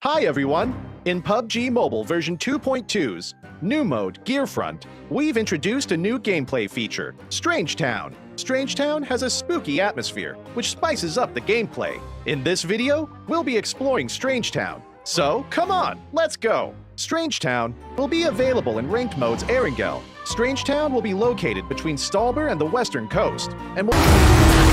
Hi everyone! In PUBG Mobile version 2.2's new mode, Gearfront, we've introduced a new gameplay feature, Strange Town. Strange Town has a spooky atmosphere, which spices up the gameplay. In this video, we'll be exploring Strange Town. So, come on, let's go! Strange Town will be available in ranked modes Erangel. Strange Town will be located between Stalber and the western coast, and will...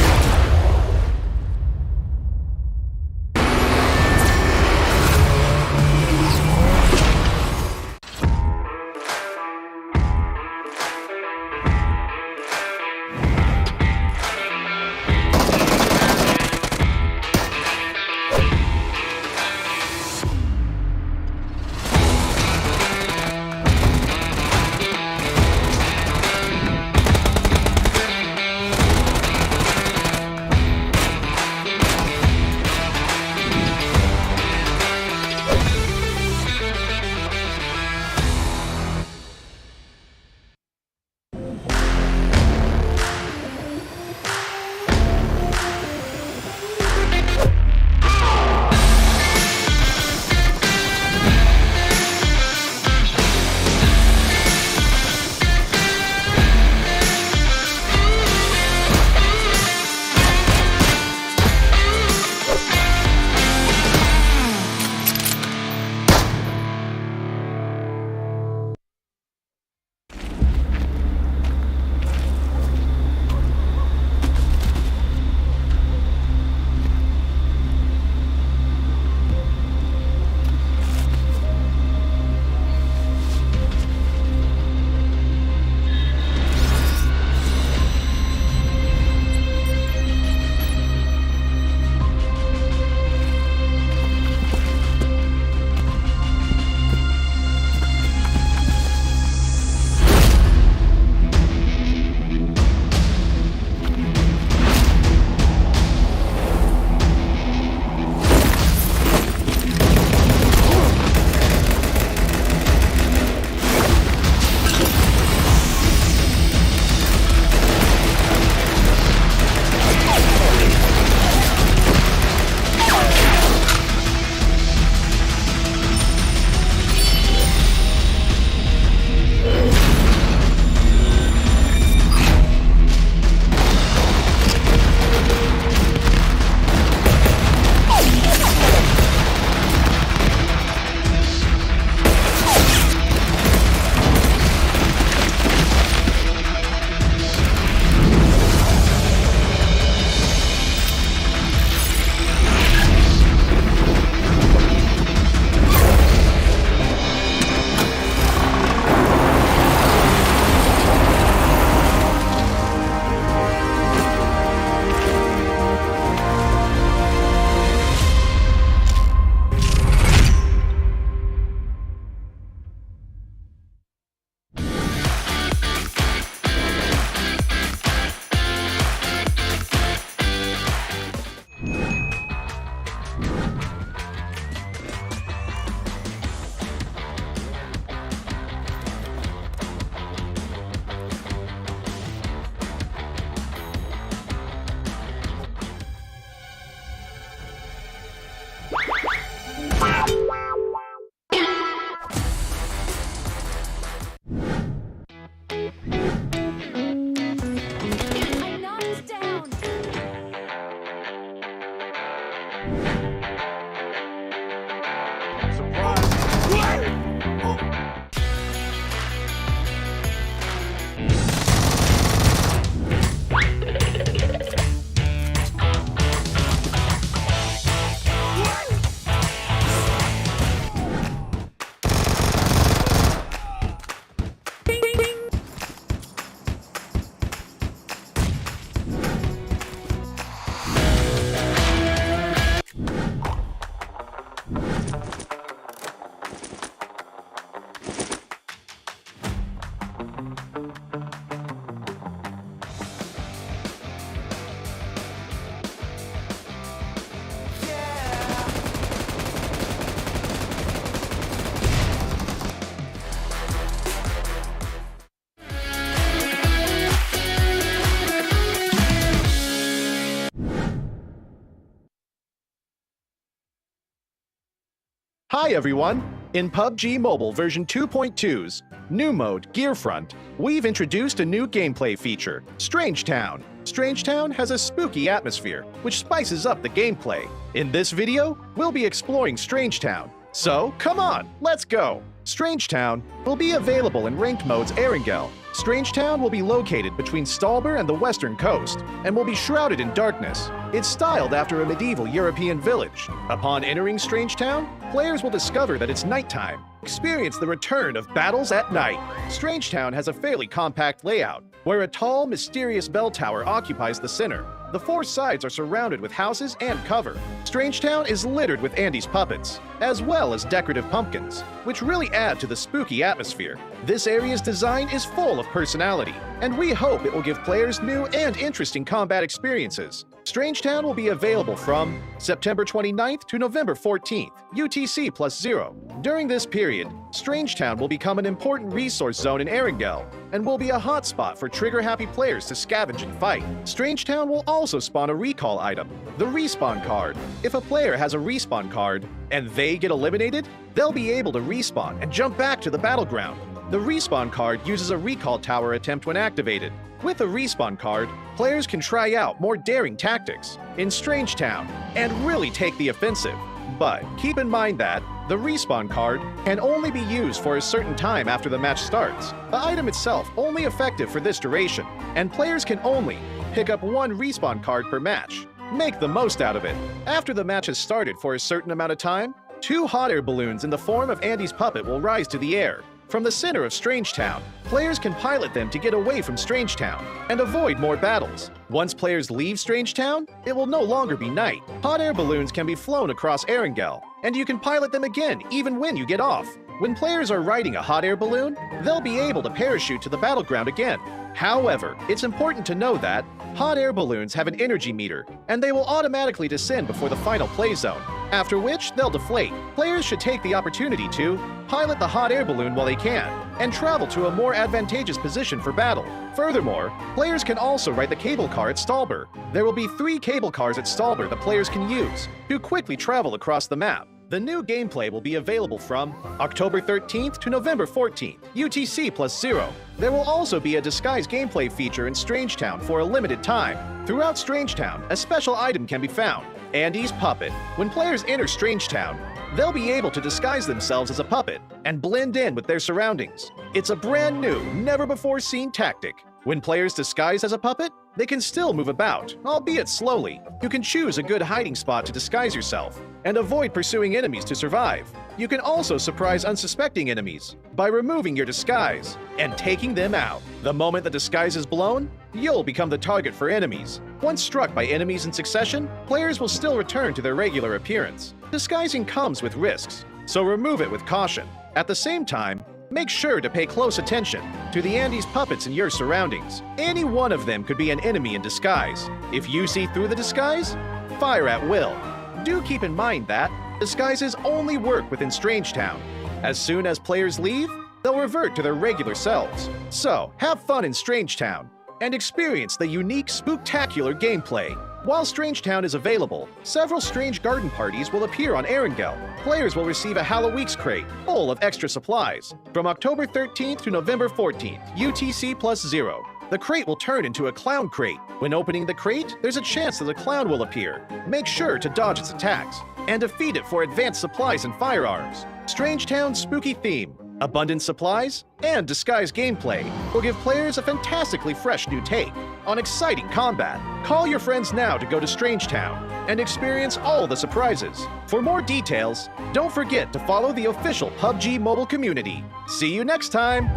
Hi everyone! In PUBG Mobile version 2.2's new mode, Gearfront, we've introduced a new gameplay feature, Strange Town. Strange Town has a spooky atmosphere, which spices up the gameplay. In this video, we'll be exploring Strange Town. So, come on, let's go! Strange Town will be available in ranked modes Erangel. Strange Town will be located between Stalber and the western coast, and will be shrouded in darkness. It's styled after a medieval European village. Upon entering Strange Town, players will discover that it's nighttime. Experience the return of battles at night. Strange Town has a fairly compact layout, where a tall, mysterious bell tower occupies the center. The four sides are surrounded with houses and cover. Strange Town is littered with Andy's puppets, as well as decorative pumpkins, which really add to the spooky atmosphere. This area's design is full of personality, and we hope it will give players new and interesting combat experiences. Strange Town will be available from September 29th to November 14th, UTC +0. During this period, Strange Town will become an important resource zone in Erangel, and will be a hotspot for trigger-happy players to scavenge and fight. Strange Town will also spawn a recall item, the Respawn card. If a player has a Respawn card, and they get eliminated, they'll be able to respawn and jump back to the battleground. The Respawn card uses a recall tower attempt when activated. With a Respawn card, players can try out more daring tactics in Strange Town and really take the offensive. But keep in mind that the Respawn card can only be used for a certain time after the match starts. The item itself only effective for this duration, and players can only pick up one Respawn card per match. Make the most out of it. After the match has started for a certain amount of time, 2 hot air balloons in the form of Andy's puppet will rise to the air. From the center of Strange Town, players can pilot them to get away from Strange Town and avoid more battles. Once players leave Strange Town, it will no longer be night. Hot air balloons can be flown across Erangel, and you can pilot them again even when you get off. When players are riding a hot air balloon, they'll be able to parachute to the battleground again. However, it's important to know that hot air balloons have an energy meter, and they will automatically descend before the final play zone, after which they'll deflate. Players should take the opportunity to pilot the hot air balloon while they can, and travel to a more advantageous position for battle. Furthermore, players can also ride the cable car at Stalber. There will be 3 cable cars at Stalber that players can use to quickly travel across the map. The new gameplay will be available from October 13th to November 14th, UTC +0. There will also be a disguise gameplay feature in Strange Town for a limited time. Throughout Strange Town, a special item can be found, Andy's puppet. When players enter Strange Town, they'll be able to disguise themselves as a puppet and blend in with their surroundings. It's a brand new, never-before-seen tactic. When players disguise as a puppet, they can still move about, albeit slowly. You can choose a good hiding spot to disguise yourself and avoid pursuing enemies to survive. You can also surprise unsuspecting enemies by removing your disguise and taking them out. The moment the disguise is blown, you'll become the target for enemies. Once struck by enemies in succession, players will still return to their regular appearance. Disguising comes with risks, so remove it with caution. At the same time, make sure to pay close attention to the Andy's puppets in your surroundings. Any one of them could be an enemy in disguise. If you see through the disguise, fire at will. Do keep in mind that disguises only work within Strange Town. As soon as players leave, they'll revert to their regular selves. So, have fun in Strange Town and experience the unique, spooktacular gameplay. While Strange Town is available, several strange garden parties will appear on Erangel. Players will receive a Halloweeks crate full of extra supplies from October 13th to November 14th, UTC +0. The crate will turn into a clown crate. When opening the crate, there's a chance that a clown will appear. Make sure to dodge its attacks and defeat it for advanced supplies and firearms. Strange Town's spooky theme, abundant supplies, and disguise gameplay will give players a fantastically fresh new take on exciting combat. Call your friends now to go to Strange Town and experience all the surprises. For more details, don't forget to follow the official PUBG Mobile community. See you next time!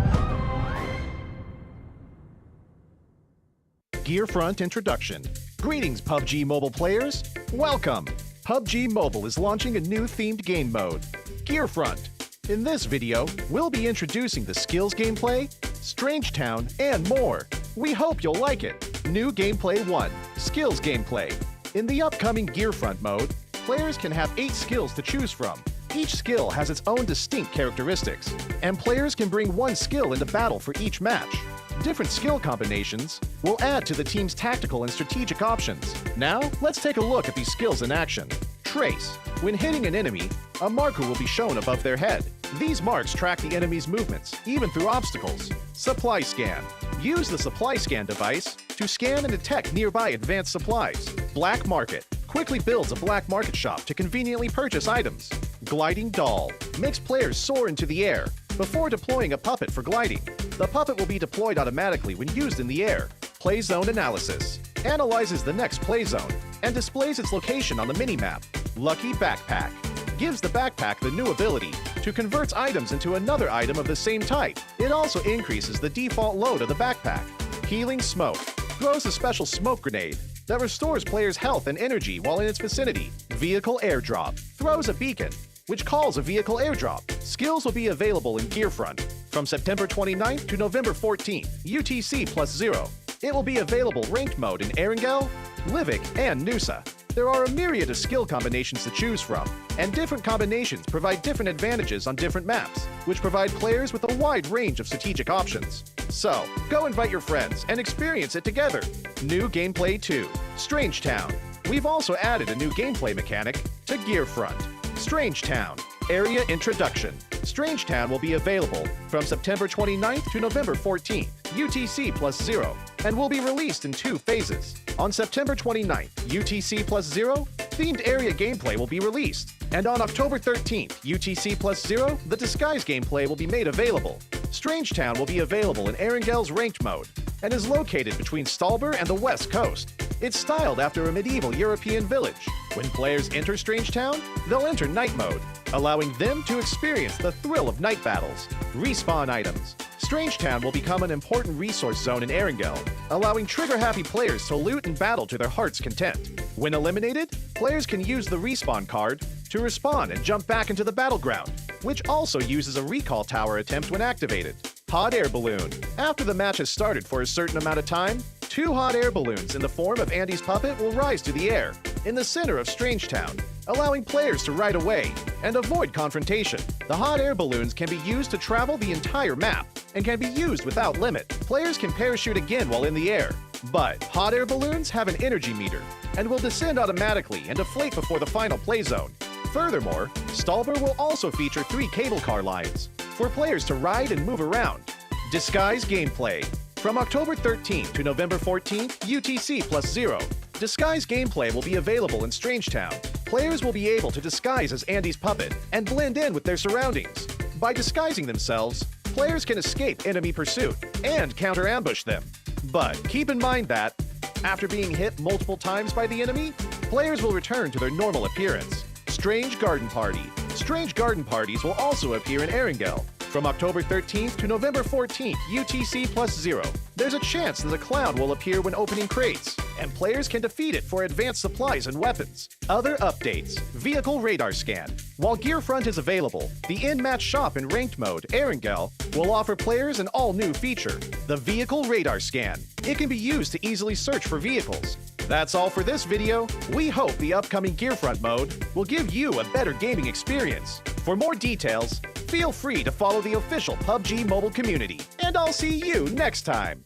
Gearfront Introduction. Greetings, PUBG Mobile players! Welcome! PUBG Mobile is launching a new themed game mode, Gearfront. In this video, we'll be introducing the skills gameplay, Strange Town, and more. We hope you'll like it. New Gameplay 1, Skills Gameplay. In the upcoming Gearfront mode, players can have 8 skills to choose from. Each skill has its own distinct characteristics, and players can bring one skill into battle for each match. Different skill combinations will add to the team's tactical and strategic options. Now, let's take a look at these skills in action. Trace. When hitting an enemy, a marker will be shown above their head. These marks track the enemy's movements, even through obstacles. Supply Scan. Use the Supply Scan device to scan and detect nearby advanced supplies. Black Market. Quickly builds a black market shop to conveniently purchase items. Gliding Doll. Makes players soar into the air before deploying a puppet for gliding. The puppet will be deployed automatically when used in the air. Play Zone Analysis. Analyzes the next play zone and displays its location on the minimap. Lucky Backpack. Gives the backpack the new ability to convert items into another item of the same type. It also increases the default load of the backpack. Healing Smoke. Throws a special smoke grenade that restores players' health and energy while in its vicinity. Vehicle Airdrop. Throws a beacon, which calls a vehicle airdrop. Skills will be available in Gearfront from September 29th to November 14th, UTC +0. It will be available ranked mode in Erangel, Livik, and Nusa. There are a myriad of skill combinations to choose from, and different combinations provide different advantages on different maps, which provide players with a wide range of strategic options. So, go invite your friends and experience it together. New Gameplay 2, Strange Town. We've also added a new gameplay mechanic to Gearfront. Strange Town, Area Introduction. Strange Town will be available from September 29th to November 14th, UTC +0, and will be released in 2 phases. On September 29th, UTC +0, themed area gameplay will be released. And on October 13th, UTC +0, the disguise gameplay will be made available. Strange Town will be available in Erangel's ranked mode and is located between Stalber and the West Coast. It's styled after a medieval European village. When players enter Strange Town, they'll enter night mode, allowing them to experience the thrill of night battles. Respawn items. Strange Town will become an important resource zone in Erangel, allowing trigger-happy players to loot and battle to their heart's content. When eliminated, players can use the respawn card to respawn and jump back into the battleground, which also uses a recall tower attempt when activated. Hot Air Balloon. After the match has started for a certain amount of time, 2 hot air balloons in the form of Andy's puppet will rise to the air in the center of Strange Town, allowing players to ride away and avoid confrontation. The hot air balloons can be used to travel the entire map and can be used without limit. Players can parachute again while in the air, but hot air balloons have an energy meter and will descend automatically and deflate before the final play zone. Furthermore, Stalber will also feature 3 cable car lines for players to ride and move around. Disguise gameplay. From October 13th to November 14th, UTC +0, disguise gameplay will be available in Strange Town. Players will be able to disguise as Andy's puppet and blend in with their surroundings. By disguising themselves, players can escape enemy pursuit and counter-ambush them. But keep in mind that, after being hit multiple times by the enemy, players will return to their normal appearance. Strange Garden Party. Strange garden parties will also appear in Erangel. From October 13th to November 14th, UTC +0. There's a chance that a clown will appear when opening crates, and players can defeat it for advanced supplies and weapons. Other updates. Vehicle Radar Scan. While Gearfront is available, the in-match shop in Ranked Mode, Erangel, will offer players an all-new feature, the Vehicle Radar Scan. It can be used to easily search for vehicles. That's all for this video. We hope the upcoming Gearfront mode will give you a better gaming experience. For more details, feel free to follow the official PUBG Mobile community. And I'll see you next time!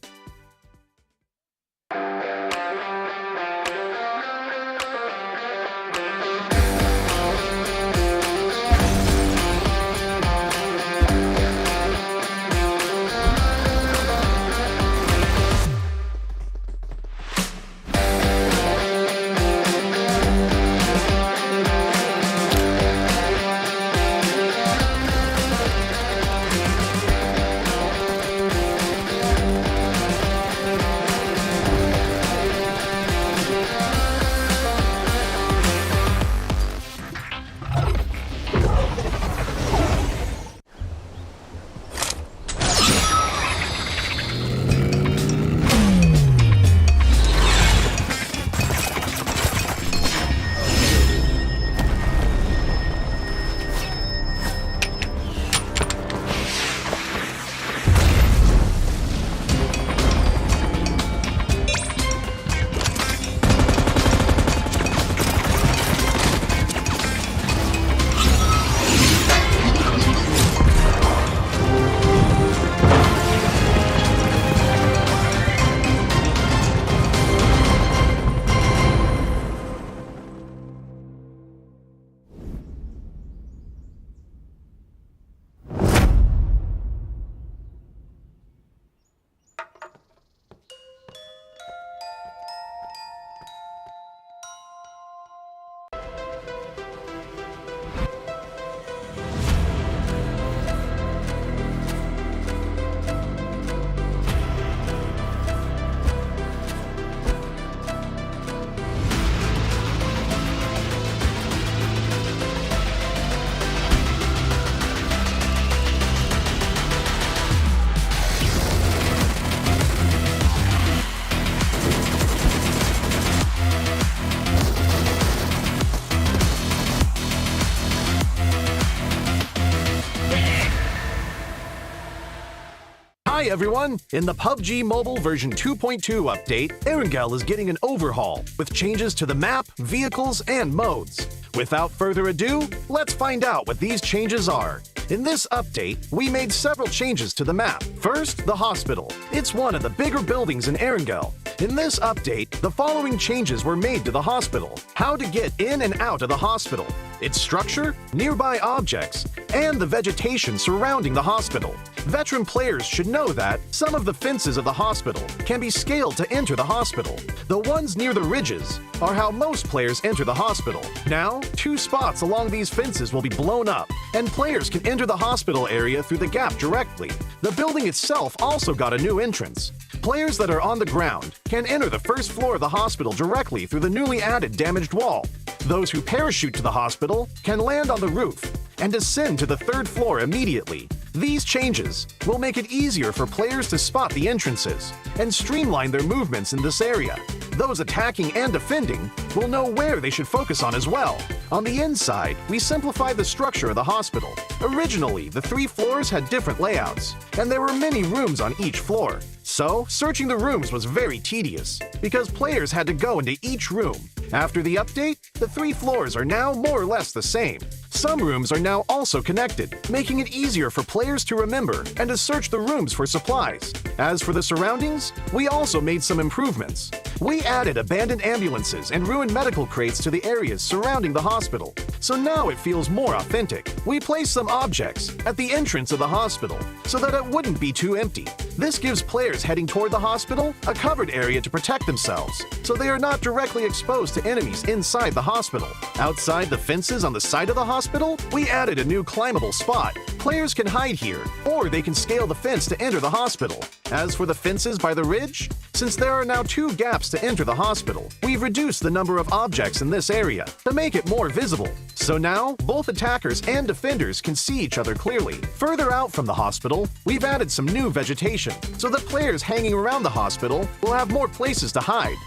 Hi everyone! In the PUBG Mobile version 2.2 update, Erangel is getting an overhaul with changes to the map, vehicles, and modes. Without further ado, let's find out what these changes are. In this update, we made several changes to the map. First, the hospital. It's one of the bigger buildings in Erangel. In this update, the following changes were made to the hospital. How to get in and out of the hospital, its structure, nearby objects, and the vegetation surrounding the hospital. Veteran players should know that some of the fences of the hospital can be scaled to enter the hospital. The ones near the ridges are how most players enter the hospital. Now, 2 spots along these fences will be blown up, and players can enter the hospital area through the gap directly. The building itself also got a new entrance. Players that are on the ground can enter the first floor of the hospital directly through the newly added damaged wall. Those who parachute to the hospital can land on the roof and descend to the 3rd floor immediately. These changes will make it easier for players to spot the entrances and streamline their movements in this area. Those attacking and defending will know where they should focus on as well. On the inside, we simplified the structure of the hospital. Originally, the 3 floors had different layouts, and there were many rooms on each floor. So, searching the rooms was very tedious, because players had to go into each room. After the update, the 3 floors are now more or less the same. Some rooms are now also connected, making it easier for players to remember and to search the rooms for supplies. As for the surroundings, we also made some improvements. We added abandoned ambulances and ruined medical crates to the areas surrounding the hospital, so now it feels more authentic. We placed some objects at the entrance of the hospital so that it wouldn't be too empty. This gives players heading toward the hospital a covered area to protect themselves, so they are not directly exposed to enemies inside the hospital. Outside the fences on the side of the hospital, we added a new climbable spot. Players can hide here, or they can scale the fence to enter the hospital. As for the fences by the ridge, since there are now 2 gaps to enter the hospital, we've reduced the number of objects in this area to make it more visible. So now, both attackers and defenders can see each other clearly. Further out from the hospital, we've added some new vegetation, so that players hanging around the hospital will have more places to hide.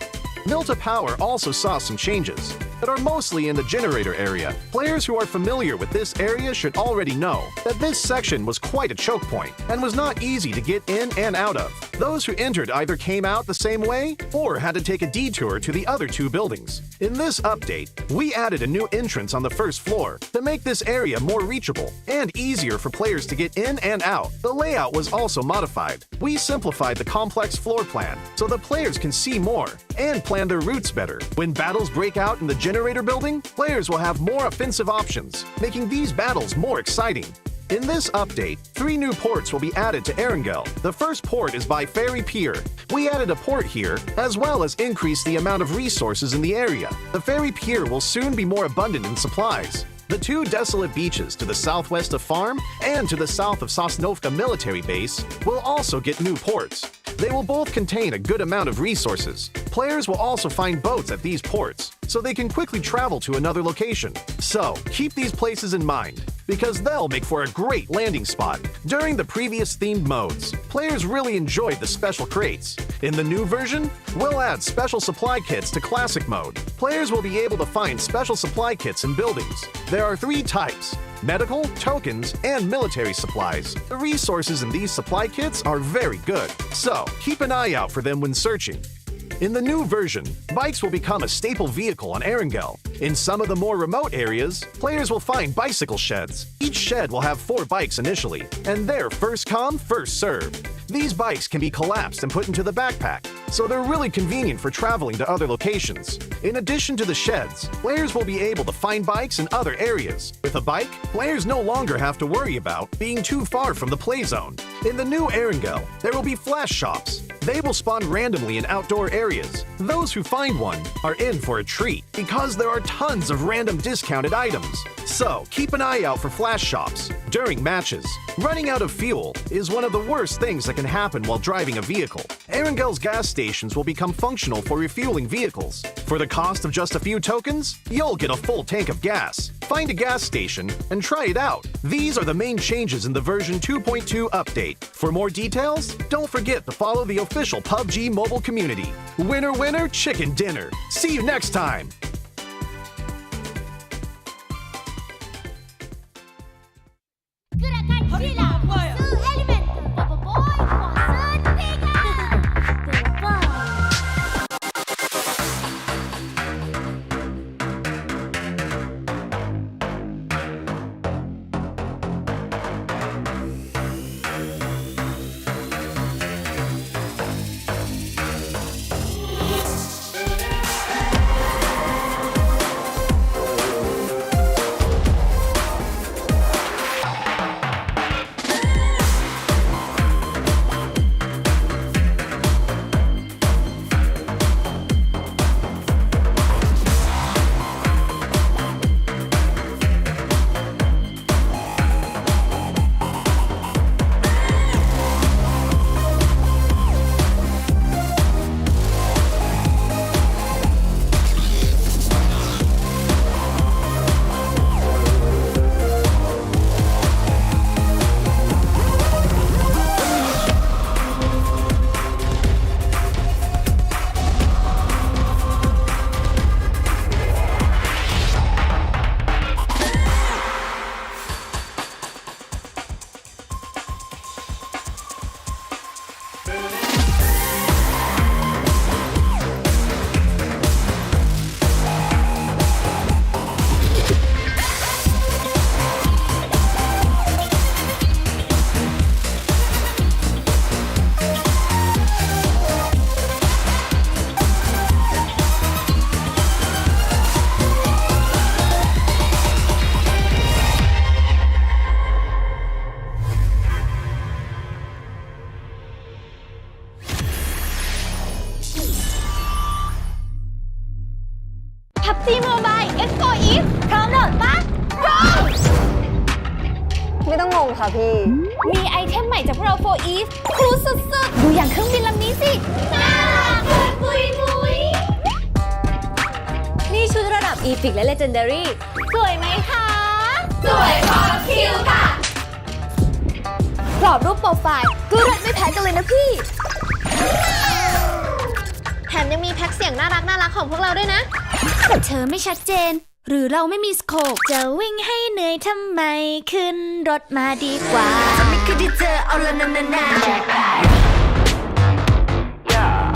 Milta Power also saw some changes that are mostly in the generator area. Players who are familiar with this area should already know that this section was quite a choke point and was not easy to get in and out of. Those who entered either came out the same way or had to take a detour to the other 2 buildings. In this update, we added a new entrance on the 1st floor to make this area more reachable and easier for players to get in and out. The layout was also modified. We simplified the complex floor plan so that players can see more and plan their routes better. When battles break out in the generator building, players will have more offensive options, making these battles more exciting. In this update, 3 new ports will be added to Erangel. The first port is by Ferry Pier. We added a port here, as well as increased the amount of resources in the area. The Ferry Pier will soon be more abundant in supplies. The 2 desolate beaches to the southwest of Farm and to the south of Sosnovka military base will also get new ports. They will both contain a good amount of resources. Players will also find boats at these ports, so they can quickly travel to another location. So, keep these places in mind, because they'll make for a great landing spot. During the previous themed modes, players really enjoyed the special crates. In the new version, we'll add special supply kits to classic mode. Players will be able to find special supply kits in buildings. There are 3 types: medical, tokens, and military supplies. The resources in these supply kits are very good, so keep an eye out for them when searching. In the new version, bikes will become a staple vehicle on Erangel. In some of the more remote areas, players will find bicycle sheds. Each shed will have 4 bikes initially, and they're first come, first served. These bikes can be collapsed and put into the backpack, so they're really convenient for traveling to other locations. In addition to the sheds, players will be able to find bikes in other areas. With a bike, players no longer have to worry about being too far from the play zone. In the new Erangel, there will be flash shops. They will spawn randomly in outdoor areas. Those who find one are in for a treat, because there are tons of random discounted items. So, keep an eye out for flash shops during matches. Running out of fuel is one of the worst things that can happen while driving a vehicle. Erangel's gas stations will become functional for refueling vehicles. For the cost of just a few tokens, you'll get a full tank of gas. Find a gas station and try it out. These are the main changes in the version 2.2 update. For more details, don't forget to follow the official PUBG Mobile community. Winner, winner, chicken dinner. See you next time! Gerakan silah musuh elemental. Papa boy, PUBG MOBILE Esport พร้อมโหลดปะพร้อม ไม่ต้องงงค่ะพี่ มีไอเทมใหม่จากพวกเรา4 Eve ครูสุดๆ ดูอย่างเครื่องบินลำนี้สิ น่ารักปุยนี่ชุดระดับ Epic และ Legendary สวยไหมคะ สวยพอคิวค่ะกรอบรูปโปรไฟล์ก็เลิศไม่แพ้กันเลยนะพี่แถมยังมีแพ็คเสียงน่ารักของพวกเราด้วยนะเธอไม่ชัดเจนหรือเราไม่มีสโคปจะวิ่งให้เหนื่อยทำไมขึ้นรถมาดีกว่าไม่คือที่เธอเอาละนา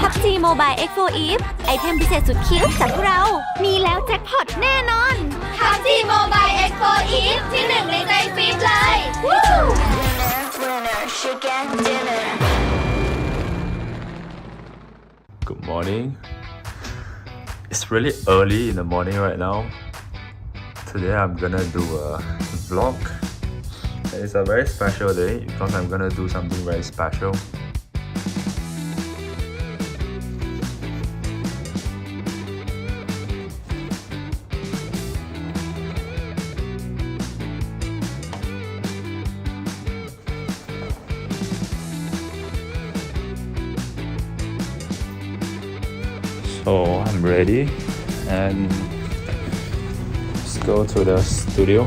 PUBG MOBILE X4 Eve ไอเทมพิเศษสุดคิ้วจากพวกเรา มีแล้วแจ็คพอตแน่นอน PUBG MOBILE X4 Eve ที่หนึ่งในใจฟีดเลย Good morning. It's really early in the morning right now. Today I'm gonna do a vlog. It's a very special day because I'm gonna do something very special. So I'm ready and let's go to the studio.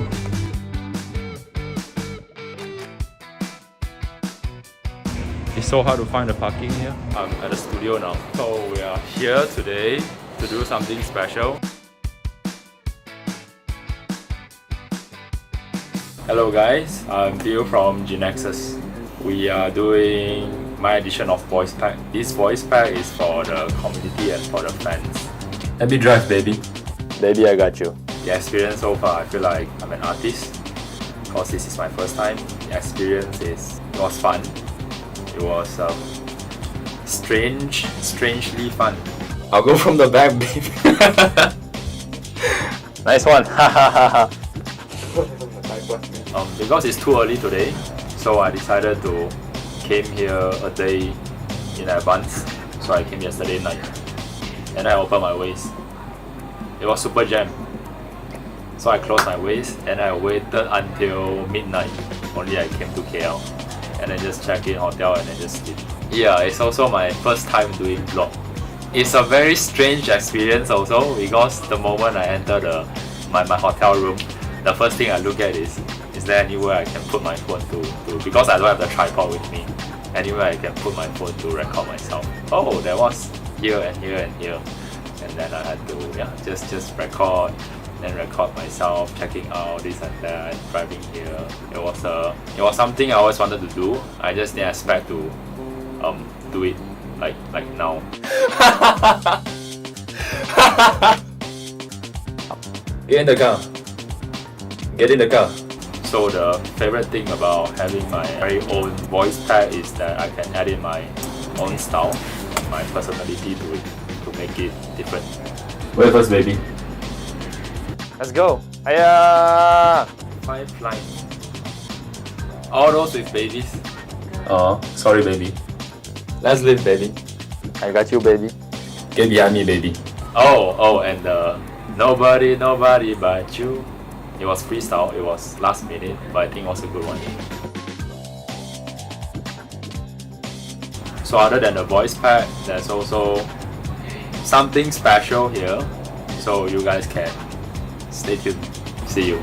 It's so hard to find the parking here. I'm at the studio now. So we are here today to do something special. Hello guys, I'm Bill from GNexus. We are doing my edition of voice pack. This voice pack is for the community and for the fans. Let me drive, baby. Baby, I got you. The experience so far, I feel like I'm an artist because this is my first time. The experience it was fun. It was strangely fun. I'll go from the back, baby. Nice one. Because it's too early today, so I decided to came here a day in advance. So I came yesterday night and I opened my waist. It was super jam. So I closed my waist and I waited until midnight. Only I came to KL and then just check in hotel and then just sleep. Yeah, it's also my first time doing vlog. It's a very strange experience also because the moment I enter my hotel room, the first thing I look at is there anywhere I can put my phone to because I don't have the tripod with me. Anywhere I can put my phone to record myself. Oh, there was here and here and here. And then I had to just record, then record myself, checking out this and that, driving here. It was something I always wanted to do. I just didn't expect to do it like now. Get in the car. Get in the car. So the favorite thing about having my very own voice pack is that I can add in my own style, my personality to it, to make it different. Wait first, baby. Let's go. Hiya! Fine flying. All those with babies. Oh, sorry, baby. Let's live, baby. I got you, baby. Get behind me, baby. Oh, and nobody but you. It was freestyle, it was last minute, but I think it was a good one. So other than the voice pack, there's also something special here. So you guys can stay tuned. See you.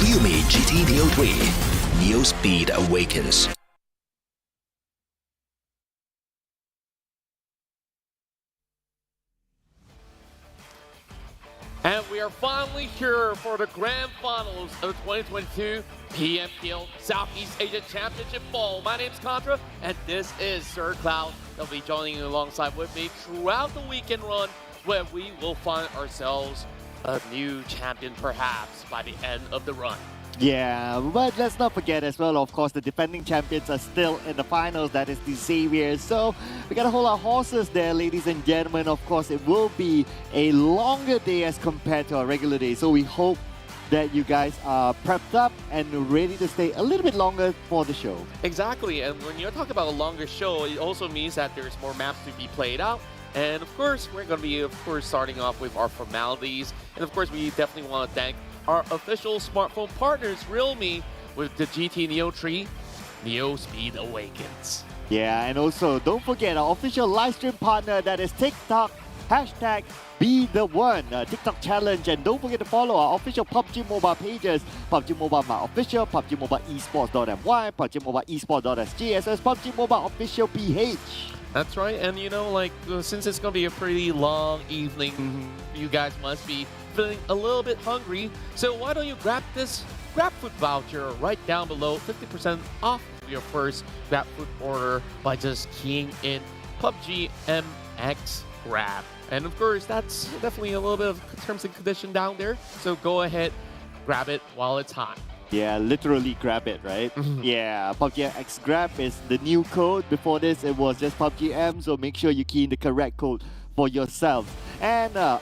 Realme GT Neo 3. Neo Speed Awakens. And we are finally here for the grand finals of the 2022 PMPL Southeast Asia Championship Bowl. My name is Contra, and this is Sir Cloud. They'll be joining alongside with me throughout the weekend run, where we will find ourselves a new champion perhaps by the end of the run. Yeah, but let's not forget as well, of course, the defending champions are still in the finals, that is the Xavier. So we got a whole lot of horses there, ladies and gentlemen. Of course, it will be a longer day as compared to our regular day. So we hope that you guys are prepped up and ready to stay a little bit longer for the show. Exactly, and when you're talking about a longer show, it also means that there's more maps to be played out. And of course, we're going to be, starting off with our formalities. And of course, we definitely want to thank our official smartphone partners, realme, with the GT Neo Tree, Neo Speed Awakens. Yeah, and also don't forget our official live stream partner, that is TikTok, hashtag Be The One, TikTok challenge. And don't forget to follow our official PUBG Mobile pages, PUBG Mobile My Official, PUBG Mobile Esports.my, PUBG Mobile Esports.sg, as well as PUBG Mobile Official PH. That's right, and since it's going to be a pretty long evening, you guys must be feeling a little bit hungry. So why don't you grab this GrabFood voucher right down below, 50% off your first GrabFood order by just keying in PUBG MX Grab. And of course, that's definitely a little bit of terms and condition down there. So go ahead, grab it while it's hot. Yeah, literally grab it, right? Yeah, PUBG X Grab is the new code. Before this, it was just PUBG M, so make sure you key in the correct code for yourself. And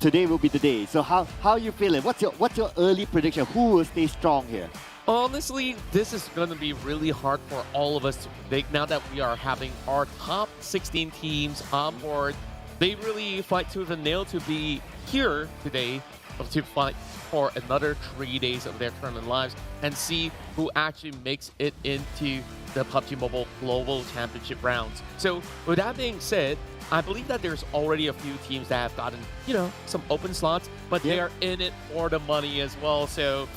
today will be the day. So how are you feeling? What's your early prediction? Who will stay strong here? Honestly, this is going to be really hard for all of us to predict now that we are having our top 16 teams on board. They really fight tooth and nail to be here today, to fight for another 3 days of their tournament lives and see who actually makes it into the PUBG Mobile Global Championship rounds. So with that being said, I believe that there's already a few teams that have gotten, some open slots, but they are in it for the money as well. So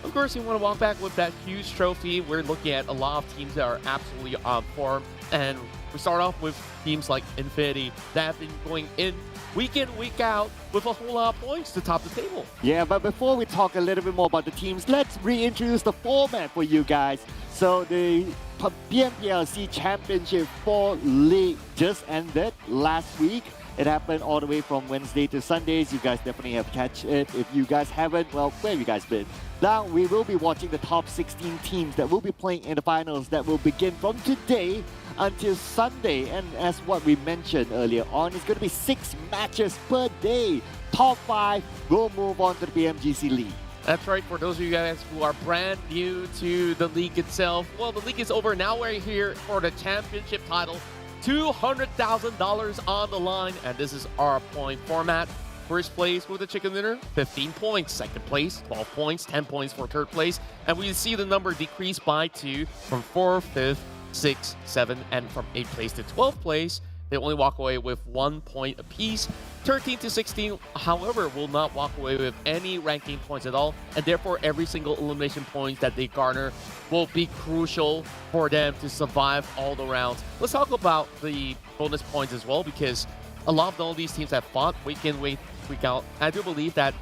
of course, you want to walk back with that huge trophy. We're looking at a lot of teams that are absolutely on form. And we start off with teams like Infinity that have been going in, week out, with a whole lot of points to top the table. Yeah, but before we talk a little bit more about the teams, let's reintroduce the format for you guys. So the PMPL Championship 4 League just ended last week. It happened all the way from Wednesday to Sundays. You guys definitely have catch it. If you guys haven't, well, where have you guys been? Now, we will be watching the top 16 teams that will be playing in the finals that will begin from today until Sunday. And as what we mentioned earlier on, it's going to be 6 matches per day. Top 5 will move on to the PMGC League. That's right. For those of you guys who are brand new to the league itself, well, the league is over. Now we're here for the championship title. $200,000 on the line, and this is our point format. First place with the chicken dinner, 15 points. Second place, 12 points, 10 points for third place. And we see the number decrease by 2 from 4th, 5th, 6th, 7th, and from 8th place to 12th place. They only walk away with 1 point apiece. 13 to 16, however, will not walk away with any ranking points at all, and therefore every single elimination point that they garner will be crucial for them to survive all the rounds. Let's talk about the bonus points as well, because a lot of all these teams have fought week in, week out. I do believe that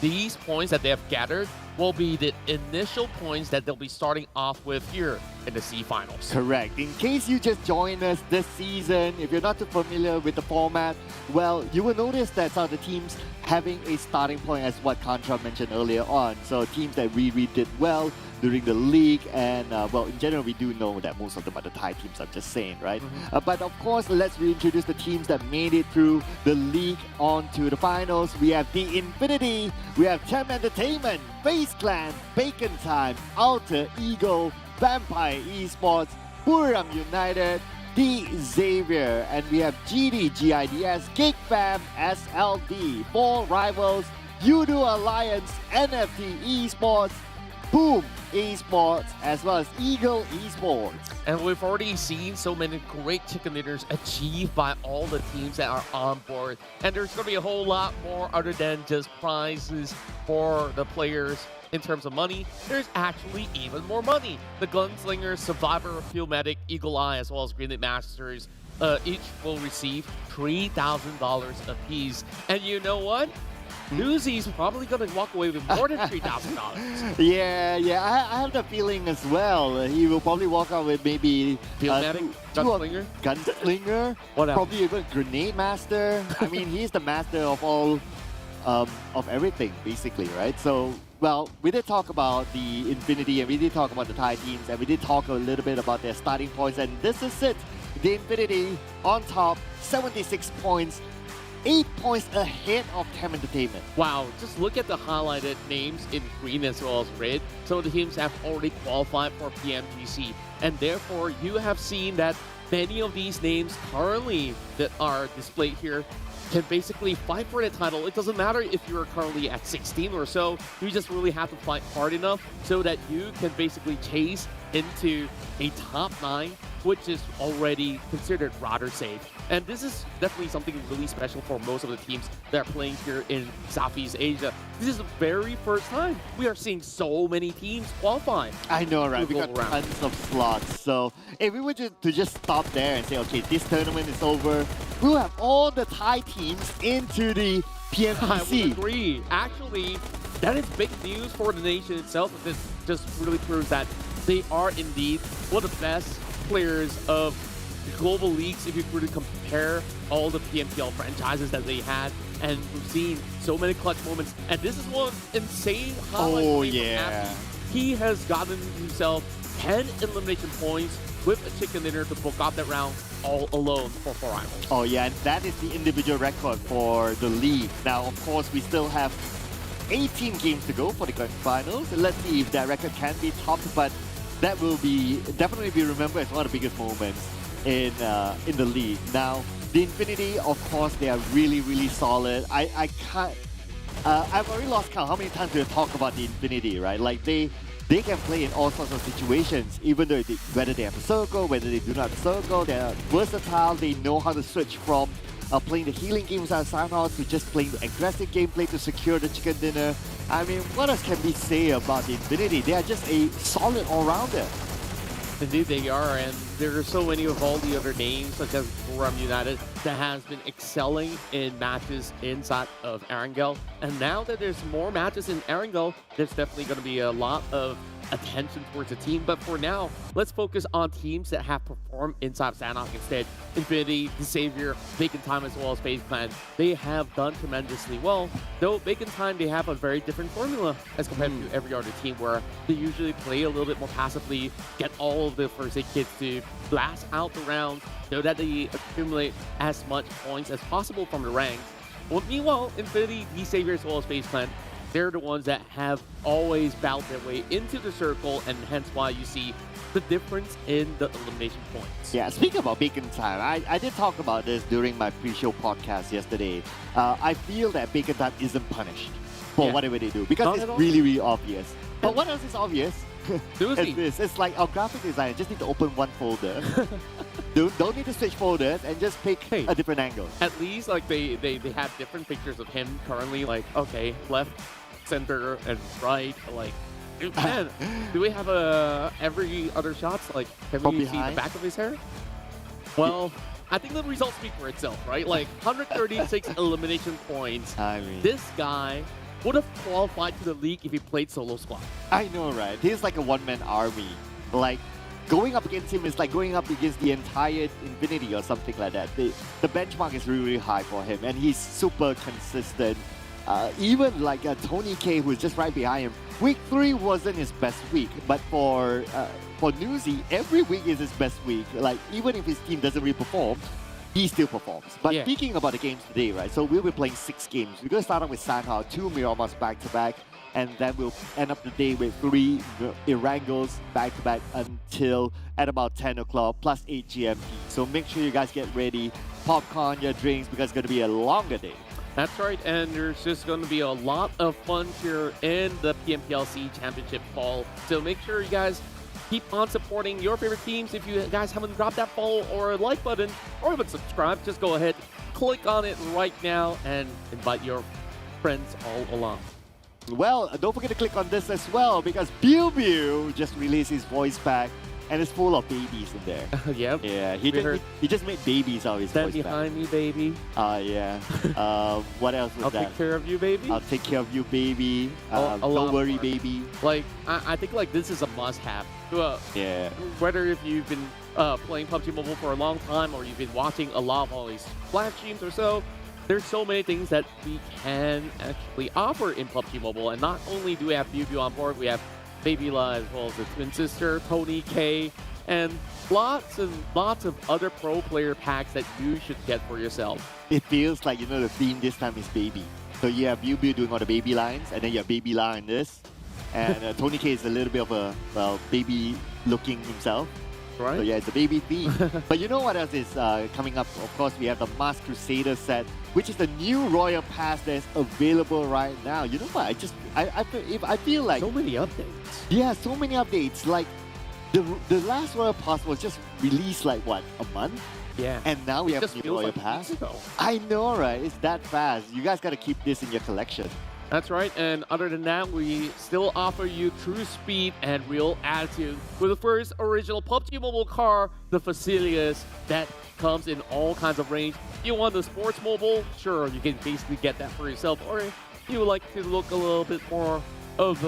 these points that they have gathered will be the initial points that they'll be starting off with here in the C Finals. Correct. In case you just joined us this season, if you're not too familiar with the format, well, you will notice that some of the teams having a starting point as what Contra mentioned earlier on. So teams that really did well during the league, and well, in general, we do know that most of them are the Thai teams, I'm just saying, right? But of course, let's reintroduce the teams that made it through the league onto the finals. We have the Infinity, we have TEM Entertainment, FaZe Clan, Bacon Time, Alter Ego, Vampire Esports, Buriram United, the Xavier, and we have GIDS, Geek Fam, SLD, 4 Rivals, Yoodo Alliance, NFT Esports, Boom Esports, as well as Ego Esports. And we've already seen so many great chicken dinners achieved by all the teams that are on board. And there's going to be a whole lot more other than just prizes for the players in terms of money. There's actually even more money. The Gunslinger, Survivor, Field Medic, Eagle Eye, as well as Grenade Masters, each will receive $3,000 apiece. And you know what? Newsy's probably going to walk away with more than $3,000. Yeah, I have the feeling as well. He will probably walk out with maybe Gunslinger, Gunslinger, what else? Probably even Grenade Master. I mean, he's the master of all of everything, basically, right? So, well, we did talk about the Infinity, and we did talk about the Thai teams, and we did talk a little bit about their starting points, and this is it. The Infinity on top, 76 points, 8 points ahead of TEM Entertainment. Wow, just look at the highlighted names in green as well as red. Some of the teams have already qualified for PMGC, and therefore you have seen that many of these names currently that are displayed here can basically fight for the title. It doesn't matter if you're currently at 16 or so, you just really have to fight hard enough so that you can basically chase into a top 9, which is already considered rather safe. And this is definitely something really special for most of the teams that are playing here in Southeast Asia. This is the very first time we are seeing so many teams qualify. I know, right? We got round. tons of slots. So if we were to just stop there and say, okay, this tournament is over, we'll have all the Thai teams into the PMPC. I would agree. Actually, that is big news for the nation itself. This just really proves that they are indeed one of the best players of global leagues if you were to compare all the PMPL franchises that they had. And we've seen so many clutch moments. And this is one insane highlight. Oh, yeah. He has gotten himself 10 elimination points with a chicken dinner to book off that round all alone for 4 rivals. Oh, yeah, and that is the individual record for the league. Now, of course, we still have 18 games to go for the grand finals. Let's see if that record can be topped, but that will be definitely be remembered as one of the biggest moments in the league. Now, the Infinity, of course, they are really, really solid. I can't... I've already lost count how many times we talk about the Infinity, right? Like, they can play in all sorts of situations, even though whether they have a circle, whether they do not have a circle, they're versatile, they know how to switch from playing the healing games at Sanhao to just playing the aggressive gameplay to secure the chicken dinner. I mean, what else can we say about the Infinity? They are just a solid all-rounder. Indeed they are, and there are so many of all the other names, such as Buriram United, that has been excelling in matches inside of Erangel. And now that there's more matches in Erangel, there's definitely going to be a lot of attention towards the team. But for now, let's focus on teams that have performed inside of Sanhok instead. Infinity, The Savior, Vacant Time, as well as FaZe Clan, they have done tremendously well. Though Vacant Time, they have a very different formula as compared to every other team, where they usually play a little bit more passively, get all of the first aid kits to blast out the rounds so that they accumulate as much points as possible from the ranks. Well, meanwhile, Infinity, The Savior, as well as FaZe Clan, they're the ones that have always battled their way into the circle, and hence why you see the difference in the elimination points. Yeah, speaking about Bacon Time, I did talk about this during my pre-show podcast yesterday. I feel that Bacon Time isn't punished for whatever they do, because it's really, really obvious. But what else is obvious? It's like our graphic designer just need to open one folder. Don't need to switch folders and just pick a different angle. At least like they have different pictures of him currently, like, okay, left, center, and right. Like, man, do we have every other shots? Like, can we see the back of his hair? Well, I think the results speak for itself, right? Like, 136 elimination points. I mean, this guy would have qualified to the league if he played solo squad. I know, right? He's like a one-man army. Like, going up against him is like going up against the entire Infinity or something like that. The benchmark is really, really high for him, and he's super consistent. Even like Tony K, who's just right behind him, week 3 wasn't his best week, but for Newsy, every week is his best week. Like, even if his team doesn't really perform, he still performs. But speaking about the games today, right? So we'll be playing 6 games. We're going to start off with Sanhao, 2 Miramas back-to-back, and then we'll end up the day with 3 Erangels back-to-back until at about 10 o'clock, plus 8 GMT. So make sure you guys get ready, popcorn, your drinks, because it's going to be a longer day. That's right, and there's just going to be a lot of fun here in the PMPLC Championship Fall. So make sure you guys keep on supporting your favorite teams. If you guys haven't dropped that follow or like button or even subscribe, just go ahead, click on it right now, and invite your friends all along. Well, don't forget to click on this as well, because Biu just released his voice pack, and it's full of babies in there. Yep. Yeah, he just made babies out of his Stand voice behind pack. me, baby. Yeah. What else was I'll that? take care of you, baby. I'll take care of you, baby. Don't worry, baby. Like, I think like this is a must-have. Yeah. Whether if you've been playing PUBG Mobile for a long time, or you've been watching a lot of all these live streams or so, there's so many things that we can actually offer in PUBG Mobile. And not only do we have Yoodo on board, we have Baby La as well as the twin sister, Tony K, and lots and lots of other pro player packs that you should get for yourself. It feels like, the theme this time is baby. So you have Yoodo doing all the baby lines, and then you have Baby La in this. And Tony K is a little bit of a baby looking himself. Right. So yeah, it's a baby theme. But you know what else is coming up? Of course, we have the Masked Crusader set, which is the new Royal Pass that's available right now. You know what? I feel like So many updates. yeah, so many updates. Like the last Royal Pass was just released like what, a month? Yeah. And now we have Just a new feels Royal like Pass. weeks ago. I know, right? It's that fast. You guys gotta keep this in your collection. That's right, and other than that, we still offer you true speed and real attitude with the first original PUBG Mobile car, the Facilius, that comes in all kinds of range. You want the sports mobile? Sure, you can basically get that for yourself, or you would like to look a little bit more of,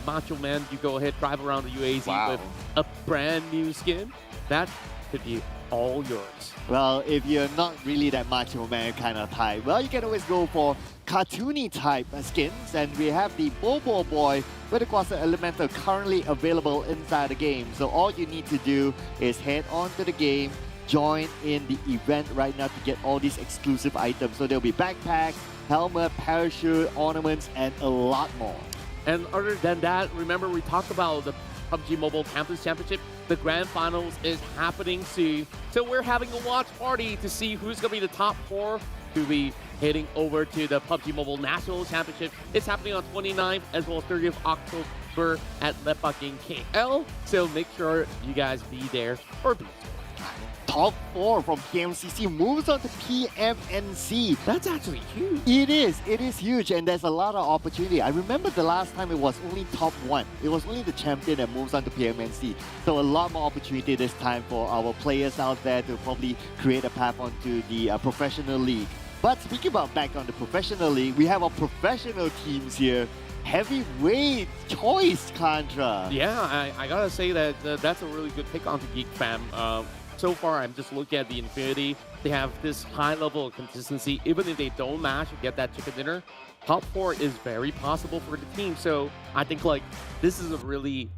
macho man, you go ahead, drive around the UAZ with a brand new skin. That could be all yours. Well, if you're not really that macho man kind of type, well, you can always go for cartoony type skins. And we have the Bobo Boy with the Quasar Elemental currently available inside the game. So all you need to do is head on to the game, join in the event right now to get all these exclusive items. So there'll be backpacks, helmet, parachute, ornaments, and a lot more. And other than that, remember we talked about the PUBG Mobile Campus Championship. The grand finals is happening soon. So we're having a watch party to see who's going to be the top 4 to be heading over to the PUBG Mobile National Championship. It's happening on 29th as well as 30th October at Lepaking KL. So make sure you guys be there or be Top 4 from PMCC moves on to PMNC. That's actually huge. It is huge, and there's a lot of opportunity. I remember the last time it was only top 1. It was only the champion that moves on to PMNC. So a lot more opportunity this time for our players out there to probably create a path onto the professional league. But speaking about back on the professional league, we have our professional teams here. Heavyweight choice, Contra. Yeah, I gotta say that that's a really good pick onto Geek Fam. So far, I'm just looking at the Infinity. They have this high level of consistency. Even if they don't match and get that chicken dinner, top 4 is very possible for the team. So I think like this is a really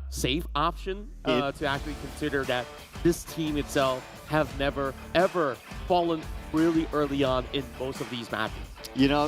safe option to actually consider that this team itself have never ever fallen really early on in most of these matches. You know,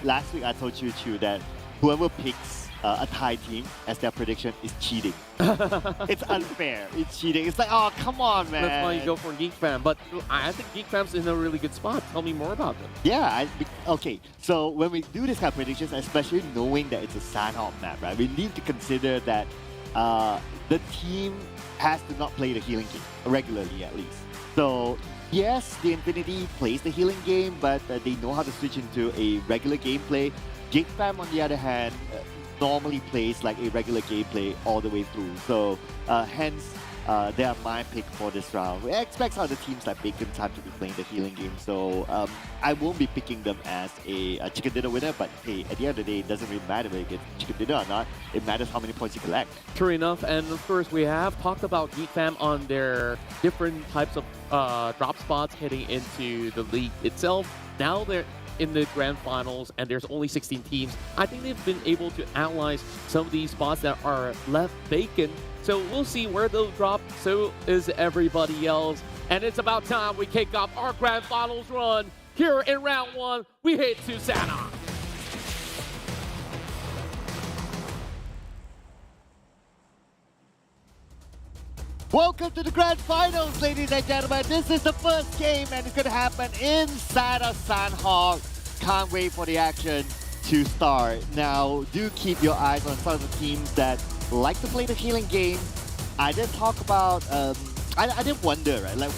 last week I told you too that whoever picks a Thai team as their prediction is cheating. It's unfair. It's cheating. It's like, oh, come on, man. That's why you go for Geek Fam. But I think Geek Fam's in a really good spot. Tell me more about them. Yeah, okay. So when we do this kind of predictions, especially knowing that it's a Sandhawk map, right? We need to consider that the team has to not play the healing game regularly, at least. So yes, the Infinity plays the healing game, but they know how to switch into a regular gameplay. Geek Fam, on the other hand, normally plays like a regular gameplay all the way through. So hence, they are my pick for this round. We expect other teams like Bacon Time to be playing the healing game. So I won't be picking them as a chicken dinner winner. But hey, at the end of the day, it doesn't really matter whether you get chicken dinner or not. It matters how many points you collect. True enough. And of course, we have talked about Geek Fam on their different types of drop spots heading into the league itself. Now they're in the grand finals and there's only 16 teams. I think they've been able to analyze some of these spots that are left vacant. So we'll see where they'll drop. So is everybody else. And it's about time we kick off our grand finals run. Here in round 1, we head to Santa. Welcome to the grand finals, ladies and gentlemen. This is the first game and it's going to happen inside of Sandhawk. Can't wait for the action to start. Now, do keep your eyes on some of the teams that like to play the healing game. I did talk about, I did wonder, right? Like,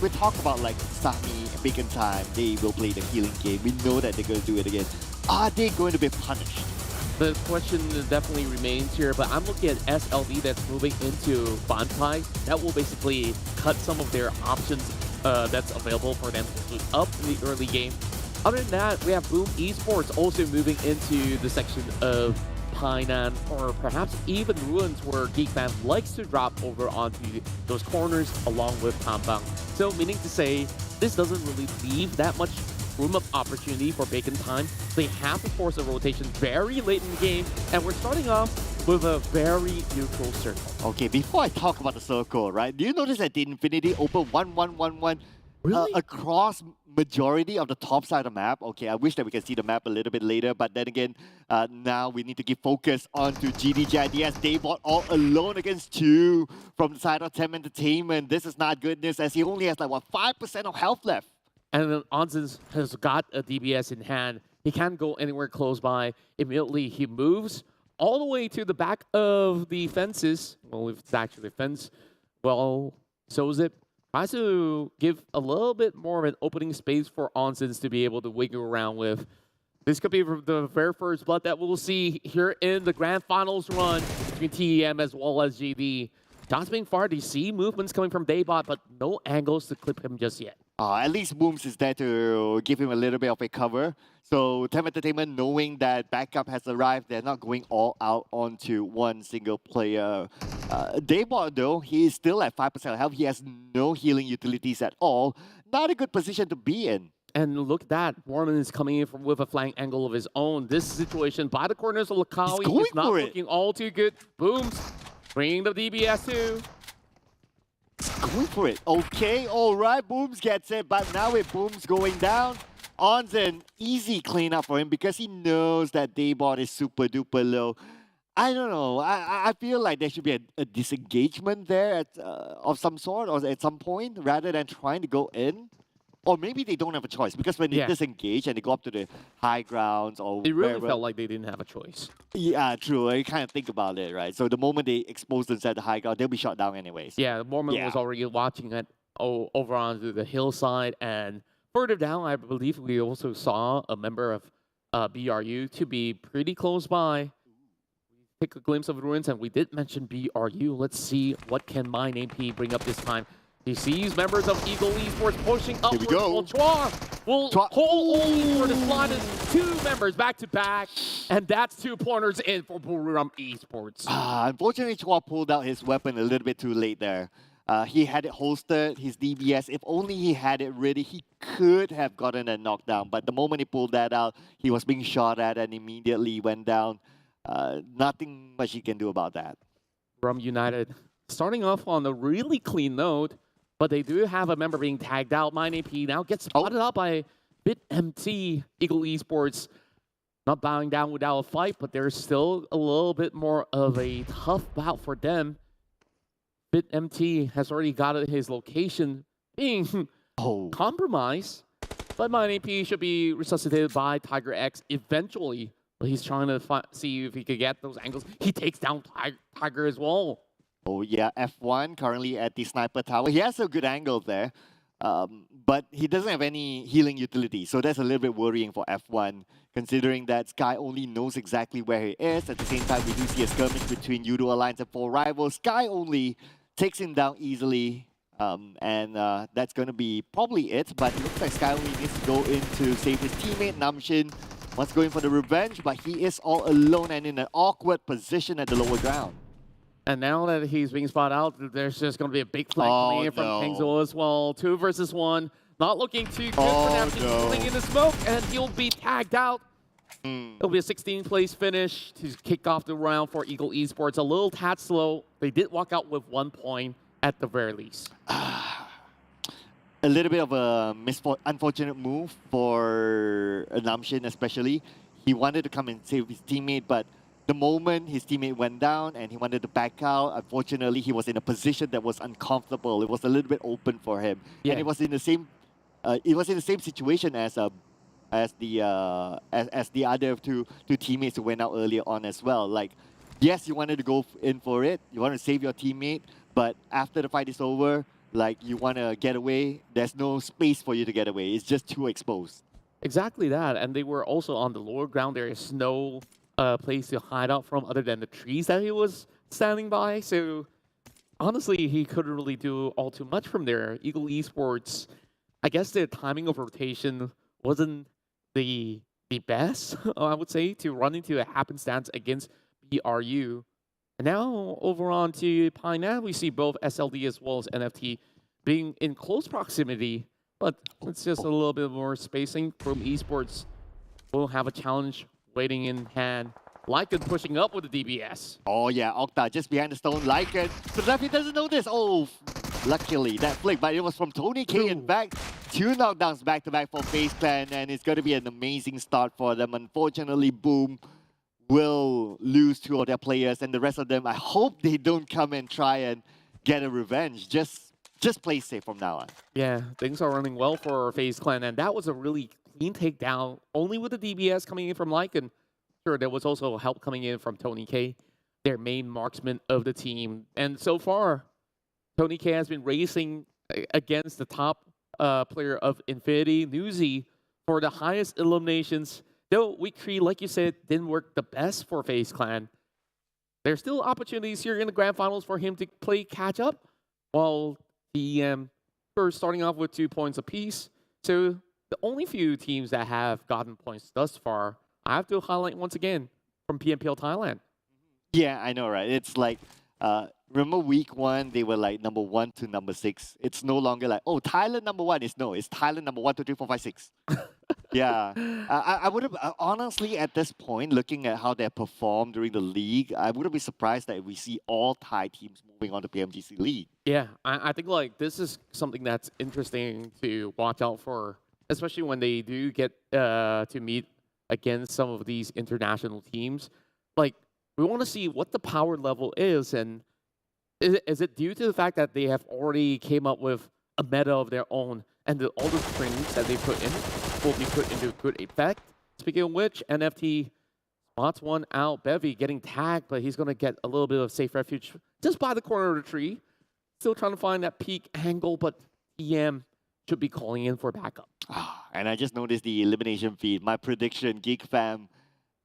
we talk about like Sami and Bacon Time. They will play the healing game. We know that they're going to do it again. Are they going to be punished? The question definitely remains here, but I'm looking at SLD that's moving into Bantai. That will basically cut some of their options that's available for them to move up in the early game. Other than that, we have Boom Esports also moving into the section of Painan, or perhaps even Ruins, where Geek Fam likes to drop over onto those corners along with Tambang. So meaning to say, this doesn't really leave that much room of opportunity for Bacon Time. They have to force a rotation very late in the game, and we're starting off with a very neutral circle. Okay, before I talk about the circle, right? Do you notice that the Infinity open 1-1-1-1 Really? across majority of the top side of the map? Okay, I wish that we can see the map a little bit later, but then again, now we need to give focus onto GIDS. They bought all alone against 2 from the side of TEM Entertainment. This is not good news as he only has like, what, 5% of health left. And then Onsen has got a DBS in hand. He can't go anywhere close by. Immediately, he moves all the way to the back of the fences. Well, if it's actually a fence, well, so is it. Tries to give a little bit more of an opening space for Onsens to be able to wiggle around with. This could be the very first blood that we'll see here in the grand finals run between TEM as well as GD. Shots being fired, you see movements coming from Daybot, but no angles to clip him just yet. At least Booms is there to give him a little bit of a cover. So TEM Entertainment, knowing that backup has arrived, they're not going all out onto one single player. Daybot, though, he is still at 5% health. He has no healing utilities at all. Not a good position to be in. And look at that. Warman is coming in with a flank angle of his own. This situation by the corners of Lakawi is not looking all too good. Booms bringing the DBS too. Going for it. Okay, all right. Booms gets it, but now with Booms going down, Onsen, easy cleanup for him because he knows that Daybot is super duper low. I don't know. I feel like there should be a disengagement there of some sort or at some point rather than trying to go in. Or maybe they don't have a choice because when they disengage and they go up to the high grounds or they really wherever, felt like they didn't have a choice. Yeah, true. I kind of think about it, right? So the moment they expose themselves at the high ground, they'll be shot down anyways. Yeah, Mormon was already watching it over on the hillside, and further down, I believe we also saw a member of BRU to be pretty close by. Take a glimpse of the ruins, and we did mention BRU. Let's see what can my name P bring up this time. He sees members of Ego Esports pushing upwards. Here we go. Well, Chua will hold only for the slot is 2 members back to back, and that's 2 pointers in for Buriram Esports. Unfortunately, Chua pulled out his weapon a little bit too late there. He had it holstered, his DBS. If only he had it ready, he could have gotten a knockdown. But the moment he pulled that out, he was being shot at and immediately went down. Nothing much he can do about that. Buriram United starting off on a really clean note, but they do have a member being tagged out. My AP now gets spotted out by BitMT Ego Esports. Not bowing down without a fight, but there's still a little bit more of a tough bout for them. BitMT has already got his location being compromised, but my AP should be resuscitated by Tiger X eventually. But he's trying to see if he could get those angles. He takes down Tiger as well. Oh yeah, F1 currently at the sniper tower. He has a good angle there, but he doesn't have any healing utility. So that's a little bit worrying for F1, considering that Sky only knows exactly where he is. At the same time, we do see a skirmish between Yoodo Alliance and 4 rivals. Sky only takes him down easily, and that's going to be probably it. But it looks like Sky only needs to go in to save his teammate, Namshin. Wants going for the revenge, but he is all alone and in an awkward position at the lower ground. And now that he's being spotted out, there's just going to be a big flag coming in from Kingzul as well. 2 versus 1. Not looking too good for now. He's pulling in the smoke, and he'll be tagged out. It'll be a 16th place finish to kick off the round for Ego Esports. A little tad slow. They did walk out with 1 point at the very least. A little bit of a unfortunate move for Namshin especially. He wanted to come and save his teammate, but the moment his teammate went down and he wanted to back out, unfortunately, he was in a position that was uncomfortable. It was a little bit open for him, and it was in the same. It was in the same situation as the other two teammates who went out earlier on as well. Like, yes, you wanted to go in for it. You want to save your teammate, but after the fight is over, like you want to get away. There's no space for you to get away. It's just too exposed. Exactly that, and they were also on the lower ground. There is no place to hide out from other than the trees that he was standing by. So honestly, he couldn't really do all too much from there. Ego Esports, I guess the timing of rotation wasn't the best, I would say, to run into a happenstance against BRU. And now over on to Pinab, we see both SLD as well as NFT being in close proximity. but it's just a little bit more spacing. From Esports will have a challenge waiting in hand. Lycan pushing up with the DBS. Oh yeah, Okta just behind the stone. Lycan. So Rafi doesn't know this. Oh, luckily that flick, but it was from Tony K. In fact, 2 knockdowns back-to-back for FaZe Clan, and it's going to be an amazing start for them. Unfortunately, Boom will lose 2 of their players, and the rest of them, I hope they don't come and try and get a revenge. Just play safe from now on. Yeah, things are running well for FaZe Clan, and that was a really clean takedown, only with the DBS coming in from Lycan. Sure, there was also help coming in from Tony K, their main marksman of the team. And so far, Tony K has been racing against the top player of Infinity, Newsy, for the highest eliminations. Though week 3, like you said, didn't work the best for FaZe Clan. There's still opportunities here in the grand finals for him to play catch up, while TEM are starting off with 2 points apiece. So the only few teams that have gotten points thus far, I have to highlight once again from PMPL Thailand. Yeah, I know, right? It's like, remember week 1, they were like number 1 to number 6. It's no longer like, oh, Thailand number 1. It's Thailand number 1, 2, 3, 4, 5, 6. Yeah. I would have, honestly, at this point, looking at how they performed during the league, I wouldn't be surprised that we see all Thai teams moving on to PMGC League. Yeah, I think like this is something that's interesting to watch out for, especially when they do get to meet against some of these international teams. Like, we want to see what the power level is, and is it due to the fact that they have already came up with a meta of their own, and all the strings that they put in will be put into good effect? Speaking of which, NFT spots one out. Bevy getting tagged, but he's going to get a little bit of safe refuge just by the corner of the tree. Still trying to find that peak angle, but EM should be calling in for backup. And I just noticed the elimination feed. My prediction, Geek Fam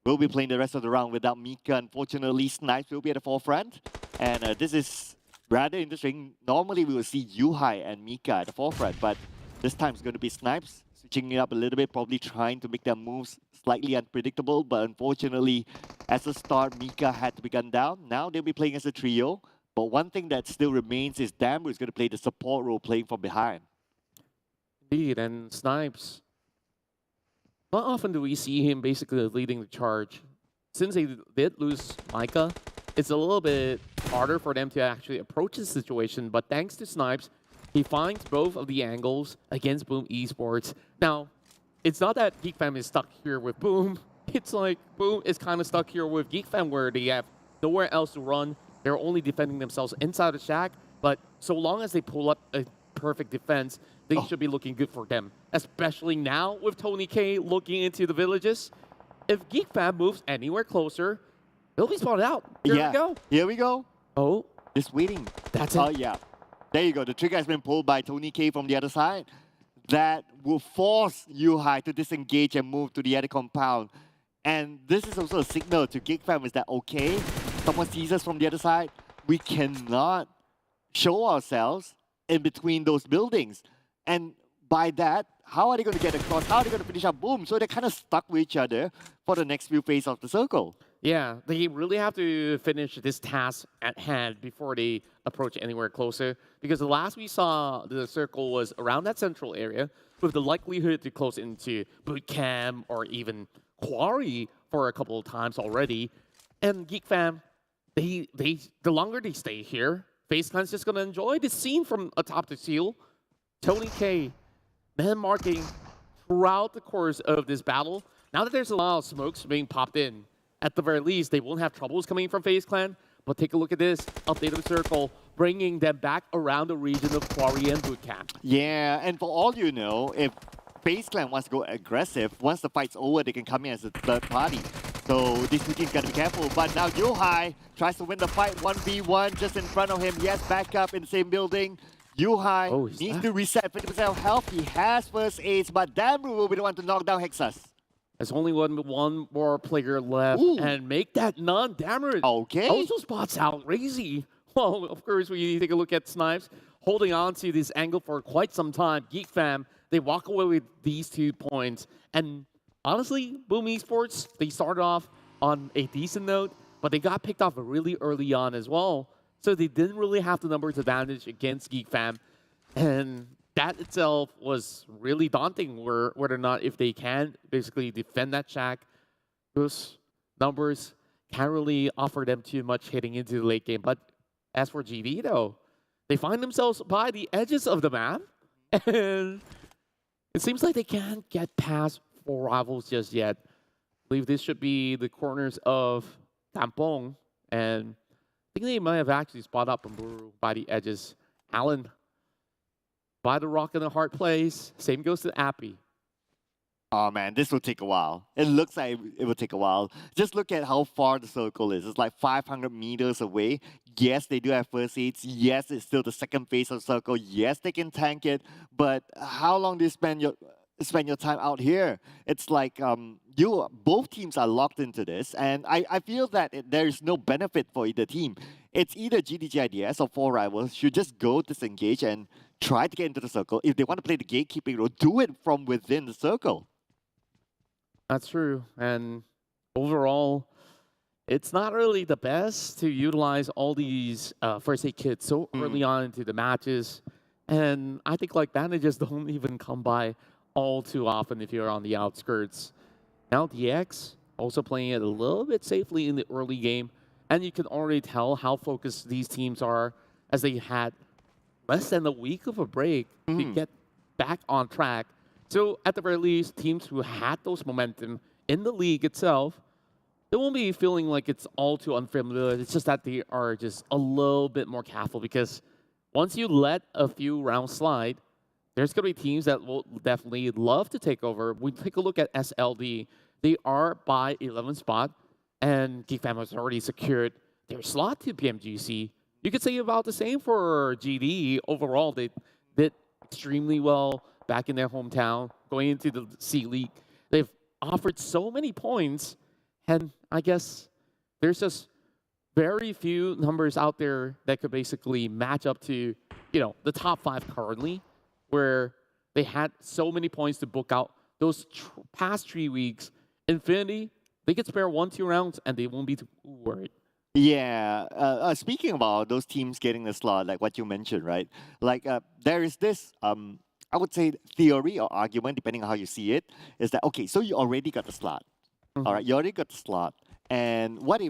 will be playing the rest of the round without Mika. Unfortunately, Snipes will be at the forefront. And this is rather interesting. Normally, we will see Yuhai and Mika at the forefront, but this time it's going to be Snipes, switching it up a little bit, probably trying to make their moves slightly unpredictable. But unfortunately, as a start, Mika had to be gunned down. Now they'll be playing as a trio. But one thing that still remains is Damru is going to play the support role, playing from behind. Indeed, and Snipes, not often do we see him basically leading the charge. Since they did lose Micah, it's a little bit harder for them to actually approach the situation, but thanks to Snipes, he finds both of the angles against Boom Esports. Now, it's not that Geek Fam is stuck here with Boom. It's like Boom is kind of stuck here with Geek Fam, where they have nowhere else to run. They're only defending themselves inside the shack, but so long as they pull up a perfect defense, they should be looking good for them. Especially now with Tony K looking into the villages. If Geek Fam moves anywhere closer, they'll be spotted out. Here we go. Here we go. Oh. Just waiting. That's it. Oh, yeah. There you go. The trigger has been pulled by Tony K from the other side. That will force Yuhai to disengage and move to the other compound. And this is also a signal to Geek Fam is that, okay, someone sees us from the other side. We cannot show ourselves in between those buildings. And by that, how are they going to get across? How are they going to finish up? Boom. So they're kind of stuck with each other for the next few phases of the circle. Yeah, they really have to finish this task at hand before they approach anywhere closer. Because the last we saw the circle was around that central area, with the likelihood to close into boot camp or even quarry for a couple of times already. And Geek Fam, the longer they stay here, FaZe Clan's just going to enjoy this scene from atop the seal. Tony K, man marking throughout the course of this battle. Now that there's a lot of smokes being popped in, at the very least, they won't have troubles coming from FaZe Clan. But take a look at this, update of the circle, bringing them back around the region of Quarry and Bootcamp. Yeah, and for all you know, if FaZe Clan wants to go aggressive, once the fight's over, they can come in as a third party. So this two teams gotta be careful. But now Yuhai tries to win the fight 1v1 just in front of him. Yes, back up in the same building. Yuhai needs to reset 50% of health. He has first aids, but Damru will be the one to knock down Hexus. There's only one more player left, and make that non-damage. Okay. Also spots out Razy. Well, of course, when you take a look at Snipes, holding on to this angle for quite some time. Geek Fam, they walk away with these 2 points. And honestly, Boom Esports, they started off on a decent note, but they got picked off really early on as well. So they didn't really have the numbers advantage against Geek Fam. And that itself was really daunting, whether or not if they can basically defend that shack, those numbers can't really offer them too much hitting into the late game. But as for GD though, they find themselves by the edges of the map, and it seems like they can't get past 4 rivals just yet. I believe this should be the corners of Tampong, and I think they might have actually spotted up Buriram by the edges. Alan, by the rock in the hard place. Same goes to Appy. Oh man, this will take a while. It looks like it will take a while. Just look at how far the circle is. It's like 500 meters away. Yes, they do have first aids. Yes, it's still the second phase of the circle. Yes, they can tank it. But how long do you spend your time out here? It's like both teams are locked into this, and I feel that there is no benefit for either team. It's either GIDS or 4 rivals should just go disengage and try to get into the circle. If they want to play the gatekeeping role, do it from within the circle. That's true. And overall, it's not really the best to utilize all these first aid kits so early on into the matches. And I think like bandages don't even come by all too often if you're on the outskirts. Now DX also playing it a little bit safely in the early game. And you can already tell how focused these teams are as they had less than a week of a break to get back on track. So at the very least, teams who had those momentum in the league itself, they won't be feeling like it's all too unfamiliar. It's just that they are just a little bit more careful, because once you let a few rounds slide, there's going to be teams that will definitely love to take over. We take a look at SLD. They are by 11th spot, and Geek Fam has already secured their slot to PMGC. You could say about the same for GD. Overall, they did extremely well back in their hometown, going into the C League. They've offered so many points, and I guess there's just very few numbers out there that could basically match up to, the top 5 currently, where they had so many points to book out those past 3 weeks. Infinity, they could spare 1-2 rounds, and they won't be too worried. Yeah, speaking about those teams getting the slot, like what you mentioned, right? Like there is this, I would say, theory or argument, depending on how you see it, is that, okay, so you already got the slot. All right, you already got the slot. And what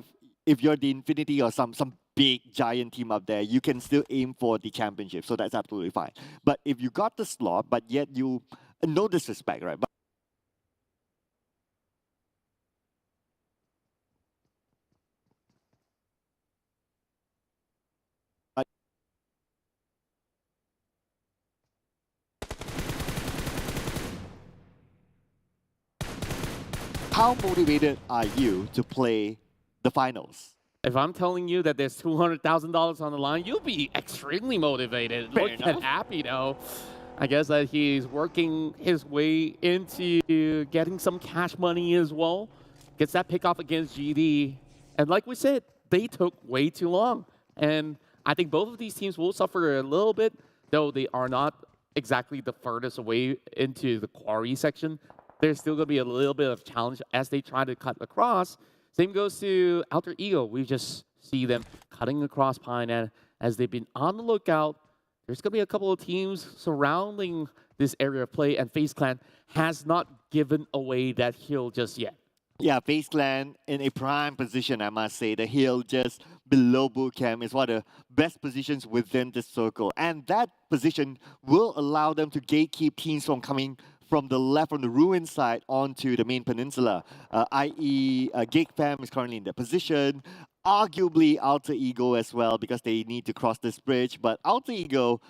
if you're the Infinity or some big giant team up there, you can still aim for the championship. So that's absolutely fine. But if you got the slot, but yet you, no disrespect, right? But how motivated are you to play the finals? If I'm telling you that there's $200,000 on the line, you'll be extremely motivated. Look at Happy, though. I guess that he's working his way into getting some cash money as well. Gets that pickoff against GD. And like we said, they took way too long. And I think both of these teams will suffer a little bit, though they are not exactly the furthest away into the quarry section. There's still going to be a little bit of challenge as they try to cut across. Same goes to Alter Ego. We just see them cutting across Pine, and as they've been on the lookout, there's going to be a couple of teams surrounding this area of play, and FaZe Clan has not given away that hill just yet. Yeah, FaZe Clan in a prime position, I must say. The hill just below bootcamp is one of the best positions within this circle. And that position will allow them to gatekeep teams from coming from the left, from the ruin side, onto the main peninsula, i.e. Geek Fam is currently in that position. Arguably Alter Ego as well, because they need to cross this bridge. But Alter Ego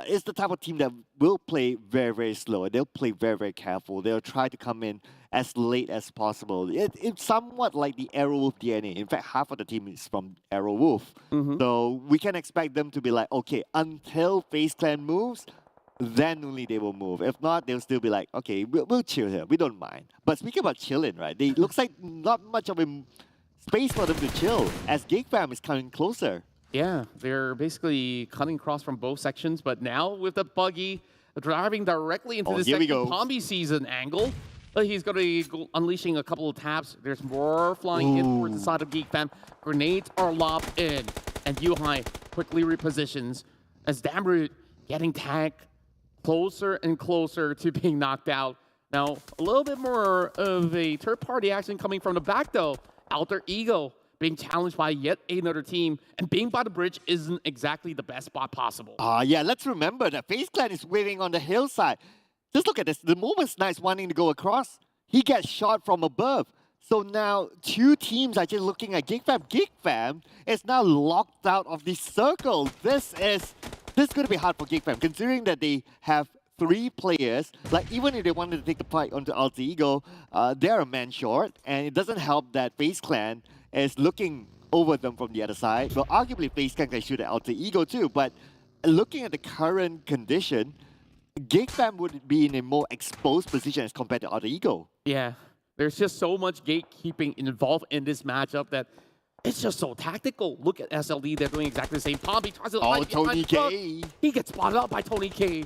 is the type of team that will play very, very slow. They'll play very, very careful. They'll try to come in as late as possible. It's somewhat like the Arrowwolf DNA. In fact, half of the team is from Arrowwolf. So we can expect them to be like, okay, until FaZe Clan moves, then only they will move. If not, they'll still be like, okay, we'll chill here. We don't mind. But speaking about chilling, right? It looks like not much of a space for them to chill as Geek Fam is coming closer. Yeah, they're basically cutting across from both sections, but now with the buggy driving directly into the second Pombi season angle. But he's going to be unleashing a couple of taps. There's more flying in towards the side of Geek Fam. Grenades are lobbed in, and Yuhai quickly repositions as Damroot getting tagged closer and closer to being knocked out. Now, a little bit more of a third-party action coming from the back, though. Alter Ego being challenged by yet another team, and being by the bridge isn't exactly the best spot possible. Yeah, let's remember that FaZe Clan is waiting on the hillside. Just look at this. The moment Snipes wanting to go across, he gets shot from above. So now two teams are just looking at Geek Fam. Geek Fam is now locked out of the circle. This is going to be hard for Geek Fam, considering that they have 3 players. Like, even if they wanted to take the fight onto Alter Ego, they're a man short, and it doesn't help that FaZe Clan is looking over them from the other side. Well, arguably FaZe Clan can shoot at Alter Ego too, but looking at the current condition, Geek Fam would be in a more exposed position as compared to Alter Ego. Yeah, there's just so much gatekeeping involved in this matchup that it's just so tactical. Look at SLD, they're doing exactly the same. Pompey tries to Tony K. He gets spotted out by Tony K.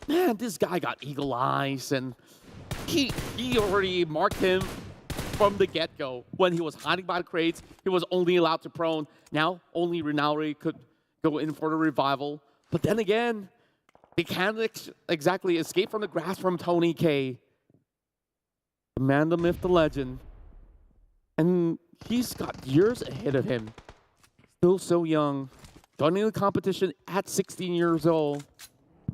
Man, this guy got Eagle Eyes, and he already marked him from the get-go. When he was hiding by the crates, he was only allowed to prone. Now, only Rinaldi could go in for the revival. But then again, they can't exactly escape from the grasp from Tony K. The man, the myth, the legend. And he's got years ahead of him. Still so young. Joining the competition at 16 years old.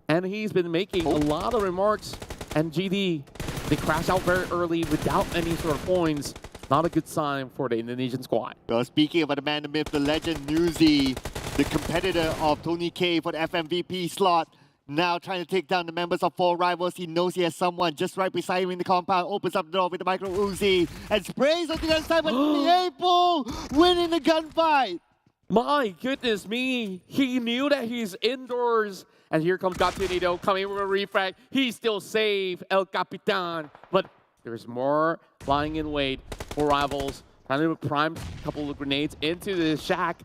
And he's been making a lot of remarks. And GD, they crash out very early without any sort of points. Not a good sign for the Indonesian squad. Well, speaking about the man, the myth, the legend, Newsy, the competitor of Tony K for the FMVP slot, now trying to take down the members of 4 Rivals. He knows he has someone just right beside him in the compound. Opens up the door with the micro Uzi and sprays on the other side, but April winning the gunfight. My goodness me. He knew that he's indoors. And here comes Gatunido coming with a refrag. He's still safe, El Capitan. But there's more lying in wait for Rivals. Trying to prime a couple of grenades into the shack.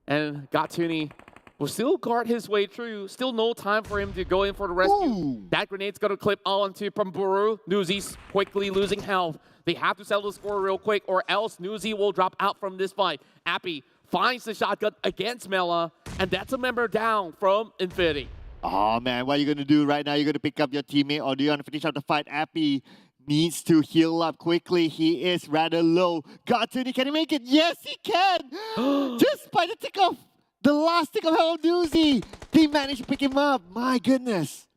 And Gatuni will still guard his way through. Still no time for him to go in for the rescue. Ooh. That grenade's going to clip onto Pamburu. Newsy's quickly losing health. They have to settle the score real quick, or else Newsy will drop out from this fight. Appy finds the shotgun against Mela, and that's a member down from Infinity. Oh man, what are you going to do right now? You're going to pick up your teammate, or do you want to finish up the fight? Appy needs to heal up quickly. He is rather low. Gatuni, can he make it? Yes, he can! Just by the tick of the last tick of hell, Newsy, they managed to pick him up. My goodness.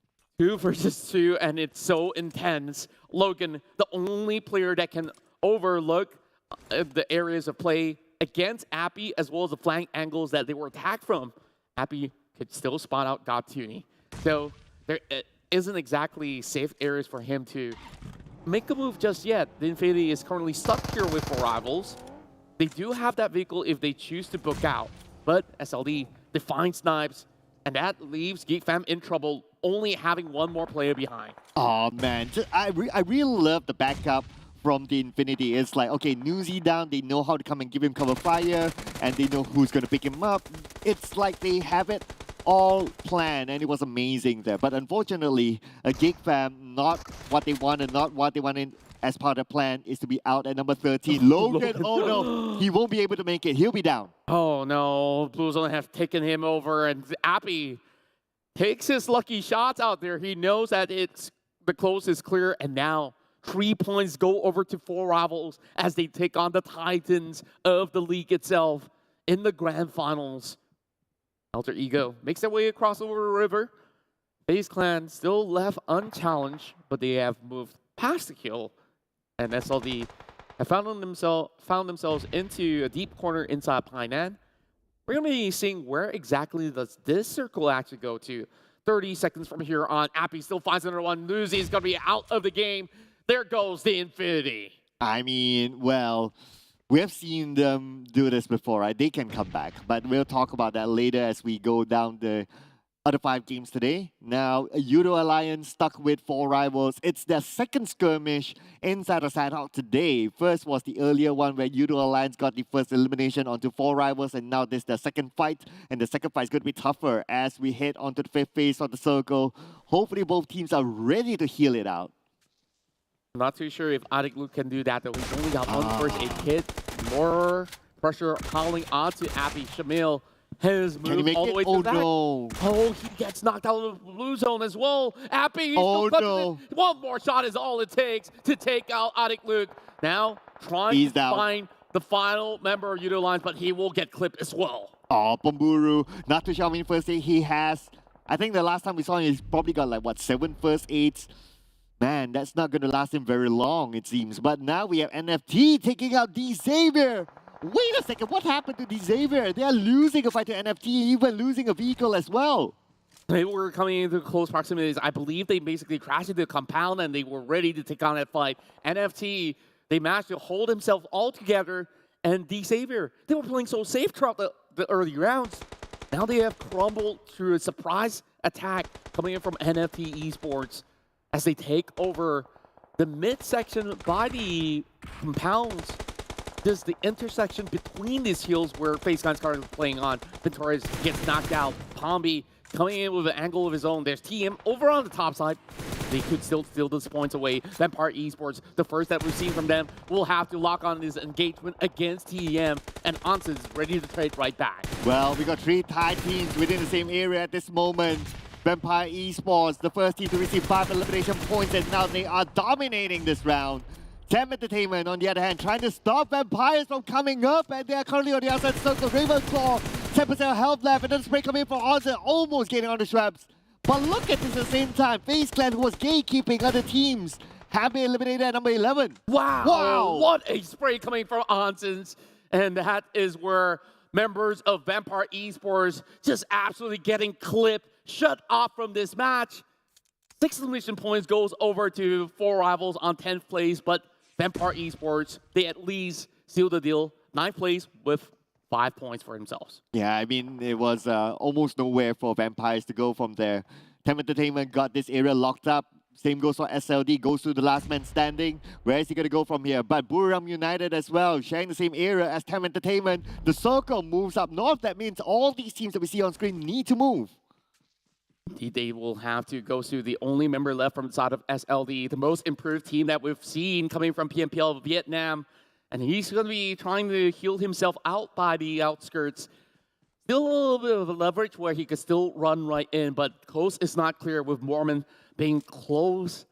2 versus 2, and it's so intense. Logan, the only player that can overlook the areas of play against Appy, as well as the flank angles that they were attacked from. Appy could still spot out Gatuni. So there isn't exactly safe areas for him to make a move just yet. The Infinity is currently stuck here with 4 Rivals. They do have that vehicle if they choose to book out, but SLD defines Snipes, and that leaves Geek Fam in trouble, only having 1 more player behind. Oh man, I really love the backup from the Infinity. It's like, okay, Newsy down, they know how to come and give him cover fire, and they know who's going to pick him up. It's like they have it all planned, and it was amazing there. But unfortunately, a Geek Fam, not what they wanted, not what they wanted as part of the plan, is to be out at number 13. Logan, oh no, he won't be able to make it. He'll be down. Oh no, Blues only have taken him over, and Appy takes his lucky shots out there. He knows that the close is clear, and now 3 points go over to 4 Rivals as they take on the Titans of the league itself in the grand finals. Alter Ego makes their way across over the river. FaZe Clan still left unchallenged, but they have moved past the kill. And SLD have found themselves into a deep corner inside Painan. We're going to be seeing where exactly does this circle actually go to. 30 seconds from here on, Appy still finds another one. Lucy is going to be out of the game. There goes the Infinity. I mean, well, we have seen them do this before, right? They can come back, but we'll talk about that later as we go down the other 5 games today. Now, Yoodo Alliance stuck with 4 Rivals. It's their second skirmish inside of Sadhawk today. First was the earlier one where Yoodo Alliance got the first elimination onto 4 Rivals, and now this is their second fight, and the second fight is going to be tougher as we head onto the 5th phase of the circle. Hopefully both teams are ready to heal it out. I'm not too sure if Adik Luke can do that, though. He's only got 1 first aid kit. More pressure calling onto Appy. Shamil His Can he move make all the it? way to Oh the back. no. Oh, he gets knocked out of the blue zone as well. Appy, he's Oh, still no. it. One more shot is all it takes to take out Adik Luke. Now, trying He's to down. find the final member of Yoodo Alliance, but he will get clipped as well. Oh, Bamburu, not too sure how many first aid he has. I think the last time we saw him, he's probably got like, what, 7 first aids? Man, that's not going to last him very long, it seems. But now we have NFT taking out D Xavier. Wait a second, what happened to D Xavier? They are losing a fight to NFT, even losing a vehicle as well. They were coming into close proximities. I believe they basically crashed into the compound and they were ready to take on that fight. NFT, they managed to hold himself all together. And D Xavier, they were playing so safe throughout the early rounds. Now they have crumbled through a surprise attack coming in from NFT Esports as they take over the midsection by the compounds. This is the intersection between these hills where FaZe Clan's currently playing on. Victorious gets knocked out. Pombi coming in with an angle of his own. There's TM over on the top side. They could still steal those points away. Vampire Esports, the first that we've seen from them, will have to lock on this engagement against TEM, and Anson's ready to trade right back. Well, we got 3 Thai teams within the same area at this moment. Vampire Esports, the first team to receive 5 elimination points, and now they are dominating this round. TEM Entertainment, on the other hand, trying to stop Vampires from coming up, and they are currently on the outside circle. Ravenclaw, 10% health left, and then spray coming in for Onsen, almost getting on the straps. But look at this at the same time. FaZe Clan, who was gatekeeping other teams, have been eliminated at number 11. Wow! What a spray coming from Anson's. And that is where members of Vampire Esports just absolutely getting clipped, shut off from this match. 6 elimination points goes over to 4 rivals on 10th place, but Vampire Esports, they at least seal the deal. 9th place with 5 points for themselves. Yeah, I mean, it was almost nowhere for Vampires to go from there. TEM Entertainment got this area locked up. Same goes for SLD, goes to the last man standing. Where is he going to go from here? But Buriram United as well, sharing the same area as TEM Entertainment. The circle moves up north. That means all these teams that we see on screen need to move. They will have to go to the only member left from the side of SLD, the most improved team that we've seen coming from PMPL Vietnam. And he's going to be trying to heal himself out by the outskirts. Still a little bit of a leverage where he could still run right in, but coast is not clear with Mormon being close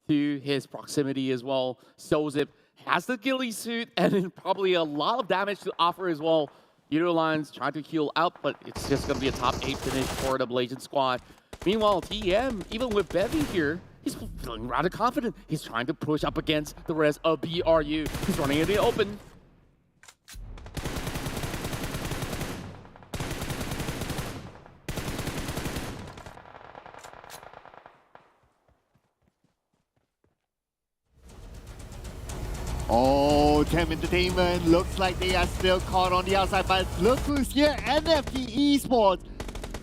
to his proximity as well. Sozip has the ghillie suit and probably a lot of damage to offer as well. Yoodo Alliance trying to heal out, but it's just going to be a top 8 finish for the Blazing squad. Meanwhile, TM, even with Bevy here, he's feeling rather confident. He's trying to push up against the rest of BRU. He's running in the open. Oh, TEM Entertainment looks like they are still caught on the outside, but look who's here, NFT Esports.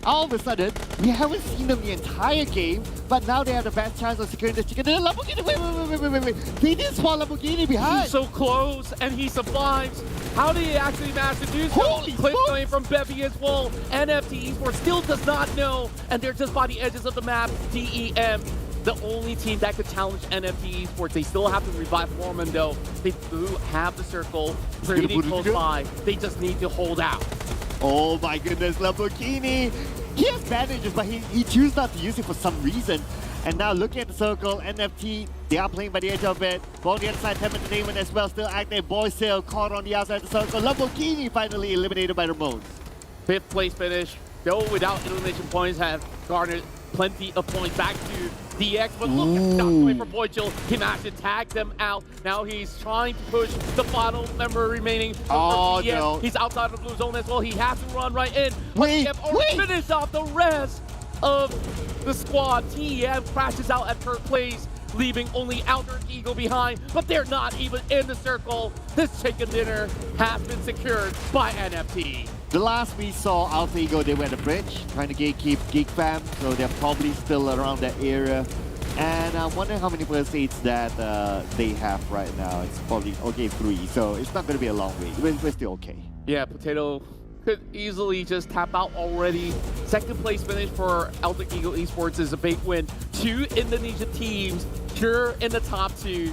All of a sudden, we haven't seen them the entire game, but now they have the best chance of securing this chicken. Lamborghini, wait. They did spawn Lamborghini behind. He's so close, and he survives. How did he actually manage to do so? Holy Clip smokes. coming from Bevy as well. NFT Esports still does not know, and they're just by the edges of the map. TEM, the only team that could challenge NFT Esports. They still have to revive Mormon, though. They do have the circle pretty close by. They just need to hold out. Oh my goodness, Lamborghini. He has bandages, but he chooses not to use it for some reason. And now looking at the circle, NFT, they are playing by the edge of it. But on the other side, TEM Entertainment as well, still active. Boy Sale caught on the outside of the circle. Lamborghini finally eliminated by Ramones. 5th place finish, though without elimination points, have garnered plenty of points back to DX, but look at the coming from Boychill. He managed to tag them out. Now he's trying to push the final member remaining. Oh, DX. no. He's outside of the blue zone as well. He has to run right in. Wait, TEM already finished off the rest of the squad. TEM crashes out at 3rd place, leaving only Alter Ego behind, but they're not even in the circle. This chicken dinner has been secured by NFT. The last we saw Alpha Ego, they were at the bridge trying to gatekeep Geek Fam, so they're probably still around that area. And I wonder how many first aids that they have right now. It's probably, okay, 3, so it's not going to be a long wait. We're still okay. Yeah, Potato could easily just tap out already. 2nd place finish for Alter Ego Esports is a big win. 2 Indonesian teams here in the top 2.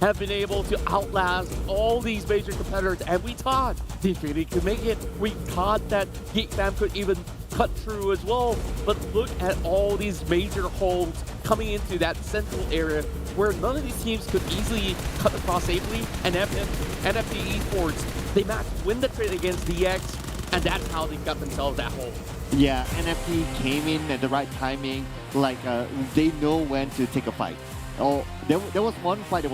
have been able to outlast all these major competitors, and we thought the Infinity could make it. We thought that Geek Fam could even cut through as well. But look at all these major holds coming into that central area where none of these teams could easily cut across safely. And NFT Esports, they managed to win the trade against DX, and that's how they got themselves that hold. Yeah, NFT came in at the right timing. Like they know when to take a fight. Oh, there was one fight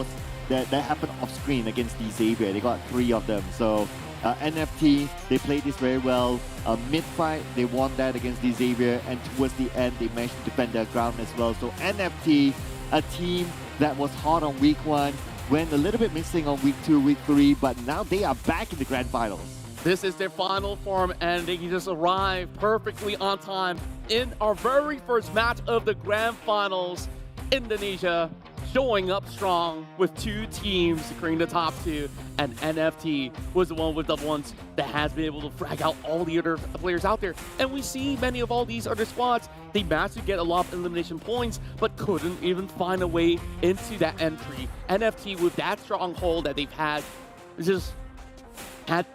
that happened off screen against the Xavier. They got 3 of them. So NFT, they played this very well. Mid fight, they won that against the Xavier, and towards the end, they managed to defend their ground as well. So NFT, a team that was hot on week 1, went a little bit missing on week 2, week 3, but now they are back in the grand finals. This is their final form, and they just arrived perfectly on time in our very first match of the grand finals. Indonesia showing up strong with 2 teams securing the top 2, and NFT was the one with the ones that has been able to frag out all the other players out there. And we see many of all these other squads, they managed to get a lot of elimination points, but couldn't even find a way into that entry. NFT, with that stronghold that they've had, just had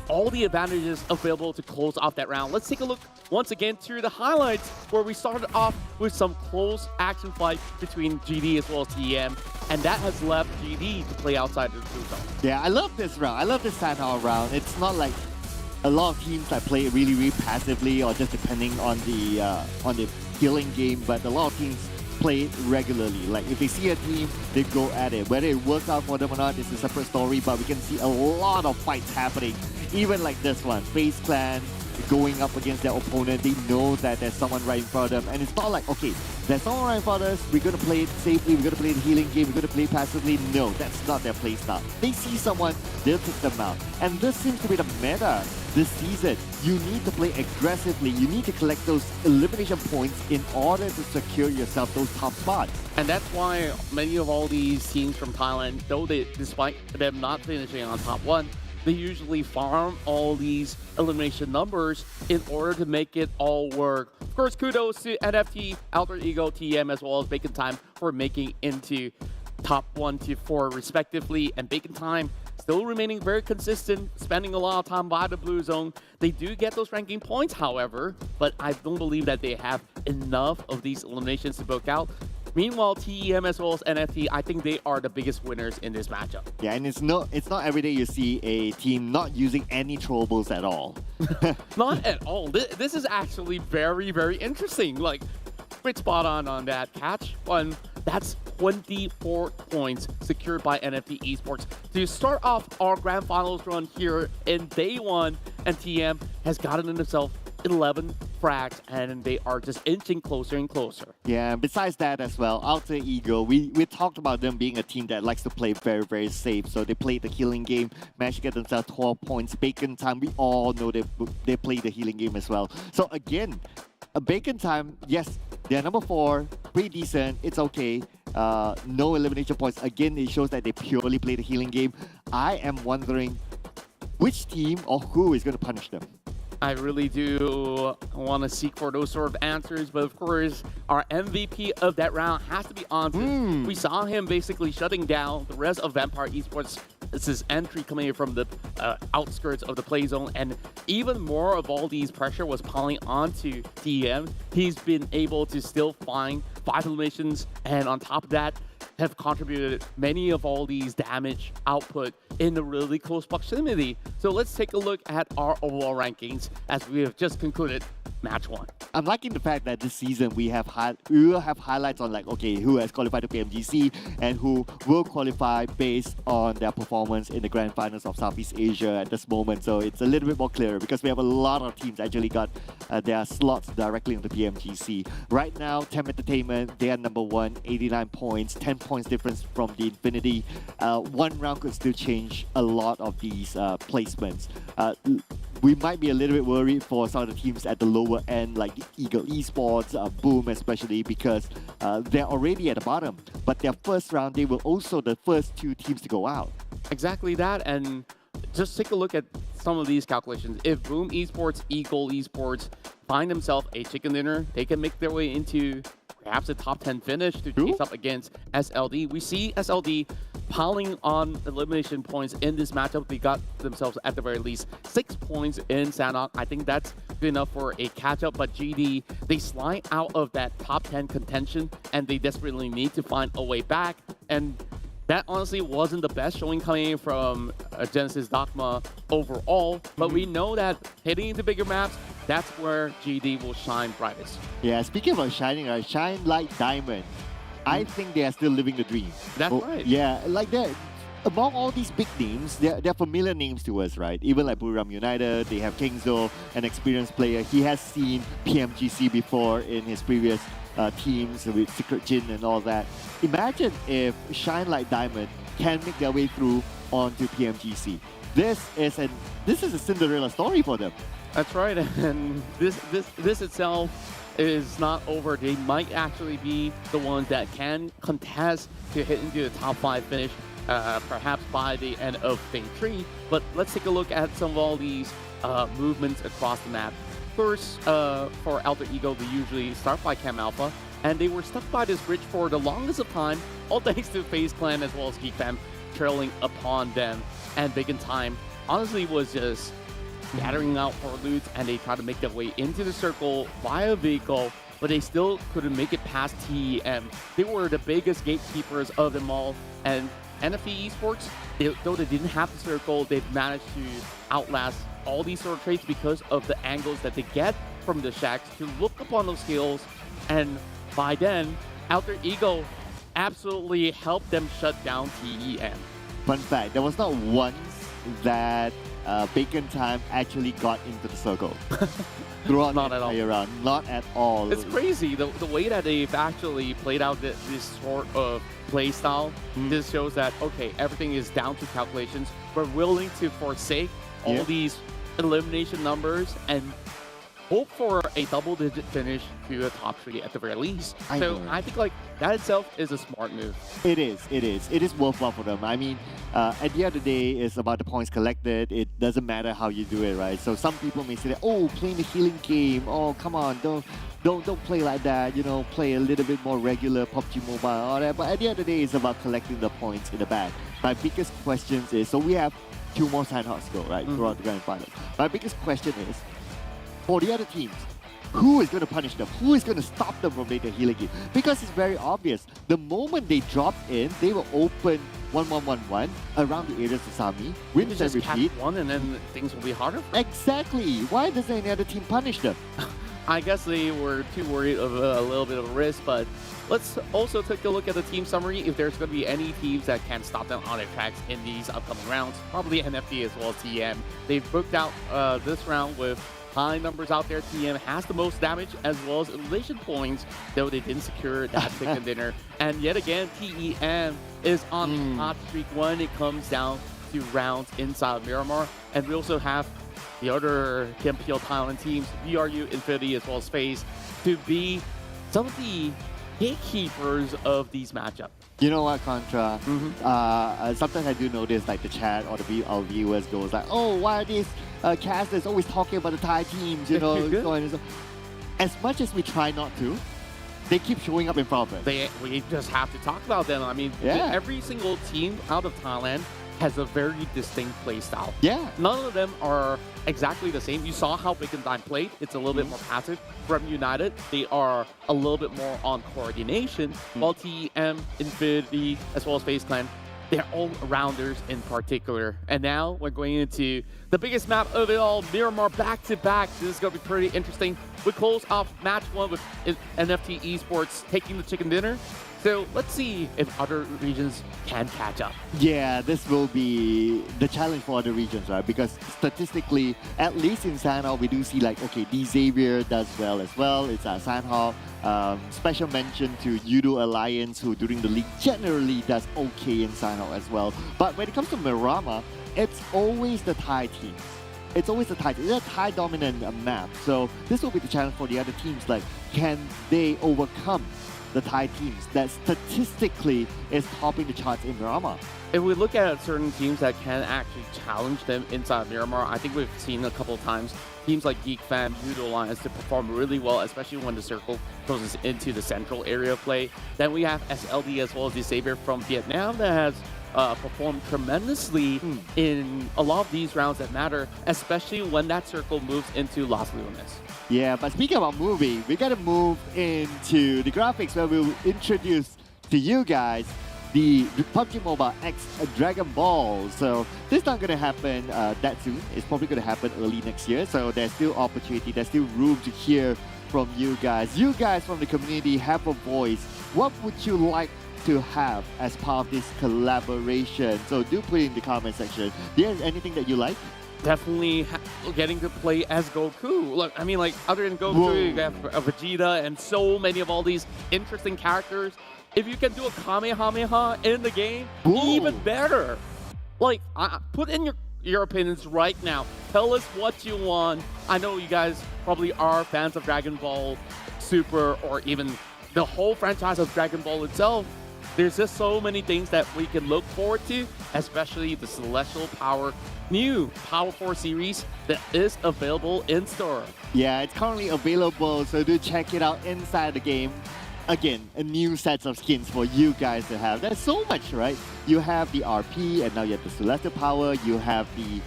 all the advantages available to close off that round. Let's take a look once again through the highlights, where we started off with some close action fight between GD as well as TEM, and that has left GD to play outside of the blue zone. Yeah, I love this round. I love this Sandhour round. It's not like a lot of teams that play really, really passively or just depending on the killing game, but a lot of teams play it regularly. Like if they see a team, they go at it. Whether it works out for them or not is a separate story, but we can see a lot of fights happening. Even like this one, FaZe Clan going up against their opponent, they know that there's someone right in front of them, and it's not like, okay, there's someone right in front of us, we're going to play it safely, we're going to play the healing game, we're going to play passively. No, that's not their play style. They see someone, they'll take them out. And this seems to be the meta this season. You need to play aggressively, you need to collect those elimination points in order to secure yourself those top spots. And that's why many of all these teams from Thailand, though despite them not finishing on top 1, they usually farm all these elimination numbers in order to make it all work. Of course, kudos to NFT, Alter Ego, TM, as well as Bacon Time for making into top 1 to 4 respectively. And Bacon Time still remaining very consistent, spending a lot of time by the blue zone. They do get those ranking points, however, but I don't believe that they have enough of these eliminations to book out. Meanwhile, TEM as well as NFT, I think they are the biggest winners in this matchup. Yeah, and it's not every day you see a team not using any throwables at all. Not at all. This is actually very, very interesting. Like, great spot on that catch. One, that's 24 points secured by NFT Esports. To start off our grand finals run here in day 1, and TM has gotten themselves 11 frags, and they are just inching closer and closer. Yeah, besides that as well, Alter Ego, we talked about them being a team that likes to play very, very safe. So they played the healing game, managed to get themselves 12 points. Bacon Time, we all know they play the healing game as well. So again, a Bacon Time, yes, they're number 4, pretty decent, it's okay. No elimination points. Again, it shows that they purely play the healing game. I am wondering which team or who is going to punish them. I really do want to seek for those sort of answers, but of course, our MVP of that round has to be Antus. We saw him basically shutting down the rest of Vampire Esports. It's his entry coming in from the outskirts of the play zone, and even more of all these pressure was piling onto TM. He's been able to still find 5 eliminations, and on top of that, have contributed many of all these damage output in the really close proximity. So let's take a look at our overall rankings as we have just concluded match 1. I'm liking the fact that this season we will have highlights on like, okay, who has qualified to PMGC and who will qualify based on their performance in the grand finals of Southeast Asia at this moment. So it's a little bit more clear because we have a lot of teams actually got their slots directly into PMGC. Right now, TEM Entertainment, they are number 1, 89 points, 10 points difference from the Infinity. One round could still change a lot of these placements. We might be a little bit worried for some of the teams at the lower end, like Ego Esports, Boom especially, because they're already at the bottom. But their first round, they were also the first 2 teams to go out. Exactly that, and just take a look at some of these calculations. If Boom Esports, Ego Esports find themselves a chicken dinner, they can make their way into perhaps a top 10 finish to chase up against SLD. We see SLD piling on elimination points in this matchup. They got themselves at the very least 6 points in Sanhok. I think that's good enough for a catch-up, but GD, they slide out of that top 10 contention, and they desperately need to find a way back. And that honestly wasn't the best showing coming from Genesis Dogma overall, but we know that hitting into bigger maps, that's where GD will shine brightest. Yeah, speaking about shining, right? ShineLikeDiamond. I think they are still living the dream. That's right. Yeah, like that. Among all these big names, they're familiar names to us, right? Even like Buriram United, they have Kingzo, an experienced player. He has seen PMGC before in his previous teams with Secret Jin and all that. Imagine if ShineLikeDiamond can make their way through onto PMGC. This is a Cinderella story for them. That's right, and this itself is not over. They might actually be the ones that can contest to hit into the top 5 finish, perhaps by the end of Phase 3. But let's take a look at some of all these movements across the map. First, for Alter Ego, they usually start by Cam Alpha, and they were stuck by this bridge for the longest of time, all thanks to FaZe Clan as well as Geek Fam trailing upon them. And Big in Time honestly was just gathering out for loot, and they tried to make their way into the circle via vehicle, but they still couldn't make it past TEM. They were the biggest gatekeepers of them all, and NFT Esports, though they didn't have the circle, they've managed to outlast all these sort of traits because of the angles that they get from the shacks to look upon those skills, and by then, Alter Ego absolutely helped them shut down TEM. Fun fact, there was not once that Bacon Time actually got into the circle throughout the entire round. Not at all. It's crazy the way that they've actually played out this sort of play style. This shows that, okay, everything is down to calculations. We're willing to forsake all these elimination numbers and hope for a double-digit finish to the top 3 at the very least. I think like that itself is a smart move. It is worthwhile for them. I mean, at the end of the day, it's about the points collected. It doesn't matter how you do it, right? So some people may say that, oh, playing the healing game. Oh, come on, don't play like that. You know, play a little bit more regular PUBG Mobile, all that. But at the end of the day, it's about collecting the points in the bag. My biggest question is, so we have 2 more Sanhoks to go, right, throughout the grand final. My biggest question is, for the other teams, who is going to punish them? Who is going to stop them from playing the healing game? Because it's very obvious. The moment they dropped in, they will open 1-1-1-1 around the area of Sasami, rinse and repeat. One, and then things will be harder. Exactly. Why doesn't any other team punish them? I guess they were too worried of a little bit of a risk, but let's also take a look at the team summary. If there's going to be any teams that can stop them on their tracks in these upcoming rounds, probably NFT as well as TM. They've booked out this round with high numbers out there. TM has the most damage as well as elimination points, though they didn't secure that chicken dinner. And yet again, TEM is on hot streak when it comes down to rounds inside of Miramar. And we also have the other PMPL Thailand teams, VRU, Infinity, as well as FaZe, to be some of the gatekeepers of these matchups. You know what, Contra? Sometimes I do notice like the chat or our viewers goes like, oh, why are these casters always talking about the Thai teams, you know? So on and so. As much as we try not to, they keep showing up in front of us. We just have to talk about them. I mean, every single team out of Thailand has a very distinct play style. Yeah. None of them are exactly the same. You saw how Big and Dime played. It's a little bit more passive. From United, they are a little bit more on coordination, while TEM, Infinity, as well as FaZe Clan, they're all rounders in particular. And now we're going into the biggest map of it all, Miramar back-to-back. This is going to be pretty interesting. We close off match 1 with NFT Esports taking the chicken dinner. So let's see if other regions can catch up. Yeah, this will be the challenge for other regions, right? Because statistically, at least in Sanhok, we do see like, okay, D Xavier does well as well. It's Sanhok. Special mention to Yoodo Alliance, who during the league generally does okay in Sanhok as well. But when it comes to Miramar, it's always the Thai teams. It's always the Thai. It's a Thai dominant map. So this will be the challenge for the other teams. Like, can they overcome the Thai teams that statistically is topping the charts in Miramar? If we look at certain teams that can actually challenge them inside Miramar, I think we've seen a couple of times teams like Geek Fam, Yoodo Alliance to perform really well, especially when the circle goes into the central area of play. Then we have SLD as well as the Xavier from Vietnam that has perform tremendously in a lot of these rounds that matter, especially when that circle moves into Los Lunas. Yeah, but speaking about moving, we gotta move into the graphics where we'll introduce to you guys the PUBG Mobile X Dragon Ball. So this is not gonna happen that soon. It's probably gonna happen early next year. So there's still opportunity, there's still room to hear from you guys. You guys from the community have a voice. What would you like to have as part of this collaboration? So do put it in the comment section. Do you have anything that you like? Definitely getting to play as Goku. Look, I mean, like, other than Goku, Whoa. you have Vegeta and so many of all these interesting characters. If you can do a Kamehameha in the game, Whoa. even better. Like, put in your opinions right now. Tell us what you want. I know you guys probably are fans of Dragon Ball Super or even the whole franchise of Dragon Ball itself. There's just so many things that we can look forward to, especially the Celestial Power new Power 4 series that is available in store. Yeah, it's currently available, so do check it out inside the game. Again, a new set of skins for you guys to have. There's so much, right? You have the RP, and now you have the Celestial Power. You have the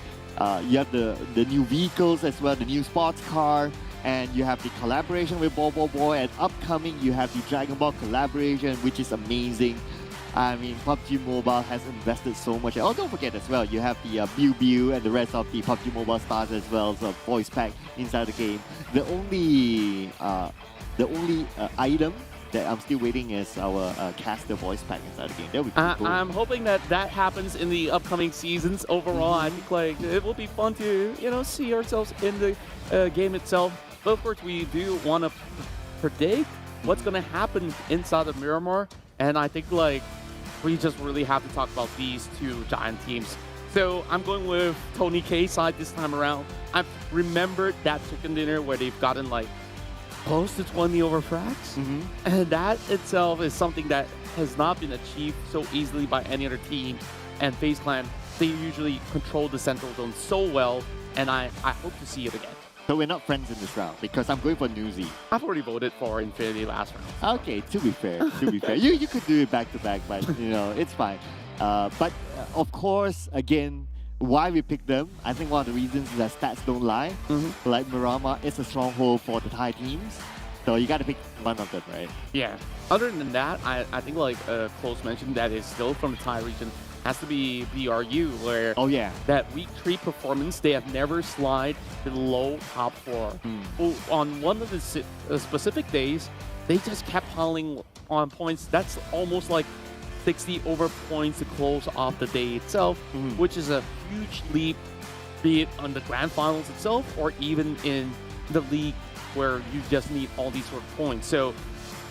new vehicles as well, the new sports car, and you have the collaboration with Boy, and upcoming you have the Dragon Ball collaboration, which is amazing. I mean, PUBG Mobile has invested so much. Oh, don't forget as well, you have the Biu and the rest of the PUBG Mobile stars as well, so voice pack inside the game. The only item that I'm still waiting is our caster voice pack inside the game. That would be cool. I'm hoping that happens in the upcoming seasons. Overall, I think like it will be fun to see ourselves in the game itself. But of course, we do want to predict what's going to happen inside of Miramar, and I think like we just really have to talk about these two giant teams. So I'm going with Tony K side this time around. I've remembered that chicken dinner where they've gotten like close to 20 over frags. And that itself is something that has not been achieved so easily by any other team. And FaZe Clan, they usually control the central zone so well, and I hope to see it again. So we're not friends in this round because I'm going for Newsy. I've already voted for Infinity last round. Okay, to be fair, you could do it back to back, but it's fine. But of course, again, why we picked them, I think one of the reasons is that stats don't lie. Like Miramar is a stronghold for the Thai teams, so you got to pick one of them, right? Yeah. Other than that, I think like a close mention that is still from the Thai region has to be BRU, where that week 3 performance, they have never slid below top 4. On one of the specific days, they just kept piling on points. That's almost like 60 over points to close off the day itself, which is a huge leap, be it on the grand finals itself or even in the league where you just need all these sort of points. So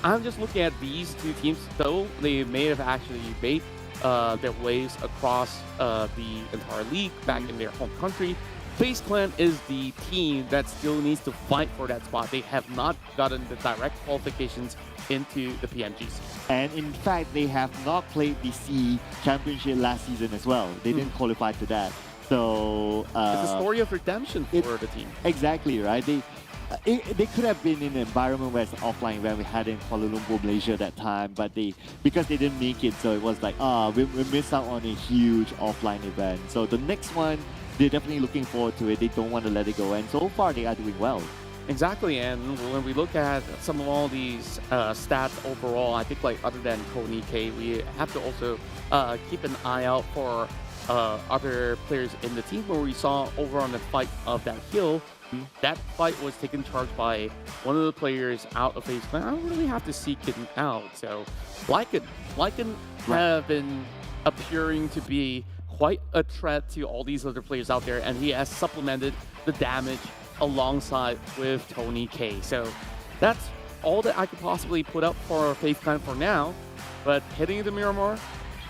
I'm just looking at these two teams, though they may have actually made their waves across the entire league back in their home country. FaZe Clan is the team that still needs to fight for that spot. They have not gotten the direct qualifications into the PMGC. And in fact, they have not played the C Championship last season as well. They didn't qualify to that. So it's a story of redemption for the team. Exactly, right? They could have been in an environment where it's an offline event. We had in Kuala Lumpur, Malaysia at that time, but because they didn't make it, so it was like, we missed out on a huge offline event. So the next one, they're definitely looking forward to it. They don't want to let it go, and so far they are doing well. Exactly, and when we look at some of all these stats overall, I think like other than Tony K, we have to also keep an eye out for other players in the team, where we saw over on the fight of that hill, that fight was taken charge by one of the players out of FaZe Clan. I don't really have to seek him out. So Lycan have been appearing to be quite a threat to all these other players out there, and he has supplemented the damage alongside with Tony K. So that's all that I could possibly put up for FaZe Clan for now. But heading into Miramar,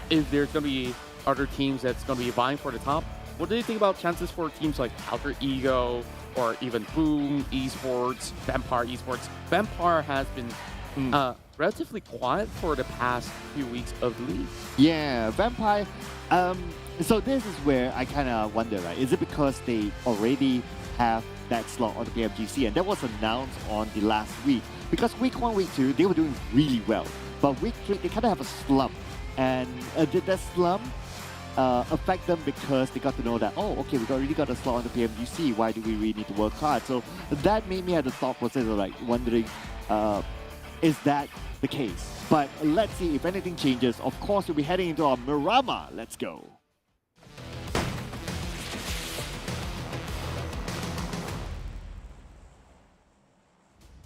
if there's going to be other teams that's going to be vying for the top, what do you think about chances for teams like Alter Ego or even Boom Esports, Vampire Esports? Vampire has been relatively quiet for the past few weeks of the league. Yeah, Vampire. So this is where I kind of wonder, right? Is it because they already have that slot on the PMGC, and that was announced on the last week? Because week 1, week 2, they were doing really well, but week 3 they kind of have a slump, and that slump affect them because they got to know that, oh, okay, we already got a slot on the PMGC, why do we really need to work hard? So that made me have the thought process of like wondering, is that the case? But let's see if anything changes. Of course, we'll be heading into our Miramar. Let's go.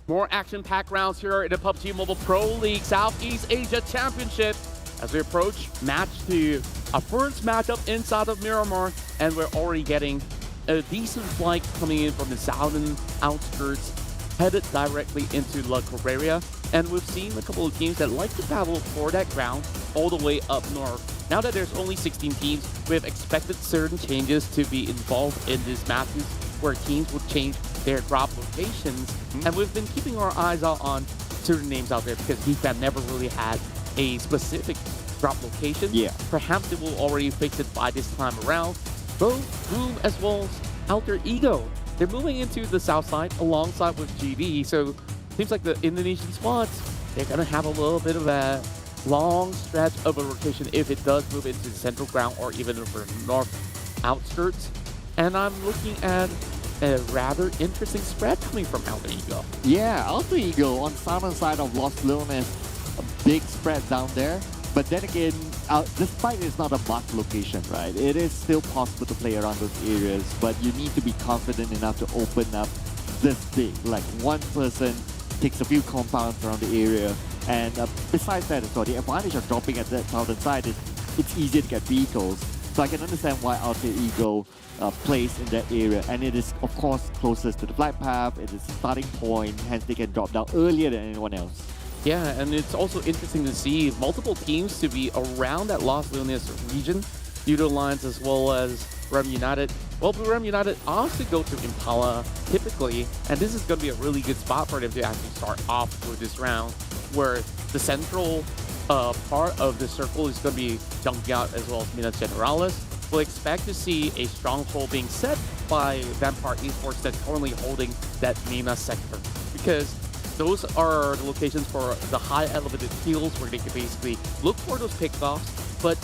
More action-packed rounds here in the PUBG Mobile Pro League Southeast Asia Championship as we approach match 2, a first matchup inside of Miramar, and we're already getting a decent flight coming in from the southern outskirts, headed directly into La Correria. And we've seen a couple of teams that like to battle for that ground all the way up north. Now that there's only 16 teams, we've expected certain changes to be involved in these matches where teams would change their drop locations. And we've been keeping our eyes out on certain names out there because Geek Fam never really had a specific drop location. Yeah. Perhaps they will already fix it by this time around. Both Boom as well as Alter Ego, they're moving into the south side alongside with GD. So seems like the Indonesian squads, they're gonna have a little bit of a long stretch of a rotation if it does move into the central ground or even over north outskirts. And I'm looking at a rather interesting spread coming from Alter Ego. Yeah, Alter Ego on the southern side of Los Leones, a big spread down there. But then again, despite it's not a marked location, right? It is still possible to play around those areas, but you need to be confident enough to open up this big. Like one person takes a few compounds around the area, and besides that as well, the advantage of dropping at that southern side is it's easier to get vehicles. So I can understand why Alter Ego plays in that area, and it is of course closest to the flight path, it is the starting point, hence they can drop down earlier than anyone else. Yeah, and it's also interesting to see multiple teams to be around that Los Leones region, Yoodo Alliance as well as Buriram United. Well, Buriram United also go to Impala typically, and this is going to be a really good spot for them to actually start off with this round, where the central part of the circle is going to be Junkyard as well as Minas Generalis. We'll expect to see a stronghold being set by Vampire Esports that's currently holding that Minas sector, because those are the locations for the high elevated fields where they can basically look for those pickoffs. But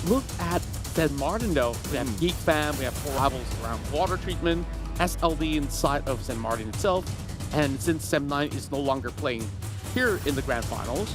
look at San Martin though. We have Geek Fam, we have 4 rivals around water treatment, SLD inside of San Martin itself. And since Sem9 is no longer playing here in the grand finals,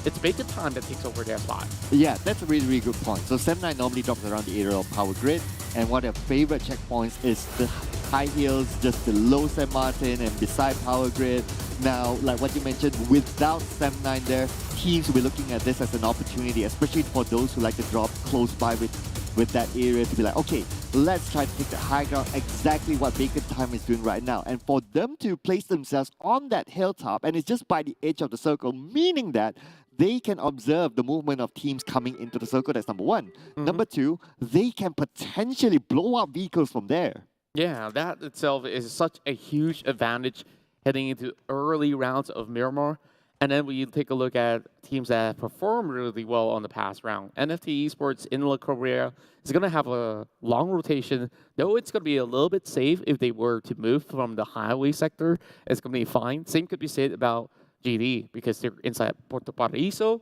it's Vacant Time that takes over their spot. Yeah, that's a really, really good point. So Sem9 normally drops around the area of Power Grid, and one of their favorite checkpoints is the high hills just below San Martin and beside Power Grid. Now, like what you mentioned, without Sem9 there, teams will be looking at this as an opportunity, especially for those who like to drop close by with that area, to be like, okay, let's try to take the high ground, exactly what Vacant Time is doing right now. And for them to place themselves on that hilltop, and it's just by the edge of the circle, meaning that they can observe the movement of teams coming into the circle. That's number one. Number two, they can potentially blow up vehicles from there. Yeah, that itself is such a huge advantage heading into early rounds of Miramar. And then we take a look at teams that perform really well on the past round. NFT Esports in La Correa is going to have a long rotation, though it's going to be a little bit safe if they were to move from the highway sector. It's going to be fine. Same could be said about GD because they're inside Puerto Paraiso.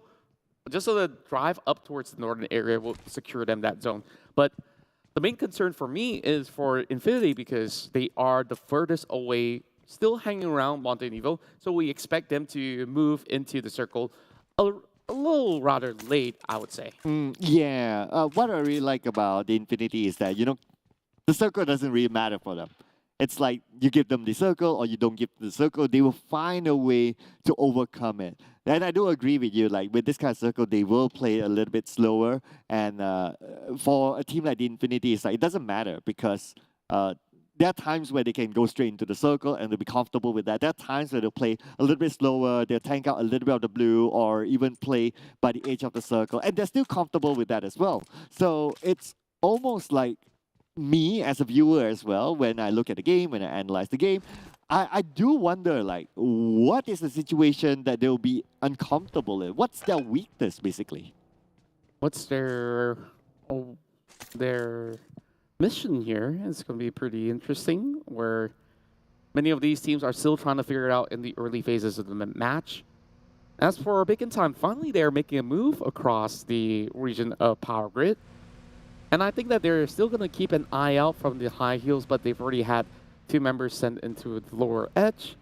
Just so the drive up towards the northern area will secure them that zone. But the main concern for me is for Infinity because they are the furthest away, still hanging around Montenevo. So we expect them to move into the circle a little rather late, I would say. Yeah, what I really like about the Infinity is that, you know, the circle doesn't really matter for them. It's like you give them the circle or you don't give them the circle, they will find a way to overcome it. And I do agree with you, like with this kind of circle, they will play a little bit slower. And for a team like the Infinity, it's like, it doesn't matter because there are times where they can go straight into the circle and they'll be comfortable with that. There are times where they'll play a little bit slower, they'll tank out a little bit of the blue or even play by the edge of the circle. And they're still comfortable with that as well. So it's almost like me as a viewer as well, when I look at the game, when I analyze the game, I do wonder, like, what is the situation that they'll be uncomfortable in? What's their weakness, basically? What's their mission here? It's going to be pretty interesting, where many of these teams are still trying to figure it out in the early phases of the match. As for Vacant Time, finally they're making a move across the region of Power Grid. And I think that they're still going to keep an eye out from the high heels, but they've already had 2 members sent into the lower edge.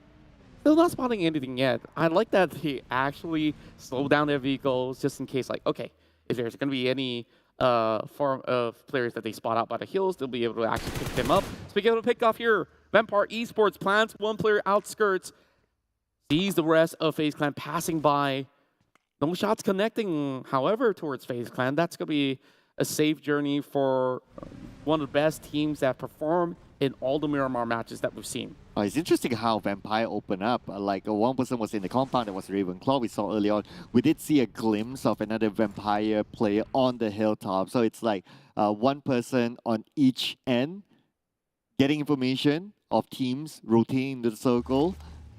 Still not spotting anything yet. I like that they actually slow down their vehicles just in case, like, okay, if there's going to be any form of players that they spot out by the heels, they'll be able to actually pick them up. Speaking of pick off here, Vampire Esports plants 1 player outskirts, sees the rest of FaZe Clan passing by. No shots connecting, however, towards FaZe Clan. That's going to be a safe journey for one of the best teams that perform in all the Miramar matches that we've seen. It's interesting how Vampire opened up. One person was in the compound, that was Ravenclaw, we saw early on. We did see a glimpse of another Vampire player on the hilltop. So it's like one person on each end getting information of teams rotating the circle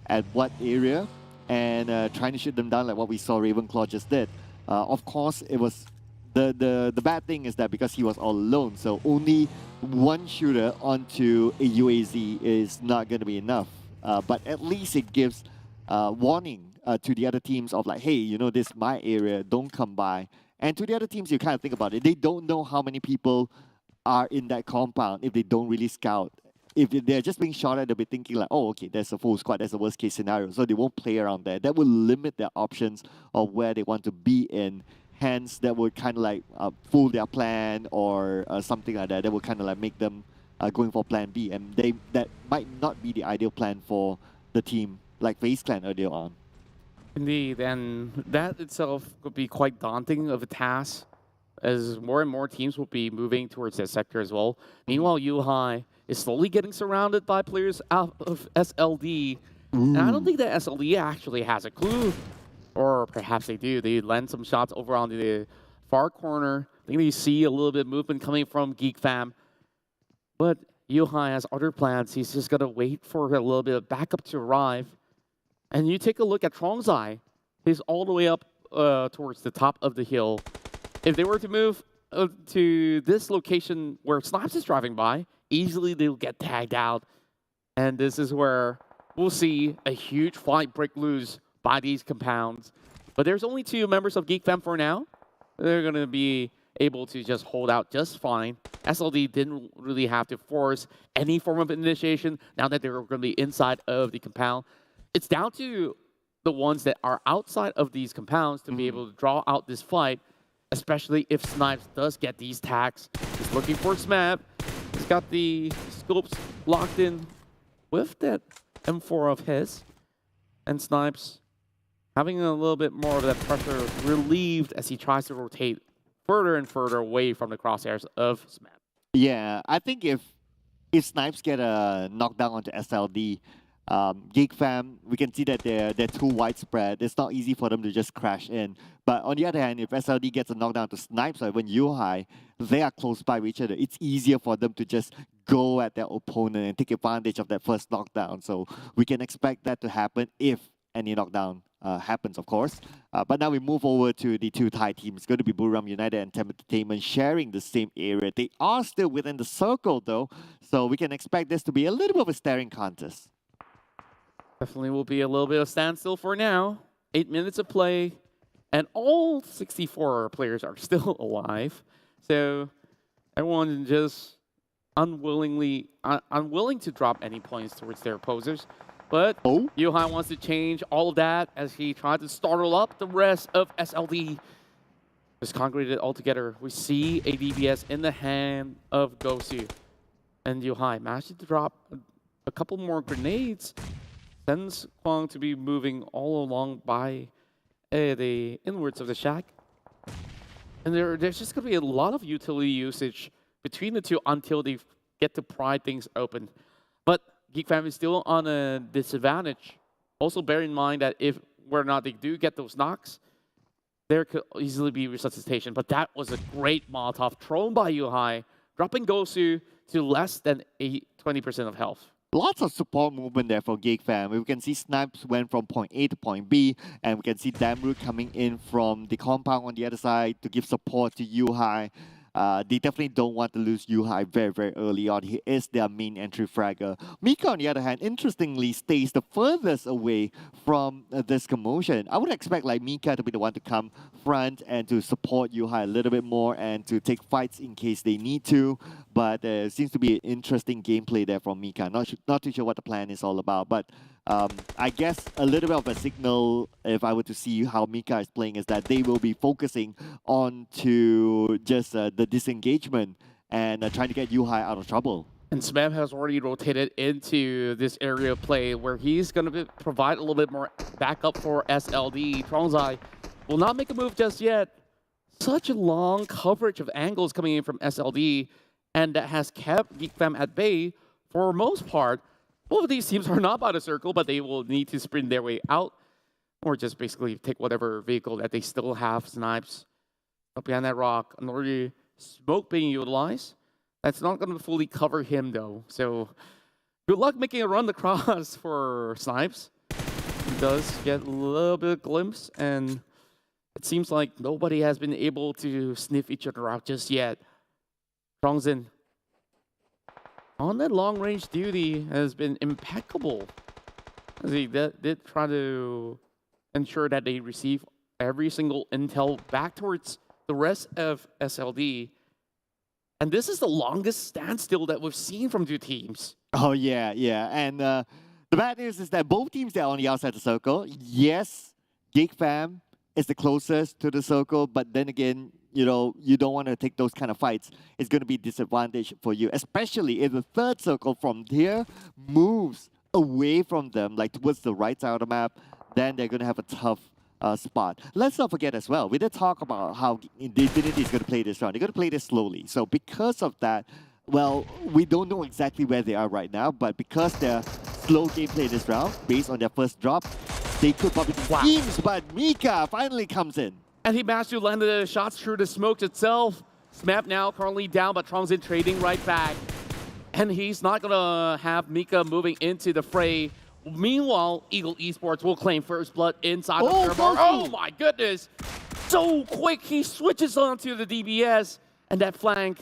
at what area and trying to shoot them down like what we saw Ravenclaw just did. Of course, it was the bad thing is that because he was all alone, so only one shooter onto a UAZ is not going to be enough. But at least it gives warning to the other teams of like, hey, you know, this is my area, don't come by. And to the other teams, you kind of think about it, they don't know how many people are in that compound if they don't really scout. If they're just being shot at, they'll be thinking like, oh, okay, there's a full squad, that's a worst case scenario. So they won't play around there. That will limit their options of where they want to be in. Hence, that would kind of like fool their plan or something like that. That would kind of like make them going for plan B. And that might not be the ideal plan for the team like FaZe Clan earlier on. Indeed, and that itself could be quite daunting of a task as more and more teams will be moving towards that sector as well. Meanwhile, Yuhai is slowly getting surrounded by players out of SLD. And I don't think that SLD actually has a clue. Or perhaps they do. They land some shots over on the far corner. I think they see a little bit of movement coming from Geek Fam. But Yuhai has other plans. He's just going to wait for a little bit of backup to arrive. And you take a look at Trongzai. He's all the way up towards the top of the hill. If they were to move to this location where Snipes is driving by, easily they'll get tagged out. And this is where we'll see a huge fight break loose by these compounds. But there's only 2 members of Geek Fam for now. They're going to be able to just hold out just fine. SLD didn't really have to force any form of initiation now that they're going to be inside of the compound. It's down to the ones that are outside of these compounds to be able to draw out this fight, especially if Snipes does get these tags. He's looking for Smap. He's got the scopes locked in with that M4 of his. And Snipes having a little bit more of that pressure relieved as he tries to rotate further and further away from the crosshairs of Smap. Yeah, I think if Snipes get a knockdown onto SLD, Geek Fam, we can see that they're too widespread. It's not easy for them to just crash in. But on the other hand, if SLD gets a knockdown to Snipes or even Yuhai, they are close by with each other. It's easier for them to just go at their opponent and take advantage of that first knockdown. So we can expect that to happen if any knockdown happens, of course. But now we move over to the 2 Thai teams. It's going to be Buriram United and TEM Entertainment sharing the same area. They are still within the circle, though. So we can expect this to be a little bit of a staring contest. Definitely will be a little bit of standstill for now. 8 minutes of play, and all 64 players are still alive. So everyone just unwilling to drop any points towards their opposers. But Yuhai wants to change all of that as he tried to startle up the rest of SLD. Just congregated all together. We see a DBS in the hand of Gosu. And Yuhai managed to drop a couple more grenades. Sends Kwang to be moving all along by the inwards of the shack. And there's just going to be a lot of utility usage between the 2 until they get to pry things open. But Geek Fam is still on a disadvantage. Also bear in mind that if whether or not they do get those knocks, there could easily be resuscitation. But that was a great Molotov thrown by Yuhai, dropping Gosu to less than 20% of health. Lots of support movement there for Geek Fam. We can see Snipes went from point A to point B, and we can see Damroot coming in from the compound on the other side to give support to Yuhai. They definitely don't want to lose Yuhai very, very early on. He is their main entry fragger. Mika, on the other hand, interestingly, stays the furthest away from this commotion. I would expect like Mika to be the one to come front and to support Yuhai a little bit more and to take fights in case they need to. But there seems to be an interesting gameplay there from Mika. Not too sure what the plan is all about, but I guess a little bit of a signal, if I were to see how Mika is playing, is that they will be focusing on to just the disengagement and trying to get Yuhai out of trouble. And Smeb has already rotated into this area of play where he's going to provide a little bit more backup for SLD. Trongzai will not make a move just yet. Such a long coverage of angles coming in from SLD, and that has kept Geek Fam at bay for most part. Both of these teams are not by the circle, but they will need to sprint their way out or just basically take whatever vehicle that they still have. Snipes up behind that rock. Another smoke being utilized. That's not going to fully cover him, though. So good luck making a run across for Snipes. He does get a little bit of glimpse, and it seems like nobody has been able to sniff each other out just yet. Trongzin on that long-range duty has been impeccable. He did try to ensure that they receive every single intel back towards the rest of SLD. And this is the longest standstill that we've seen from two teams. Oh, yeah. And the bad news is that both teams are on the outside of the circle. Yes, Geek Fam is the closest to the circle, but then again, you know, you don't want to take those kind of fights. It's going to be a disadvantage for you, especially if the third circle from here moves away from them, like towards the right side of the map, then they're going to have a tough spot. Let's not forget as well, we did talk about how the Infinity is going to play this round. They're going to play this slowly. So because of that, well, we don't know exactly where they are right now, but because they're slow gameplay this round, based on their first drop, they could probably be teams, but Mika finally comes in. And he managed to land the shots through the smokes itself. Smap now currently down, but Trongzin trading right back. And he's not going to have Mika moving into the fray. Meanwhile, Ego Esports will claim first blood inside the server. Oh my goodness! So quick, he switches onto the DBS. And that flank,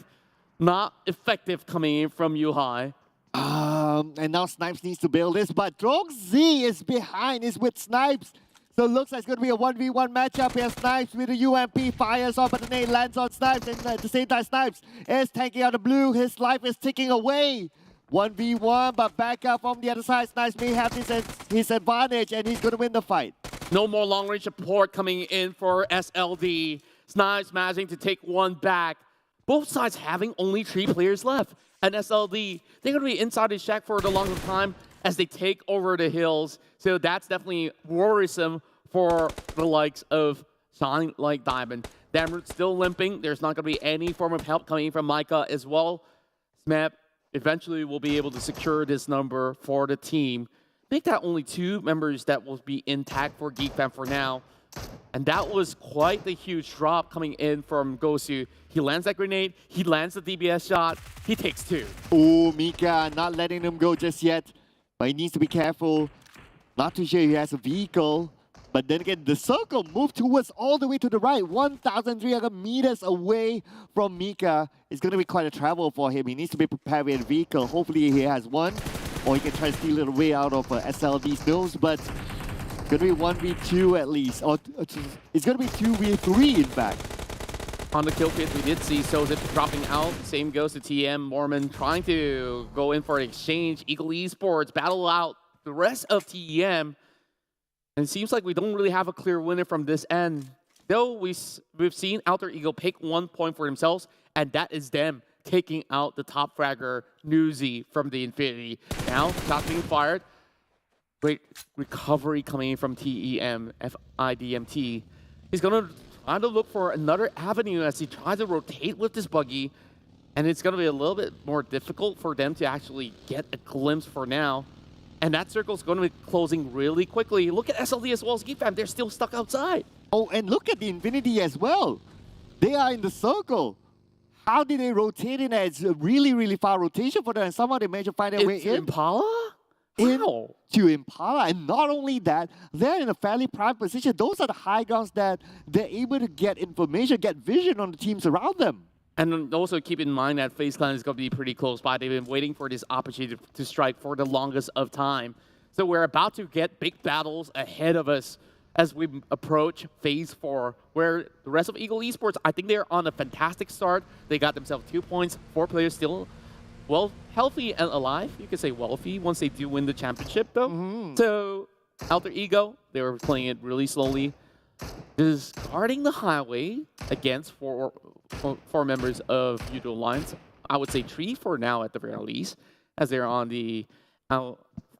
not effective coming in from Yuhai. And now Snipes needs to bail this, but Trongzi is behind, is with Snipes. So it looks like it's going to be a 1v1 matchup here. Snipes with a UMP fires off, but the nade lands on Snipes. And at the same time, Snipes is tanking out the blue. His life is ticking away. 1v1, but back up from the other side. Snipes may have his advantage, and he's going to win the fight. No more long-range support coming in for SLD. Snipes managing to take one back. Both sides having only 3 players left. And SLD, they're going to be inside the shack for the longest time as they take over the hills. So that's definitely worrisome for the likes of ShineLikeDiamond. Damroot still limping. There's not going to be any form of help coming from Micah as well. Smap eventually will be able to secure this number for the team. Make that only 2 members that will be intact for Geek Fam for now. And that was quite the huge drop coming in from Gosu. He lands that grenade, he lands the DBS shot, he takes 2. Oh, Mika not letting him go just yet. But he needs to be careful. Not too sure he has a vehicle. But then again, the circle moved towards all the way to the right. 1,300 meters away from Mika. It's going to be quite a travel for him. He needs to be prepared with a vehicle. Hopefully he has one. Or he can try to steal it away out of SLD's nose. But it's going to be 1v2 at least. Or it's going to be 2v3 in fact. On the kill feed, we did see Sozip dropping out. Same goes to TM. Mormon trying to go in for an exchange. Ego Esports battle out the rest of TEM. And it seems like we don't really have a clear winner from this end. Though we've seen Alter Ego pick 1 point for themselves, and that is them taking out the top fragger, Newsy, from the Infinity. Now, shots being fired. Great recovery coming in from TEM, FIDMT. He's going to try to look for another avenue as he tries to rotate with this buggy. And it's going to be a little bit more difficult for them to actually get a glimpse for now. And that circle is going to be closing really quickly. Look at SLD as well as Geek Fam. They're still stuck outside. Oh, and look at the Infinity as well. They are in the circle. How did they rotate in? It's a really, really far rotation for them. And somehow they managed to find their way in. Impala? Wow. To Impala. And not only that, they're in a fairly prime position. Those are the high grounds that they're able to get information, get vision on the teams around them. And also keep in mind that FaZe Clan is going to be pretty close by. They've been waiting for this opportunity to strike for the longest of time. So we're about to get big battles ahead of us as we approach Phase 4, where the rest of Ego Esports, I think they're on a fantastic start. They got themselves 2 points, 4 players still, well, healthy and alive. You could say wealthy once they do win the championship, though. So Alter Ego, they were playing it really slowly, just guarding the highway against four members of Yoodo Alliance. I would say 3 for now at the very least, as they're on the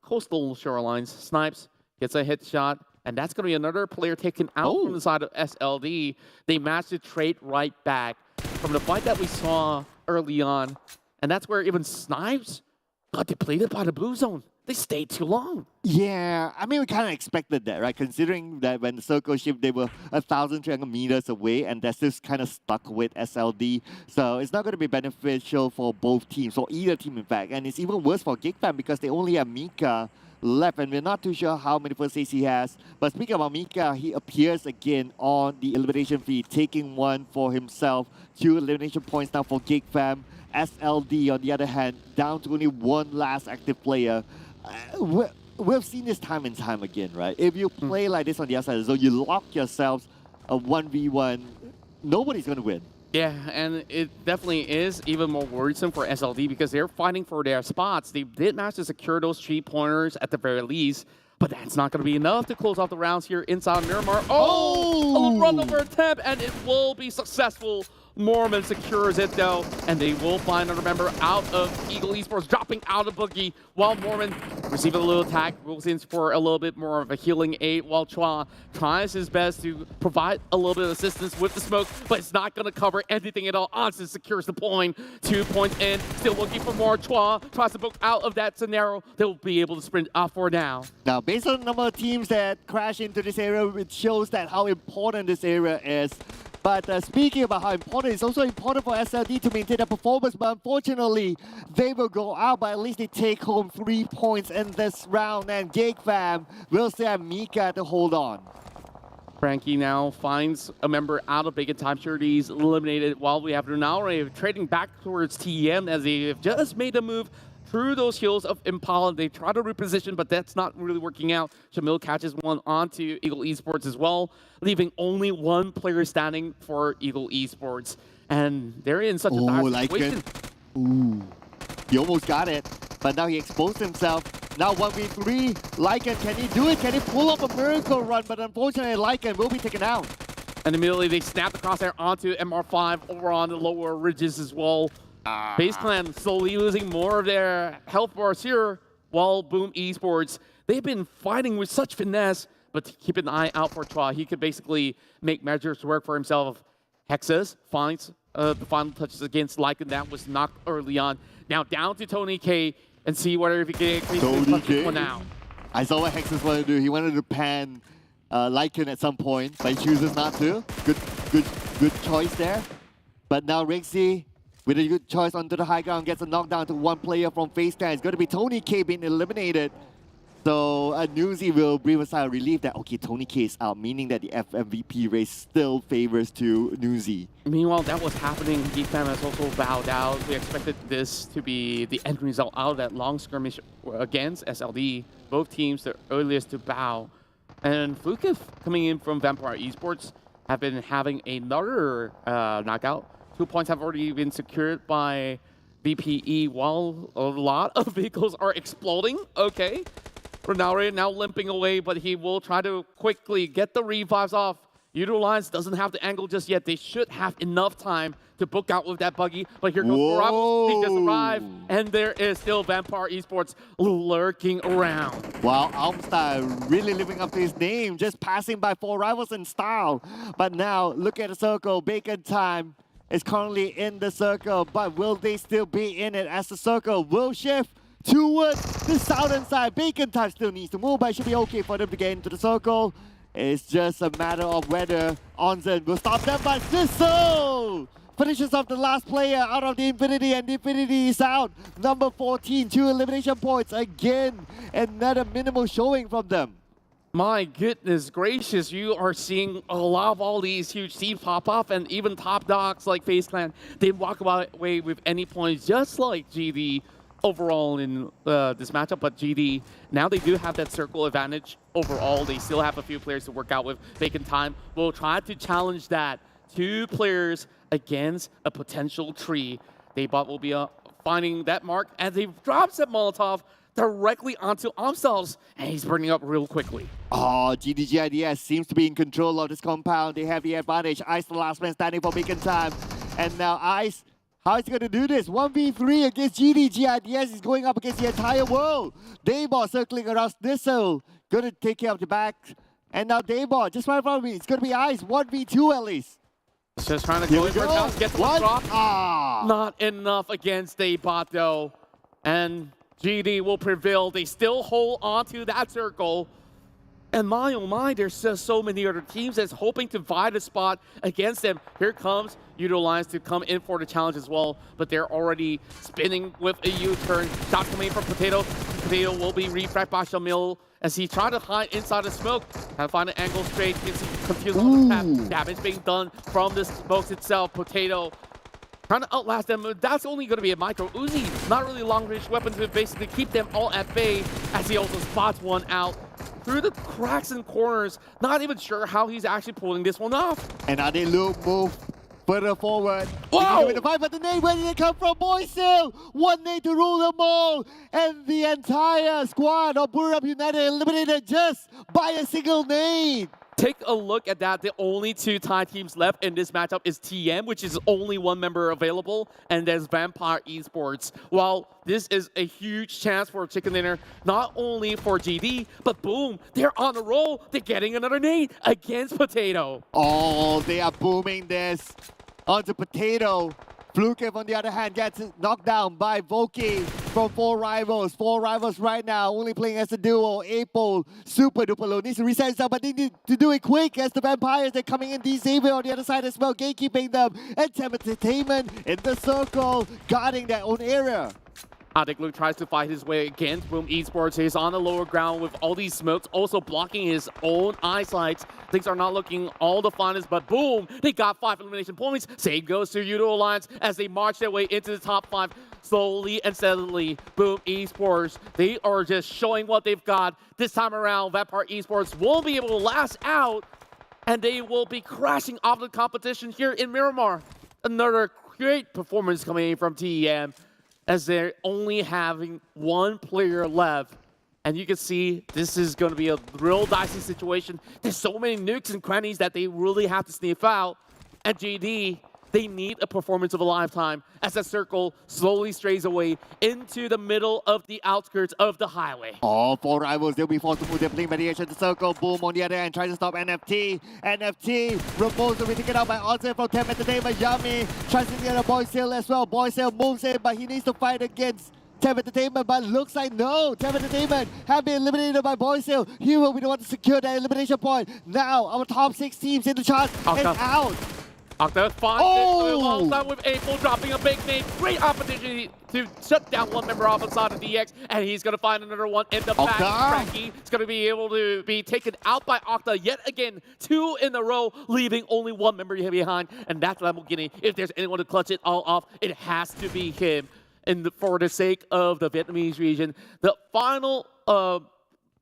coastal shorelines. Snipes gets a headshot, and that's going to be another player taken out from the side of SLD. They managed to trade right back from the fight that we saw early on, and that's where even Snipes got depleted by the blue zone. They stayed too long. Yeah, I mean, we kind of expected that, right? Considering that when the circle shift, they were 1,300 meters away, and that's just kind of stuck with SLD. So it's not going to be beneficial for both teams, or either team, in fact. And it's even worse for Geek Fam because they only have Mika left, and we're not too sure how many first aids he has. But speaking about Mika, he appears again on the elimination feed, taking one for himself. 2 elimination points now for Geek Fam. SLD, on the other hand, down to only 1 last active player. We've seen this time and time again, right? If you play like this on the outside, so you lock yourselves a 1v1, nobody's going to win. Yeah, and it definitely is even more worrisome for SLD because they're fighting for their spots. They did manage to secure those 3-pointers at the very least, but that's not going to be enough to close off the rounds here inside Miramar. A run over attempt, and it will be successful. Mormon secures it though, and they will find another member out of Eagle Esports, dropping out of Boogie, while Mormon receiving a little attack, goes in for a little bit more of a healing aid, while Chua tries his best to provide a little bit of assistance with the smoke, but it's not going to cover anything at all. Onsen secures the point, 2 points in, still looking for more. Chua tries to book out of that scenario. They'll be able to sprint out for now. Now, based on the number of teams that crash into this area, it shows that how important this area is. But speaking about how important, it's also important for SLD to maintain their performance. But unfortunately, they will go out, but at least they take home 3 points in this round. And Geek Fam will still have Mika to hold on. Frankie now finds a member out of Bacon Time. Sure, he's eliminated, while we have Runalre trading back towards TEM as they've just made a move through those heels of Impala. They try to reposition, but that's not really working out. Shamil catches one onto Eagle Esports as well, leaving only 1 player standing for Eagle Esports. And they're in such a dire situation. Ooh, he almost got it, but now he exposed himself. Now 1v3, Lycan, can he do it? Can he pull up a miracle run? But unfortunately, Lycan will be taken out. And immediately they snap the crosshair onto MR5 over on the lower ridges as well. FaZe Clan slowly losing more of their health bars here, while Boom Esports, they've been fighting with such finesse, but keep an eye out for Chua. He could basically make measures to work for himself. Hexes finds the final touches against Lycan. That was knocked early on. Now down to Tony K, and see whether if he can clutch this one out. I saw what Hexes wanted to do. He wanted to pan Lycan at some point, but he chooses not to. Good choice there. But now Rixie, with a good choice onto the high ground, gets a knockdown to 1 player from FaZe Clan. It's going to be Tony K being eliminated. So Newsy will breathe a sigh of relief that, okay, Tony K is out, meaning that the FMVP race still favors to Newsy. Meanwhile, that was happening. Geek Fam has also bowed out. We expected this to be the end result out of that long skirmish against SLD. Both teams the earliest to bow. And Flukif, coming in from Vampire Esports, have been having another knockout. 2 points have already been secured by VPE, while a lot of vehicles are exploding. Okay. Ronaldo now limping away, but he will try to quickly get the revives off. Yoodo Alliance doesn't have the angle just yet. They should have enough time to book out with that buggy. But here goes Buriram. He just arrived, and there is still Vampire Esports lurking around. Wow, Almstar really living up to his name, just passing by 4 rivals in style. But now, look at the circle. Bacon Time is currently in the circle, but will they still be in it as the circle will shift towards the southern side? Bacon Time still needs to move, but it should be okay for them to get into the circle. It's just a matter of whether Onzen will stop them, but Sizzle finishes off the last player out of the Infinity, and the Infinity is out. Number 14, 2 elimination points again. Another minimal showing from them. My goodness gracious, you are seeing a lot of all these huge teams pop up, and even top dogs like FaZe Clan, they walk away with any points, just like GD overall in this matchup. But GD, now they do have that circle advantage overall. They still have a few players to work out with. Vacant time will try to challenge that. 2 players against a potential tree. Daebot will be finding that mark as he drops that Molotov directly onto Amstel's, and he's burning up real quickly. Oh, GIDS seems to be in control of this compound. They have the advantage. Ice, the last man standing for beacon time. And now Ice, how is he going to do this? 1v3 against GIDS is going up against the entire world. Daebot circling around Snissel. Going to take care of the back. And now Daebot, just right in front of me. It's going to be Ice, 1v2 at least. Just trying to go in for a challenge, get the drop. Not enough against Daebot though. And GD will prevail. They still hold on to that circle. And my oh my, there's just so many other teams that's hoping to vie the spot against them. Here comes Yoodo Alliance to come in for the challenge as well, but they're already spinning with a U-turn. Shot coming from Potato. Potato will be refract by Shamil as he tried to hide inside the smoke. Trying to find an angle straight, gets confused on the path. Damage being done from the smokes itself. Potato trying to outlast them. That's only going to be a micro Uzi. Not really long-range weapons to basically keep them all at bay as he also spots one out through the cracks and corners. Not even sure how he's actually pulling this one off. And now they look move further forward. Whoa! The fight, but the nade, where did it come from? Boysil! One nade to rule them all. And the entire squad of Buriram United eliminated just by a single nade. Take a look at that. The only 2 Thai teams left in this matchup is TM, which is only 1 member available, and there's Vampire Esports. While this is a huge chance for Chicken Dinner, not only for GD, but boom, they're on a roll. They're getting another nade against Potato. Oh, they are booming this onto Potato. Flukev, on the other hand, gets knocked down by Voki from 4 rivals. 4 rivals right now, only playing as a duo. Apol, super duper low. Needs to reset himself, but they need to do it quick as the Vampires, they're coming in. Xavier on the other side as well, gatekeeping them. And TEM Entertainment in the circle, guarding their own area. Adeklu tries to fight his way against Boom Esports. He's on the lower ground with all these smokes, also blocking his own eyesight. Things are not looking all the finest, but boom, they got 5 elimination points. Save goes to Yoodo Alliance as they march their way into the top 5 slowly and steadily. Boom Esports, they are just showing what they've got. This time around, Vampire Esports won't be able to last out, and they will be crashing off the competition here in Miramar. Another great performance coming in from TEM, as they're only having 1 player left. And you can see this is going to be a real dicey situation. There's so many nukes and crannies that they really have to sniff out. And GD, they need a performance of a lifetime as that circle slowly strays away into the middle of the outskirts of the highway. All 4 rivals, they'll be forced to move their playing mediation to circle. Boom on the other end, tries to stop NFT. NFT, Raposo will be taken out by Onsen from TEM Entertainment. Yummy tries to get a Boysil as well. Boysil moves in, but he needs to fight against TEM Entertainment, but looks like no. TEM Entertainment have been eliminated by Boysil. He will be the one to secure that elimination point. Now, our top 6 teams in the chart and out. Octa finds it alongside with Apol dropping a big nade. Great opportunity to shut down 1 member off inside of DX, and he's going to find another one in the back. Frankie is going to be able to be taken out by Octa yet again. 2 in a row, leaving only 1 member behind, and that's Lamborghini. If there's anyone to clutch it all off, it has to be him. And for the sake of the Vietnamese region, the final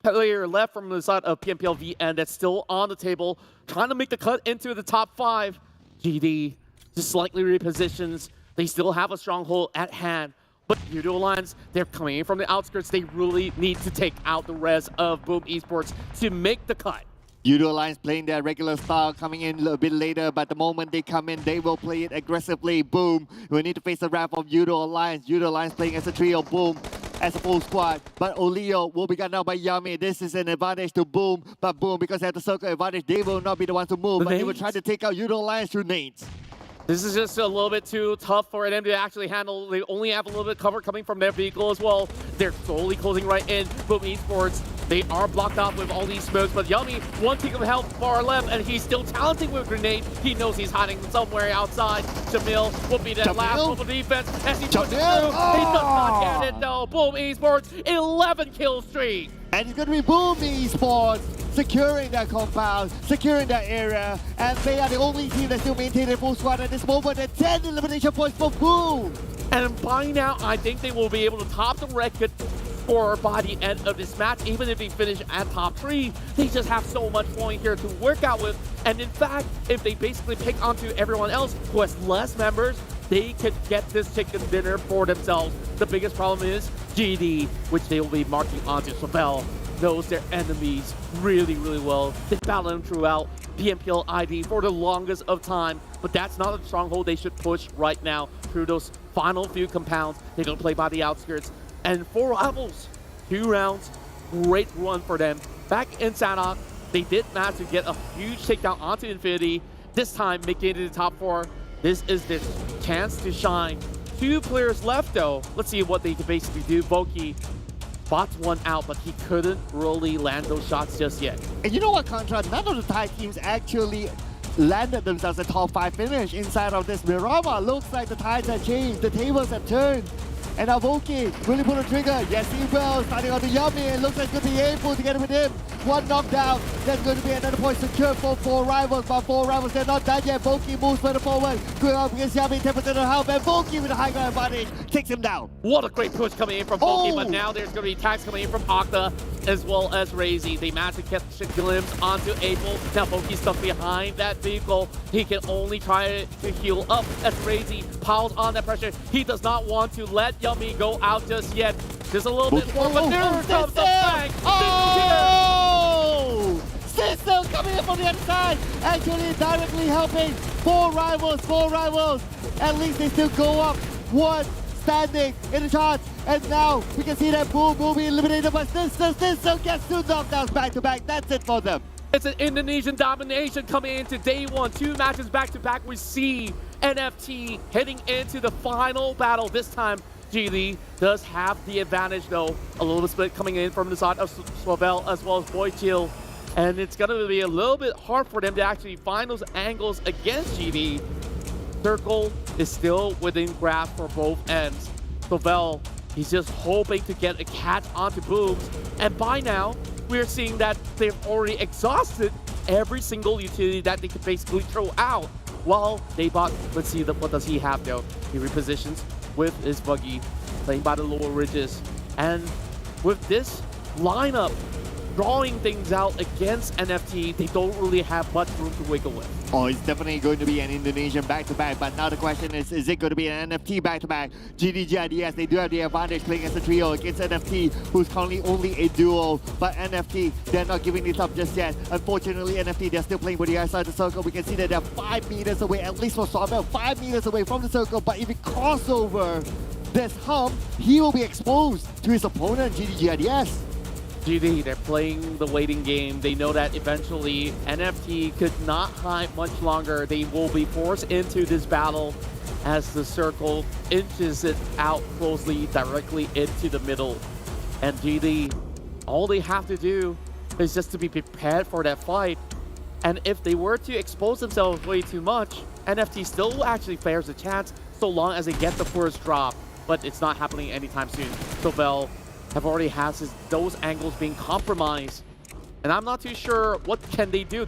player left from the side of PMPL VN that's still on the table, trying to make the cut into the top 5. GD just slightly repositions. They still have a stronghold at hand, but Yoodo Alliance, they're coming in from the outskirts. They really need to take out the rest of Boom Esports to make the cut. Yoodo Alliance playing their regular style, coming in a bit later, but the moment they come in, they will play it aggressively. Boom. We need to face the wrath of Yoodo Alliance. Yoodo Alliance playing as a trio. Boom. As a full squad, but Olio will be gotten out by Yami. This is an advantage to Boom, but Boom, because they have the circle advantage, they will not be the ones to move, but they will try to take out Yoodo Alliance through nades. This is just a little bit too tough for them to actually handle. They only have a little bit of cover coming from their vehicle as well. They're slowly closing right in. Boom Esports, they are blocked off with all these smokes, but Yummy, 1 tick of health far left, and he's still talenting with a grenade. He knows he's hiding somewhere outside. Jamil will be the last one for defense as he pushes through. He does not get it though. Boom Esports, 11 kill streak. And it's going to be Boom Esports securing their compound, securing their area, and they are the only team that still maintain a full squad at this moment. And 10 elimination points for Boom. And by now, I think they will be able to top the record score by the end of this match. Even if they finish at top 3, they just have so much point here to work out with. And in fact, if they basically pick onto everyone else who has less members, they could get this chicken dinner for themselves. The biggest problem is GD, which they will be marking onto. Sobel knows their enemies really, really well. They battle them throughout PMPL ID for the longest of time, but that's not a stronghold they should push right now through those final few compounds. They're going to play by the outskirts. And 4 rivals, 2 rounds, great run for them. Back in Sanok, they did manage to get a huge takedown onto Infinity, this time making it to the top 4. This is their chance to shine. 2 players left though. Let's see what they can basically do. Voki bots one out, but he couldn't really land those shots just yet. And you know what, Contra? None of the Thai teams actually landed themselves a top 5 finish inside of this Buriram. Looks like the tides have changed, the tables have turned. And now Voki really pull the trigger. Yes, he will. Starting on the Yummy. It looks like going to be able to get with him. 1 knockdown. There's going to be another point secured for 4 rivals. But 4 rivals, they're not done yet. Voki moves further forward. Going up against Yummy, 10% of health. And Voki with a high ground advantage takes him down. What a great push coming in from Voki, but now there's going to be attacks coming in from Octa as well as Razy. They managed to catch a glimpse onto April. Now Voki's stuck behind that vehicle. He can only try to heal up as Razy piles on that pressure. He does not want to let Yummy go out just yet. There's a little bit more, but there comes the bang. Oh! Sister coming in from the other side, actually directly helping 4 rivals, 4 rivals. At least they still go up 1 standing in the charts. And now we can see that Boom will be eliminated, but Sister gets 2 knockdowns back to back. That's it for them. It's an Indonesian domination coming into day 1. 2 matches back to back. We see NFT heading into the final battle. This time, GD does have the advantage though. A little split coming in from the side of Sobel as well as Boychill. And it's going to be a little bit hard for them to actually find those angles against GD. Circle is still within grasp for both ends. Sobel, he's just hoping to get a catch onto Booms. And by now, we're seeing that they've already exhausted every single utility that they could basically throw out. While they bought, let's see what does he have though. He repositions with his buggy, playing by the lower ridges. And with this lineup drawing things out against NFT, they don't really have much room to wiggle with. Oh, it's definitely going to be an Indonesian back-to-back, but now the question is it going to be an NFT back-to-back? GIDS, they do have the advantage playing as a trio against NFT, who's currently only a duo, but NFT, they're not giving this up just yet. Unfortunately, NFT, they're still playing with the outside the circle. We can see that they're 5 meters away, at least for Sobel, 5 meters away from the circle, but if he crosses over this hump, he will be exposed to his opponent, GIDS. GD, they're playing the waiting game. They know that eventually NFT could not hide much longer. They will be forced into this battle as the circle inches it out closely directly into the middle. And GD, all they have to do is just to be prepared for that fight. And if they were to expose themselves way too much, NFT still actually fares a chance so long as they get the first drop. But it's not happening anytime soon. Sobel have already has those angles being compromised. And I'm not too sure what can they do.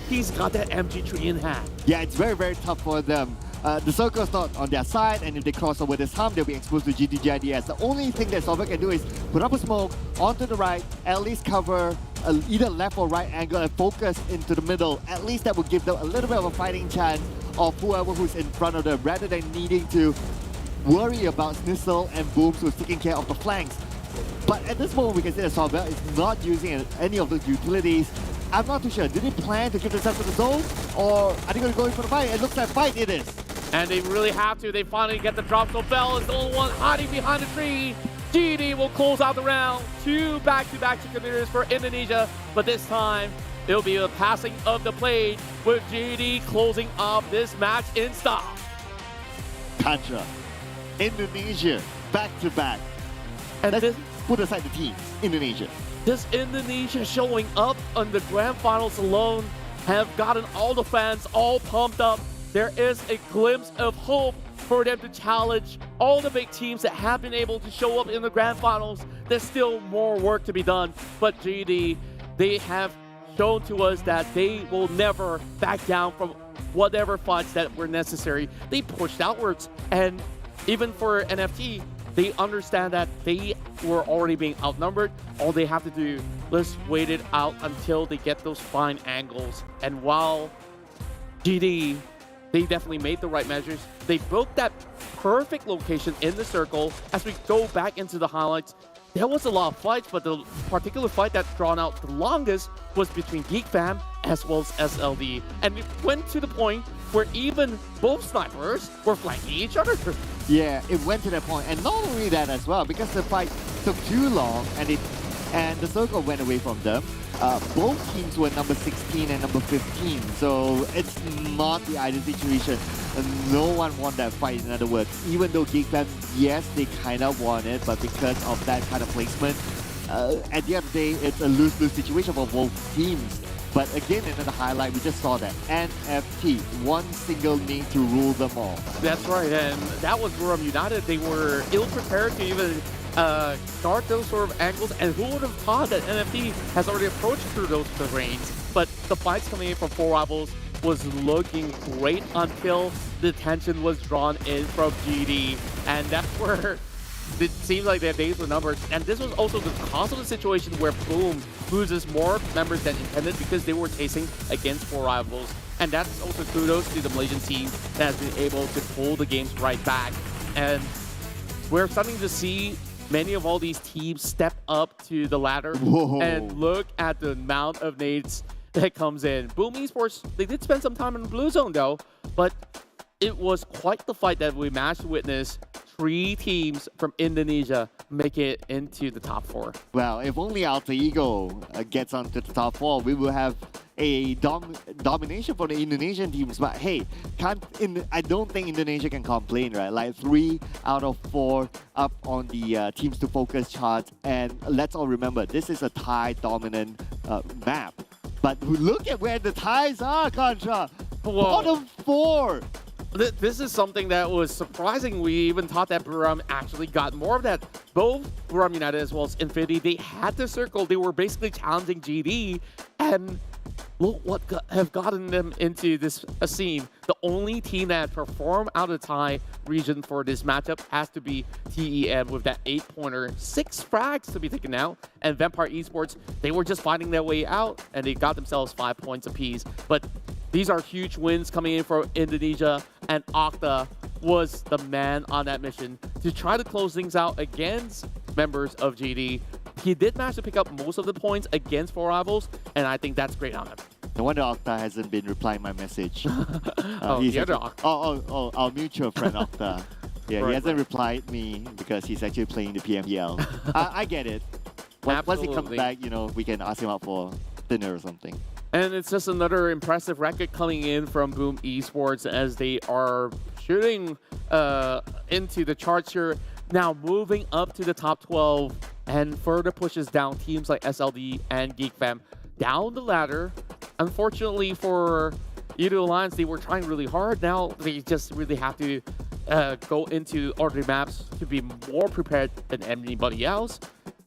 He's got that MG3 in hand. Yeah, it's very, very tough for them. The circle's not on their side, and if they cross over this hump, they'll be exposed to GIDS. The only thing that Sobel can do is put up a smoke onto the right, at least cover either left or right angle and focus into the middle. At least that will give them a little bit of a fighting chance of whoever who's in front of them, rather than needing to worry about Snizzle and Booms who's taking care of the flanks. But at this moment, we can see that Sobel is not using any of the utilities. I'm not too sure. Did they plan to give themselves to the zone? Or are they going to go in for the fight? It looks like fight it is. And they really have to. They finally get the drop. Sobel is the only one hiding behind the tree. GD will close out the round. 2 back-to-back contributors for Indonesia. But this time, it'll be a passing of the plate with GD closing off this match in style. Contra, Indonesia, back-to-back. And Let's this, put aside the teams, Indonesia. This Indonesia showing up on the grand finals alone have gotten all the fans all pumped up. There is a glimpse of hope for them to challenge all the big teams that have been able to show up in the grand finals. There's still more work to be done, but GD, they have shown to us that they will never back down from whatever fights that were necessary. They pushed outwards, and even for NFT, they understand that they were already being outnumbered. All they have to do, let's wait it out until they get those fine angles. And while GD, they definitely made the right measures. They built that perfect location in the circle. As we go back into the highlights, there was a lot of fights, but the particular fight that drawn out the longest was between Geek Fam as well as SLD. And it went to the point where even both snipers were flanking each other. Yeah, it went to that point. And not only that as well, because the fight took too long and the circle went away from them. Both teams were number 16 and number 15, so it's not the ideal situation. No one won that fight, in other words. Even though Geek Fam, yes, they kind of won it, but because of that kind of placement, at the end of the day, it's a lose-lose situation for both teams. But again, another highlight, we just saw that NFT, one single need to rule them all. That's right, and that was Buriram United. They were ill-prepared to even guard those sort of angles, and who would have thought that NFT has already approached through those terrains. But the fights coming in from 4 Rivals was looking great until the tension was drawn in from GD, and that's where it seems like their days were numbered. And this was also the cause of the situation where Boom loses more members than intended because they were chasing against 4 Rivals. And that's also kudos to the Malaysian team that has been able to pull the games right back. And we're starting to see many of all these teams step up to the ladder. Whoa. And look at the amount of nades that comes in. Boom Esports, they did spend some time in the blue zone though, but it was quite the fight that we managed to witness. 3 teams from Indonesia make it into the top 4. Well, if only Alter Ego gets onto the top 4, we will have a domination for the Indonesian teams. But hey, I don't think Indonesia can complain, right? Like 3 out of 4 up on the teams to focus charts. And let's all remember, this is a Thai dominant map. But look at where the Thais are, Contra. Bottom 4. This is something that was surprising. We even thought that Buriram actually got more of that. Both Buriram United as well as Infinity, they had the circle. They were basically challenging GD, and look what have gotten them into this scene. The only team that performed out of Thai region for this matchup has to be TEM with that 8-pointer, 6 frags to be taken out. And Vampire Esports, they were just fighting their way out, and they got themselves 5 points apiece. But these are huge wins coming in from Indonesia, and Octa was the man on that mission to try to close things out against members of GD. He did manage to pick up most of the points against 4 Rivals, and I think that's great on him. No wonder Octa hasn't been replying my message. Oh, he's the other actually, our mutual friend Octa. Yeah, Right, he hasn't replied me because he's actually playing the PMPL. I get it. Once he comes Absolutely. back, you know, we can ask him out for dinner or something. And it's just another impressive record coming in from Boom Esports as they are shooting into the charts here. Now moving up to the top 12 and further pushes down teams like SLD and Geek Fam down the ladder. Unfortunately for Yoodo Alliance, they were trying really hard. Now they just really have to go into other maps to be more prepared than anybody else.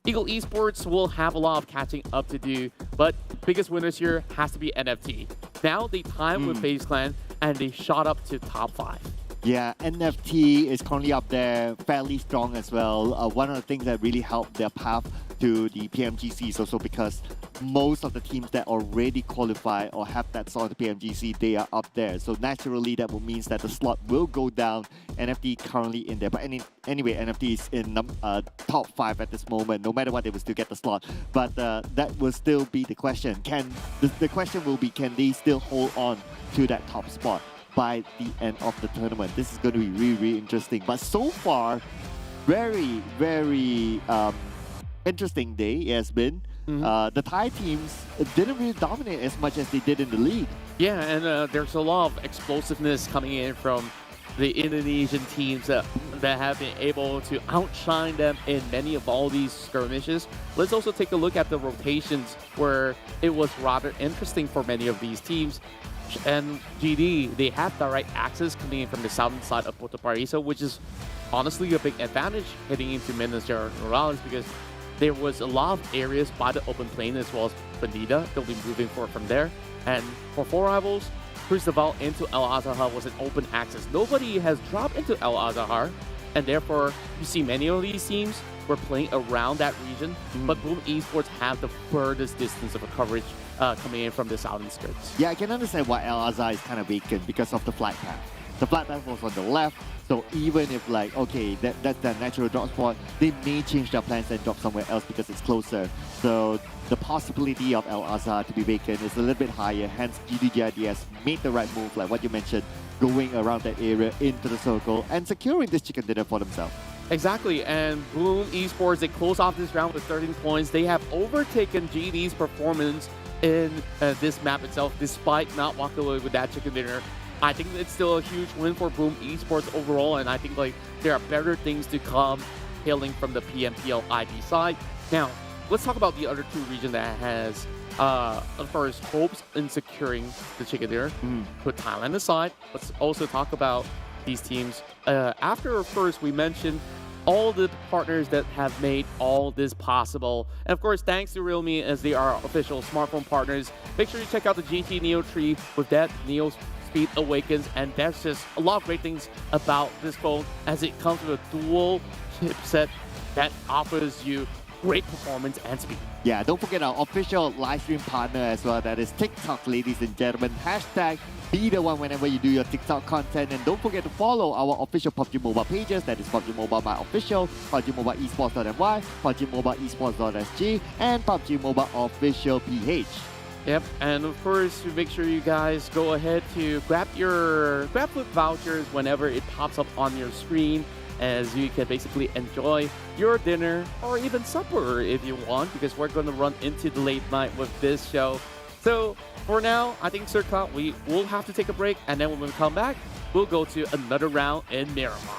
Ego Esports will have a lot of catching up to do, but biggest winners here has to be NFT. Now they timed with FaZe Clan and they shot up to top 5. Yeah, NFT is currently up there, fairly strong as well. One of the things that really helped their path to the PMGC is also because most of the teams that already qualify or have that slot in the PMGC, they are up there. So naturally, that will mean that the slot will go down. NFT currently in there. But anyway, NFT is in top 5 at this moment. No matter what, they will still get the slot. But that will still be the question. The question will be, can they still hold on to that top spot by the end of the tournament? This is going to be really, really interesting. But so far, very, very interesting day it has been. The Thai teams didn't really dominate as much as they did in the league. Yeah, and there's a lot of explosiveness coming in from the Indonesian teams that have been able to outshine them in many of all these skirmishes. Let's also take a look at the rotations where it was rather interesting for many of these teams. And GD, they have direct access coming in from the southern side of Puerto Paraiso, which is honestly a big advantage heading into Minas Gerais because there was a lot of areas by the open plane as well as Bonita. They'll be moving forward from there. And for 4 rivals, Crucible into El Azhar was an open access. Nobody has dropped into El Azhar, and therefore you see many of these teams were playing around that region, but Boom Esports have the furthest distance of a coverage coming in from the southern skirts. Yeah, I can understand why El Azhar is kind of vacant because of the flight path. The flight path was on the left, so even if like, okay, that's their natural drop spot, they may change their plans and drop somewhere else because it's closer. So the possibility of El Azhar to be vacant is a little bit higher, hence GIDS made the right move, like what you mentioned, going around that area into the circle and securing this chicken dinner for themselves. Exactly, and Boom Esports, they close off this round with 13 points. They have overtaken GD's performance in this map itself, despite not walking away with that chicken dinner. I think it's still a huge win for Boom Esports overall, and I think like there are better things to come hailing from the PMPL ID side. Now, let's talk about the other 2 regions that has, of course, hopes in securing the chicken dinner. Put Thailand aside, let's also talk about these teams. After first, we mentioned all the partners that have made all this possible. And of course, thanks to realme as they are official smartphone partners. Make sure you check out the GT Neo tree. With that, Neo Speed awakens, and there's just a lot of great things about this phone as it comes with a dual chipset that offers you great performance and speed. Yeah, don't forget our official live stream partner as well, that is TikTok, ladies and gentlemen. Hashtag be the one whenever you do your TikTok content, and don't forget to follow our official PUBG Mobile pages, that is PUBG Mobile My Official, PUBG Mobile Esports.my, PUBG Mobile Esports.sg, and PUBG Mobile Official PH. Yep, and of course, make sure you guys go ahead to grab your GrabFood vouchers whenever it pops up on your screen, as you can basically enjoy your dinner or even supper if you want, because we're going to run into the late night with this show. So for now, I think Circa, we will have to take a break, and then when we come back, we'll go to another round in Miramar.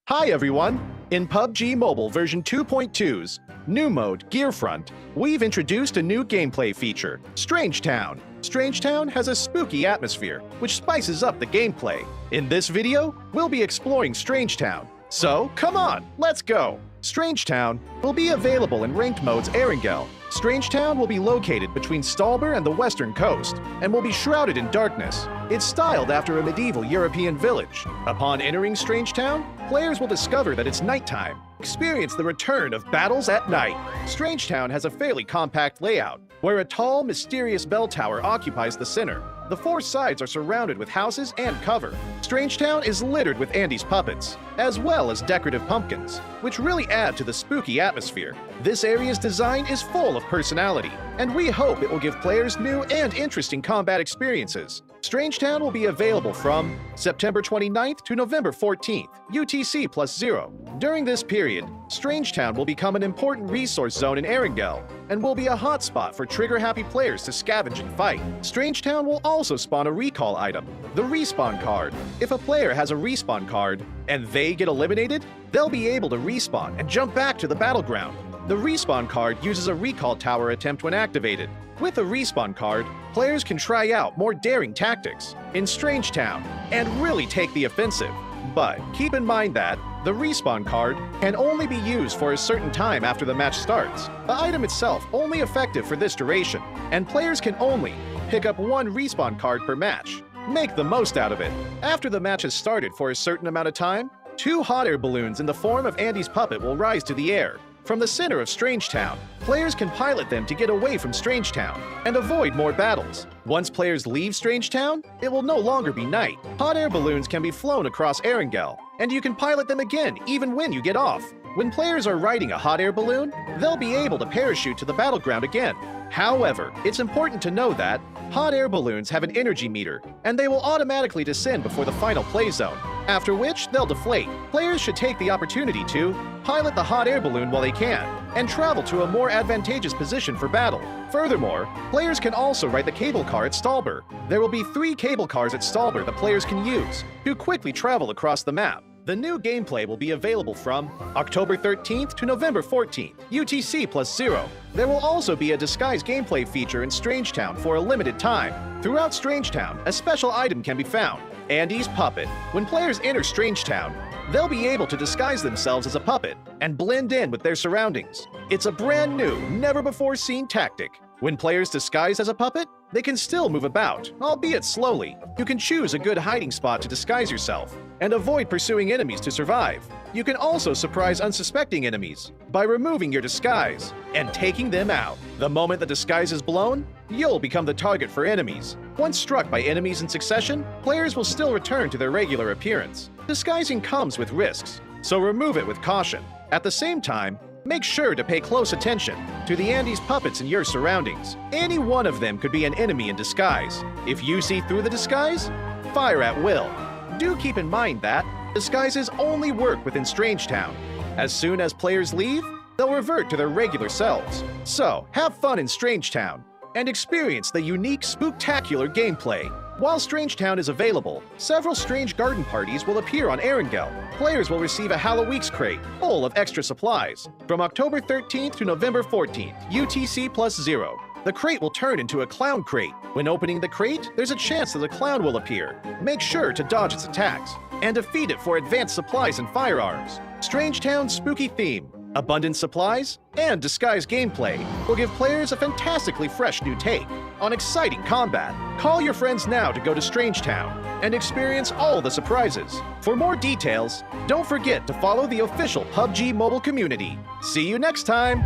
Hi everyone! In PUBG Mobile version 2.2's new mode, Gearfront, we've introduced a new gameplay feature, Strange Town. Strange Town has a spooky atmosphere, which spices up the gameplay. In this video, we'll be exploring Strange Town. So, come on, let's go! Strange Town will be available in ranked modes Erangel. Strange Town will be located between Stalber and the western coast, and will be shrouded in darkness. It's styled after a medieval European village. Upon entering Strange Town, players will discover that it's nighttime. Experience the return of battles at night. Strange Town has a fairly compact layout, where a tall, mysterious bell tower occupies the center. The four sides are surrounded with houses and cover. Strange Town is littered with Andy's puppets, as well as decorative pumpkins, which really add to the spooky atmosphere. This area's design is full of personality, and we hope it will give players new and interesting combat experiences. Strange Town will be available from September 29th to November 14th, UTC +0. During this period, Strange Town will become an important resource zone in Erangel, and will be a hotspot for trigger-happy players to scavenge and fight. Strange Town will also spawn a recall item, the respawn card. If a player has a respawn card, and they get eliminated, they'll be able to respawn and jump back to the battleground. The respawn card uses a recall tower attempt when activated. With a respawn card, players can try out more daring tactics in Strange Town and really take the offensive. But keep in mind that the respawn card can only be used for a certain time after the match starts. The item itself only effective for this duration, and players can only pick up one respawn card per match. Make the most out of it. After the match has started for a certain amount of time, 2 hot air balloons in the form of Andy's puppet will rise to the air. From the center of Strange Town, players can pilot them to get away from Strange Town and avoid more battles. Once players leave Strange Town, it will no longer be night. Hot air balloons can be flown across Erangel, and you can pilot them again even when you get off. When players are riding a hot air balloon, they'll be able to parachute to the battleground again. However, it's important to know that hot air balloons have an energy meter, and they will automatically descend before the final play zone, after which they'll deflate. Players should take the opportunity to pilot the hot air balloon while they can, and travel to a more advantageous position for battle. Furthermore, players can also ride the cable car at Stalber. There will be 3 cable cars at Stalber that players can use to quickly travel across the map. The new gameplay will be available from October 13th to November 14th, UTC +0. There will also be a disguise gameplay feature in Strange Town for a limited time. Throughout Strange Town, a special item can be found, Andy's puppet. When players enter Strange Town, they'll be able to disguise themselves as a puppet and blend in with their surroundings. It's a brand new, never-before-seen tactic. When players disguise as a puppet, they can still move about, albeit slowly. You can choose a good hiding spot to disguise yourself and avoid pursuing enemies to survive. You can also surprise unsuspecting enemies by removing your disguise and taking them out. The moment the disguise is blown, you'll become the target for enemies. Once struck by enemies in succession, players will still return to their regular appearance. Disguising comes with risks, so remove it with caution. At the same time, make sure to pay close attention to the Andy's puppets in your surroundings. Any one of them could be an enemy in disguise. If you see through the disguise, fire at will. Do keep in mind that disguises only work within Strange Town. As soon as players leave, they'll revert to their regular selves. So, have fun in Strange Town and experience the unique, spooktacular gameplay. While Strange Town is available, several strange garden parties will appear on Erangel. Players will receive a Halloweeks crate full of extra supplies from October 13th to November 14th, UTC +0. the crate will turn into a clown crate. When opening the crate, there's a chance that a clown will appear. Make sure to dodge its attacks and defeat it for advanced supplies and firearms. Strange Town's spooky theme, abundant supplies, and disguised gameplay will give players a fantastically fresh new take on exciting combat. Call your friends now to go to Strange Town and experience all the surprises. For more details, don't forget to follow the official PUBG Mobile community. See you next time!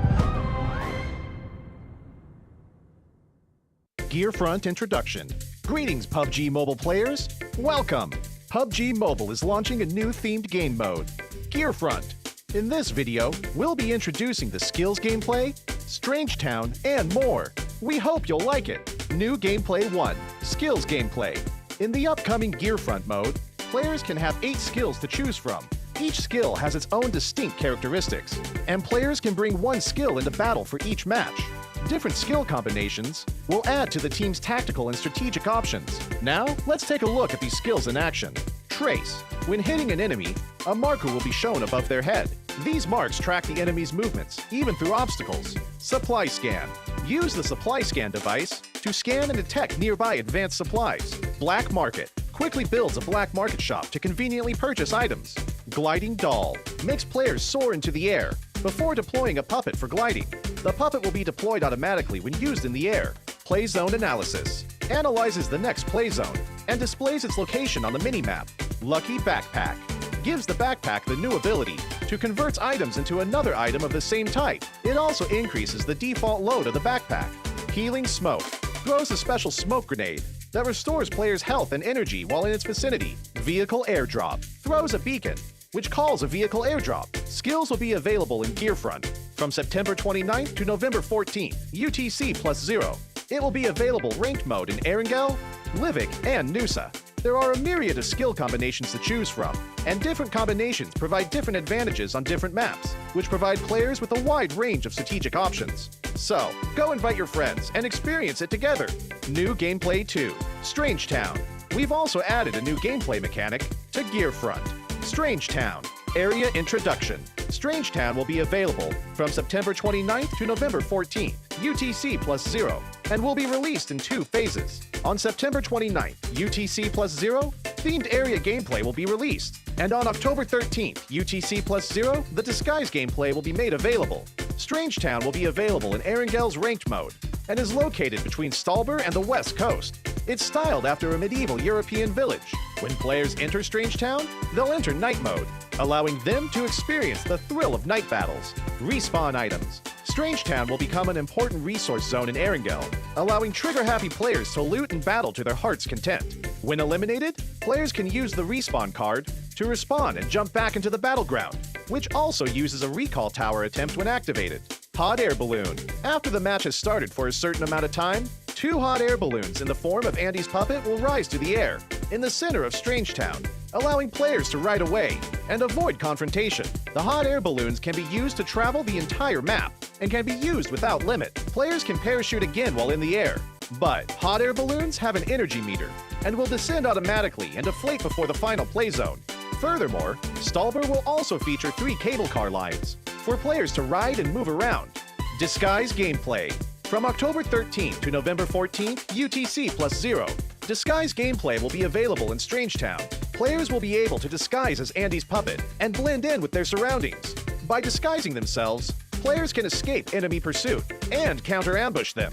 Gearfront Introduction. Greetings, PUBG Mobile players. Welcome. PUBG Mobile is launching a new themed game mode, Gearfront. In this video, we'll be introducing the skills gameplay, Strange Town, and more. We hope you'll like it. New Gameplay 1, Skills Gameplay. In the upcoming Gearfront mode, players can have 8 skills to choose from. Each skill has its own distinct characteristics, and players can bring one skill into battle for each match. Different skill combinations will add to the team's tactical and strategic options. Now, let's take a look at these skills in action. Trace. When hitting an enemy, a marker will be shown above their head. These marks track the enemy's movements, even through obstacles. Supply Scan. Use the Supply Scan device to scan and detect nearby advanced supplies. Black Market. Quickly builds a black market shop to conveniently purchase items. Gliding Doll. Makes players soar into the air before deploying a puppet for gliding. The puppet will be deployed automatically when used in the air. Play Zone Analysis. Analyzes the next play zone and displays its location on the minimap. Lucky Backpack. Gives the backpack the new ability to convert items into another item of the same type. It also increases the default load of the backpack. Healing Smoke. Throws a special smoke grenade that restores players' health and energy while in its vicinity. Vehicle Airdrop. Throws a beacon, which calls a vehicle airdrop. Skills will be available in Gearfront from September 29th to November 14th, UTC +0. It will be available ranked mode in Erangel, Livik, and Nusa. There are a myriad of skill combinations to choose from, and different combinations provide different advantages on different maps, which provide players with a wide range of strategic options. So, go invite your friends and experience it together. New Gameplay 2, Strange Town. We've also added a new gameplay mechanic to Gearfront. Strange Town. Area Introduction. Strange Town will be available from September 29th to November 14th, UTC +0, and will be released in 2 phases. On September 29th, UTC +0, themed area gameplay will be released. And on October 13th, UTC +0, the disguise gameplay will be made available. Strange Town will be available in Erangel's ranked mode and is located between Stalber and the West Coast. It's styled after a medieval European village. When players enter Strange Town, they'll enter night mode, allowing them to experience the thrill of night battles. Respawn items. Strange Town will become an important resource zone in Erangel, allowing trigger-happy players to loot and battle to their heart's content. When eliminated, players can use the respawn card to respawn and jump back into the battleground, which also uses a recall tower attempt when activated. Hot Air Balloon. After the match has started for a certain amount of time, 2 hot air balloons in the form of Andy's puppet will rise to the air in the center of Strange Town, allowing players to ride away and avoid confrontation. The hot air balloons can be used to travel the entire map and can be used without limit. Players can parachute again while in the air, but hot air balloons have an energy meter and will descend automatically and deflate before the final play zone. Furthermore, Stalber will also feature 3 cable car lines for players to ride and move around. Disguise Gameplay. From October 13th to November 14th, UTC +0, Disguise gameplay will be available in Strange Town. Players will be able to disguise as Andy's puppet and blend in with their surroundings. By disguising themselves, players can escape enemy pursuit and counter-ambush them.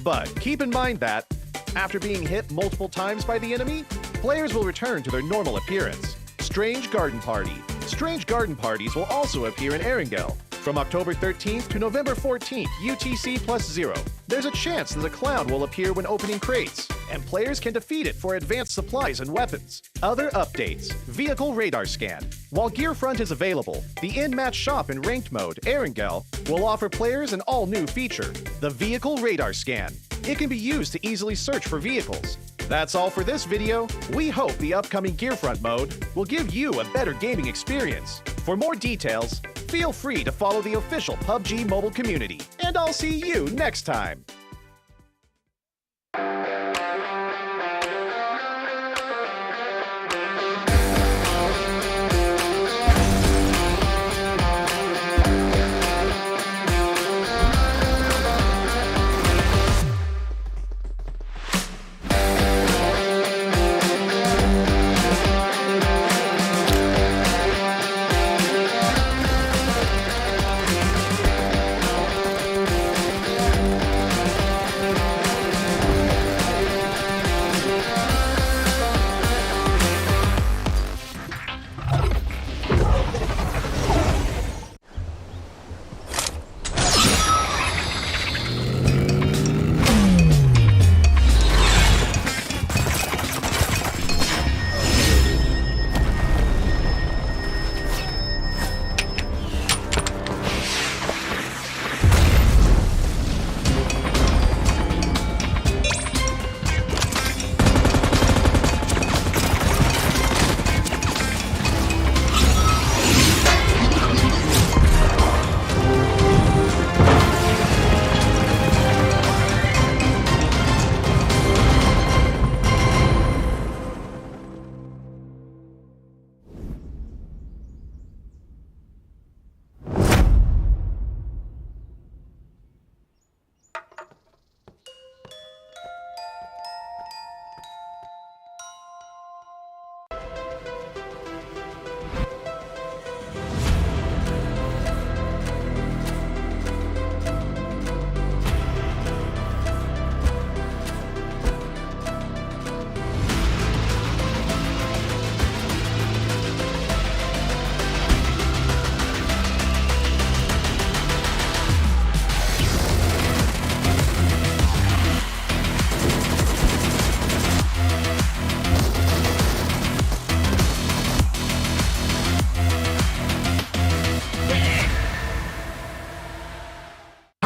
But keep in mind that, after being hit multiple times by the enemy, players will return to their normal appearance. Strange Garden Party. Strange garden parties will also appear in Erangel. From October 13th to November 14th, UTC +0. There's a chance that a clown will appear when opening crates, and players can defeat it for advanced supplies and weapons. Other updates. Vehicle Radar Scan. While Gearfront is available, the in-match shop in Ranked Mode, Erangel, will offer players an all-new feature, the Vehicle Radar Scan. It can be used to easily search for vehicles. That's all for this video. We hope the upcoming Gearfront mode will give you a better gaming experience. For more details, feel free to follow the official PUBG Mobile community. And I'll see you next time.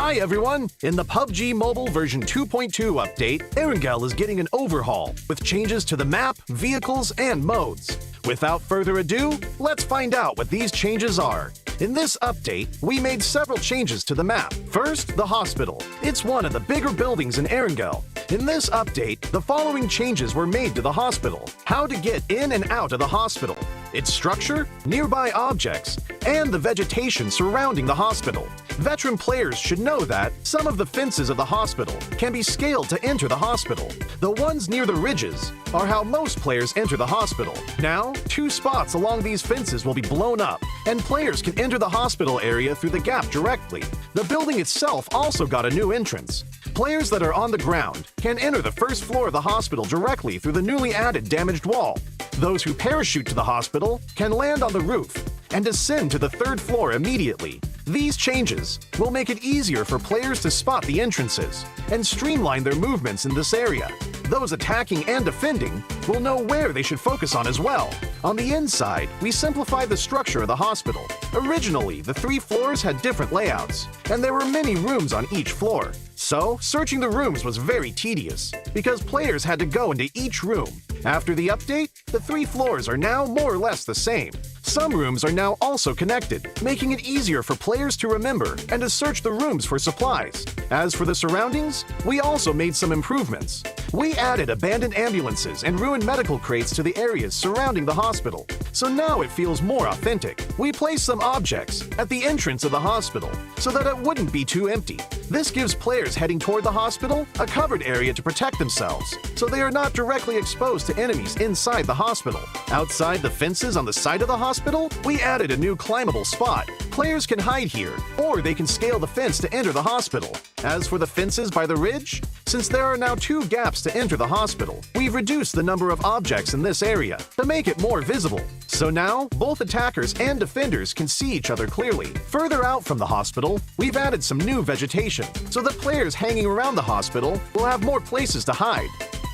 Hi everyone! In the PUBG Mobile version 2.2 update, Erangel is getting an overhaul with changes to the map, vehicles, and modes. Without further ado, let's find out what these changes are. In this update, we made several changes to the map. First, the hospital. It's one of the bigger buildings in Erangel. In this update, the following changes were made to the hospital. How to get in and out of the hospital, its structure, nearby objects, and the vegetation surrounding the hospital. Veteran players should know that some of the fences of the hospital can be scaled to enter the hospital. The ones near the ridges are how most players enter the hospital. Now, 2 spots along these fences will be blown up, and players can enter the hospital area through the gap directly. The building itself also got a new entrance. Players that are on the ground can enter the first floor of the hospital directly through the newly added damaged wall. Those who parachute to the hospital can land on the roof and descend to the 3rd floor immediately. These changes will make it easier for players to spot the entrances and streamline their movements in this area. Those attacking and defending will know where they should focus on as well. On the inside, we simplified the structure of the hospital. Originally, the 3 floors had different layouts, and there were many rooms on each floor. So, searching the rooms was very tedious, because players had to go into each room. After the update, the 3 floors are now more or less the same. Some rooms are now also connected, making it easier for players to remember and to search the rooms for supplies. As for the surroundings, we also made some improvements. We added abandoned ambulances and ruined medical crates to the areas surrounding the hospital, so now it feels more authentic. We placed some objects at the entrance of the hospital so that it wouldn't be too empty. This gives players heading toward the hospital a covered area to protect themselves, so they are not directly exposed to enemies inside the hospital. Outside the fences on the side of the hospital, we added a new climbable spot. Players can hide here, or they can scale the fence to enter the hospital. As for the fences by the ridge, since there are now 2 gaps to enter the hospital, we've reduced the number of objects in this area to make it more visible. So now, both attackers and defenders can see each other clearly. Further out from the hospital, we've added some new vegetation, so that players hanging around the hospital will have more places to hide.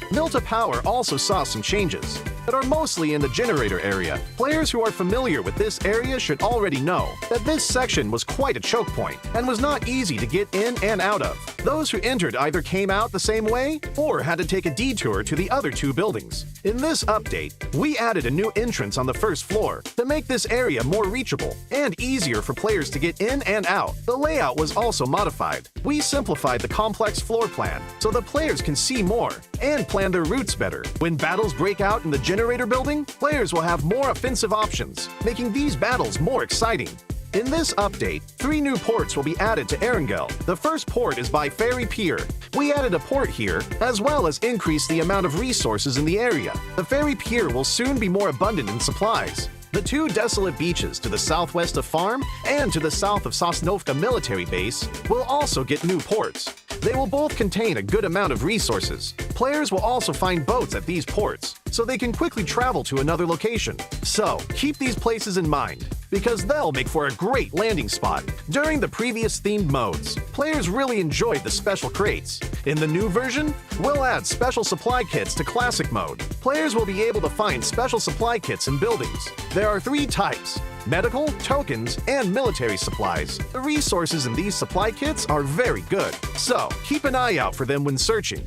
Milta Power also saw some changes that are mostly in the generator area. Players who are familiar with this area should already know that this section was quite a choke point and was not easy to get in and out of. Those who entered either came out the same way or had to take a detour to the other 2 buildings. In this update, we added a new entrance on the 1st floor to make this area more reachable and easier for players to get in and out. The layout was also modified. We simplified the complex floor plan so that players can see more and plan their routes better. When battles break out in the generator building, players will have more offensive options, making these battles more exciting. In this update, 3 new ports will be added to Erangel. The first port is by Ferry Pier. We added a port here, as well as increased the amount of resources in the area. The Ferry Pier will soon be more abundant in supplies. The 2 desolate beaches to the southwest of Farm and to the south of Sosnovka military base will also get new ports. They will both contain a good amount of resources. Players will also find boats at these ports, so they can quickly travel to another location. So, keep these places in mind, because they'll make for a great landing spot. During the previous themed modes, players really enjoyed the special crates. In the new version, we'll add special supply kits to classic mode. Players will be able to find special supply kits in buildings. There are 3 types: medical, tokens, and military supplies. The resources in these supply kits are very good, so keep an eye out for them when searching.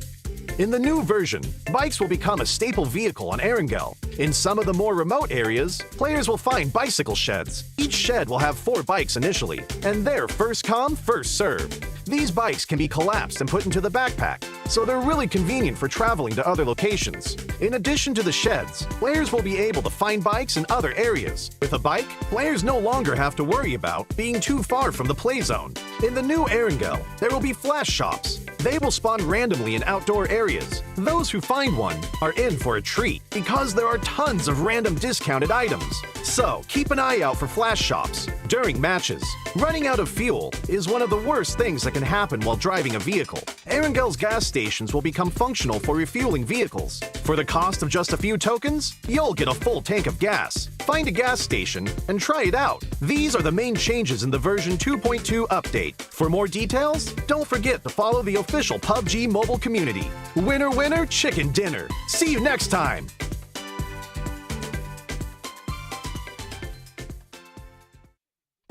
In the new version, bikes will become a staple vehicle on Erangel. In some of the more remote areas, players will find bicycle sheds. Each shed will have 4 bikes initially, and they're first come, first served. These bikes can be collapsed and put into the backpack, so they're really convenient for traveling to other locations. In addition to the sheds, players will be able to find bikes in other areas. With a bike, players no longer have to worry about being too far from the play zone. In the new Erangel, there will be flash shops. They will spawn randomly in outdoor areas. Those who find one are in for a treat because there are tons of random discounted items. So keep an eye out for flash shops during matches. Running out of fuel is one of the worst things that can happen while driving a vehicle. Erangel's gas stations will become functional for refueling vehicles. For the cost of just a few tokens, you'll get a full tank of gas. Find a gas station and try it out. These are the main changes in the version 2.2 update. For more details, don't forget to follow the official PUBG Mobile community. Winner, winner, chicken dinner. See you next time.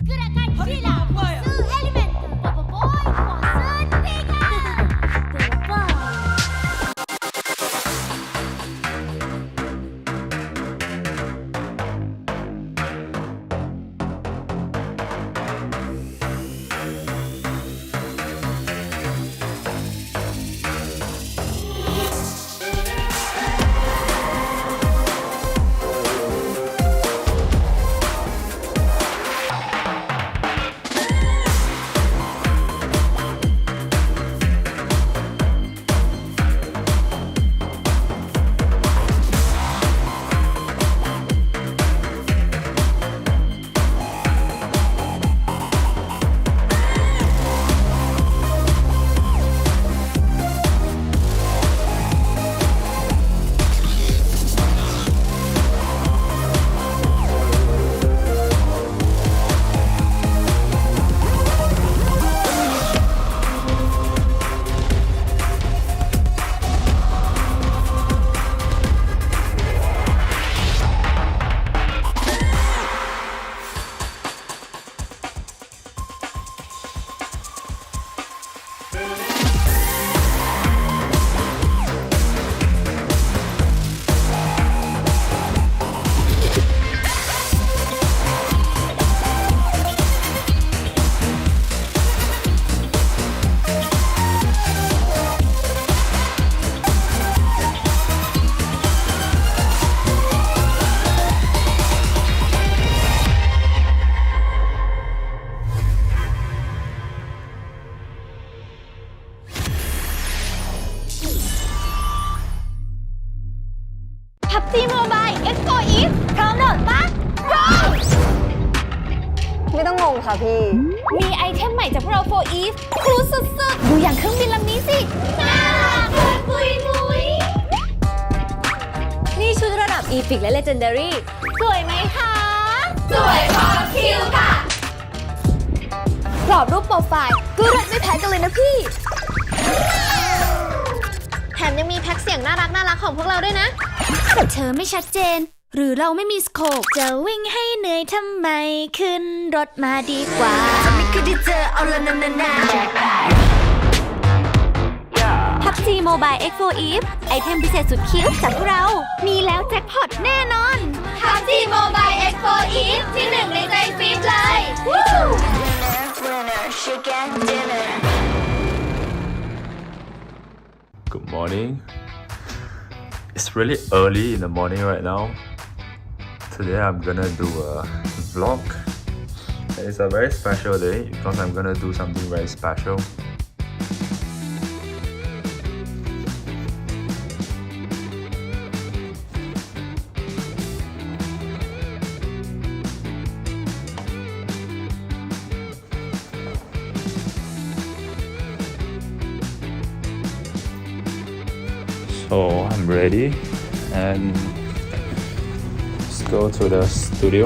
Gerakan silam musuh elemen. Papa boy, ค่ะพี่ มีไอเทมใหม่จากพวกเราโฟอีฟคูลสุดๆ ดูอย่างเครื่องบินลำนี้สิน่ารักปุยมุยนี่ชุดระดับอีพิกและเลเจนดารี่สวยไหมคะ สวยพอคิวค่ะกรอบรูปโปรไฟล์ก็เลิศไม่แพ้กันเลยนะพี่ แถมยังมีแพ็กเสียงน่ารักของพวกเราด้วยนะ เธอไม่ชัดเจน หรือเราไม่มีสโคปจะวิ่งให้เหนื่อยทำไมขึ้นรถมาดีกว่าไม่เคยได้เจอเอาละนาPUBG Mobile X4 Eve ไอเทมพิเศษสุดคิ้วจากพวกเรา มีแล้วแจ็คพอตแน่นอน PUBG Mobile X4 Eve ที่หนึ่งในใจฟีดเลย Good morning. It's really early in the morning right now. Today I'm gonna do a vlog. And it's a very special day because I'm gonna do something very special. So I'm ready and let's go to the studio.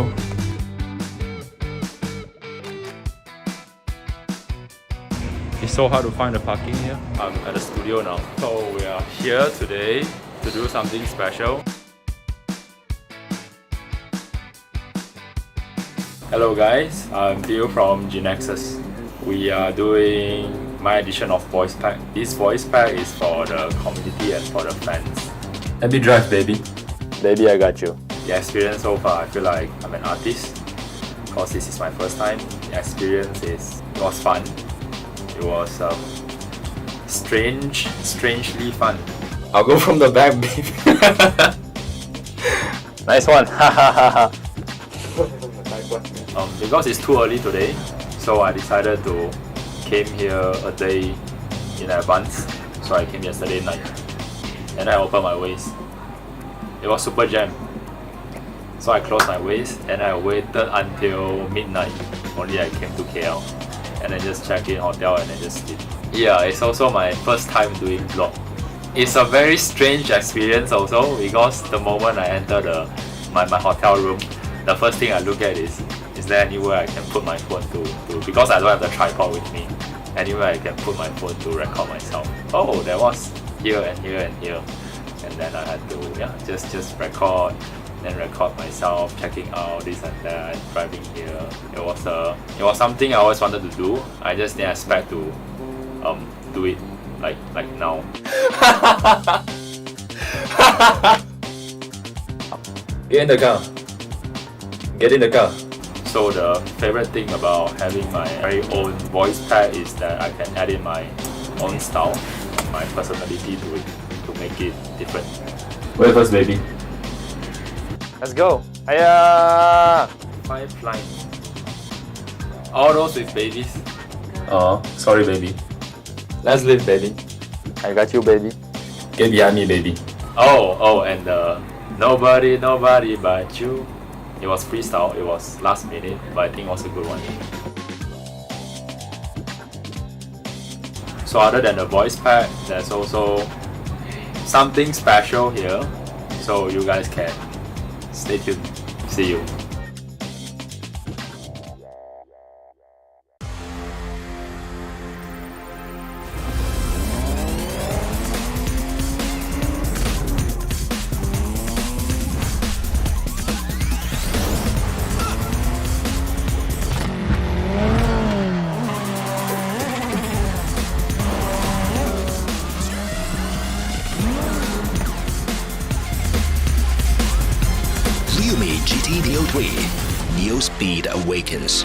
It's so hard to find the parking here. I'm at the studio now. So we are here today to do something special. Hello guys, I'm Bill from GNexus. We are doing my edition of voice pack. This voice pack is for the community and for the fans. Let me drive, baby. Baby, I got you. The experience so far, I feel like I'm an artist because this is my first time. The experience it was fun. It was strangely fun. I'll go from the back, baby. Nice one. Because it's too early today, so I decided to came here a day in advance. So I came yesterday night and I opened my waist. It was super jam. So I closed my waist and I waited until midnight. Only I came to KL and then just checked in hotel and then just sleep. Yeah, it's also my first time doing vlog. It's a very strange experience also because the moment I enter my hotel room, the first thing I look at is there anywhere I can put my phone to because I don't have the tripod with me. Anywhere I can put my phone to record myself. Oh, there was here and here and here. And then I had to just record, then record myself, checking out this and that, driving here. It was something I always wanted to do. I just didn't expect to do it like now. Get in the car. Get in the car. So the favorite thing about having my very own voice pack is that I can add in my own style, my personality to it, to make it different. Wait first, baby. Let's go. Hiya! 5 lines. All those with babies. Oh, sorry, baby. Let's live, baby. I got you, baby. Get behind me, baby. Oh, and nobody but you. It was freestyle, it was last minute, but I think it was a good one. So other than the voice pack, there's also something special here. So you guys can stay tuned. See you. GTDO3. Neo Speed Awakens.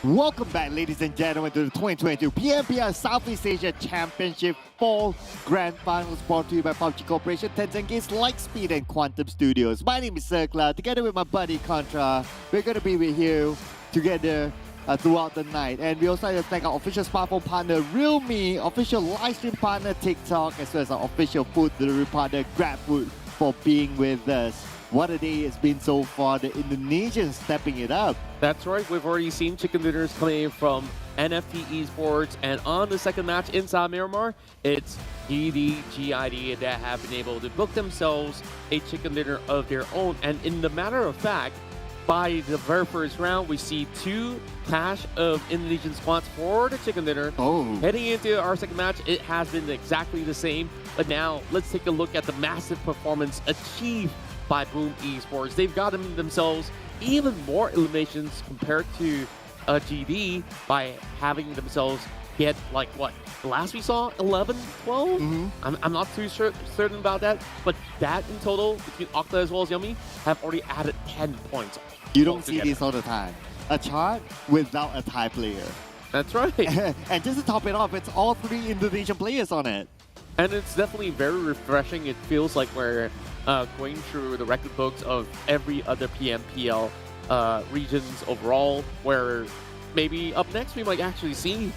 Welcome back, ladies and gentlemen, to the 2022 PMPL Southeast Asia Championship Fall Grand Finals brought to you by PUBG Corporation, Tencent Games, Lightspeed, and Quantum Studios. My name is Circla. Together with my buddy Contra, we're going to be with you together throughout the night. And we also like to thank our official smartphone partner, realme, official livestream partner, TikTok, as well as our official food delivery partner, GrabFood, for being with us. What a day it's been so far. The Indonesians stepping it up. That's right. We've already seen chicken dinners coming in from NFT Esports. And on the second match inside Miramar, it's GIDS that have been able to book themselves a chicken dinner of their own. And in the matter of fact, by the very first round, we see 2 clash of Indonesian squads for the chicken dinner. Heading into our second match, it has been exactly the same. But now, let's take a look at the massive performance achieved by Boom Esports. They've gotten themselves even more eliminations compared to GD by having themselves get, like, what? Last we saw 11, 12? I'm not too certain about that, but that in total, between Octa as well as Yummy, have already added 10 points. You don't see this all the time. A chart without a Thai player. That's right. And just to top it off, it's all 3 Indonesian players on it. And it's definitely very refreshing. It feels like we're going through the record books of every other PMPL regions overall, where maybe up next we might actually see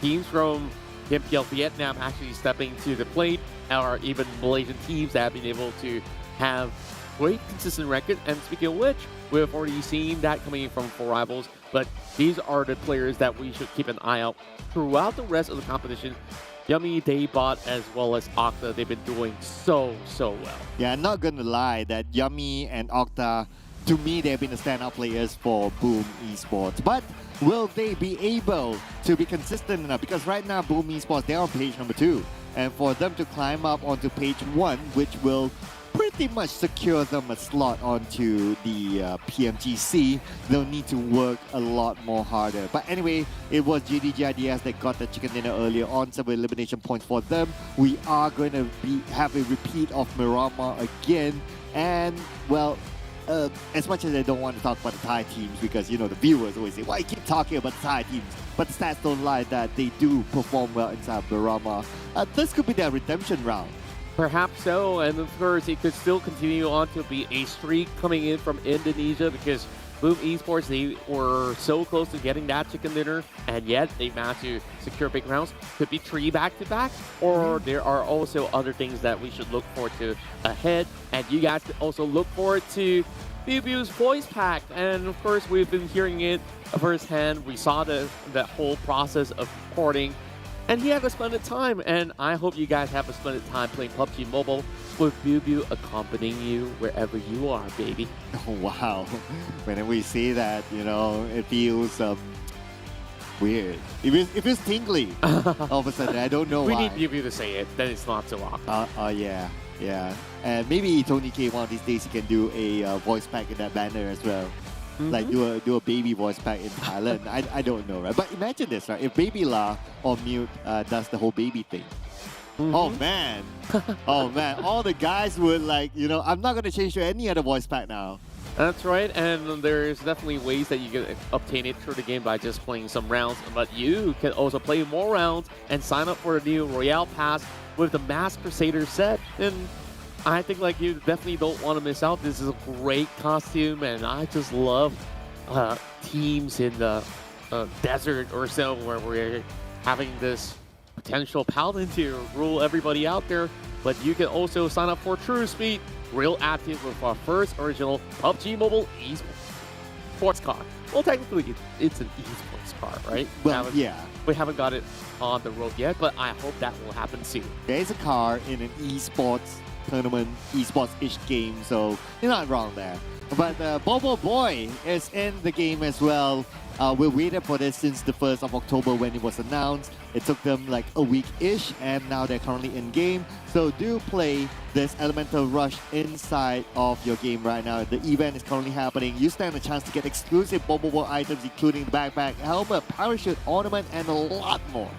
teams from PMPL Vietnam actually stepping to the plate, or even Malaysian teams that have been able to have great consistent record. And speaking of which, we've already seen that coming from 4 Rivals, but these are the players that we should keep an eye out throughout the rest of the competition. Yummy, Daybot, as well as Octa, they've been doing so well. Yeah, I'm not gonna lie that Yummy and Octa, to me, they've been the standout players for Boom Esports. But will they be able to be consistent enough? Because right now, Boom Esports, they're on page number 2. And for them to climb up onto page 1, which will pretty much secure them a slot onto the PMGC, they'll need to work a lot more harder. But anyway, it was GIDS that got the chicken dinner earlier on, some elimination points for them. We are going to have a repeat of Miramar again. And, well, as much as I don't want to talk about the Thai teams, because, you know, the viewers always say, why you keep talking about the Thai teams? But the stats don't lie that they do perform well inside Miramar. This could be their redemption round. Perhaps so, and of course it could still continue on to be a streak coming in from Indonesia, because Boom Esports, they were so close to getting that chicken dinner, and yet they managed to secure big rounds. Could be 3 back-to-back, or there are also other things that we should look forward to ahead. And you guys could also look forward to BBU's voice pack, and of course we've been hearing it firsthand. We saw the whole process of recording, and he had a splendid time, and I hope you guys have a splendid time playing PUBG Mobile with BBU accompanying you wherever you are, baby. Oh, wow. Whenever we see that, you know, it feels weird. It feels tingly all of a sudden. I don't know why. We need BBU to say it, then it's not so awkward. Yeah. And maybe Tony K, one of these days, he can do a voice pack in that banner as well. Like do a baby voice pack in Thailand. I don't know, right? But imagine this, right? If Baby La or Mute does the whole baby thing. Oh man. Oh man. All the guys would, like, you know, I'm not going to change to any other voice pack now. That's right, and there's definitely ways that you can obtain it through the game by just playing some rounds, but you can also play more rounds and sign up for the new Royale Pass with the Masked Crusader set. And I think, like, you definitely don't want to miss out. This is a great costume, and I just love teams in the desert or so, where we're having this potential paladin to rule everybody out there. But you can also sign up for True Speed, real active, with our first original PUBG Mobile Esports car. Well, technically, it's an esports car, right? Well, yeah. We haven't got it on the road yet, but I hope that will happen soon. There is a car in an esports tournament, esports-ish game, so you're not wrong there. But Bobo Boy is in the game as well. We waited for this since the 1st of October when it was announced. It took them like a week-ish, and now they're currently in game. So do play this Elemental Rush inside of your game right now. The event is currently happening. You stand a chance to get exclusive Bobo Boy items, including the backpack, helmet, parachute, ornament, and a lot more.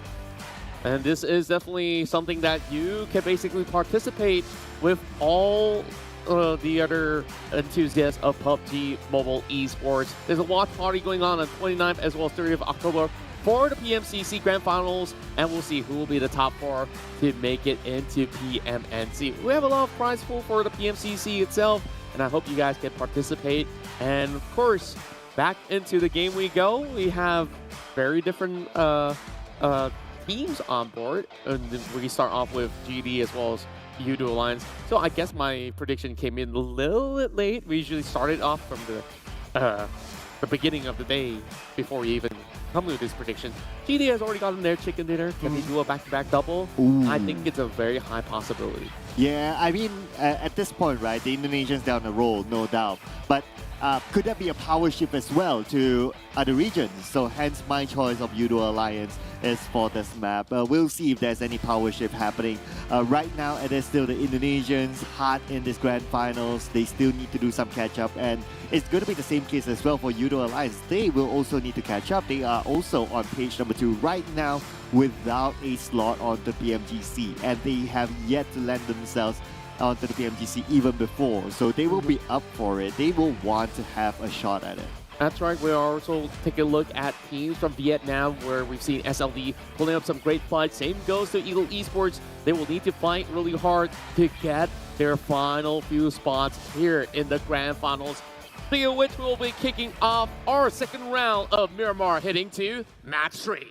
And this is definitely something that you can basically participate with all the other enthusiasts of PUBG Mobile Esports. There's a watch party going on 29th as well as 30th of October for the PMCC Grand Finals, and we'll see who will be the top 4 to make it into PMNC. We have a lot of prize pool for the PMCC itself, and I hope you guys can participate. And of course, back into the game we go. We have very different teams on board, and we start off with GD as well as Yoodo Alliance. So I guess my prediction came in a little bit late. We usually started off from the beginning of the day before we even come with this prediction. GD has already gotten their chicken dinner. Can they do a back-to-back double? Ooh. I think it's a very high possibility. Yeah, I mean, at this point, right, the Indonesians down the roll, no doubt. But could that be a power shift as well to other regions? So hence my choice of Yoodo Alliance is for this map. We'll see if there's any power shift happening. Right now, it is still the Indonesians hot in this grand finals. They still need to do some catch up, and it's going to be the same case as well for Yoodo Alliance. They will also need to catch up. They are also on page number 2 right now without a slot on the PMGC, and they have yet to land themselves onto the PMGC even before, so they will be up for it. They will want to have a shot at it. That's right. We're also taking a look at teams from Vietnam where we've seen SLD pulling up some great fights. Same goes to Ego Esports. They will need to fight really hard to get their final few spots here in the grand finals. Speaking of which, we'll be kicking off our second round of Miramar, heading to match 3.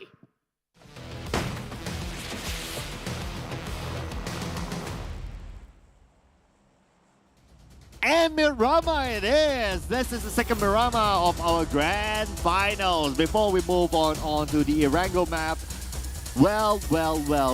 And Miramar it is! This is the second Miramar of our grand finals. Before we move on to the Irango map, well,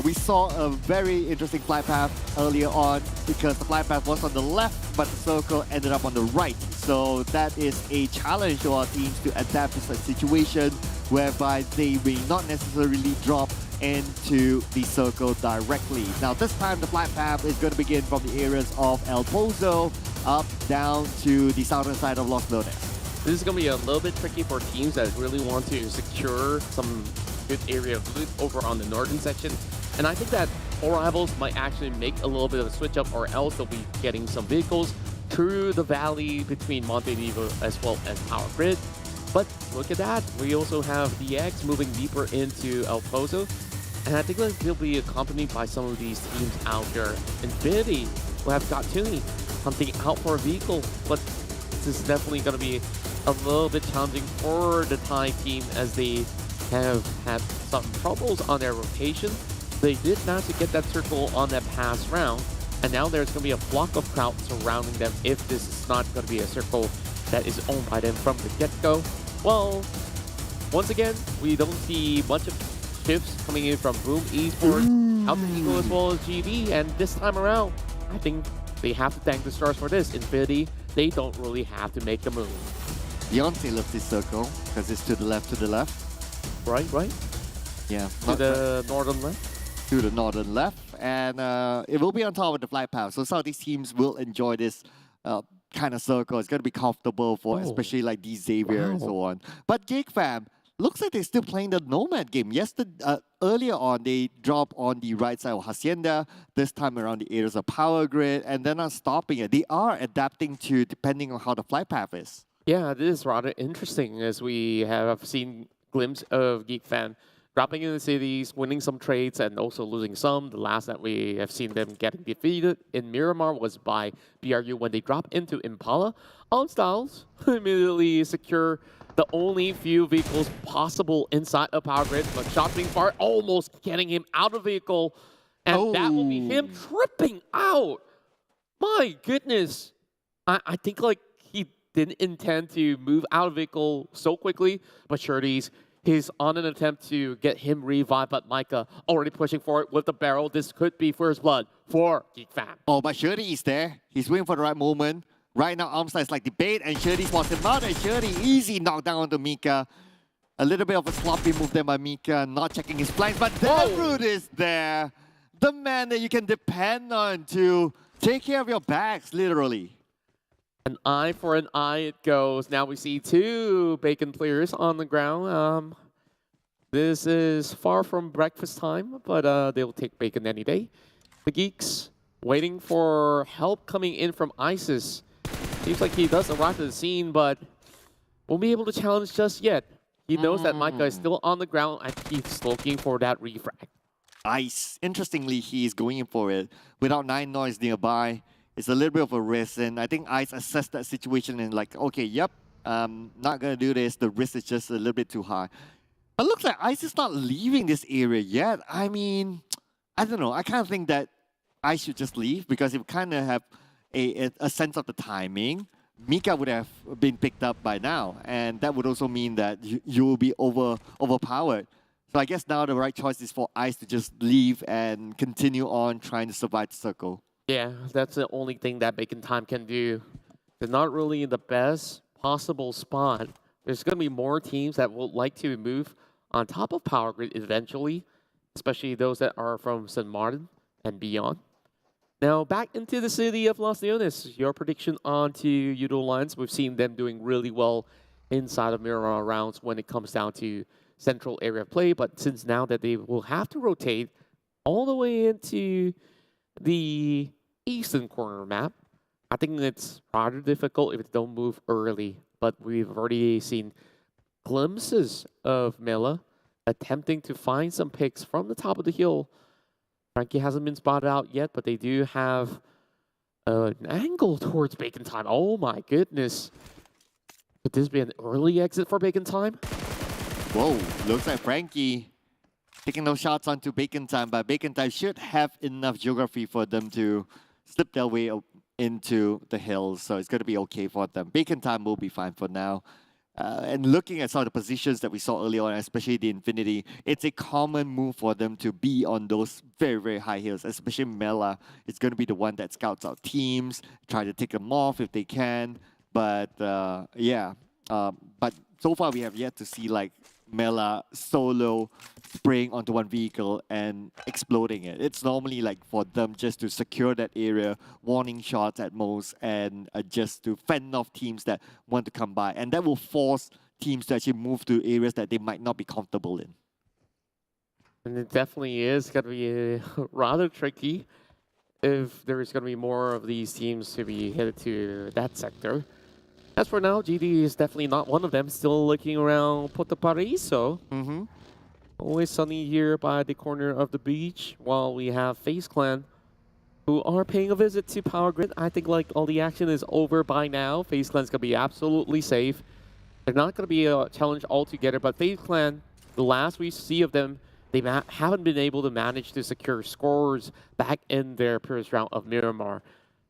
we saw a very interesting flight path earlier on because the flight path was on the left, but the circle ended up on the right. So that is a challenge to our teams to adapt to such situation whereby they may not necessarily drop into the circle directly. Now this time the flight path is going to begin from the areas of El Pozo up down to the southern side of Los Lones. This is going to be a little bit tricky for teams that really want to secure some good area of loot over on the northern section. And I think that all rivals might actually make a little bit of a switch up, or else they'll be getting some vehicles through the valley between Monte Vivo as well as Power Grid. But look at that. We also have DX moving deeper into El Pozo. And I think that he'll be accompanied by some of these teams out there. Infinity will have Gatuni hunting out for a vehicle, but this is definitely going to be a little bit challenging for the Thai team as they have had some troubles on their rotation. They did manage to get that circle on that past round, and now there's going to be a flock of crowd surrounding them if this is not going to be a circle that is owned by them from the get-go. Well, once again, we don't see much of shifts coming in from Boom Esports, out to Eagle as well as GD, and this time around, I think they have to thank the stars for this. Infinity, they don't really have to make a move. Beyonce loves this circle because it's to the left. Right? Yeah. To the northern left? To the northern left, and it will be on top of the flight path. So some of these teams will enjoy this kind of circle. It's going to be comfortable for especially like these Xavier and so on. But Geek Fam, looks like they're still playing the Nomad game. Yesterday, earlier on, they dropped on the right side of Hacienda. This time around, the areas of Power Grid, and they're not stopping it. They are adapting to depending on how the flight path is. Yeah, this is rather interesting as we have seen glimpse of Geek Fam dropping in the cities, winning some trades, and also losing some. The last that we have seen them getting defeated in Miramar was by BRU when they dropped into Impala. On Styles immediately secure the only few vehicles possible inside a Power Grid, but shot being fired, almost getting him out of vehicle, and that will be him tripping out. My goodness. I think like he didn't intend to move out of vehicle so quickly, but Shirties, he's on an attempt to get him revived, but Micah already pushing for it with the barrel. This could be first blood for Geek Fam. Oh, but Shirty is there. He's waiting for the right moment. Right now, Armstar is like the bait, and Shirty spots him out, and Shirty easy knockdown onto Mika. A little bit of a sloppy move there by Mika, not checking his flanks, but Deathroot is there. The man that you can depend on to take care of your backs, literally. An eye for an eye it goes. Now we see 2 Bacon players on the ground. This is far from breakfast time, but they'll take Bacon any day. The Geeks waiting for help coming in from ISIS. Seems like he does arrive at the scene, but won't be able to challenge just yet. He knows that Micah is still on the ground and he's looking for that refrag. Ice. Interestingly, he's going in for it. Without 9 noise nearby, it's a little bit of a risk. And I think Ice assessed that situation and like, okay, yep, not going to do this. The risk is just a little bit too high. But looks like Ice is not leaving this area yet. I mean, I don't know. I kind of think that Ice should just leave because it kind of have a sense of the timing. Mika would have been picked up by now. And that would also mean that you will be overpowered. So I guess now the right choice is for Ice to just leave and continue on trying to survive the circle. Yeah, that's the only thing that Bacon Time can do. They're not really in the best possible spot. There's going to be more teams that would like to move on top of Power Grid eventually, especially those that are from St. Martin and beyond. Now, back into the city of Los Leones, your prediction on to Yoodo Alliance. We've seen them doing really well inside of Miramar rounds when it comes down to central area of play, but since now that they will have to rotate all the way into the eastern corner map, I think it's rather difficult if they don't move early. But we've already seen glimpses of Mela attempting to find some picks from the top of the hill. Frankie hasn't been spotted out yet, but they do have an angle towards Bacon Time. Oh my goodness. Could this be an early exit for Bacon Time? Whoa, looks like Frankie taking those shots onto Bacon Time, but Bacon Time should have enough geography for them to slip their way into the hills, so it's going to be okay for them. Bacon Time will be fine for now. And looking at some of the positions that we saw earlier on, especially the Infinity, it's a common move for them to be on those very, very high hills, especially Mela. It's going to be the one that scouts out teams, try to take them off if they can. But yeah, but so far we have yet to see like Mela solo spraying onto one vehicle and exploding it. It's normally like for them just to secure that area, warning shots at most, and just to fend off teams that want to come by. And that will force teams to actually move to areas that they might not be comfortable in. And it definitely is going to be rather tricky if there's going to be more of these teams to be headed to that sector. As for now, GD is definitely not one of them. Still looking around Puerto Paraíso. Always sunny here by the corner of the beach, while we have FaZe Clan, who are paying a visit to Power Grid. I think like all the action is over by now. FaZe Clan's going to be absolutely safe. They're not going to be a challenge altogether, but FaZe Clan, the last we see of them, they haven't been able to manage to secure scores back in their previous round of Miramar.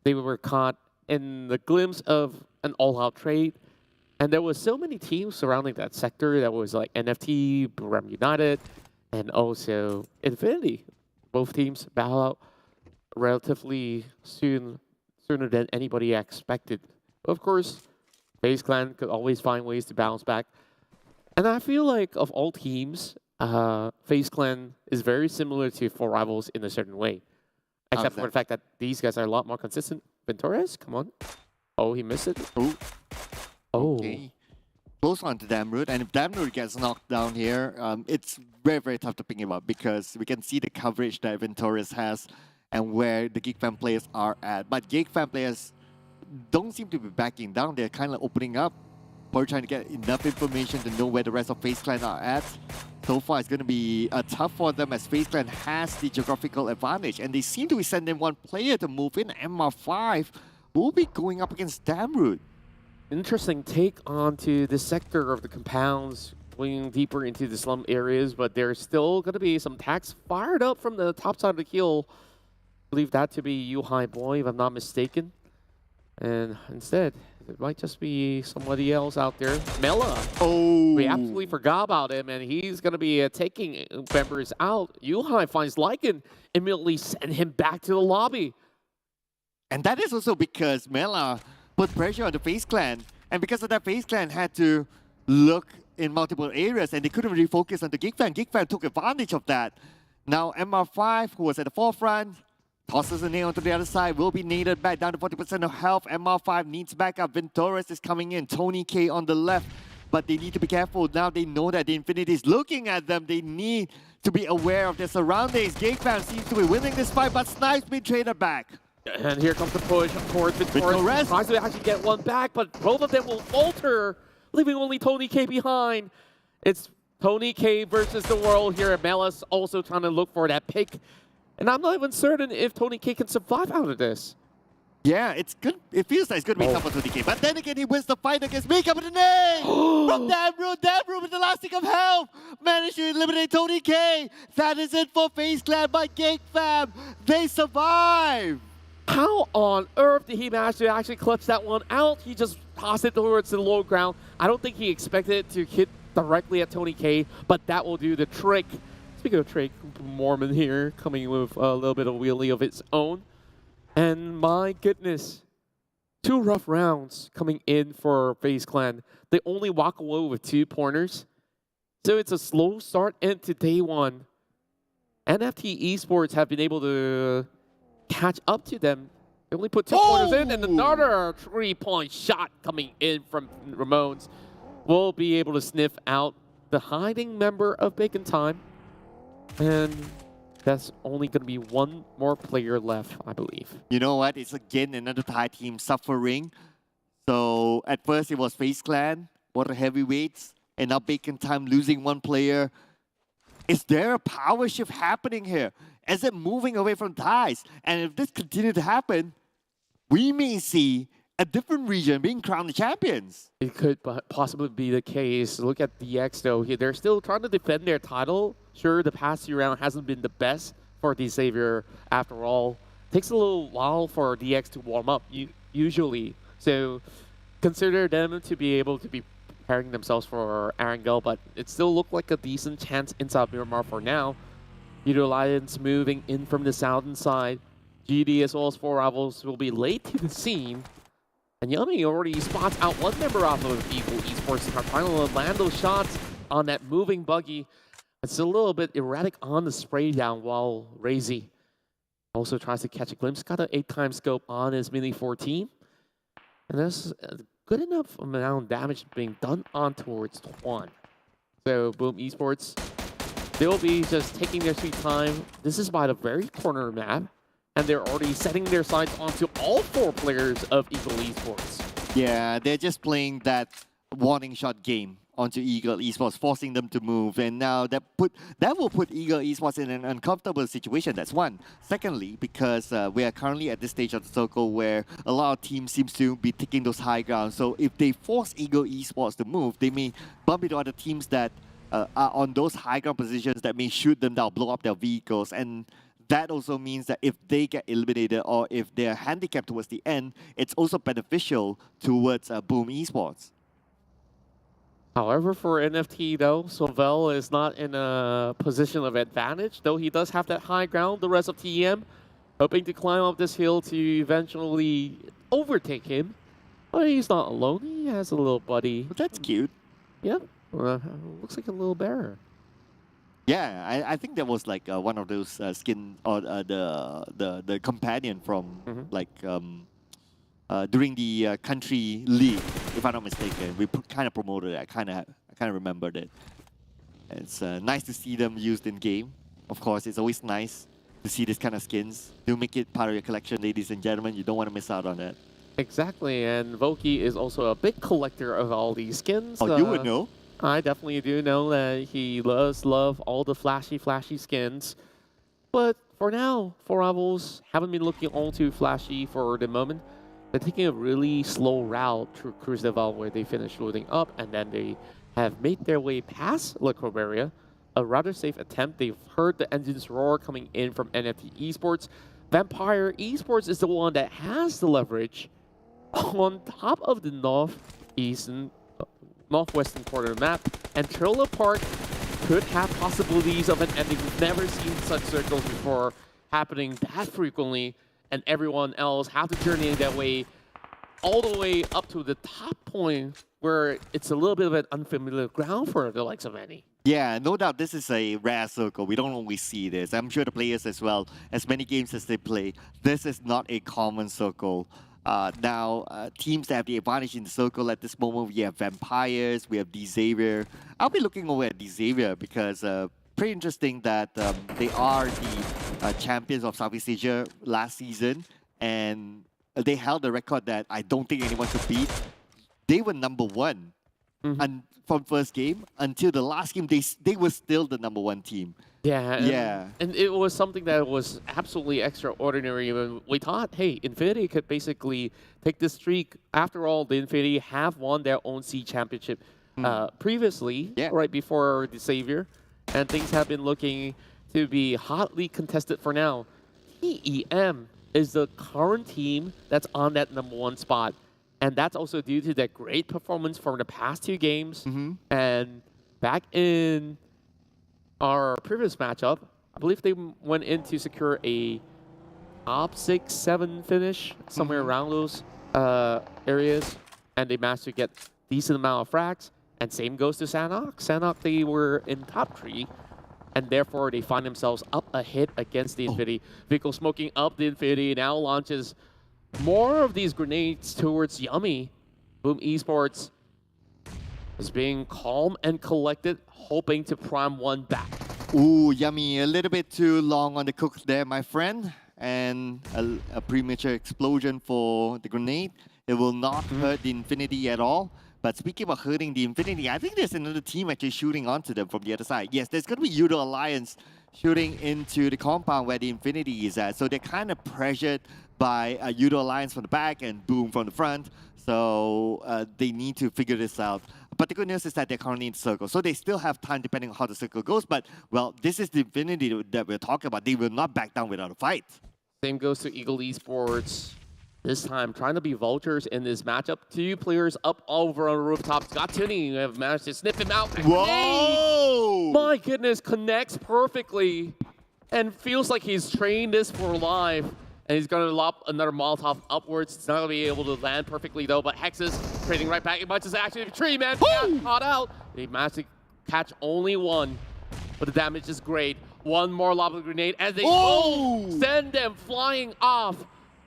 They were caught in the glimpse of an all-out trade, and there was so many teams surrounding that sector. That was like NFT, Buriram United, and also Infinity. Both teams bow out relatively sooner than anybody expected. Of course, FaZe Clan could always find ways to bounce back. And I feel like of all teams, FaZe Clan is very similar to Four Rivals in a certain way. Except for the fact that these guys are a lot more consistent. Ventores, come on. Oh, he missed it. Oh. Oh. Okay. Close on to Damroot, and if Damroot gets knocked down here, it's very, very tough to pick him up because we can see the coverage that Ventores has and where the Geek Fam players are at. But Geek Fam players don't seem to be backing down. They're kind of opening up, probably trying to get enough information to know where the rest of FaZe Clan are at. So far, it's going to be tough for them as FaZe Clan has the geographical advantage, and they seem to be sending one player to move in. MR5 will be going up against Damroot. Interesting take onto the sector of the compounds, going deeper into the slum areas, but there's still going to be some attacks fired up from the top side of the hill. I believe that to be High Boy, if I'm not mistaken. And instead, it might just be somebody else out there. Mela. Oh. We absolutely forgot about him, and he's going to be taking members out. High finds Lycan, immediately send him back to the lobby. And that is also because Mela put pressure on the FaZe Clan. And because of that, FaZe Clan had to look in multiple areas, and they couldn't really focus on the Geek Fam. Geek Fam took advantage of that. Now, MR5, who was at the forefront, tosses a nail onto the other side, will be needed back down to 40% of health. MR5 needs backup. Ventores is coming in. Tony K on the left. but they need to be careful. Now they know that the Infinity is looking at them. They need to be aware of their surroundings. Geek Fam seems to be winning this fight, but Snipes been traded back. And here comes the push, of course. Torres tries to actually get one back, but both of them will falter, leaving only Tony K behind. It's Tony K versus the world here. Melis also trying to look for that pick. And I'm not even certain if Tony K can survive out of this. Yeah, it's good. It feels like it's going to be tough for Tony K. But then again, he wins the fight against Mika with the name! From Damn Room with the last stick of health! Managed to eliminate Tony K! That is it for FaZe Clan by Geek Fam! They survive! How on earth did he manage to actually clutch that one out? He just tossed it towards the low ground. I don't think he expected it to hit directly at Tony K, but that will do the trick. Speaking of trick, Mormon here coming with a little bit of wheelie of its own. And my goodness, 2 rough rounds coming in for FaZe Clan. They only walk away with 2 pointers. So it's a slow start into day 1. NFT Esports have been able to catch up to them. They only put 2 pointers in, and another 3-point shot coming in from Ramones. Will be able to sniff out the hiding member of Bacon Time. And that's only going to be 1 more player left, I believe. You know what? It's again another Thai team suffering. So at first it was FaZe Clan, Water Heavyweights, and now Bacon Time losing 1 player. Is there a power shift happening here? Is it moving away from Thais? And if this continues to happen, we may see a different region being crowned the champions. It could possibly be the case. Look at DX though. They're still trying to defend their title. Sure, the past 2 rounds hasn't been the best for the Xavier after all. Takes a little while for DX to warm up usually. So consider them to be able to be preparing themselves for Arangel, but it still looked like a decent chance inside Miramar for now. Yoodo Alliance moving in from the southern side. GD as well as 4 Rivals will be late to the scene. And Yummy already spots out 1 member off of Ego Esports. Trying to land those shots on that moving buggy. It's a little bit erratic on the spray down while Razy also tries to catch a glimpse. Got an 8-time scope on his Mini 14. And that's a good enough amount of damage being done on towards Twan. So Boom Esports, they'll be just taking their sweet time. This is by the very corner map. And they're already setting their sights onto all 4 players of Eagle Esports. Yeah, they're just playing that warning shot game onto Eagle Esports, forcing them to move. And now that will put Eagle Esports in an uncomfortable situation. That's one. Secondly, because we are currently at this stage of the circle where a lot of teams seems to be taking those high grounds. So if they force Eagle Esports to move, they may bump into other teams that are on those high ground positions that may shoot them down, blow up their vehicles. And that also means that if they get eliminated or if they're handicapped towards the end, it's also beneficial towards Boom Esports. However, for NFT though, Sauvel is not in a position of advantage, though he does have that high ground. The rest of TEM hoping to climb up this hill to eventually overtake him. But he's not alone, he has a little buddy. But that's cute. Yep, looks like a little bear. Yeah, I think that was like one of those skin or the companion from like during the country league, if I'm not mistaken. We kind of promoted it. I kind of remembered it. It's nice to see them used in game. Of course, it's always nice to see this kind of skins. Do make it part of your collection, ladies and gentlemen. You don't want to miss out on that. Exactly, and Voki is also a big collector of all these skins. Oh, you would know. I definitely do know that he does love all the flashy skins. But for now, 4 Rivals haven't been looking all too flashy for the moment. They're taking a really slow route through Cruz del Val where they finish loading up and then they have made their way past La Corberia. A rather safe attempt. They've heard the engines roar coming in from NFT Esports. Vampire Esports is the one that has the leverage on top of the northwestern corner map, and Trailer Park could have possibilities of an ending. We've never seen such circles before happening that frequently, and everyone else have to journey that way all the way up to the top point where it's a little bit of an unfamiliar ground for the likes of any. Yeah, no doubt this is a rare circle. We don't always see this. I'm sure the players as well, as many games as they play, this is not a common circle. Teams that have the advantage in the circle at this moment, we have Vampires, we have Xavier. I'll be looking over at Xavier because pretty interesting that they are the champions of Southeast Asia last season, and they held a record that I don't think anyone could beat. They were number one and from first game until the last game. They were still the number one team. And it was something that was absolutely extraordinary. We thought, hey, Infinity could basically take this streak. After all, the Infinity have won their own C championship previously, right before the Savior, and things have been looking to be hotly contested for now. TEM is the current team that's on that number one spot, and that's also due to their great performance from the past two games. And back in our previous matchup, I believe they went in to secure a top 6-7 finish, somewhere around those areas, and they managed to get decent amount of frags. And same goes to Sanhok. Sanhok, they were in top 3, and therefore they find themselves up a hit against the Infinity. Vico smoking up the Infinity now launches more of these grenades towards Yummy. Boom Esports is being calm and collected, hoping to prime one back. Ooh, Yummy, a little bit too long on the cook there, my friend. And a premature explosion for the grenade. It will not hurt the Infinity at all. But speaking about hurting the Infinity, I think there's another team actually shooting onto them from the other side. Yes, there's going to be Yoodo Alliance shooting into the compound where the Infinity is at. So they're kind of pressured by Yoodo Alliance from the back and Boom from the front. So they need to figure this out. But the good news is that they're currently in the circle. So they still have time depending on how the circle goes. But, well, this is the Infinity that we're talking about. They will not back down without a fight. Same goes to Ego Esports. This time, trying to be vultures in this matchup. 2 players up over on the rooftop. Scott Tinney have managed to snip him out. Whoa! My goodness, connects perfectly. And feels like he's trained this for live. And he's going to lob another Molotov upwards. It's not going to be able to land perfectly, though. But Hexus trading right back. It might just actually be tree, man. Caught out. They managed to catch only one. But the damage is great. One more lob of grenade as they send them flying off.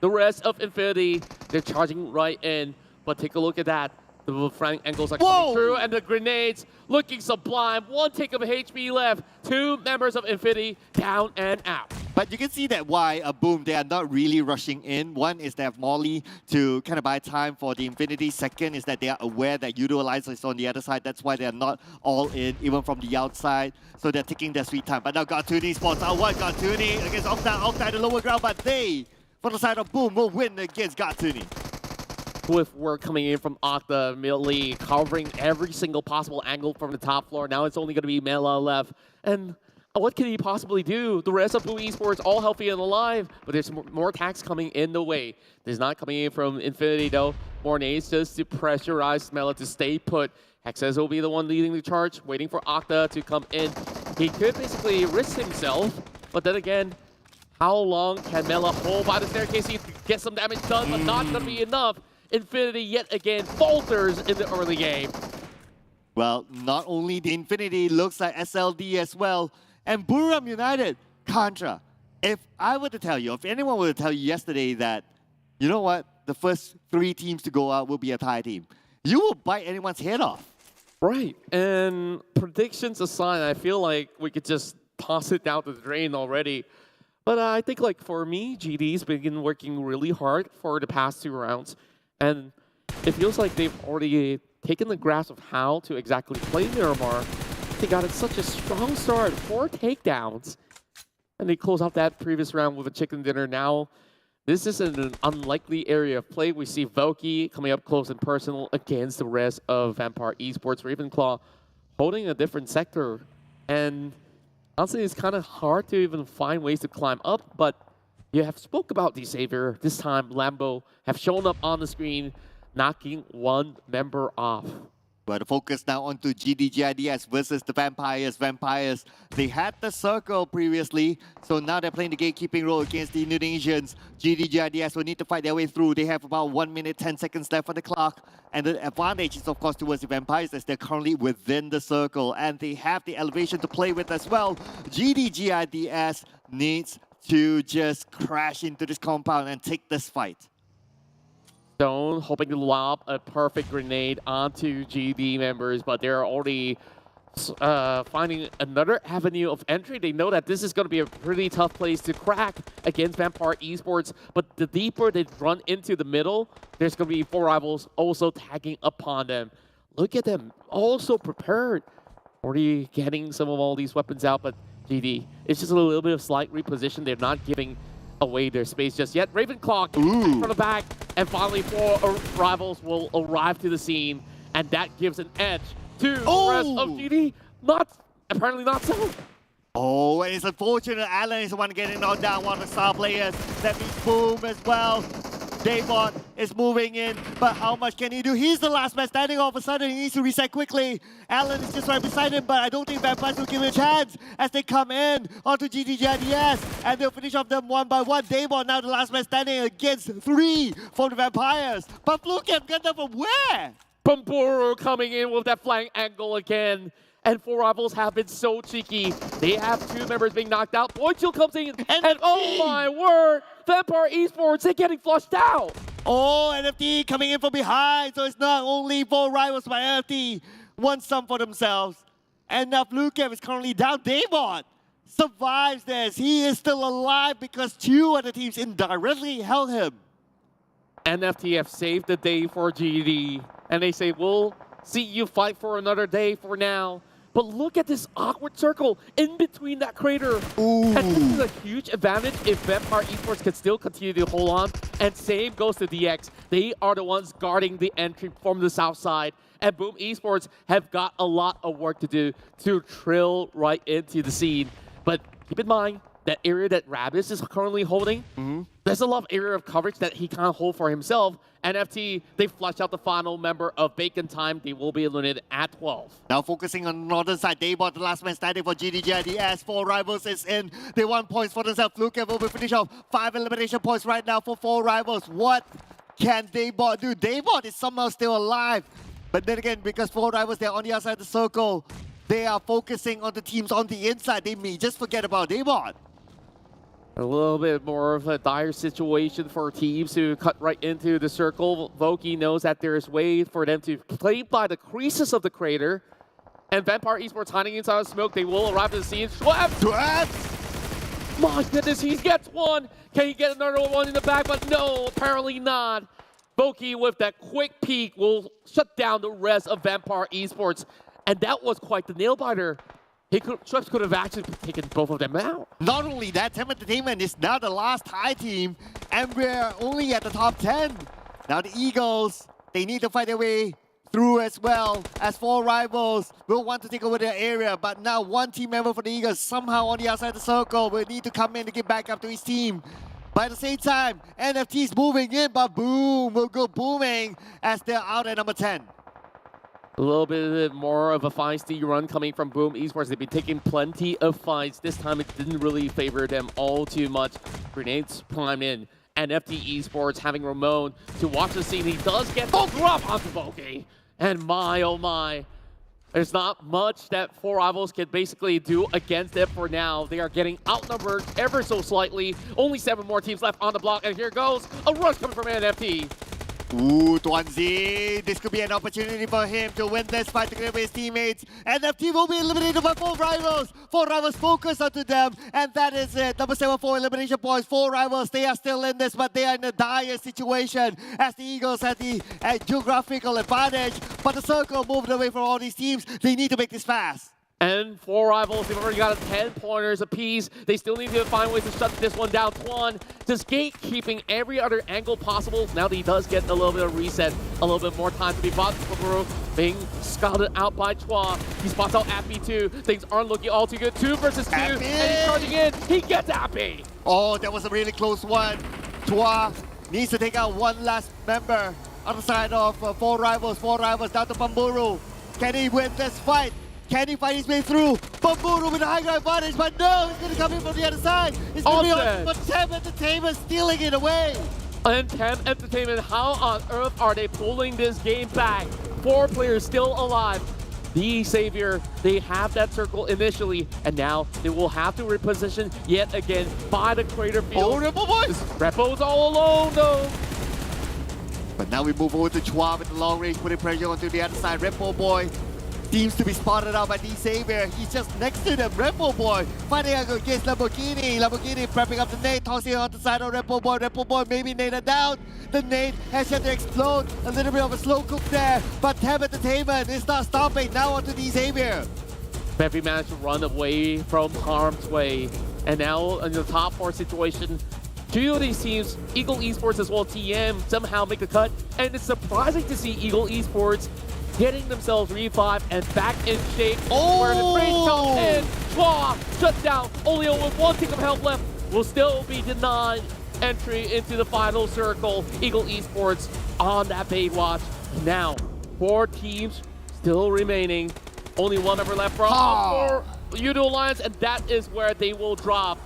The rest of Infinity, they're charging right in. But take a look at that. The flank angles are coming through, and the grenades looking sublime. 1 tick of HP left. 2 members of Infinity down and out. But you can see that why Boom, they are not really rushing in. One is they have Molly to kind of buy time for the Infinity. Second is that they are aware that Yoodo Alliance is on the other side. That's why they are not all in, even from the outside. So they're taking their sweet time. But now Gatuni spots out one. Gatuni against outside the lower ground, but they, from the side of Boom, will win against Gatuni. With work coming in from Octa immediately, covering every single possible angle from the top floor. Now it's only going to be Mela left. And what can he possibly do? The rest of Boom Esports all healthy and alive, but there's more attacks coming in the way. There's not coming in from Infinity, though. More nades just to pressurize Mela to stay put. Hexes will be the one leading the charge, waiting for Octa to come in. He could basically risk himself, but then again, how long can Mela hold by the staircase? He get some damage done, but not going to be enough. Infinity yet again falters in the early game. Well, not only the Infinity, looks like SLD as well. And Buriram United, Contra. If I were to tell you, if anyone were to tell you yesterday that, you know what, the first 3 teams to go out will be a Thai team, you will bite anyone's head off. Right, and predictions aside, I feel like we could just toss it down the drain already. But I think, like, for me, GD's been working really hard for the past 2 rounds. And it feels like they've already taken the grasp of how to exactly play Miramar. They got such a strong start, 4 takedowns. And they close out that previous round with a chicken dinner. Now, this is an unlikely area of play. We see Voki coming up close and personal against the rest of Vampire Esports. Ravenclaw holding a different sector. And honestly, it's kind of hard to even find ways to climb up, but you have spoke about the Savior. This time, Lambo have shown up on the screen, knocking 1 member off. But the focus now onto GIDS versus the Vampires. Vampires, they had the circle previously, so now they're playing the gatekeeping role against the Indonesians. GIDS will need to fight their way through. They have about 1 minute, 10 seconds left on the clock. And the advantage is, of course, towards the Vampires as they're currently within the circle. And they have the elevation to play with as well. GIDS needs to just crash into this compound and take this fight. Stone hoping to lob a perfect grenade onto GD members, but they're already finding another avenue of entry. They know that this is going to be a pretty tough place to crack against Vampire Esports, but the deeper they run into the middle, there's going to be 4 rivals also tagging upon them. Look at them, also prepared. Already getting some of all these weapons out, but GD, it's just a little bit of slight reposition. They're not giving away their space just yet. Ravenclaw from the back, and finally 4 rivals will arrive to the scene, and that gives an edge to the rest of GD. Apparently not so. Oh, and it's unfortunate Alan is the one getting knocked down, one of the star players. That means Boom as well. Davon is moving in, but how much can he do? He's the last man standing. All of a sudden, he needs to reset quickly. Alan is just right beside him, but I don't think Vampires will give him a chance as they come in onto GIDS, and they'll finish off them one by one. Davon now the last man standing against 3 from the Vampires. But look at them from where? Bamburu coming in with that flank angle again. And 4 rivals have been so cheeky. They have 2 members being knocked out. Boychill comes in, and oh my word, Vampire Esports, they're getting flushed out. Oh, NFT coming in from behind. So it's not only 4 rivals, but NFT wants some for themselves. And now Bluecap is currently down. Davon survives this. He is still alive because 2 other teams indirectly held him. NFT have saved the day for GD. And they say, we'll see you fight for another day for now. But look at this awkward circle in between that crater. And this is a huge advantage if Vampire Esports can still continue to hold on. And same goes to DX. They are the ones guarding the entry from the south side. And Boom Esports have got a lot of work to do to trill right into the scene. But keep in mind, that area that Rabis is currently holding, there's a lot of area of coverage that he can't hold for himself. NFT, they flush out the final member of Bacon Time. They will be eliminated at 12. Now focusing on the northern side, Daybot, the last man standing for GIDS. 4 rivals is in. They want points for themselves. Luke will be finish off 5 elimination points right now for 4 rivals. What can Daybot do? Daybot is somehow still alive. But then again, because 4 rivals, they're on the outside of the circle, they are focusing on the teams on the inside. They may just forget about Daybot. A little bit more of a dire situation for teams who cut right into the circle. Voki knows that there is way for them to play by the creases of the crater. And Vampire Esports hiding inside of smoke. They will arrive at the scene. Schwab! My goodness, he gets one. Can he get another one in the back? But no, apparently not. Voki with that quick peek will shut down the rest of Vampire Esports. And that was quite the nail biter. Schweppes could have actually taken both of them out. Not only that, TEM Entertainment is now the last high team, and we're only at the top 10. Now the Eagles, they need to fight their way through as well, as 4 rivals will want to take over their area, but now 1 team member for the Eagles somehow on the outside of the circle will need to come in to get back up to his team. But at the same time, NFT is moving in, but Boom will go booming as they're out at number 10. A little bit more of a feisty run coming from Boom Esports. They've been taking plenty of fights. This time it didn't really favor them all too much. Grenades prime in. NFT Esports having Ramon to watch the scene. He does get the drop onto Voki. And my, oh my. There's not much that 4 rivals can basically do against them for now. They are getting outnumbered ever so slightly. Only 7 more teams left on the block. And here goes a rush coming from NFT. Ooh, Tuanzi, this could be an opportunity for him to win this fight together with his teammates. NFT will be eliminated by 4 rivals. 4 rivals focus onto them, and that is it. Number 7 for elimination points. 4 rivals, they are still in this, but they are in a dire situation as the Eagles have the geographical advantage. But the circle moved away from all these teams. They need to make this fast. And 4 rivals, they've already got 10 pointers apiece. They still need to find ways to shut this one down. Tuan just gatekeeping every other angle possible. Now that he does get a little bit of reset, a little bit more time to be bought. Bamburu being scouted out by Chua. He spots out Appy too. Things aren't looking all too good. 2 versus 2, and he's charging in. He gets Appy. Oh, that was a really close one. Chua needs to take out 1 last member on the side of 4 rivals. 4 rivals down to Bamburu. Can he win this fight? Can he fight his way through? Bamburu with a high ground advantage, but no, he's going to come in from the other side. It's going to be on, but TEM Entertainment stealing it away. And TEM Entertainment, how on earth are they pulling this game back? 4 players still alive. The Savior, they have that circle initially, and now they will have to reposition yet again by the crater field. Oh, Rebel boys! Repo's all alone though. But Now we move over to Chua with the long range, putting pressure onto the other side. Red Bull Boy seems to be spotted out by D Xavier. He's just next to them. Red Bull Boy fighting against Lamborghini. Lamborghini prepping up the nade, tossing it on the side of Red Bull Boy. Red Bull Boy maybe naded down. The nade has yet to explode. A little bit of a slow cook there, but TEM Entertainment is not stopping. Now onto D Xavier. Peppy managed to run away from harm's way. And now in the top 4 situation, two of these teams, Eagle Esports as well as TEM, somehow make the cut. And it's surprising to see Eagle Esports getting themselves revived and back in shape. Where the trade comes in, Chua shut down. Only with 1 tick of health left, will still be denied entry into the final circle. Eagle Esports on that bait watch. Now, 4 teams still remaining. Only 1 member left from for Yoodo Alliance, and that is where they will drop.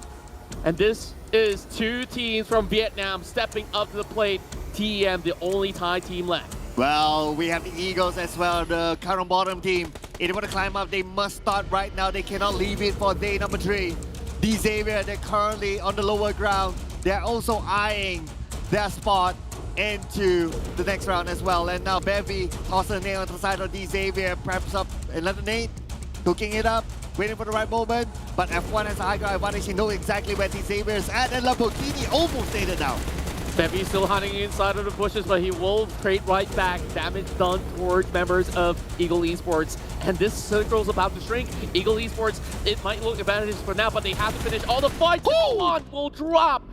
And this is 2 teams from Vietnam stepping up to the plate. TEM, the only Thai team left. Well, we have the Eagles as well, the current bottom team. If they want to climb up, they must start right now. They cannot leave it for day number 3. D Xavier, they're currently on the lower ground. They're also eyeing their spot into the next round as well. And now Bevy tosses a nail on the side of D Xavier, preps up another nade, cooking it up, waiting for the right moment. But F1 has a high ground advantage. He knows exactly where D Xavier is at, and Lamborghini almost naded down. Bevy still hiding inside of the bushes, but he will trade right back. Damage done towards members of Eagle Esports. And this circle is about to shrink. Eagle Esports, it might look advantageous for now, but they have to finish all the fights. One will drop.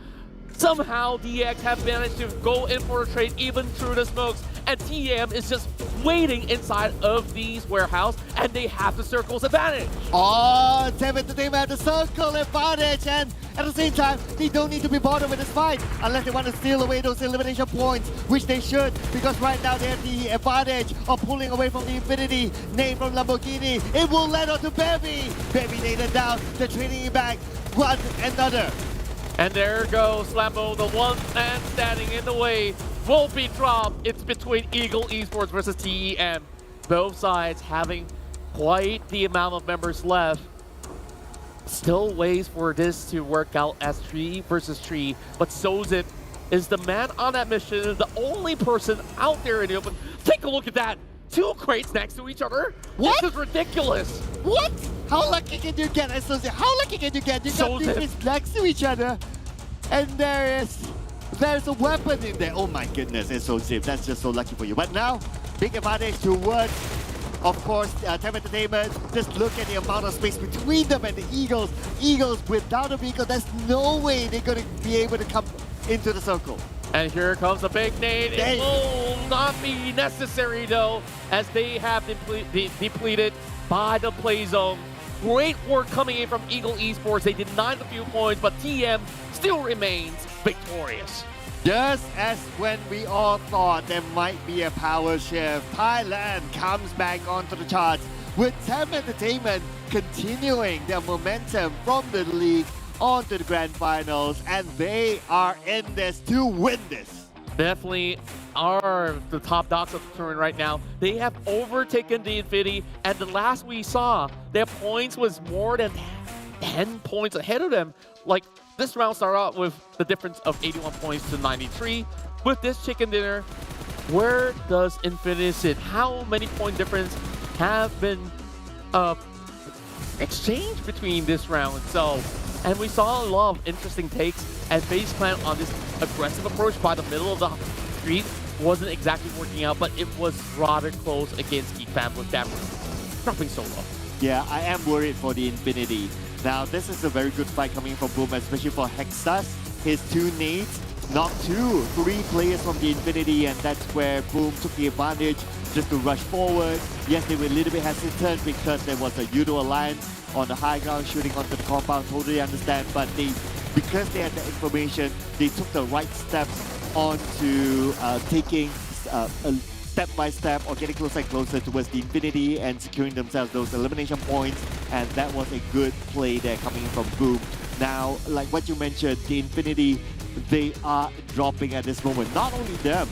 Somehow DX have managed to go in for a trade even through the smokes. And TEM is just waiting inside of these warehouse, and they have the circle's advantage. Oh, TEM Entertainment have the circle advantage, and at the same time, they don't need to be bothered with this fight unless they want to steal away those elimination points, which they should, because right now they have the advantage of pulling away from the Infinity. Name from Lamborghini, it will land onto Bevy. Bevy nailed down, they're trading it back, one another. And there goes Lambo, the one man standing in the way, will be dropped. It's between Eagle Esports versus TEM. Both sides having quite the amount of members left. Still ways for this to work out as 3 versus 3, but Sozip is the man on that mission, the only person out there in the open. Take a look at that. 2 crates next to each other. What? This is ridiculous. What? How lucky can you get, Sozip? How lucky can you get? You got 2 crates next to each other, and there's a weapon in there. Oh my goodness, it's so zip. That's just so lucky for you. But now, big advantage towards, of course, TEM Entertainment. Just look at the amount of space between them and the Eagles. Eagles, without a vehicle, there's no way they're going to be able to come into the circle. And here comes a big nade. It will not be necessary, though, as they have depleted by the play zone. Great work coming in from Eagle Esports. They denied a few points, but TEM still remains victorious. Just as when we all thought there might be a power shift, Thailand comes back onto the charts with TEM Entertainment continuing their momentum from the league onto the grand finals, and they are in this to win this. Definitely are the top dogs of the tournament right now. They have overtaken the Infinity, and the last we saw, their points was more than 10 points ahead of them. Like, this round started out with the difference of 81 points to 93. With this chicken dinner, where does Infinity sit? How many point difference have been exchanged between this round? So, and we saw a lot of interesting takes, and FaZe Clan on this aggressive approach by the middle of the street wasn't exactly working out, but it was rather close against Geek Fam with that dropping so low. Yeah, I am worried for the Infinity. Now, this is a very good fight coming from Boom, especially for Hexas. His 2 nades knocked 3 players from the Infinity, and that's where Boom took the advantage just to rush forward. Yes, they were a little bit hesitant because there was a Yoodo Alliance on the high ground shooting onto the compound. Totally understand, but because they had the information, they took the right steps onto taking step by step or getting closer and closer towards the Infinity and securing themselves those elimination points, and that was a good play there coming in from Boom. Now, like what you mentioned, the Infinity, they are dropping at this moment. Not only them,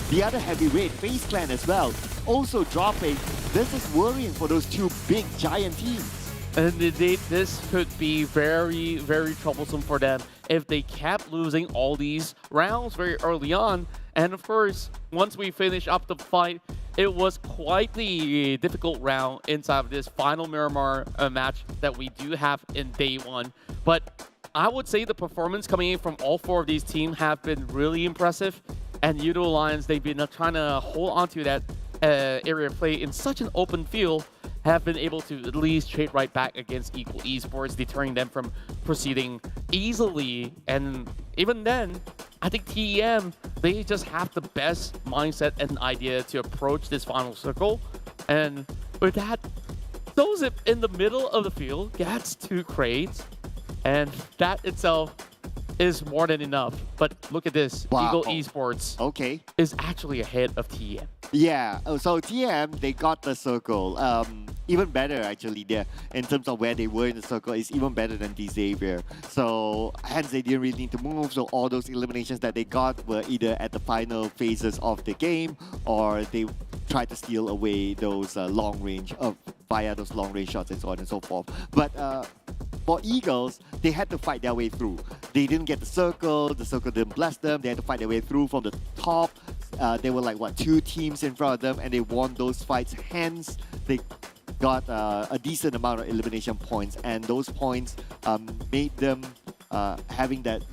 the other heavyweight, FaZe Clan as well, also dropping. This is worrying for those 2 big giant teams. And this could be very, very troublesome for them if they kept losing all these rounds very early on. And of course, once we finish up the fight, it was quite the difficult round inside of this final Miramar match that we do have in day one. But I would say the performance coming in from all four of these teams have been really impressive. And Yoodo Alliance, they've been trying to hold on to that area of play in such an open field, have been able to at least trade right back against Ego Esports, deterring them from proceeding easily. And even then, I think TEM, they just have the best mindset and idea to approach this final circle. And with that, those in the middle of the field gets 2 crates. And that itself is more than enough. But look at this. Wow. Ego Esports is actually ahead of TEM. Yeah, so TM, they got the circle. Even better, actually, there in terms of where they were in the circle is even better than Xavier. So hence they didn't really need to move. So all those eliminations that they got were either at the final phases of the game, or they tried to steal away those long range via those long range shots and so on and so forth. But for Eagles, they had to fight their way through. They didn't get the circle didn't bless them. They had to fight their way through from the top. They were like, 2 teams in front of them, and they won those fights. Hence, they got a decent amount of elimination points, and those points made them having that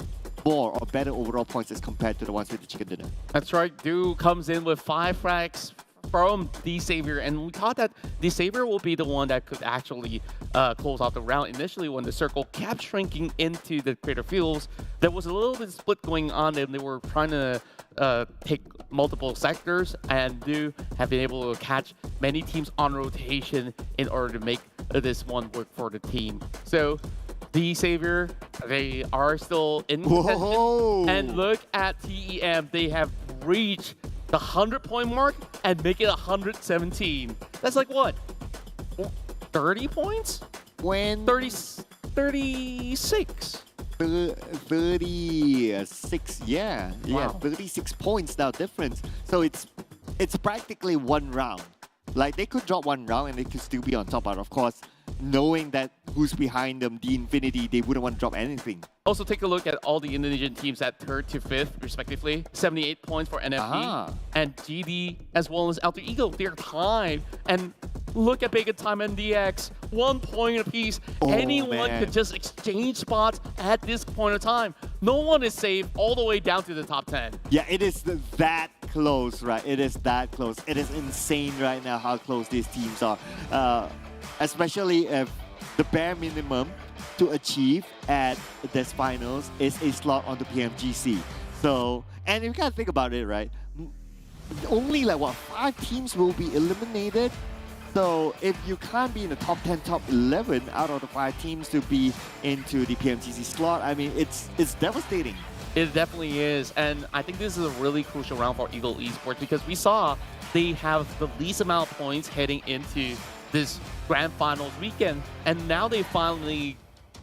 more or better overall points as compared to the ones with the chicken dinner. That's right. Du comes in with 5 frags from Xavier, and we thought that Xavier will be the one that could actually close out the round. Initially, when the circle kept shrinking into the crater fields, there was a little bit of split going on, and they were trying to take multiple sectors, and Du have been able to catch many teams on rotation in order to make this one work for the team. So Xavier, they are still in contention. And look at TEM, they have reached the 100-point mark and make it 117. That's like what? 30 points? 36. 36, yeah. Wow. 36 points now difference. So it's practically 1 round. Like, they could drop 1 round and they could still be on top. But of course, knowing that who's behind them, the Infinity, they wouldn't want to drop anything. Also, take a look at all the Indonesian teams at 3rd to 5th, respectively. 78 points for NFT and GD, as well as Alter Ego. They're tied. And look at Bacon Time and DX. 1 point apiece. Anyone could just exchange spots at this point of time. No one is safe all the way down to the top 10. Yeah, it is that close, right? It is that close. It is insane right now how close these teams are. Especially if the bare minimum to achieve at this finals is a slot on the PMGC. So, and you gotta think about it, right? Only 5 teams will be eliminated. So if you can't be in the top 10, top 11 out of the 5 teams to be into the PMGC slot, I mean, it's devastating. It definitely is, and I think this is a really crucial round for Ego Esports because we saw they have the least amount of points heading into this grand finals weekend, and now they finally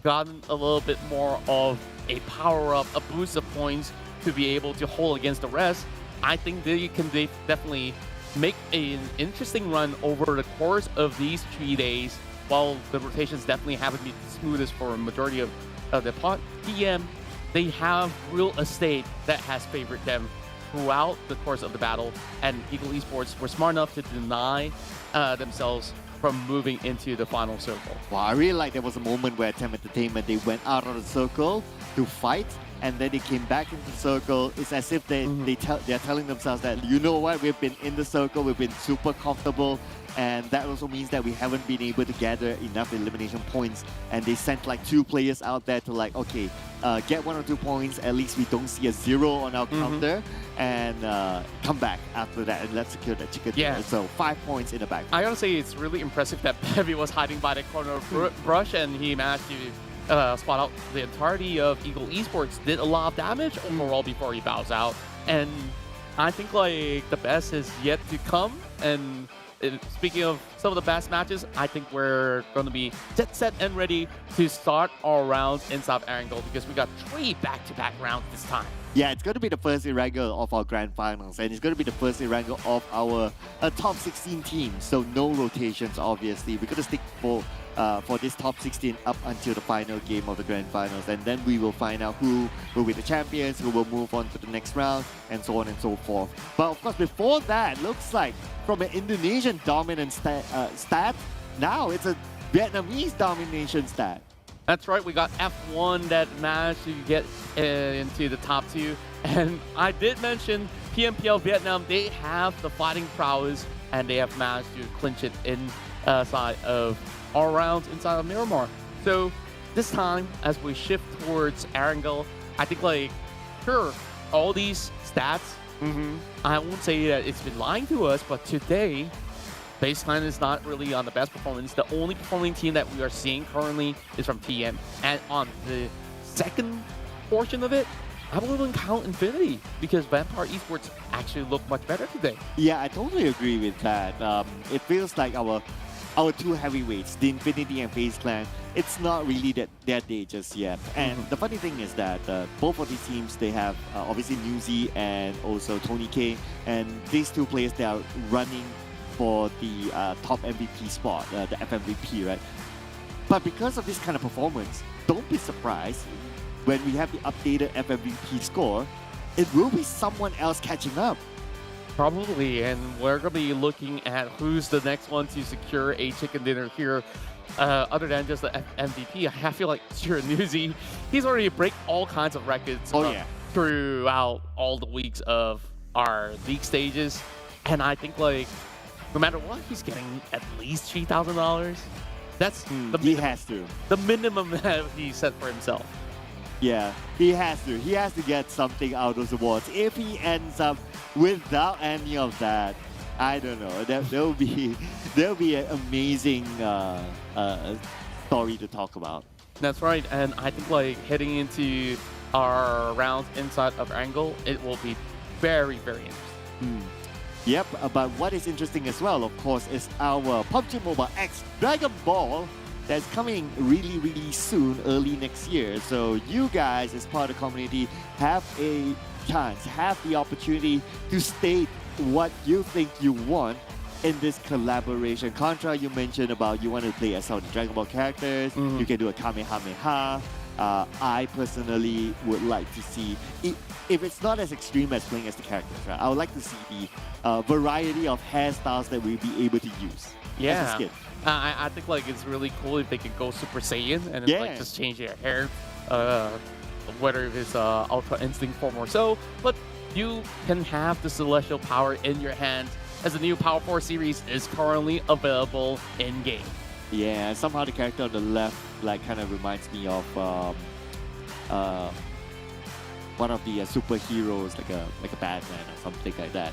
gotten a little bit more of a power-up, a boost of points to be able to hold against the rest. I think they can definitely make an interesting run over the course of these 3 days, while the rotations definitely haven't been the smoothest for a majority of the pot. TM, they have real estate that has favored them throughout the course of the battle, and Ego Esports were smart enough to deny themselves from moving into the final circle. Wow, I really like there was a moment where TEM Entertainment, they went out of the circle to fight, and then they came back into the circle. It's as if they're telling themselves that, you know what, we've been in the circle, we've been super comfortable, and that also means that we haven't been able to gather enough elimination points, and they sent 2 players out there to okay, get 1 or 2 points, at least we don't see a 0 on our counter, and come back after that and let's secure that chicken dinner. So 5 points in the back. I gotta say, it's really impressive that Bevy was hiding by the corner of brush, and he managed to spot out the entirety of Ego Esports, did a lot of damage overall before he bows out. And I think the best is yet to come. And speaking of some of the best matches, I think we're going to be set and ready to start our rounds inside Erangel because we got 3 back-to-back rounds this time. Yeah, it's going to be the first Erangel of our grand finals, and it's going to be the first Erangel of our top 16 teams. So no rotations, obviously. We're going to stick for this top 16 up until the final game of the grand finals, and then we will find out who will be the champions, who will move on to the next round, and so on and so forth. But of course, before that, looks like from an Indonesian dominant stat, now it's a Vietnamese domination stat. That's right, we got F1 that managed to get into the top 2. And I did mention PMPL Vietnam, they have the fighting prowess and they have managed to clinch it inside of our rounds inside of Miramar. So this time, as we shift towards Erangel, I think like, sure, all these stats, I won't say that it's been lying to us, but today, FaZe Clan is not really on the best performance. The only performing team that we are seeing currently is from TM. And on the second portion of it, I wouldn't even count Infinity because Vampire Esports actually look much better today. Yeah, I totally agree with that. It feels like our 2 heavyweights, the Infinity and FaZe Clan, it's not really their day just yet. And the funny thing is that both of these teams, they have obviously Newsy and also Tony K. And these 2 players, they are running for the top MVP spot, the FMVP, right? But because of this kind of performance, don't be surprised when we have the updated FMVP score, it will be someone else catching up. Probably, and we're going to be looking at who's the next one to secure a chicken dinner here. Other than just the MVP, I feel like Newsy, he's already break all kinds of records throughout all the weeks of our league stages. And I think like, no matter what, he's getting at least $3,000. That's he has to. The minimum that he set for himself. Yeah, he has to. He has to get something out of those awards. If he ends up without any of that, I don't know. There'll be an amazing story to talk about. That's right, and I think like heading into our rounds inside of Erangel, it will be very, very interesting. Yep, but what is interesting as well, of course, is our PUBG Mobile X Dragon Ball that's coming really, really soon, early next year. So you guys, as part of the community, have a chance, have the opportunity to state what you think you want in this collaboration. Contra, you mentioned about you want to play as some of the Dragon Ball characters. You can do a Kamehameha. I personally would like to see, if it's not as extreme as playing as the characters, right? I would like to see the variety of hairstyles that we'll be able to use as a skin. I think like it's really cool if they could go Super Saiyan and like just change their hair, whether it's Ultra Instinct form or so. But you can have the Celestial Power in your hands as the new Power 4 series is currently available in-game. Yeah, somehow the character on the left like kind of reminds me of one of the superheroes, like a Batman or something like that,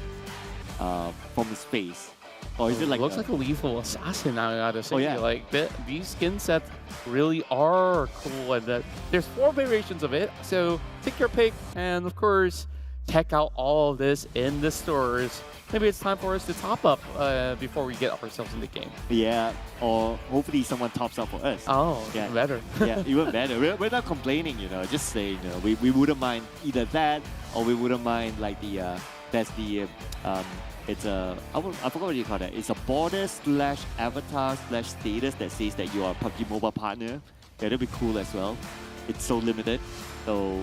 from his face. Or is it like looks like a lethal assassin? I gotta say, like these skin sets really are cool, and there's 4 variations of it. So take your pick, and of course, check out all of this in the stores. Maybe it's time for us to top up before we get ourselves in the game. Yeah, or hopefully someone tops up for us. Oh, even better. Yeah, even better. We're not complaining, just saying, we wouldn't mind either that, or we wouldn't mind like that's the, it's a, I forgot what you call that. It's a border/avatar/status that says that you are a PUBG Mobile partner. Yeah, that'd be cool as well. It's so limited. So,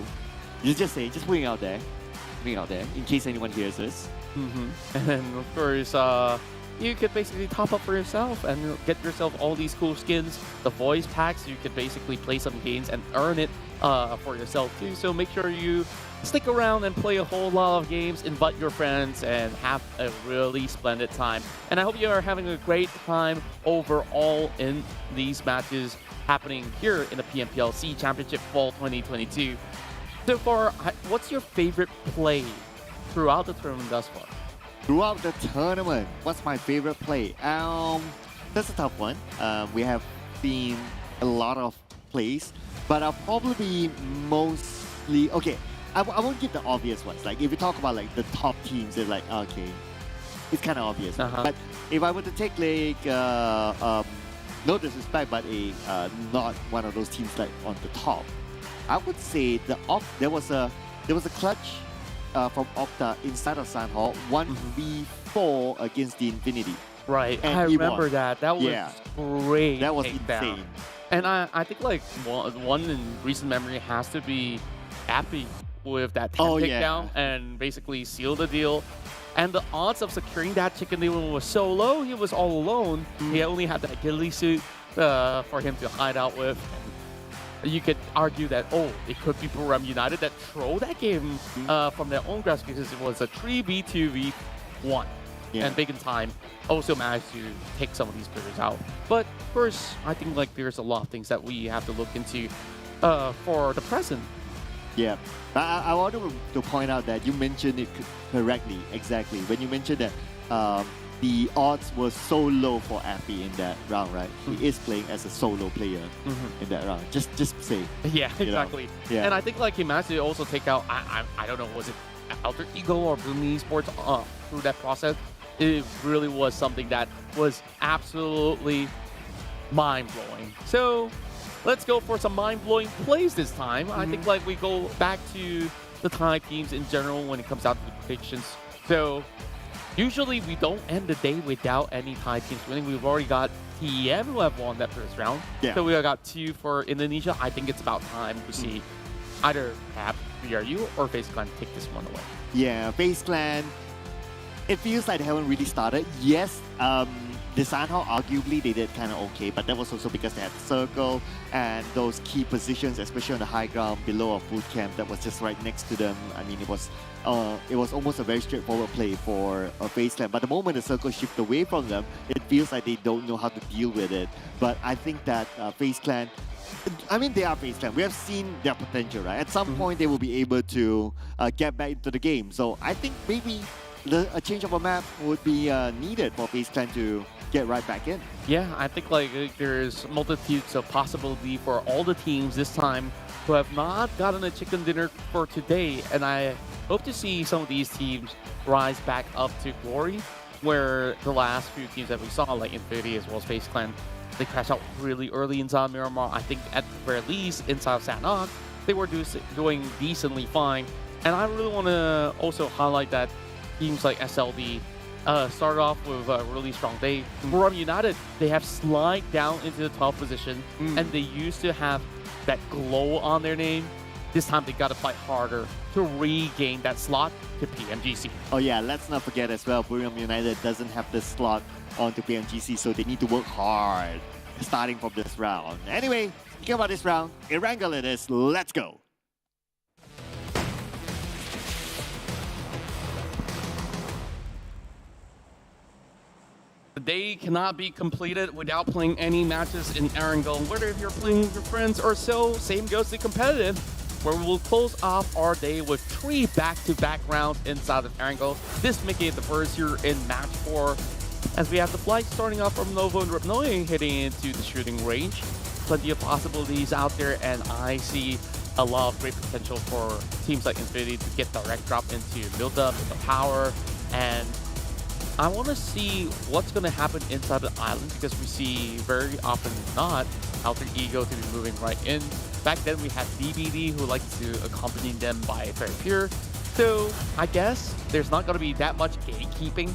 just putting it out there. In case anyone hears this. And of course, you could basically top up for yourself and get yourself all these cool skins. The voice packs, you could basically play some games and earn it for yourself too. So make sure you stick around and play a whole lot of games, invite your friends, and have a really splendid time. And I hope you are having a great time overall in these matches happening here in the PMPL Championship Fall 2022. So far, what's your favorite play throughout the tournament thus far? Throughout the tournament, what's my favorite play? That's a tough one. We have seen a lot of plays, but I'll probably be mostly... Okay, I won't give the obvious ones. Like, if you talk about like the top teams, it's like, okay, it's kind of obvious. Uh-huh. But if I were to take like, no disrespect, but not one of those teams like on the top, I would say there was a clutch from Opta inside of San Hall, 1v4 against the Infinity. Right, And I he remember won. that. That was Yeah. great. That was takedown. insane. And I think like one in recent memory has to be Appy with that 10 takedown and basically seal the deal. And the odds of securing that chicken deal was so low. He was all alone. He only had that ghillie suit for him to hide out with. And you could argue that, oh, it could be Buriram United that throw that game from their own grasp because it was a 3v2v1. Yeah. And Big in Time also managed to take some of these players out. But first, I think like there's a lot of things that we have to look into for the present. Yeah, I want to point out that you mentioned it correctly, exactly. When you mentioned that the odds were so low for Appy in that round, right? He is playing as a solo player in that round. Just say. Yeah, exactly. Yeah. And I think like he managed to also take out, I don't know, was it Alter Ego or realme Esports through that process? It really was something that was absolutely mind-blowing. So let's go for some mind-blowing plays this time. I think like we go back to the Thai teams in general when it comes out to the predictions. So usually we don't end the day without any Thai teams winning. We've already got TEM who have won that first round. Yeah. So we got 2 for Indonesia. I think it's about time to see either perhaps VRU or FaZe Clan take this one away. Yeah, FaZe Clan, it feels like they haven't really started. Yes, the San Hall, arguably, they did kind of okay, but that was also because they had the circle and those key positions, especially on the high ground below a boot camp that was just right next to them. I mean, it was almost a very straightforward play for FaZe Clan. But the moment the circle shifted away from them, it feels like they don't know how to deal with it. But I think that FaZe Clan, I mean, they are FaZe Clan. We have seen their potential, right? At some point, they will be able to get back into the game. So I think maybe a change of a map would be needed for FaZe Clan to get right back in. Yeah, I think like there's multitudes of possibility for all the teams this time who have not gotten a chicken dinner for today. And I hope to see some of these teams rise back up to glory, where the last few teams that we saw, like Infinity as well as FaZe Clan, they crashed out really early inside Miramar. I think at the very least, inside Sanok, they were doing decently fine. And I really want to also highlight that teams like SLD started off with a really strong day. Buriram United, they have slid down into the 12th position, and they used to have that glow on their name. This time they got to fight harder to regain that slot to PMGC. Oh yeah, let's not forget as well, Buriram United doesn't have the slot onto PMGC, so they need to work hard starting from this round. Anyway, speaking about this round, Erangel it is, let's go! The day cannot be completed without playing any matches in Erangel. Whether if you're playing with your friends or so, same goes to competitive, where we will close off our day with 3 back-to-back rounds inside of Erangel. This making it the first year in match 4, as we have the flight starting off from Novo and Rapnoe heading into the shooting range. Plenty of possibilities out there, and I see a lot of great potential for teams like Infinity to get direct drop into Milda, with the power, and I want to see what's going to happen inside the island, because we see very often not Alter Ego to be moving right in. Back then we had DBD who liked to accompany them by Fair Pure. So I guess there's not going to be that much gatekeeping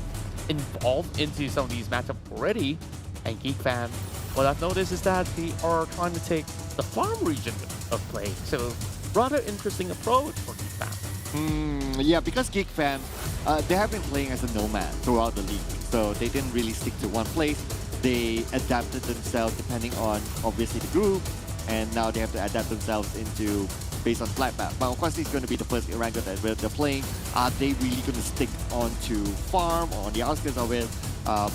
involved into some of these matchups already. And Geek Fam, what I've noticed is that they are trying to take the farm region of play. So rather interesting approach for Geek Fam. Yeah, because Geek Fam, they have been playing as a nomad throughout the league, so they didn't really stick to one place. They adapted themselves depending on, obviously, the group, and now they have to adapt themselves into based on flight path. But of course, it's going to be the first Erangel that they're playing. Are they really going to stick onto farm or on the outskirts of it?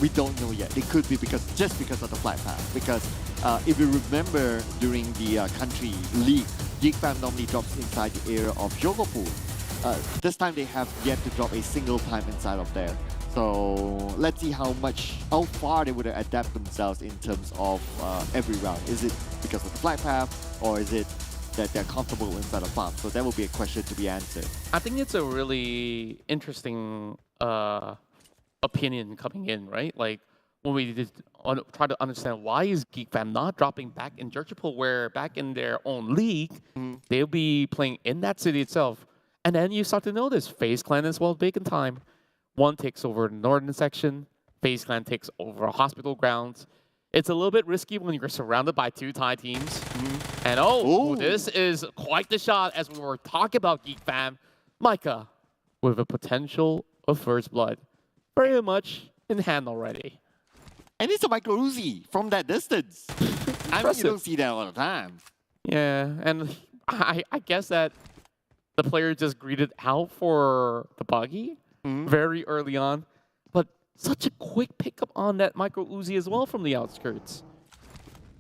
We don't know yet. It could be just because of the flight path. Because if you remember, during the country league, Geek Fam normally drops inside the area of Jogopur. This time they have yet to drop a single time inside of there. So let's see how far they would adapt themselves in terms of every round. Is it because of the flight path, or is it that they're comfortable inside of farm? So that will be a question to be answered. I think it's a really interesting opinion coming in, right? Like when we did try to understand why is Geek Fam not dropping back in Jerseypool, where back in their own league, they'll be playing in that city itself. And then you start to notice FaZe Clan as well, big in time. One takes over the northern section, FaZe Clan takes over hospital grounds. It's a little bit risky when you're surrounded by two Thai teams. And this is quite the shot as we were talking about Geek Fam. Micah with a potential of first blood. Very much in hand already. And it's a micro Uzi from that distance. I mean, you don't see that all the time. Yeah, and I guess that the player just greeted out for the buggy very early on. But such a quick pickup on that micro Uzi as well from the outskirts.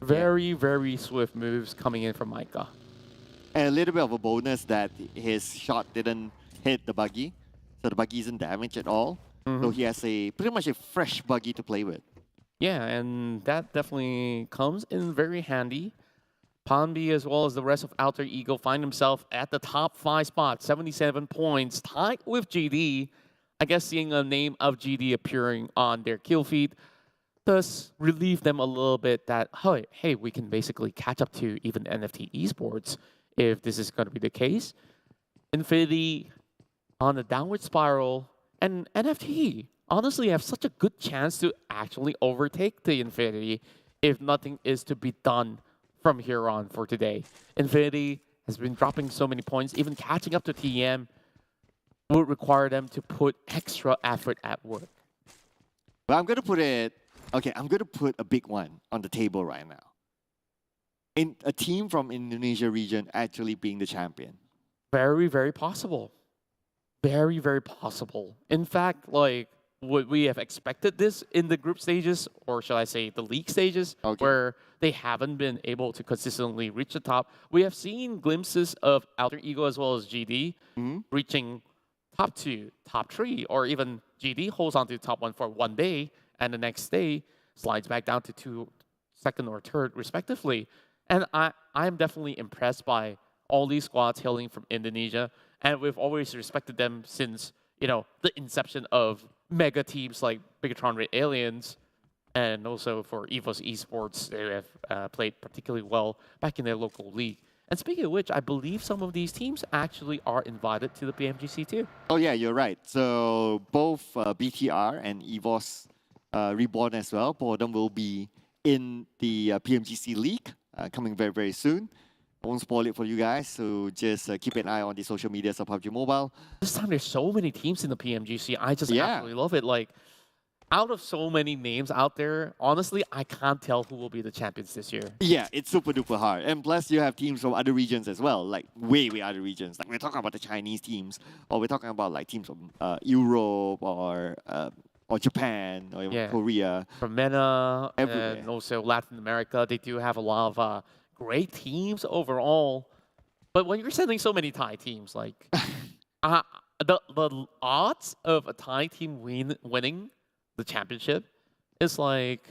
Very, very swift moves coming in from Micah. And a little bit of a bonus that his shot didn't hit the buggy. So the buggy isn't damaged at all. So he has pretty much a fresh buggy to play with. Yeah, and that definitely comes in very handy. Ponby as well as the rest of Alter Ego find himself at the top 5 spot, 77 points, tied with GD. I guess seeing a name of GD appearing on their kill feed does relieve them a little bit that, hey, we can basically catch up to even NFT Esports if this is going to be the case. Infinity on a downward spiral, and NFT honestly have such a good chance to actually overtake the Infinity if nothing is to be done from here on for today. Infinity has been dropping so many points, even catching up to TEM would require them to put extra effort at work. Well, I'm going to put a big one on the table right now. In a team from Indonesia region actually being the champion. Very, very possible. Very, very possible. In fact, like, would we have expected this in the group stages, or shall I say the league stages, where they haven't been able to consistently reach the top? We have seen glimpses of Alter Ego as well as GD reaching top 2, top 3, or even GD holds on to top 1 for one day, and the next day slides back down to 2, second or third, respectively. And I'm definitely impressed by all these squads hailing from Indonesia, and we've always respected them since, the inception of mega teams like Bigatron Red Aliens, and also for EVOS Esports, they have played particularly well back in their local league. And speaking of which, I believe some of these teams actually are invited to the PMGC too. Oh yeah, you're right. So both BTR and EVOS Reborn as well, both of them will be in the PMGC League coming very, very soon. I won't spoil it for you guys, so just keep an eye on the social medias of PUBG Mobile. This time there's so many teams in the PMGC. I just absolutely love it. Like, out of so many names out there, honestly, I can't tell who will be the champions this year. Yeah, it's super duper hard. And plus you have teams from other regions as well, like way other regions. Like we're talking about the Chinese teams, or we're talking about like teams from Europe or Japan or even Korea. From MENA, everywhere. And also Latin America, they do have a lot of great teams overall. But when you're sending so many Thai teams, like the odds of a Thai team winning the championship is like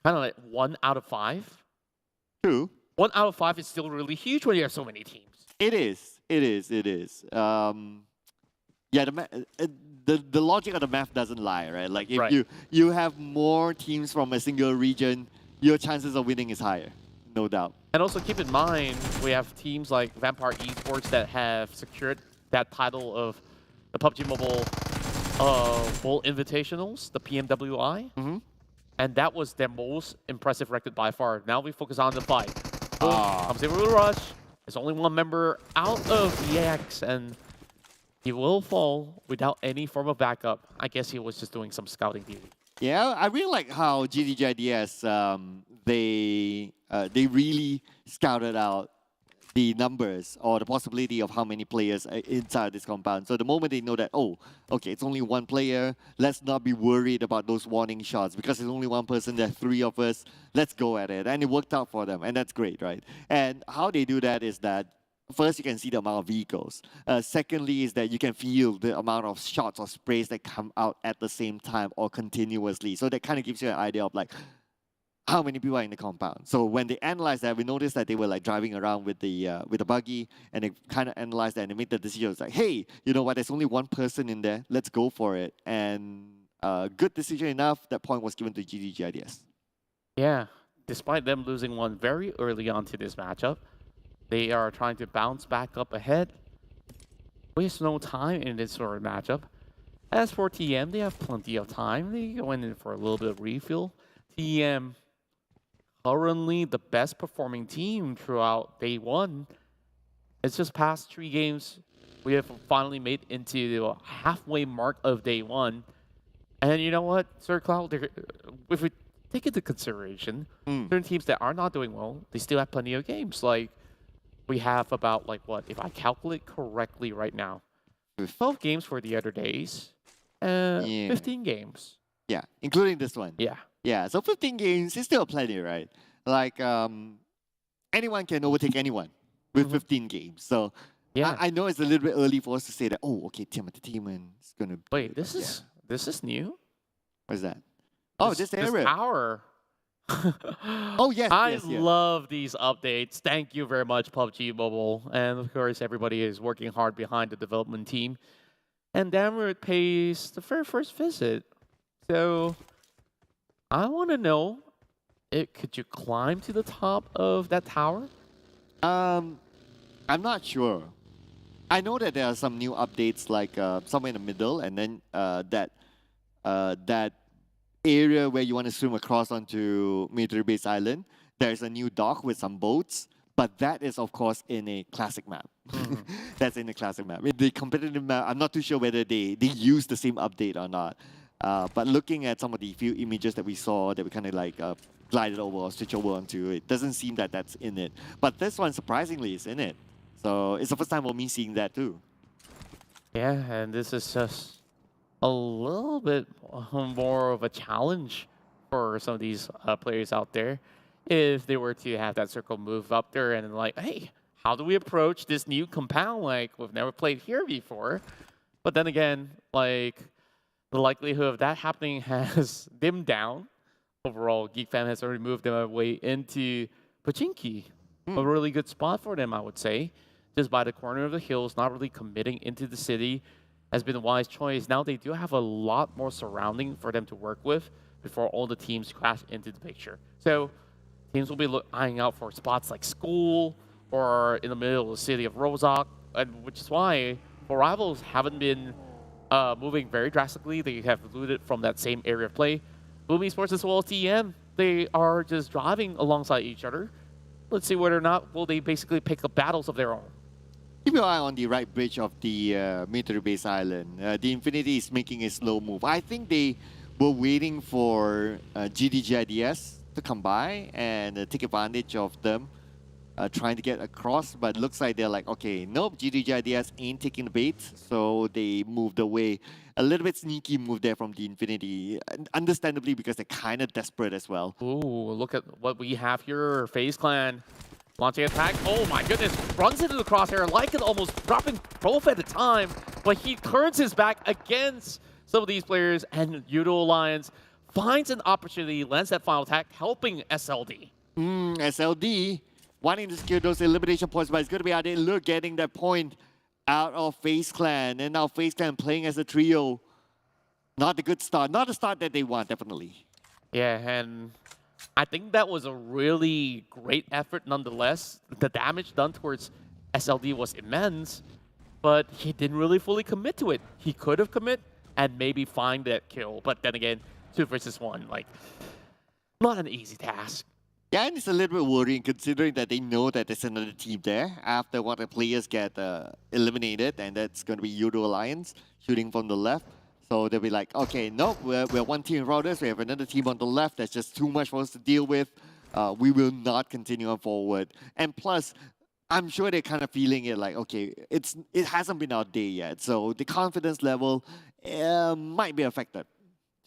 kind of like 1 out of 5. True. 1 out of 5 is still really huge when you have so many teams. It is. Yeah, the logic of the math doesn't lie, right? Like if you have more teams from a single region, your chances of winning is higher, no doubt. And also keep in mind, we have teams like Vampire Esports that have secured that title of the PUBG Mobile World Invitationals, the PMWI. And that was their most impressive record by far. Now we focus on the fight. Comes in with a rush. There's only one member out of EX, and he will fall without any form of backup. I guess he was just doing some scouting duty. Yeah, I really like how GIDS, they really scouted out the numbers or the possibility of how many players are inside this compound. So the moment they know that, oh, okay, it's only one player, let's not be worried about those warning shots because there's only one person, there are 3 of us, let's go at it. And it worked out for them, and that's great, right? And how they do that is that first, you can see the amount of vehicles. Secondly, is that you can feel the amount of shots or sprays that come out at the same time or continuously. So that kind of gives you an idea of like how many people are in the compound. So when they analyzed that, we noticed that they were like driving around with the buggy, and they kind of analyzed that and they made the decision. It's like, hey, you know what? There's only one person in there. Let's go for it. And good decision enough. That point was given to GIDS. Yeah, despite them losing one very early on to this matchup, they are trying to bounce back up ahead. Waste no time in this sort of matchup. As for TM, they have plenty of time. They go in for a little bit of refuel. TM, currently the best performing team throughout day one. It's just past 3 games. We have finally made into the halfway mark of day one. And you know what, Sir Cloud, if we take into consideration, certain teams that are not doing well, they still have plenty of games. Like, we have about, like, what, if I calculate correctly right now, 12 games for the other days, 15 games. Yeah, including this one. Yeah. Yeah, so 15 games is still plenty, right? Like, anyone can overtake anyone with 15 games. So, yeah, I know it's a little bit early for us to say that, oh, okay, TEM Entertainment is going to... Wait, this is new? What is that? Oh, this area. This hour. Oh, yes, I love these updates. Thank you very much, PUBG Mobile. And of course, everybody is working hard behind the development team. And Damroot pays the very first visit. So I want to know, could you climb to the top of that tower? I'm not sure. I know that there are some new updates, like somewhere in the middle, and then that area where you want to swim across onto Military Base Island. There's a new dock with some boats, but that is, of course, in a classic map. That's in a classic map. In the competitive map, I'm not too sure whether they use the same update or not. But looking at some of the few images that we saw, that we kind of like glided over or switch over onto, it doesn't seem that that's in it. But this one, surprisingly, is in it. So it's the first time for me seeing that too. Yeah, and this is just a little bit more of a challenge for some of these players out there. If they were to have that circle move up there and like, hey, how do we approach this new compound? Like, we've never played here before. But then again, like, the likelihood of that happening has dimmed down. Overall, Geek Fam has already moved them away into Pachinki. A really good spot for them, I would say. Just by the corner of the hills, not really committing into the city has been a wise choice. Now they do have a lot more surrounding for them to work with before all the teams crash into the picture. So teams will be eyeing out for spots like school or in the middle of the city of Rozak, and which is why rivals haven't been moving very drastically. They have looted from that same area of play. Boom Esports as well as TEM, they are just driving alongside each other. Let's see whether or not will they basically pick up battles of their own. Keep your eye on the right bridge of the Military Base Island. The Infinity is making a slow move. I think they were waiting for GIDS to come by and take advantage of them trying to get across, but it looks like they're like, okay, nope, GIDS ain't taking the bait, so they moved away. A little bit sneaky move there from the Infinity, understandably because they're kind of desperate as well. Ooh, look at what we have here. FaZe Clan launching attack. Oh my goodness, runs into the crosshair. Like it almost dropping both at a time, but he turns his back against some of these players, and Yoodo Alliance finds an opportunity, lands that final attack, helping SLD. SLD wanting to secure those elimination points, but it's going to be out there. Look, getting that point out of FaZe Clan, and now FaZe Clan playing as a trio. Not a good start. Not a start that they want, definitely. Yeah, and I think that was a really great effort nonetheless. The damage done towards SLD was immense, but he didn't really fully commit to it. He could have commit and maybe find that kill, but then again, 2 versus 1, like, not an easy task. Yeah, and it's a little bit worrying considering that they know that there's another team there after one of the players get eliminated, and that's going to be Yoodo Alliance shooting from the left. So they'll be like, okay, nope, we're one team around us. We have another team on the left. That's just too much for us to deal with. We will not continue on forward. And plus, I'm sure they're kind of feeling it like, okay, it hasn't been our day yet. So the confidence level might be affected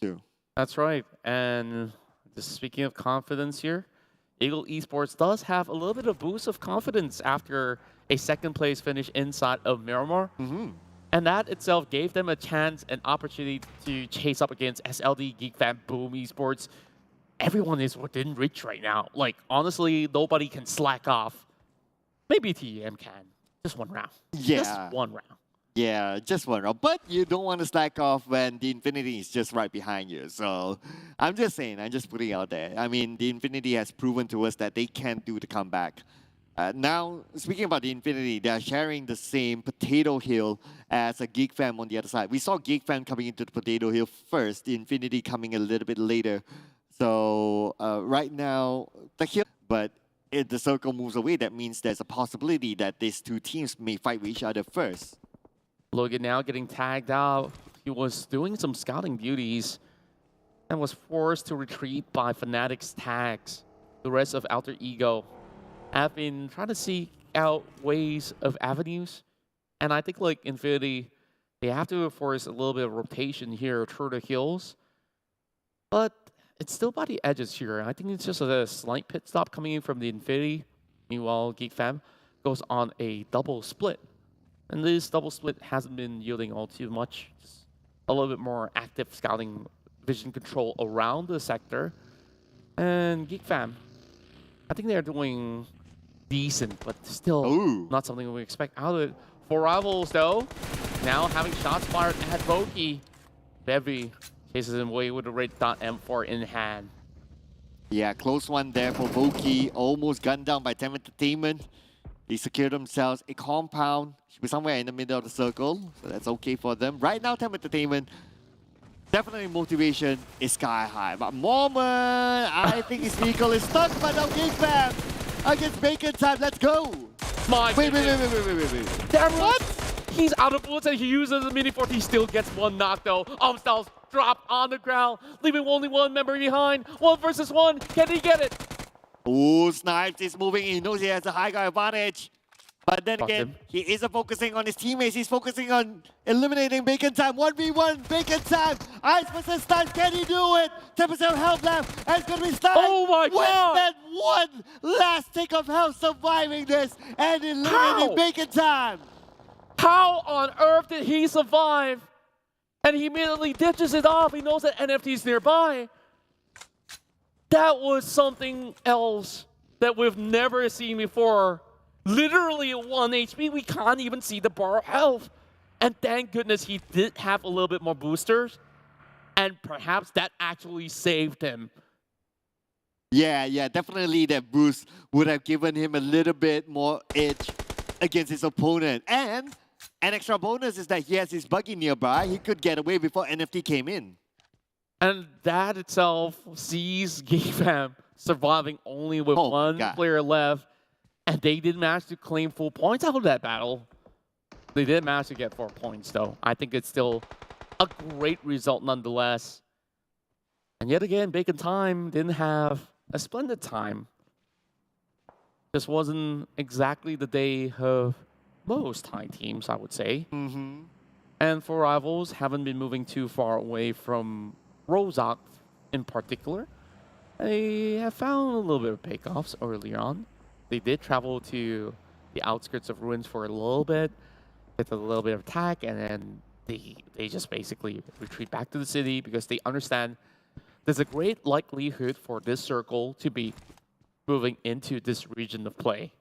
too. That's right. And just speaking of confidence here, Ego Esports does have a little bit of boost of confidence after a second place finish inside of Miramar. And that itself gave them a chance and opportunity to chase up against SLD, Geek Fam, Boom Esports. Everyone is within reach right now. Like, honestly, nobody can slack off. Maybe TEM can. Just one round. Yeah. Just one round. Yeah, just one round. But you don't want to slack off when the Infinity is just right behind you. So I'm just saying, I'm just putting it out there. I mean, the Infinity has proven to us that they can do the comeback. Now, speaking about the Infinity, they're sharing the same potato hill as a Geek Fam on the other side. We saw Geek Fam coming into the potato hill first, the Infinity coming a little bit later. So right now, the hill, but if the circle moves away, that means there's a possibility that these two teams may fight with each other first. Logan now getting tagged out. He was doing some scouting duties and was forced to retreat by Fnatic's tags. The rest of Alter Ego have been trying to seek out ways of avenues. And I think like Infinity, they have to force a little bit of rotation here through the hills. But it's still by the edges here. I think it's just a slight pit stop coming in from the Infinity. Meanwhile, Geek Fam goes on a double split. And this double split hasn't been yielding all too much. Just a little bit more active scouting vision control around the sector. And Geek Fam, I think they're doing decent, but still not something we expect out of it. For Rivals, though, now having shots fired at Voki. Bevy chases him away with a red dot M4 in hand. Yeah, close one there for Voki. Almost gunned down by TEM Entertainment. They secured themselves a compound. Should be somewhere in the middle of the circle, so that's okay for them. Right now, TEM Entertainment, definitely motivation is sky high. But moment, I think his vehicle is stuck, but now Geek Fam against Bacon time. Let's go. Wait. Damn what? He's out of bullets and he uses the mini fort. He still gets one knock though. Styles dropped on the ground, leaving only one member behind. 1 versus 1. Can he get it? Oh, Snipes is moving. He knows he has a high guy advantage. But then again, he isn't focusing on his teammates. He's focusing on eliminating Bacon time. 1v1, Bacon time. Ice versus Snipes. Can he do it? 10% health left. And it's going to be Snipes. Oh my God. With that one last tick of health surviving this and eliminating Bacon time. How on earth did he survive? And he immediately ditches it off. He knows that NFT's nearby. That was something else that we've never seen before. Literally at 1 HP, we can't even see the bar of health. And thank goodness he did have a little bit more boosters. And perhaps that actually saved him. Yeah, definitely that boost would have given him a little bit more edge against his opponent. And an extra bonus is that he has his buggy nearby. He could get away before NFT came in. And that itself sees Geek Fam surviving only with one player left. And they did manage to claim full points out of that battle. They did manage to get 4 points, though. I think it's still a great result nonetheless. And yet again, Bacon Time didn't have a splendid time. This wasn't exactly the day of most high teams, I would say. And for Rivals, haven't been moving too far away from Rozak in particular. They have found a little bit of pickoffs early on. They did travel to the outskirts of Ruins for a little bit, with a little bit of attack, and then they just basically retreat back to the city because they understand there's a great likelihood for this circle to be moving into this region of play.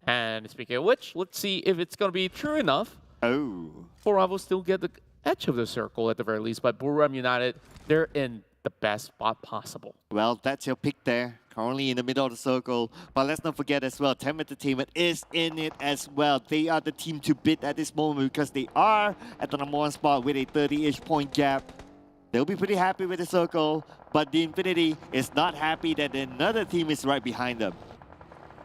And speaking of which, let's see if it's going to be true enough. For Rivals still get the edge of the circle at the very least, but Buriram United, they're in the best spot possible. Well, that's your pick there. Currently in the middle of the circle. But let's not forget as well, TEM Entertainment is in it as well. They are the team to beat at this moment because they are at the #1 spot with a 30-ish point gap. They'll be pretty happy with the circle, but the Infinity is not happy that another team is right behind them.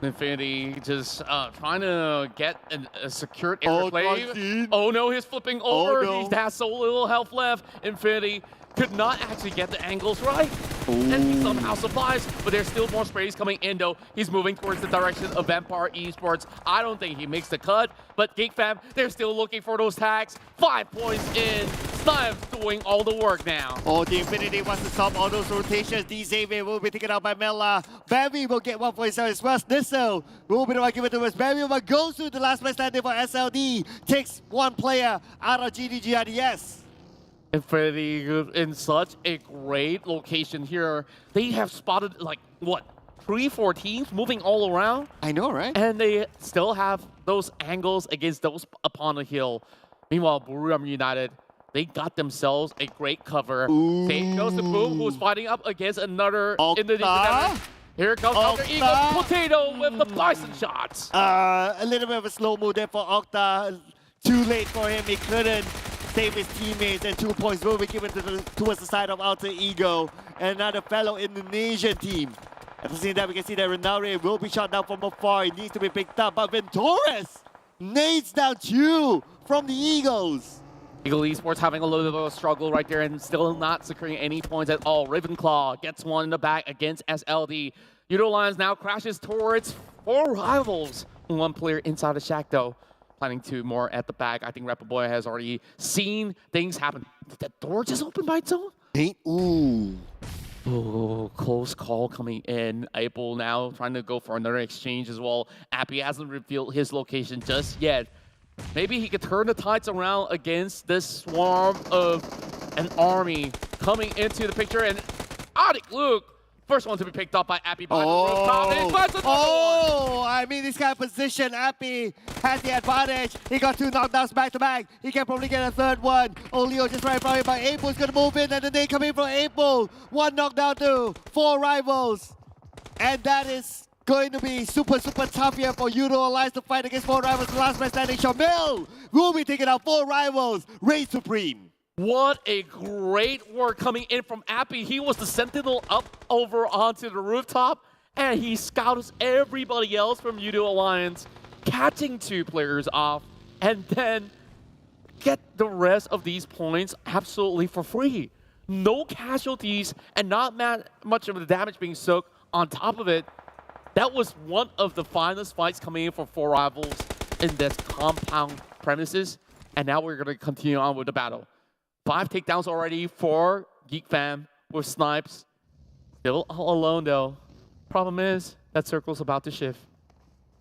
Infinity just trying to get a secured airplane. Oh no, he's flipping over. He has so little health left. Infinity could not actually get the angles right. And he somehow survives, but there's still more sprays coming in though. He's moving towards the direction of Empire Esports. I don't think he makes the cut, but Geek Fam, they're still looking for those tags. 5 points in. Snipes doing all the work now. Oh, the Infinity wants to stop all those rotations. D Xavier will be taken out by Mela. Bambi will get 1 for himself as well. Nissel will be the one given to us. Bambi but goes to the last man standing for SLD. Takes 1 player out of GIDS. Infinity in such a great location here. They have spotted like, what, 3-4 teams moving all around? I know, right? And they still have those angles against those upon the hill. Meanwhile, Buriram United, they got themselves a great cover. Same goes to Boom, who's fighting up against another in the Here comes Dr. Ego Potato with the bison shots. A little bit of a slow move there for Okta. Too late for him. He couldn't save his teammates, and 2 points will be given towards the side of Alter Ego. And another fellow Indonesian team. At the same time, we can see that Renare will be shot down from afar. It needs to be picked up, but Ventores nades down 2 from the Eagles. Ego Esports having a little bit of a struggle right there and still not securing any points at all. Ravenclaw gets one in the back against SLD. Yoodo Alliance now crashes towards 4 rivals. 1 player inside the shack though. Planning to more at the back. I think Rapper Boy has already seen things happen. Did that door just open by its own? Ooh, close call coming in. April now trying to go for another exchange as well. Appy hasn't revealed his location just yet. Maybe he could turn the tides around against this swarm of an army coming into the picture. And Adik Luke, first one to be picked up by Appy behind the rooftop. And he finds another one. I mean, this kind of position, Appy has the advantage. He got 2 knockdowns back to back. He can probably get a 3rd one. Olio just right from him, but April's gonna move in, and then they come in from April. 1 knockdown to 4 rivals. And that is going to be super tough here for Yoodo Alliance to fight against 4 rivals. The last man standing, Shamil, will be taking out 4 rivals. Reign supreme. What a great work coming in from Appy. He was the sentinel up over onto the rooftop, and he scouts everybody else from Yoodo Alliance, catching 2 players off, and then get the rest of these points absolutely for free. No casualties, and not much of the damage being soaked on top of it. That was one of the finest fights coming in for 4 rivals in this compound premises, and now we're going to continue on with the battle. 5 takedowns already for Geek Fam with Snipes. Still all alone though. Problem is, that circle's about to shift.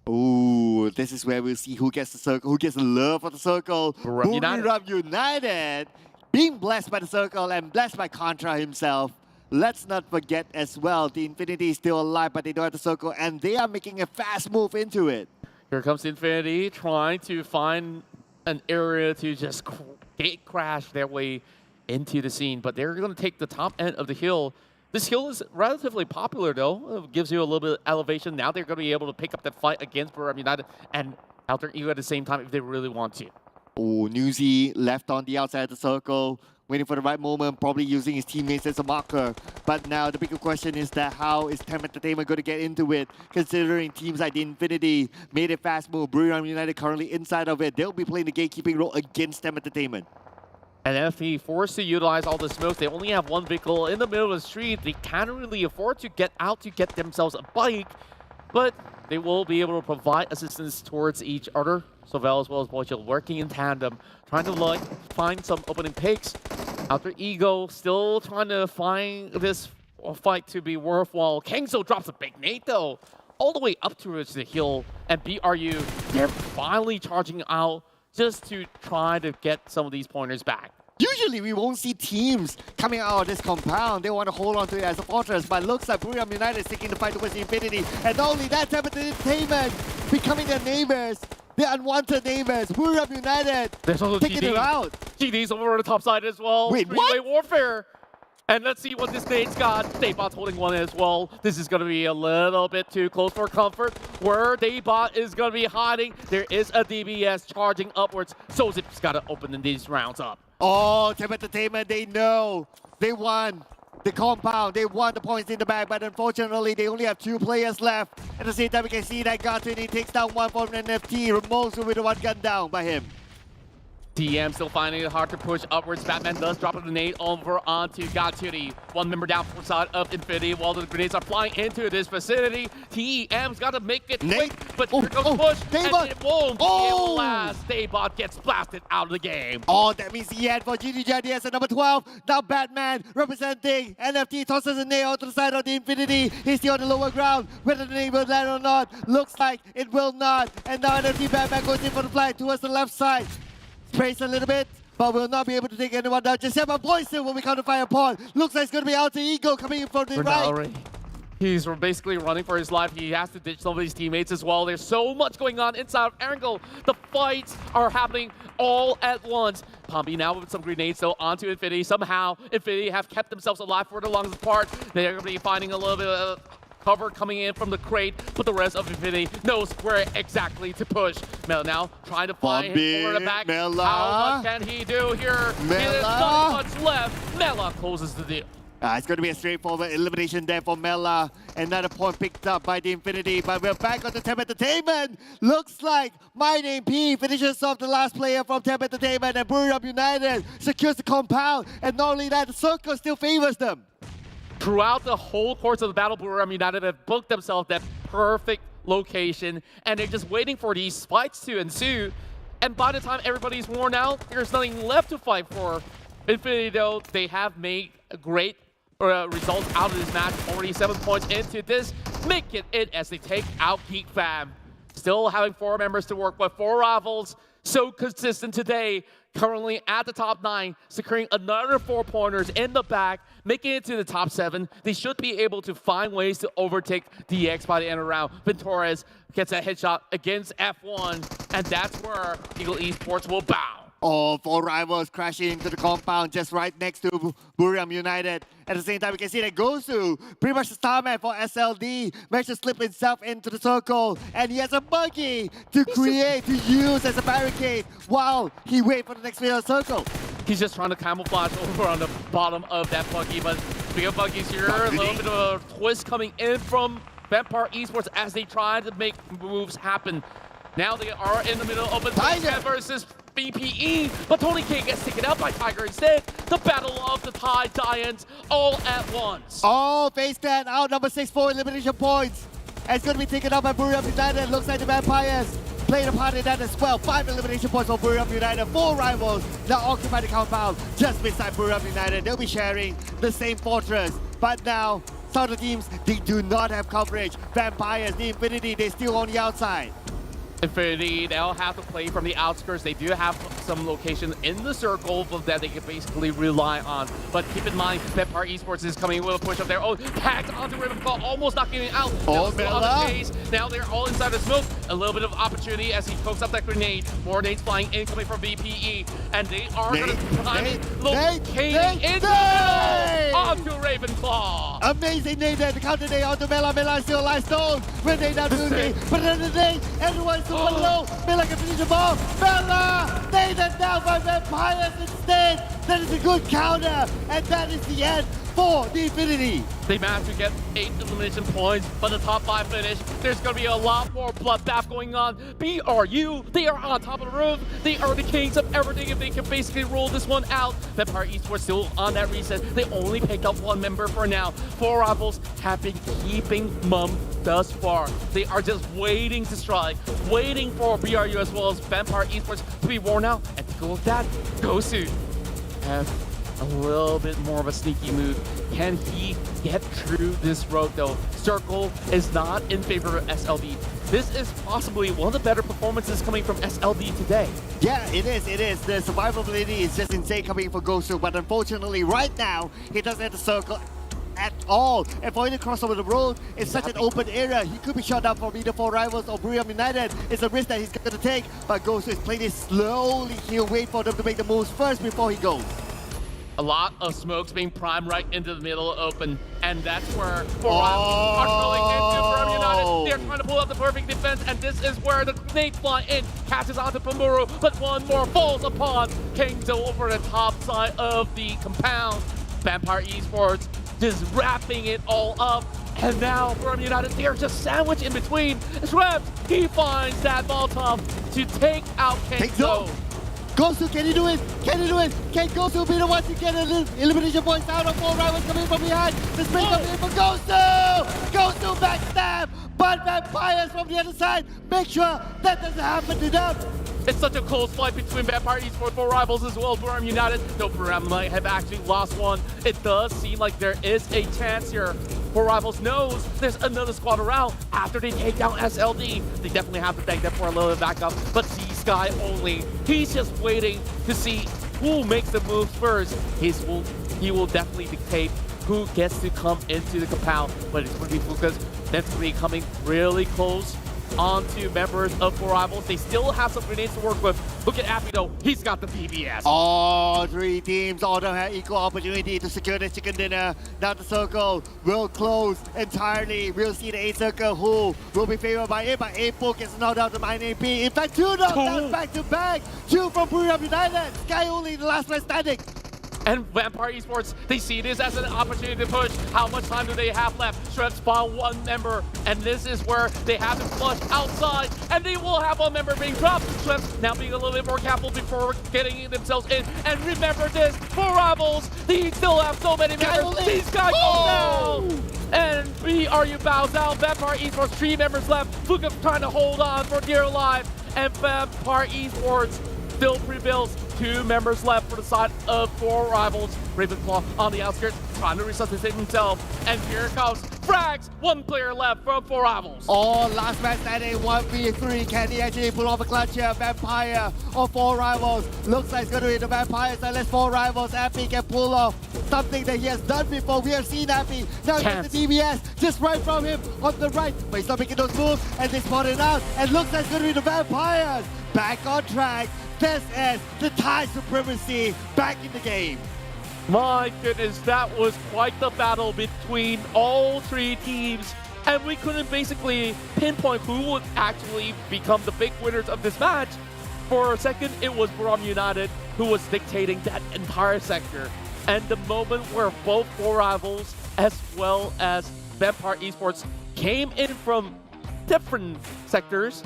Ooh, this is where we'll see who gets the circle, who gets the love for the circle. Buriram United being blessed by the circle and blessed by Contra himself. Let's not forget as well, the Infinity is still alive, but they don't have the circle, and they are making a fast move into it. Here comes Infinity, trying to find an area to just gate crash their way into the scene, but they're going to take the top end of the hill. This hill is relatively popular, though. It gives you a little bit of elevation. Now they're going to be able to pick up that fight against Buriram United and Alter Ego at the same time if they really want to. Oh, Newsy left on the outside of the circle, waiting for the right moment, probably using his teammates as a marker. But now the bigger question is that how is TEM Entertainment going to get into it, considering teams like the Infinity made a fast move. Buriram United currently inside of it. They'll be playing the gatekeeping role against TEM Entertainment. And FE forced to utilize all the smokes. They only have 1 vehicle in the middle of the street. They can't really afford to get out to get themselves a bike, but they will be able to provide assistance towards each other. Sovel as well as Boychill working in tandem, trying to find some opening picks. Alter Ego still trying to find this fight to be worthwhile. Kangso drops a big nade though, all the way up towards the hill. And BRU, they're finally charging out just to try to get some of these pointers back. Usually we won't see teams coming out of this compound. They want to hold on to it as a fortress, but it looks like Buriram United is taking the fight towards the Infinity. And not only that, TEM Entertainment becoming their neighbors. The unwanted neighbors. Buriram United there's also taking GD. it out. GD's over on the top side as well. Wait, Three-way what? warfare. And let's see what this nade's got. Daybot's holding one as well. This is going to be a little bit too close for comfort. Where Daybot is going to be hiding, there is a DBS charging upwards. So Zip's got to open these rounds up. Oh, TEM Entertainment, they know. They won the compound. They won the points in the bag, but unfortunately, they only have 2 players left. At the same time, we can see that Gartini takes down 1 from NFT. Removes with the 1 gun down by him. TM still finding it hard to push upwards. Batman does drop a grenade over onto Gaturi. 1 member down for side of Infinity while the grenades are flying into this vicinity. TEM's got to make it quick, but here comes push, and it won't be able to last. Daybot gets blasted out of the game. Oh, that means the end for GIDS at number 12. Now Batman representing NFT tosses a nail to the side of the Infinity. He's still on the lower ground. Whether the name will land or not, looks like it will not. And now NFT Batman goes in for the flag towards the left side. Sprays a little bit, but will not be able to take anyone down. Just but Boyson will be counter fire upon. Looks like it's going to be Alter Ego coming in from the right. He's basically running for his life. He has to ditch some of his teammates as well. There's so much going on inside of Angle. The fights are happening all at once. Pombi now with some grenades though onto Infinity. Somehow Infinity have kept themselves alive for the longest part. They're going to be finding a little bit of cover coming in from the crate, but the rest of Infinity knows where exactly to push. Mela now trying to find him over the back. Mela. How much can he do here? There's not much left. Mela closes the deal. It's going to be a straightforward elimination there for Mela. Another point picked up by the Infinity, but we're back on the TEM Entertainment. Looks like My Name P finishes off the last player from TEM Entertainment, and Buriram United secures the compound. And not only that, the circle still favors them. Throughout the whole course of the battle, Buriram United have booked themselves that perfect location, and they're just waiting for these fights to ensue. And by the time everybody's worn out, there's nothing left to fight for. Infinity, though, they have made a great results out of this match. 47 points into this, make it as they take out Geek Fam. Still having 4 members to work with, 4 rivals, so consistent today. Currently at the top 9, securing another 4 pointers in the back, making it to the top 7. They should be able to find ways to overtake DX by the end of the round. Ventorez gets a headshot against F1, and that's where Ego Esports will bow. All 4 rivals crashing into the compound just right next to Buriram United. At the same time, we can see that Gosu, pretty much the star man for SLD, managed to slip himself into the circle, and he has a buggy to use as a barricade while he waits for the next middle circle. He's just trying to camouflage over on the bottom of that buggy, but speaking of buggies here, a little bit of a twist coming in from Vampire Esports as they try to make moves happen. Now they are in the middle of a Tiger versus BPE, but Tony King gets taken out by Tiger instead. The battle of the Thai Giants all at once. Oh, FaZe Clan out, number 6 for elimination points. And it's going to be taken out by Buriram United. Looks like the Vampires played a part in that as well. 5 elimination points for Buriram United. 4 rivals now occupy the compound just beside Buriram United. They'll be sharing the same fortress. But now, some of the teams, they do not have coverage. Vampires, the Infinity, they're still on the outside. Infinity, they'll have to play from the outskirts. They do have some location in the circle that they can basically rely on. But keep in mind, Vampire Esports is coming with a push of their own. Packed onto Ravenclaw, almost knocking it out. Oh, on the chase. Now they're all inside the smoke. A little bit of opportunity as he pokes up that grenade. More nades flying in, coming from BPE. And they are going to try locating in the middle onto Ravenclaw. Amazing nade there. The counter nade onto Mela. Mela is still alive stone. When they down to me. But then the nade, everyone's super low. Mela can finish the ball. Mela! Nated down by Vampires instead. That is a good counter. And that is the end for the Infinity. They managed to get 8 elimination points, but the top 5 finish. There's going to be a lot more bloodbath going on. BRU, they are on top of the roof. They are the kings of everything if they can basically roll this one out. Vampire Esports still on that reset. They only picked up 1 member for now. 4 rivals have been keeping mum thus far. They are just waiting to strike, waiting for BRU as well as Vampire Esports to be worn out. And to go with that, Gosu have a little bit more of a sneaky move. Can he get through this road though? Circle is not in favor of SLD. This is possibly one of the better performances coming from SLD today. Yeah, it is. The survivability is just insane coming for Gosu, but unfortunately right now, he doesn't have the circle at all. And for him to cross over the road, it's such an open area. He could be shot down from either 4 rivals or Buriram United. It's a risk that he's going to take, but Gosu is playing it slowly. He'll wait for them to make the moves first before he goes. A lot of smokes being primed right into the middle open, and that's where 4 rivals are drilling into Buriram United. They're trying to pull out the perfect defense, and this is where the grenade fly in, catches onto Pamburu, but one more falls upon Kingzo over the top side of the compound. Vampire Esports just wrapping it all up, and now Buriram United, they're just sandwiched in between. Shrebs, he finds that Molotov to take out Kingzo. Gosu, can he do it? Can he do it? Can Gosu be the one to get an elimination points out of 4 rivals coming from behind? The spin coming in for Gosu! Gosu backstab! But Vampires from the other side, make sure that doesn't happen to them! It's such a close fight between Vampire Esports 4 rivals as well as Buriram United. Though Buriram might have actually lost one, it does seem like there is a chance here. 4 rivals knows there's another squad around after they take down SLD. They definitely have to thank them for a little bit of backup, but C-Sky only. He's just waiting to see who makes the move first. He will definitely dictate who gets to come into the compound, but it's going to be Fuka's that's going to be coming really close onto members of Four Rivals. They still have some grenades to work with. Look at Appy though, he's got the PBS. All three teams, all of them have equal opportunity to secure this chicken dinner. Now the circle will close entirely. We'll see the A circle who will be favored by it, but A-Book is knocked out to my AP. In fact, two knockdowns back to back. Two from Buriram United. Sky only the last man standing. And Vampire Esports, they see this as an opportunity to push. How much time do they have left? Shred spawn one member, and this is where they have to flush outside, and they will have one member being dropped. Shred now being a little bit more careful before getting themselves in. And remember this, for Rivals, they still have so many members. These guys go down. And BRU bows out. Vampire Esports, 3 members left. Fuka trying to hold on for dear life, and Vampire Esports still prevails. 2 members left for the side of Four Rivals. Ravenclaw on the outskirts, trying to resuscitate himself. And here comes frags. 1 player left from Four Rivals. Oh, last man standing, 1v3. Can he actually pull off a clutch here? Vampire or Four Rivals. Looks like it's going to be the Vampires unless Four Rivals. Appy can pull off something that he has done before. We have seen Appy. Now he gets the DBS just right from him on the right. But he's not making those moves, and they spot it out. And looks like it's going to be the Vampires. Back on track. This is the tie supremacy back in the game. My goodness, that was quite the battle between all 3 teams. And we couldn't basically pinpoint who would actually become the big winners of this match. For a second, it was Buriram United who was dictating that entire sector. And the moment where both Four Rivals as well as Vampire Esports came in from different sectors,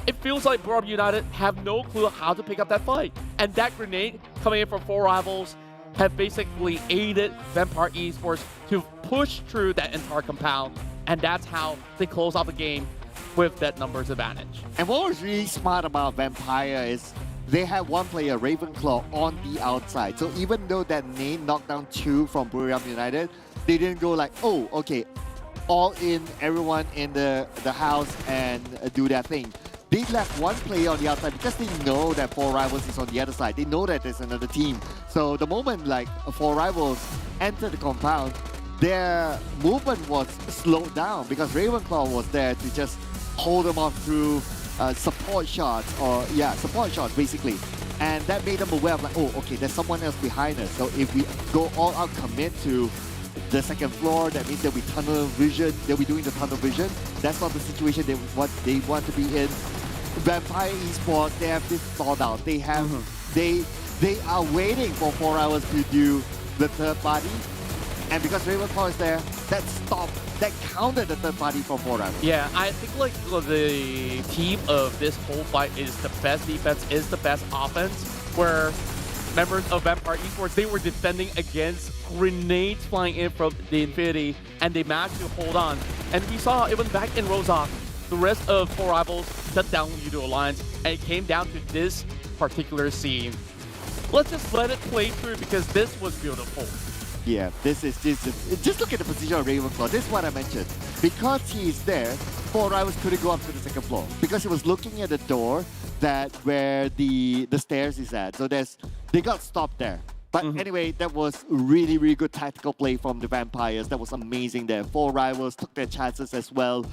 it feels like Buriram United have no clue how to pick up that fight. And that grenade coming in from Four Rivals have basically aided Vampire Esports to push through that entire compound. And that's how they close out the game with that numbers advantage. And what was really smart about Vampire is they had one player, Ravenclaw, on the outside. So even though that nade knocked down 2 from Buriram United, they didn't go like, oh, okay, all in, everyone in the house and do their thing. They left one player on the outside because they know that Four Rivals is on the other side. They know that there's another team. So the moment like Four Rivals enter the compound, their movement was slowed down because Ravenclaw was there to just hold them off through support shots support shots basically. And that made them aware of like, oh, okay, there's someone else behind us. So if we go all out commit to the second floor, that means there'll be tunnel vision. They'll be doing the tunnel vision. That's not the situation they want to be in. Vampire Esports, they have this thought out. They have they are waiting for 4 hours to do the third party. And because Ravenclaw is there, that counted the third party from 4 hours. Yeah, I think like the team of this whole fight is the best defense, is the best offense, where members of Vampire Esports, they were defending against grenades flying in from the Infinity, and they managed to hold on. And we saw even back in Rozak, the rest of Four Rivals shut down Yoodo Alliance, and it came down to this particular scene. Let's just let it play through because this was beautiful. Yeah, this is just look at the position of Ravenclaw. This is what I mentioned. Because he is there, Four Rivals couldn't go up to the second floor because he was looking at the door where the stairs is at. So they got stopped there. But anyway, that was really, really good tactical play from the Vampires. That was amazing there. Four Rivals took their chances as well.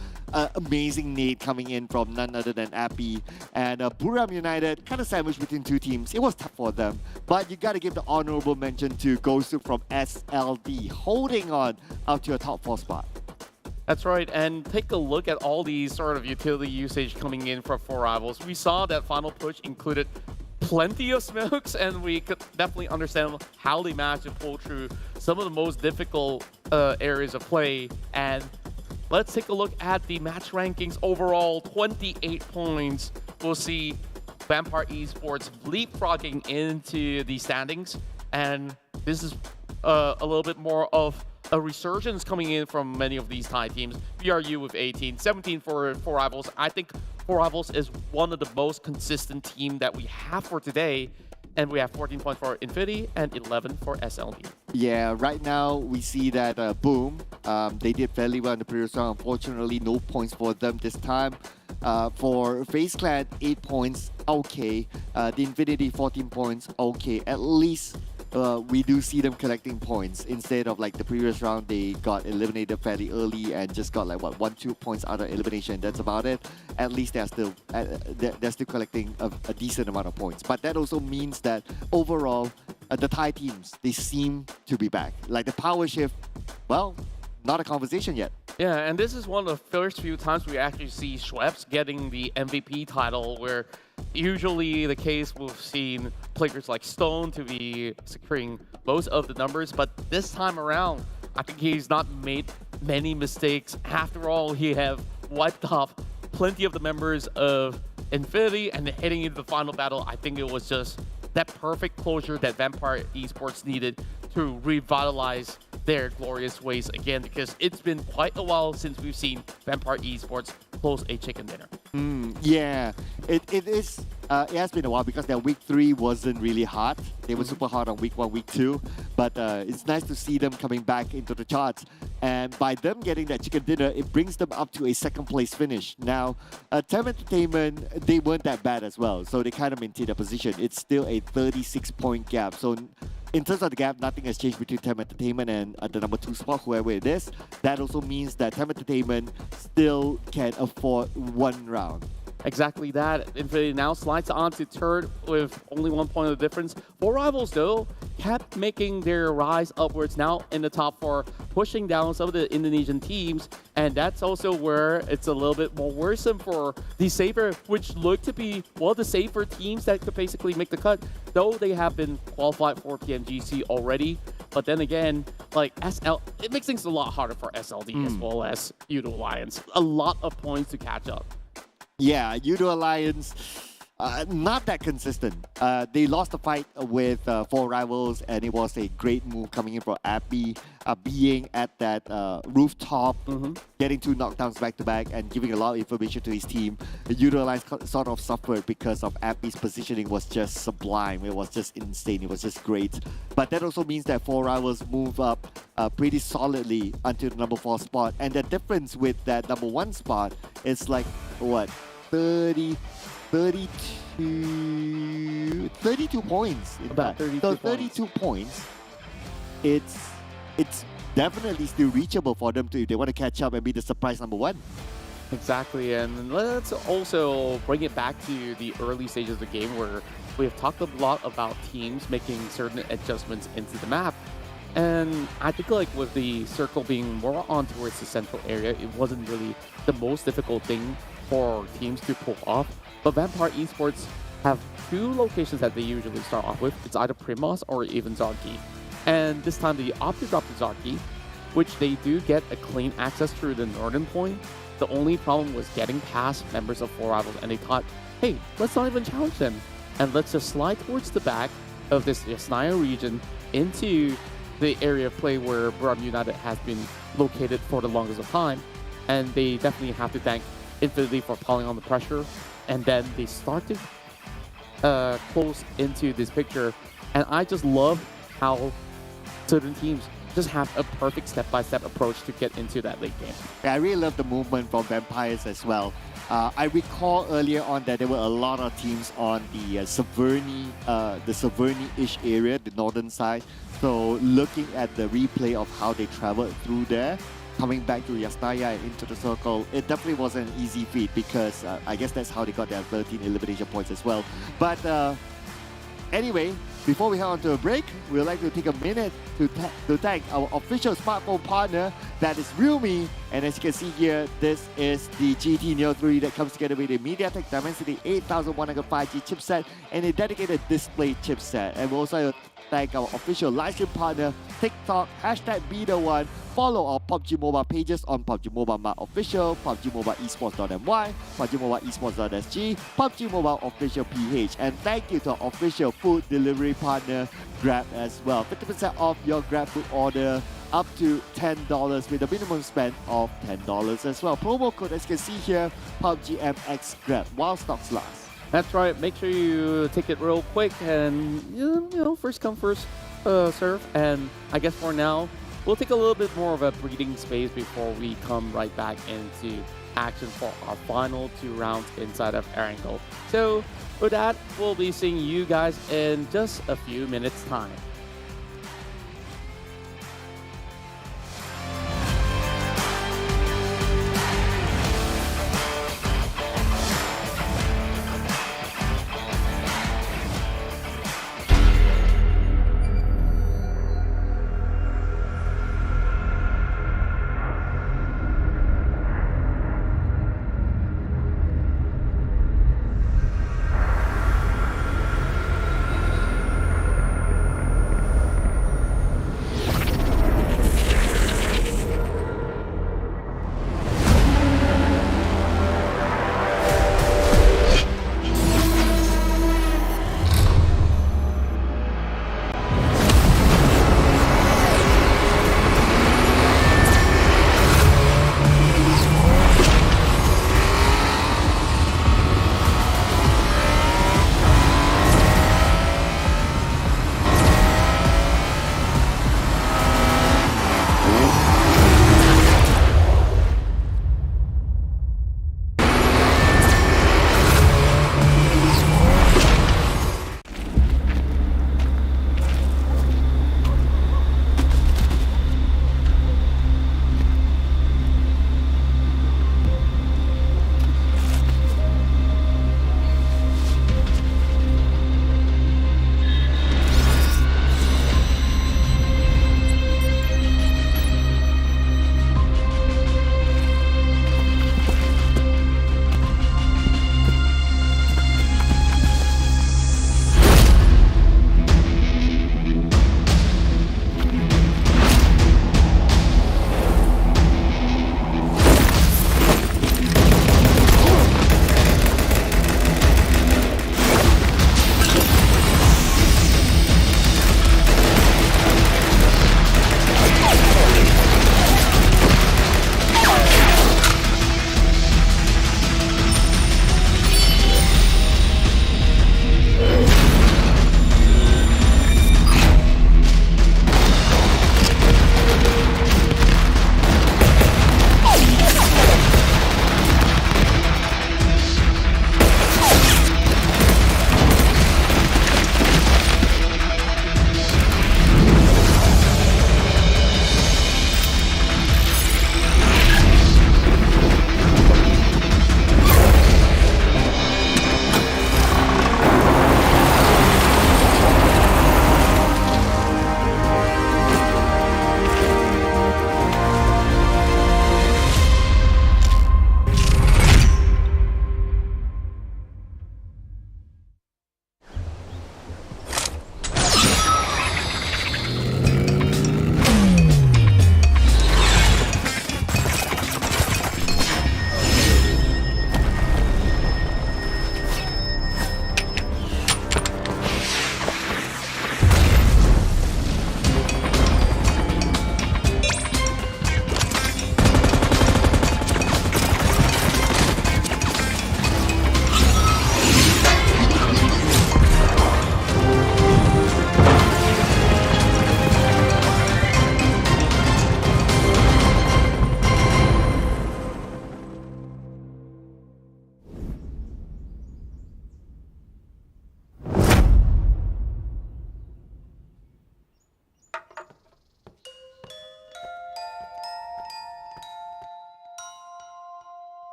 Amazing nade coming in from none other than Appy. And Buriram United kind of sandwiched between 2 teams. It was tough for them. But you got to give the honorable mention to Gosu from SLD, holding on up to a top 4 spot. That's right, and take a look at all these sort of utility usage coming in from Four Rivals. We saw that final push included plenty of smokes, and we could definitely understand how they managed to pull through some of the most difficult areas of play. And let's take a look at the match rankings overall. 28 points. We'll see Vampire Esports leapfrogging into the standings, and this is a little bit more of a resurgence coming in from many of these Thai teams. BRU with 18, 17 for Four Rivals. I think Four Rivals is one of the most consistent team that we have for today. And we have 14 points for Infinity and 11 for SLD. Yeah, right now we see that Boom, they did fairly well in the previous round. Unfortunately, no points for them this time. For FaZe Clan, 8 points, okay. The Infinity, 14 points, okay. At least we do see them collecting points instead of like the previous round. They got eliminated fairly early and just got like what 1-2 points out of elimination. That's about it. At least they're still collecting a decent amount of points. But that also means that overall, the Thai teams, they seem to be back. Like the power shift, well, not a conversation yet. Yeah, and this is one of the first few times we actually see Schweppes getting the MVP title, where usually the case we've seen players like Stone to be securing most of the numbers, but this time around, I think he's not made many mistakes. After all, he have wiped off plenty of the members of Infinity, and heading into the final battle, I think it was just that perfect closure that Vampire Esports needed to revitalize their glorious ways again, because it's been quite a while since we've seen Vampire Esports close a chicken dinner. Yeah, it has been a while because their week 3 wasn't really hot. They were super hot on week 1, week 2, but it's nice to see them coming back into the charts. And by them getting that chicken dinner, it brings them up to a 2nd place finish. Now, TEM Entertainment, they weren't that bad as well, so they kind of maintained their position. It's still a 36-point gap. So in terms of the gap, nothing has changed between TEM Entertainment and the number 2 spot, whoever it is. That also means that TEM Entertainment still can afford 1 round. Exactly that. Infinity now slides on to third with only 1 point of difference. 4 Rivals, though, kept making their rise upwards, now in the top 4, pushing down some of the Indonesian teams. And that's also where it's a little bit more worrisome for the Saber, which look to be, well, the safer teams that could basically make the cut, though they have been qualified for PMGC already. But then again, like SL, it makes things a lot harder for SLD as well as Yoodo Alliance. A lot of points to catch up. Yeah, Yoodo Alliance, not that consistent. They lost the fight with 4 Rivals, and it was a great move coming in for Appy, being at that rooftop, getting 2 knockdowns back-to-back, and giving a lot of information to his team. The Yoodo Alliance sort of suffered because of Appy's positioning was just sublime. It was just insane. It was just great. But that also means that 4 Rivals move up pretty solidly until the number 4 spot. And the difference with that number 1 spot is like, what, 32 points. About 32 points. It's definitely still reachable for them if they want to catch up and be the surprise number 1. Exactly, and let's also bring it back to the early stages of the game where we have talked a lot about teams making certain adjustments into the map. And I think like with the circle being more on towards the central area, it wasn't really the most difficult thing for teams to pull off. But Vampire Esports have 2 locations that they usually start off with. It's either Primos or even Zarki. And this time they opt to drop the Zarki, which they do get a clean access through the northern point. The only problem was getting past members of 4 Rivals, and they thought, hey, let's not even challenge them, and let's just slide towards the back of this Yasnaya region into the area of play where Buriram United has been located for the longest of time. And they definitely have to thank Infinity for calling on the pressure. And then they start to close into this picture. And I just love how certain teams just have a perfect step-by-step approach to get into that late game. Yeah, I really love the movement from Vampires as well. I recall earlier on that there were a lot of teams on the Severny-ish area, the northern side. So looking at the replay of how they traveled through there, coming back to Yasnaya and into the circle, it definitely wasn't an easy feat because I guess that's how they got their 13 elimination points as well. But anyway, before we head on to a break, we would like to take a minute to thank our official smartphone partner, that is realme. And as you can see here, this is the GT Neo 3 that comes together with a MediaTek Dimensity 8105G chipset and a dedicated display chipset. And we also thank our official livestream partner, TikTok, #BeTheOne. Follow our PUBG Mobile pages on PUBG Mobile Mart Official, PUBG Mobile Esports.my, PUBG Mobile Esports.sg, PUBG Mobile Official PH. And thank you to our official food delivery partner, Grab as well. 50% off your GrabFood order up to $10 with a minimum spend of $10 as well. Promo code, as you can see here, PUBG MX Grab while stocks last. That's right. Make sure you take it real quick and, you know, first come, first serve. And I guess for now, we'll take a little bit more of a breathing space before we come right back into action for our final 2 rounds inside of Erangel. So with that, we'll be seeing you guys in just a few minutes' time.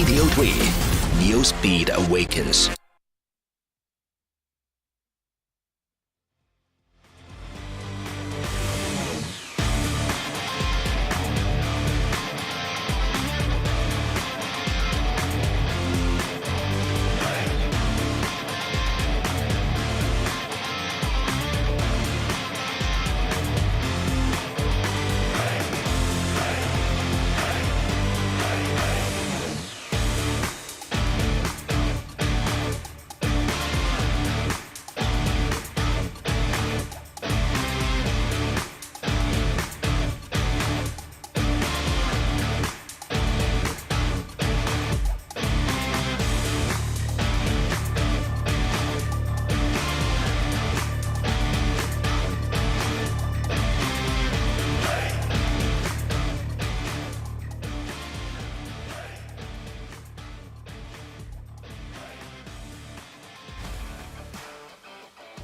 GTDO3, Neo Speed Awakens.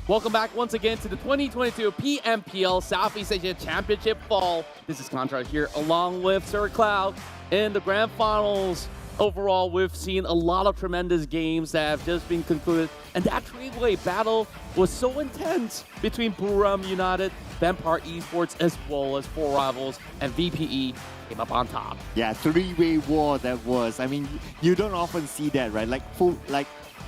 Welcome back once again to the 2022 PMPL Southeast Asia Championship Fall. This is Contra here along with Sir Cloud in the grand finals. Overall, we've seen a lot of tremendous games that have just been concluded, and that three-way battle was so intense between Buriram United, Vampire Esports, as well as Four Rivals, and VPE came up on top. Yeah, three-way war that was. I mean, you don't often see that, right? Like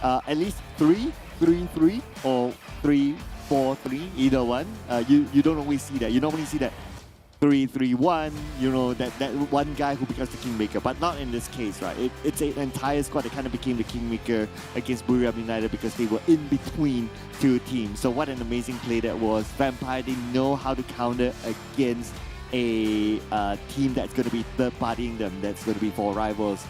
at least 3-3 or 3-4-3, either one. You don't always see that. You normally see that 3-3-1, you know, that one guy who becomes the kingmaker, but not in this case, right? It's an entire squad that kind of became the kingmaker against Buriram United because they were in between two teams. So what an amazing play that was. Vampire, they know how to counter against a team that's going to be third-partying them, that's going to be Four Rivals.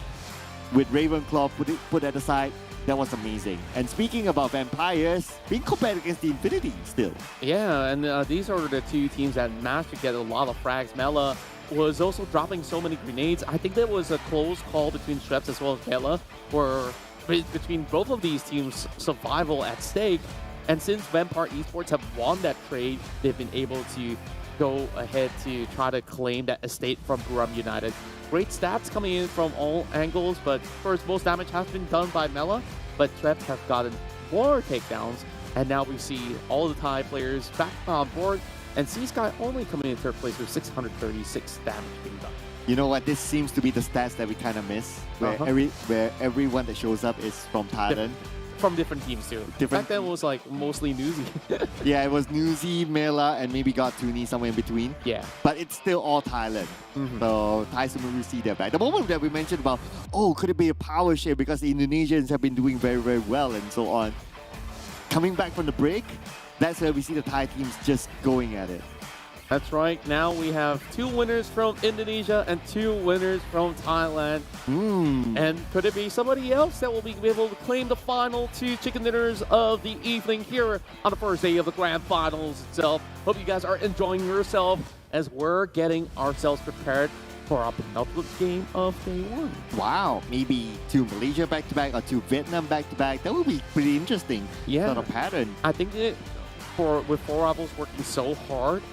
With Ravenclaw put at the side, that was amazing. And speaking about Vampires, being compared against the Infinity still. Yeah, and these are the two teams that managed to get a lot of frags. Mela was also dropping so many grenades. I think there was a close call between Shreps as well as Mela, where between both of these teams, survival at stake. And since Vampire Esports have won that trade, they've been able to go ahead to try to claim that estate from Buriram United. Great stats coming in from all angles, but first, most damage has been done by Mela, but Treps have gotten more takedowns, and now we see all the Thai players back on board, and C-Sky only coming in third place with 636 damage being done. You know what? This seems to be the stats that we kind of miss, where everyone that shows up is from Thailand. From different teams too. Back then it was like mostly Newsy. Yeah, it was Newsy, Mela, and maybe got Tuni somewhere in between. Yeah. But it's still all Thailand. So Thai Sumaru see that back. The moment that we mentioned about, oh, could it be a power shift because the Indonesians have been doing very, very well and so on. Coming back from the break, that's where we see the Thai teams just going at it. That's right. Now we have 2 winners from Indonesia and 2 winners from Thailand. And could it be somebody else that will be able to claim the final 2 chicken dinners of the evening here on the first day of the grand finals itself? Hope you guys are enjoying yourself as we're getting ourselves prepared for our penultimate game of day 1. Wow, maybe 2 Malaysia back-to-back or 2 Vietnam back-to-back. That would be pretty interesting. Yeah. Sort of pattern. I think with Four Rivals working so hard,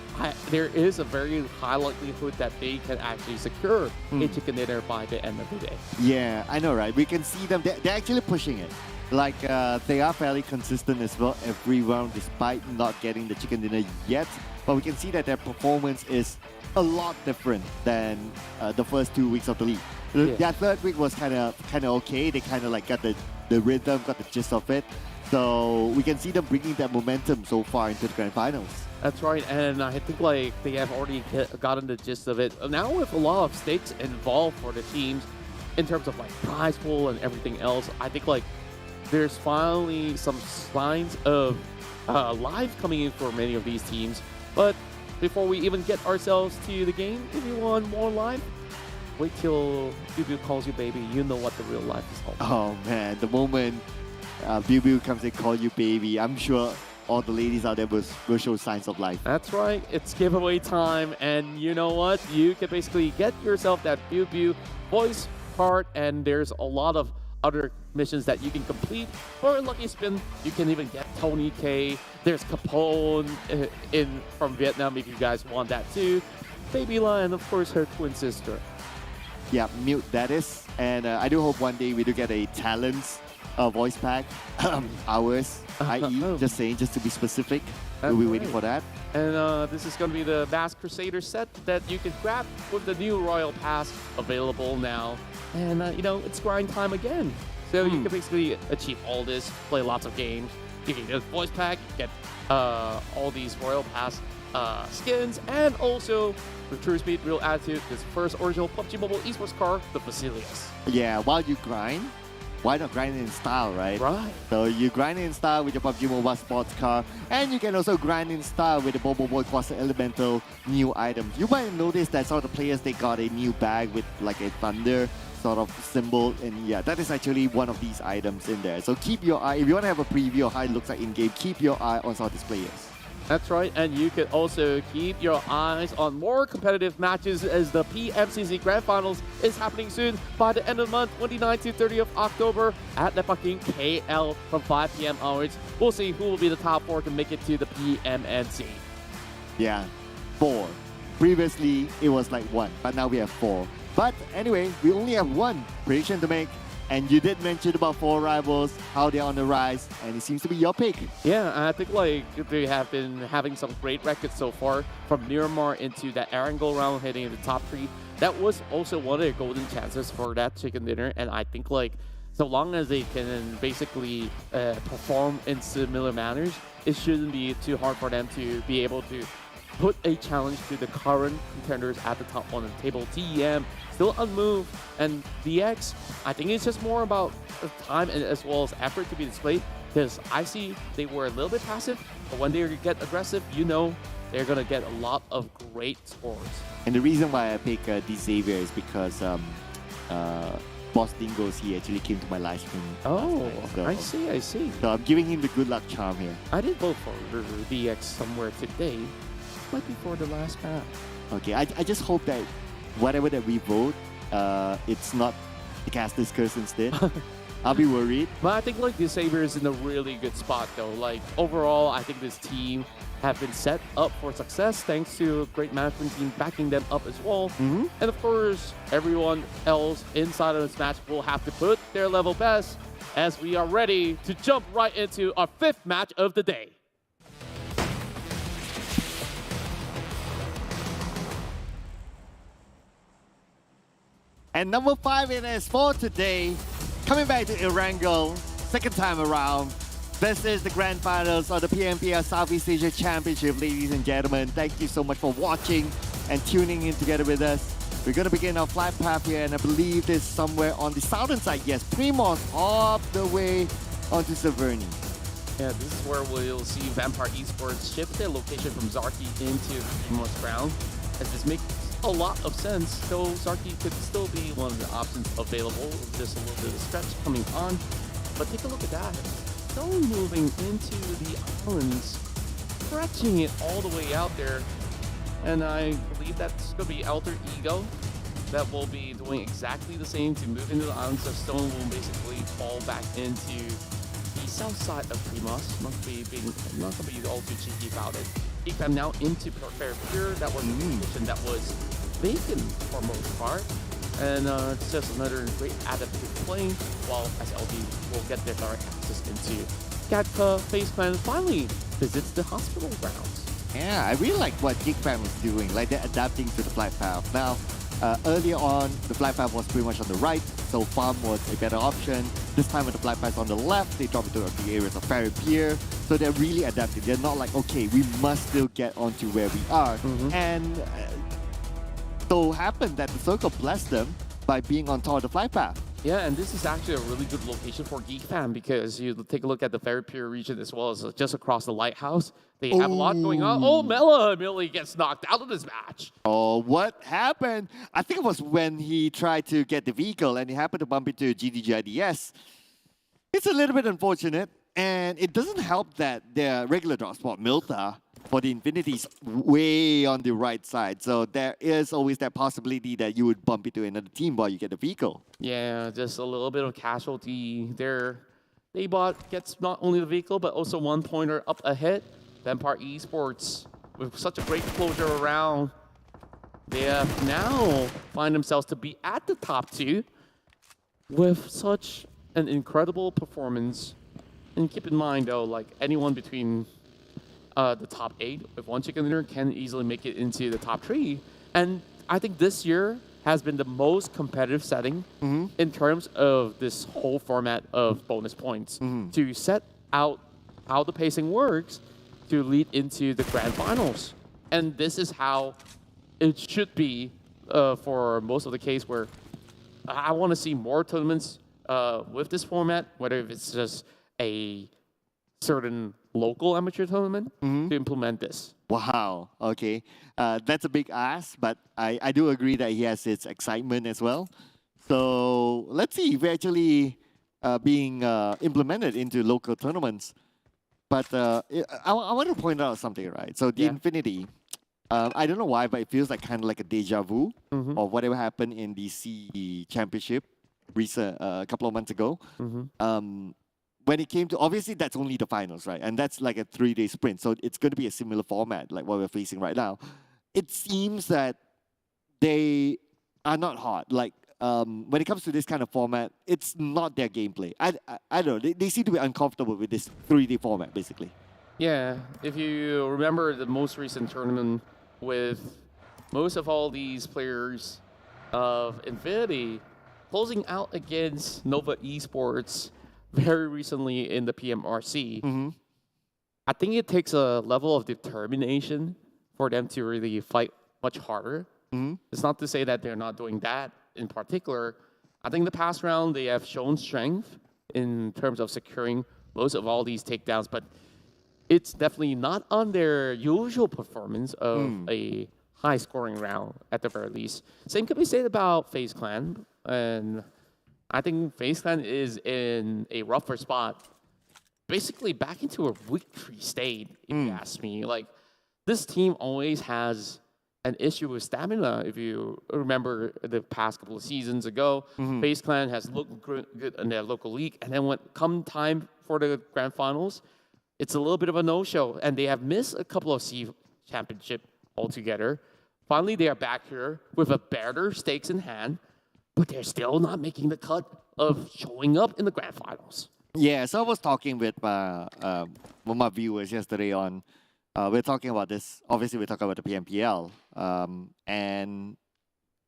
there is a very high likelihood that they can actually secure a chicken dinner by the end of the day. Yeah, I know, right? We can see them. They're actually pushing it. Like, they are fairly consistent as well every round, despite not getting the chicken dinner yet. But we can see that their performance is a lot different than the first 2 weeks of the league. Yeah. Their third week was kind of okay. They kind of like got the rhythm, got the gist of it. So we can see them bringing that momentum so far into the grand finals. That's right, and I think like they have already gotten the gist of it. Now with a lot of stakes involved for the teams in terms of like prize pool and everything else, I think like there's finally some signs of life coming in for many of these teams. But before we even get ourselves to the game, if you want more life, wait till Biu calls you baby. You know what the real life is all about. Oh man, the moment Biu comes and call you baby, I'm sure all the ladies out there will show signs of life. That's right, it's giveaway time, and you know what? You can basically get yourself that Biu voice part, and there's a lot of other missions that you can complete. For a lucky spin, you can even get Tony K. There's Capone from Vietnam if you guys want that too. Baby La, and of course her twin sister. yeah, mute that is. And I do hope one day we do get a talents voice pack. Ours, i.e. just saying, just to be specific. We'll be waiting for that. And this is going to be the Masked Crusader set that you can grab with the new Royal Pass available now. And, you know, it's grind time again. So you can basically achieve all this, play lots of games. You can get a voice pack, you get all these Royal Pass skins, and also the True Speed, Real Attitude, this first original PUBG Mobile Esports car, the Basilius. Yeah, while you grind, why not grind it in style, right? Right. So you grind in style with your PUBG Mobile sports car, and you can also grind in style with the Bobo Boy Quasar Elemental new items. You might notice that some of the players, they got a new bag with like a thunder sort of symbol, and yeah, that is actually one of these items in there. So keep your eye, if you want to have a preview of how it looks like in-game, keep your eye on some of these players. That's right, and you can also keep your eyes on more competitive matches as the PMCC Grand Finals is happening soon by the end of the month, 29th to 30th of October at Lepaking KL from 5 p.m. onwards. We'll see who will be the top 4 to make it to the PMNC. Yeah, 4. Previously, it was like 1, but now we have 4. But anyway, we only have 1 prediction to make. And you did mention about 4 rivals, how they're on the rise, and it seems to be your pick. Yeah, I think like they have been having some great records so far, from Miramar into that Erangel round, hitting in the top 3. That was also one of their golden chances for that chicken dinner, and I think like so long as they can basically perform in similar manners, it shouldn't be too hard for them to be able to put a challenge to the current contenders at the top 1 on the table. TEM still unmoved, and DX, I think it's just more about time and as well as effort to be displayed, because I see they were a little bit passive, but when they get aggressive, you know they're going to get a lot of great scores. And the reason why I pick Xavier is because Boss Dingoes, he actually came to my live stream. Oh, night, so. I see. So I'm giving him the good luck charm here. I did vote for DX somewhere today. Might be for the last round. Okay, I just hope that whatever that we vote, it's not the caster's curse instead. I'll be worried. But I think like the Saber is in a really good spot though. Like overall, I think this team have been set up for success thanks to a great management team backing them up as well. And of course, everyone else inside of this match will have to put their level best as we are ready to jump right into our 5th match of the day. And number 5 in Esport today, coming back to Erangel, 2nd time around. This is the Grand Finals of the PMPL Southeast Asia Championship, ladies and gentlemen. Thank you so much for watching and tuning in together with us. We're going to begin our flight path here, and I believe this somewhere on the southern side. Yes, Primos all the way onto Severny. Yeah, this is where we'll see Vampire Esports shift their location from Zarki into Primos ground, as this makes a lot of sense, though Zarki could still be one of the options available. Just a little bit of stretch coming on, but take a look at that. Stone moving into the islands, stretching it all the way out there, and I believe that's going to be Alter Ego that will be doing exactly the same to move into the islands, so Stone will basically fall back into the south side of Primos. Not going to be all too cheeky about it. Geek Fam now into Fair Pure. That was a position that was vacant for most part. And it's just another great adaptive play, while SLD will get their direct access into Gatka. FaZe Clan finally visits the hospital grounds. Yeah, I really like what Geek Fam is doing. Like they're adapting to the flight path. Now, earlier on, the flight path was pretty much on the right, so farm was a better option. This time with the flight path on the left, they drop into the areas of Fair Pier. So they're really adapting. They're not like, okay, we must still get onto where we are. And so happened that the circle blessed them by being on top of the flight path. Yeah, and this is actually a really good location for Geek Fam, because you take a look at the Fair Pier region as well as just across the lighthouse. They have a lot going on. Oh, Mela immediately gets knocked out of this match. Oh, what happened? I think it was when he tried to get the vehicle and he happened to bump into GIDS. It's a little bit unfortunate, and it doesn't help that their regular drop spot, Milta, for the Infinity's way on the right side. So there is always that possibility that you would bump into another team while you get the vehicle. Yeah, just a little bit of casualty there. Daybot gets not only the vehicle, but also 1 pointer up ahead. Vampire Esports with such a great closure around. they have now find themselves to be at the top 2 with such an incredible performance. And keep in mind, though, like anyone between the top 8 with one chicken dinner can easily make it into the top 3. And I think this year has been the most competitive setting in terms of this whole format of bonus points to set out how the pacing works to lead into the grand finals. And this is how it should be for most of the case where I want to see more tournaments with this format, whether it's just a certain local amateur tournament to implement this. Wow, okay. That's a big ask, but I do agree that he has its excitement as well. So let's see if we're actually being implemented into local tournaments. But I want to point out something, right? So the Infinity, I don't know why, but it feels like kind of like a deja vu of whatever happened in the CE Championship a couple of months ago. When it came to, obviously that's only the finals, right? And that's like a 3-day sprint. So it's going to be a similar format like what we're facing right now. It seems that they are not hot. Like when it comes to this kind of format, it's not their gameplay. I don't know. They seem to be uncomfortable with this 3-day format, basically. Yeah, if you remember the most recent tournament with most of all these players of Infinity closing out against Nova Esports very recently in the PMRC, I think it takes a level of determination for them to really fight much harder. It's not to say that they're not doing that in particular. I think the past round they have shown strength in terms of securing most of all these takedowns, but it's definitely not on their usual performance of a high-scoring round at the very least. Same could be said about FaZe Clan, and I think FaZe Clan is in a rougher spot, basically back into a weak-tree state, if you ask me. Like, this team always has an issue with stamina. If you remember the past couple of seasons ago, FaZe Clan has looked good in their local league, and then when come time for the grand finals, it's a little bit of a no-show, and they have missed a couple of C championship altogether. Finally, they are back here with a better stakes in hand, but they're still not making the cut of showing up in the grand finals. Yeah, so I was talking with one of my viewers yesterday on, we're talking about this, obviously we're talking about the PMPL, and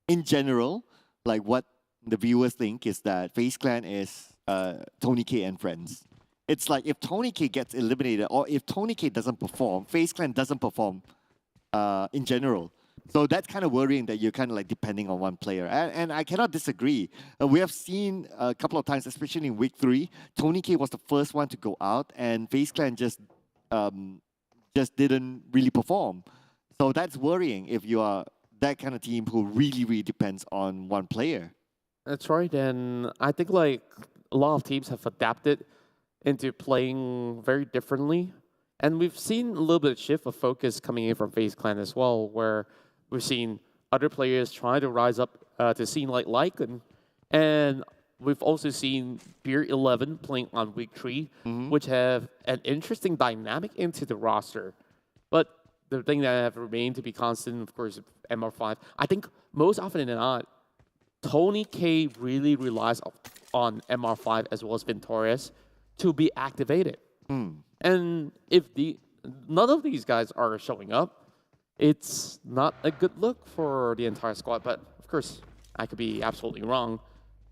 in general, like what the viewers think is that FaZe Clan is Tony K and friends. It's like if Tony K gets eliminated or if Tony K doesn't perform, FaZe Clan doesn't perform in general. So that's kind of worrying that you're kind of like depending on one player. And I cannot disagree. We have seen a couple of times, especially in week 3, Tony K was the first one to go out and FaZe Clan just didn't really perform. So that's worrying if you are that kind of team who really, really depends on one player. That's right. And I think like a lot of teams have adapted into playing very differently. And we've seen a little bit of shift of focus coming in from FaZe Clan as well, where we've seen other players trying to rise up to scene like Lycan. And we've also seen Beer 11 playing on week 3, which have an interesting dynamic into the roster. But the thing that have remained to be constant, of course, MR5. I think most often than not, Tony K really relies on MR5 as well as Ventorius to be activated. And if none of these guys are showing up, it's not a good look for the entire squad. But of course, I could be absolutely wrong,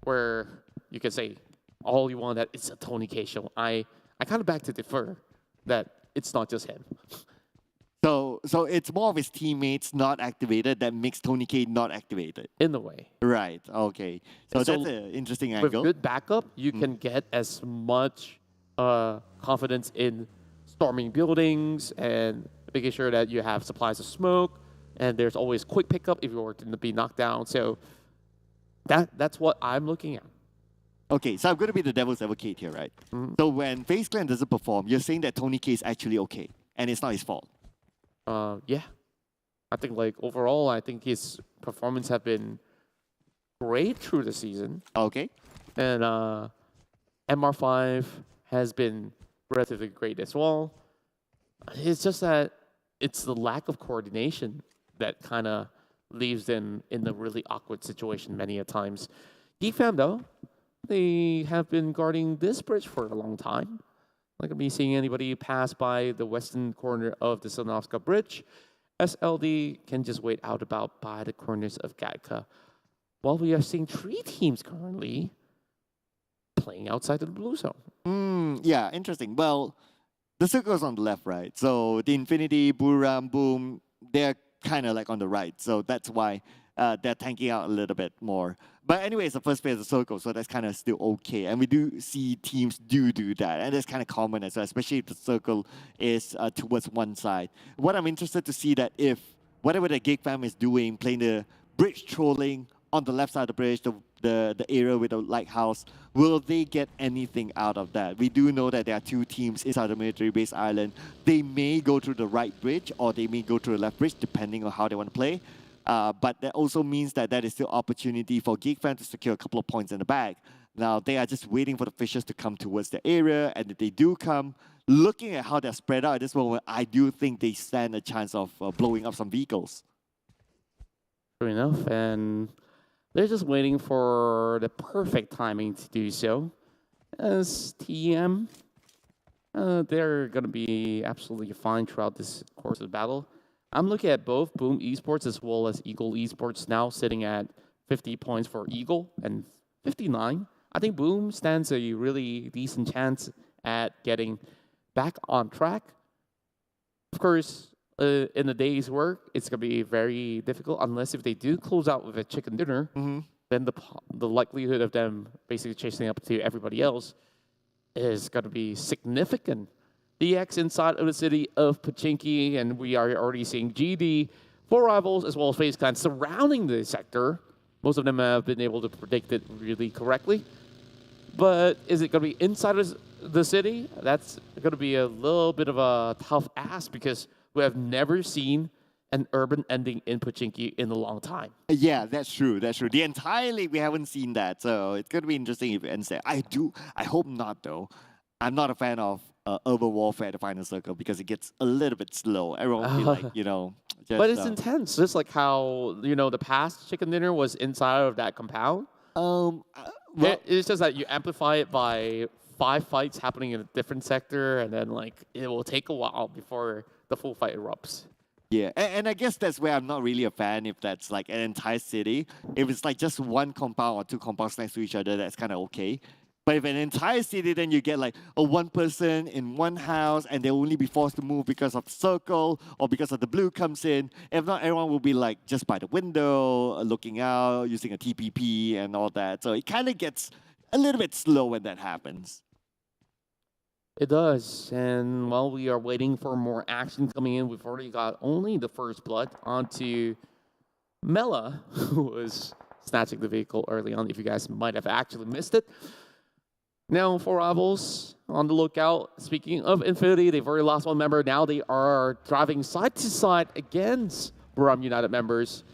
where you could say all you want that it's a Tony K show. I kind of beg to differ that it's not just him. So it's more of his teammates not activated that makes Tony K not activated. In the way. Right, okay. So that's an interesting angle. With good backup, you can get as much confidence in storming buildings and making sure that you have supplies of smoke, and there's always quick pickup if you were to be knocked down. So that's what I'm looking at. Okay, so I'm going to be the devil's advocate here, right? So when FaZe Clan doesn't perform, you're saying that Tony K is actually okay, and it's not his fault. Yeah. I think like overall, I think his performance have been great through the season. Okay. And MR5 has been relatively great as well. It's just that it's the lack of coordination that kind of leaves them in a really awkward situation many a times. Geek Fam, though, they have been guarding this bridge for a long time. Not gonna be seeing anybody pass by the western corner of the Sonovska Bridge. SLD can just wait out about by the corners of Gatka. While we are seeing 3 teams currently playing outside of the blue zone. Yeah, interesting. Well, the circle's on the left, right? So the Infinity, Buriram, Boom, they're kind of like on the right. So that's why they're tanking out a little bit more. But anyway, it's the first phase of the circle, so that's kind of still okay. And we do see teams do that. And that's kind of common as well, especially if the circle is towards one side. What I'm interested to see that if whatever the Geek Fam is doing, playing the bridge trolling on the left side of the bridge, the area with the lighthouse, will they get anything out of that? We do know that there are 2 teams inside the military base island. They may go through the right bridge or they may go through the left bridge, depending on how they want to play. But that also means that is still opportunity for Geek Fam to secure a couple of points in the bag. Now, they are just waiting for the fishers to come towards the area, and if they do come, looking at how they're spread out at this moment, I do think they stand a chance of blowing up some vehicles. True enough, and they're just waiting for the perfect timing to do so. As TEM, they're going to be absolutely fine throughout this course of the battle. I'm looking at both Boom Esports as well as Ego Esports now sitting at 50 points for Eagle and 59. I think Boom stands a really decent chance at getting back on track. Of course, in a day's work, it's going to be very difficult unless if they do close out with a chicken dinner, then the likelihood of them basically chasing up to everybody else is going to be significant. DX inside of the city of Pochinki, and we are already seeing GD, 4 rivals, as well as FaZe Clan surrounding the sector. Most of them have been able to predict it really correctly. But is it going to be inside of the city? That's going to be a little bit of a tough ask because we have never seen an urban ending in Pochinki in a long time. Yeah, that's true. That's true. The entire league, we haven't seen that. So it's going to be interesting if it ends there. I hope not, though. I'm not a fan of urban warfare at the final circle because it gets a little bit slow. Everyone will be like, just, but it's intense. Just like how, the past chicken dinner was inside of that compound. Well, it's just that you amplify it by 5 fights happening in a different sector, and then it will take a while before the full fight erupts. Yeah, and I guess that's where I'm not really a fan if that's like an entire city. If it's like just one compound or 2 compounds next to each other, that's kind of okay. But if an entire city, then you get like one person in one house and they'll only be forced to move because of the circle or because of the blue comes in. If not, everyone will be like just by the window, looking out, using a TPP and all that. So it kind of gets a little bit slow when that happens. It does. And while we are waiting for more action coming in, we've already got only the first blood onto Mela, who was snatching the vehicle early on, if you guys might have actually missed it. Now, 4 rivals on the lookout. Speaking of Infinity, they've already lost 1 member. Now they are driving side to side against Buriram United members.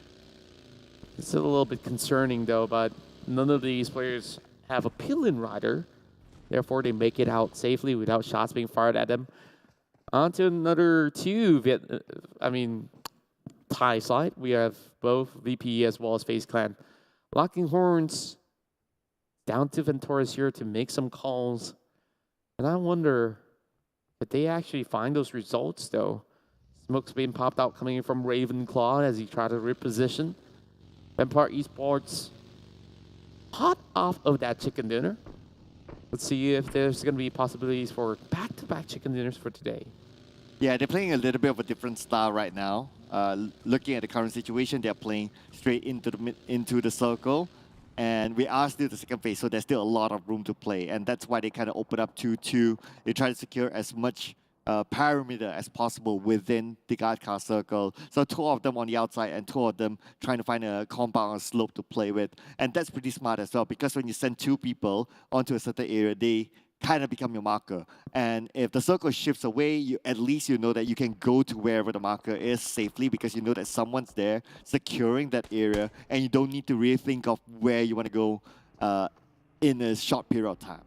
It's a little bit concerning, though, but none of these players have a pillion rider. Therefore, they make it out safely without shots being fired at them. On to another 2 Thai side. We have both VP as well as FaZe Clan. Locking horns down to Venturas here to make some calls. And I wonder if they actually find those results, though. Smoke's being popped out coming in from Ravenclaw as he tried to reposition. Empire Esports hot off of that chicken dinner. Let's see if there's going to be possibilities for back-to-back chicken dinners for today. Yeah, they're playing a little bit of a different style right now. Looking at the current situation, they're playing straight into the circle. And we are still the second phase, so there's still a lot of room to play. And that's why they kind of open up 2-2. They try to secure as much perimeter as possible within the guard car circle. So 2 of them on the outside and 2 of them trying to find a compound or slope to play with. And that's pretty smart as well, because when you send 2 people onto a certain area, they kind of become your marker. And if the circle shifts away, at least you know that you can go to wherever the marker is safely, because you know that someone's there securing that area, and you don't need to really think of where you want to go in a short period of time.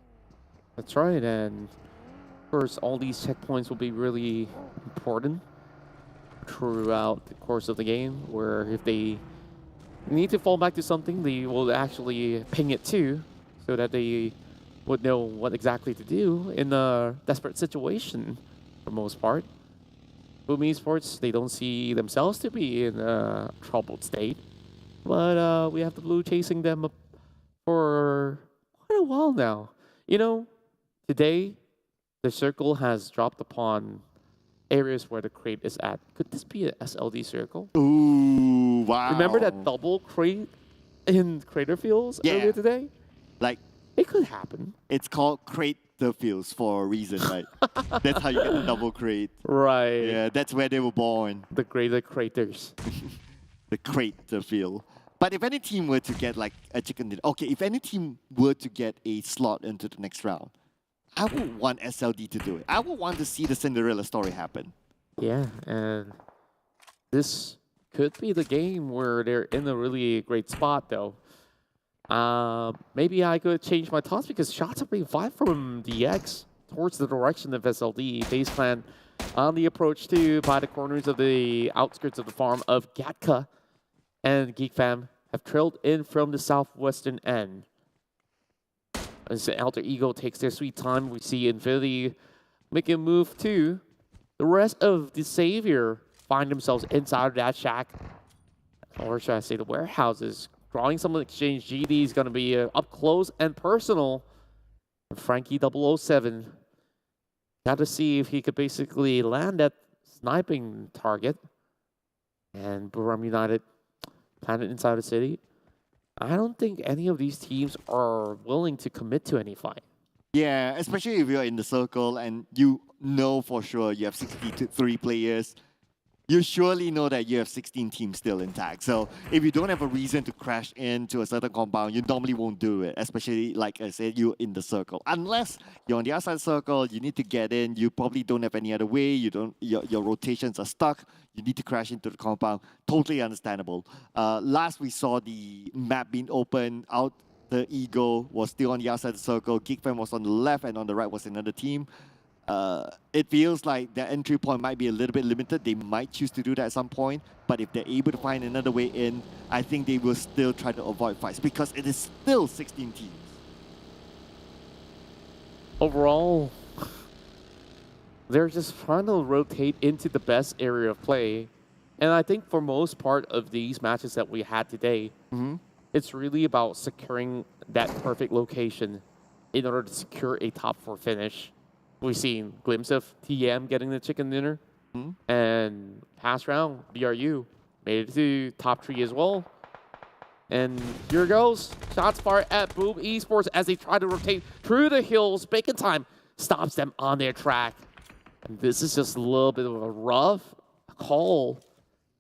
That's right, and of course, all these checkpoints will be really important throughout the course of the game, where if they need to fall back to something they will actually ping it to, so that they would know what exactly to do in a desperate situation for most part. Boom Esports, they don't see themselves to be in a troubled state, but we have the blue chasing them for quite a while now. You know, today the circle has dropped upon areas where the crate is at. Could this be an SLD circle? Ooh, wow. Remember that double crate in Crater Fields earlier today? Like, it could happen. It's called crate the fields for a reason, right? That's how you get the double crate. Right. Yeah, that's where they were born. The greater craters. The crate the field. But if any team were to get like a chicken dinner, okay, if any team were to get a slot into the next round, I would want SLD to do it. I would want to see the Cinderella story happen. Yeah, and this could be the game where they're in a really great spot, though. Maybe I could change my thoughts because shots are being fired from DX towards the direction of SLD. FaZe Clan on the approach to by the corners of the outskirts of the farm of Gatka, and Geek Fam have trailed in from the southwestern end. As the Alter Ego takes their sweet time, we see Infinity make a move too. The rest of the Savior find themselves inside of that shack, or should I say the warehouses, drawing some exchange. GD is going to be up close and personal. And Frankie 007 got to see if he could basically land that sniping target. And Buriram United planted inside the city. I don't think any of these teams are willing to commit to any fight. Yeah, especially if you're in the circle and you know for sure you have 63 players. You surely know that you have 16 teams still intact. So if you don't have a reason to crash into a certain compound, you normally won't do it, especially, like I said, you're in the circle. Unless you're on the outside circle, you need to get in, you probably don't have any other way, your rotations are stuck, you need to crash into the compound. Totally understandable. Last we saw the map being opened out, the Ego was still on the outside the circle, Geek Fam was on the left, and on the right was another team. It feels like their entry point might be a little bit limited. They might choose to do that at some point, but if they're able to find another way in, I think they will still try to avoid fights because it is still 16 teams. Overall, they're just trying to rotate into the best area of play. And I think for most part of these matches that we had today, it's really about securing that perfect location in order to secure a top 4 finish. We've seen a glimpse of TM getting the chicken dinner, and past round, BRU made it to top 3 as well. And here goes, shots fired at Boom Esports as they try to rotate through the hills. Bacon Time stops them on their track. And this is just a little bit of a rough call,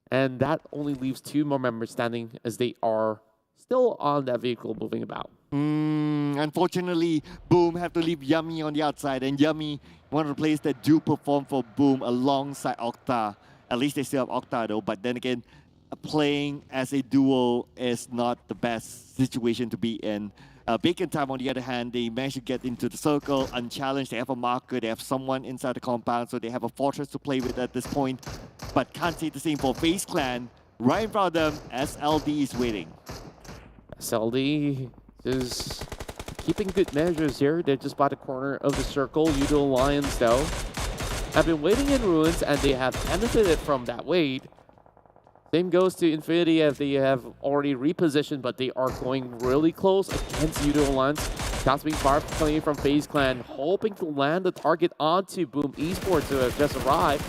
and that only leaves 2 more members standing as they are still on that vehicle moving about. Unfortunately, Boom have to leave Yummy on the outside, and Yummy, one of the players that do perform for Boom alongside Octa. At least they still have Octa though, but then again, playing as a duo is not the best situation to be in. Bacon Time, on the other hand, they managed to get into the circle unchallenged. They have a marker, they have someone inside the compound, so they have a fortress to play with at this point. But can't say the same for FaZe Clan. Right in front of them, SLD is waiting. SLD is keeping good measures here. They're just by the corner of the circle. Yoodo Alliance, though, have been waiting in ruins, and they have benefited from that wait. Same goes to Infinity, as they have already repositioned, but they are going really close against Yoodo Alliance. Shots being fired playing from FaZe Clan, hoping to land the target onto Boom Esports, who have just arrived.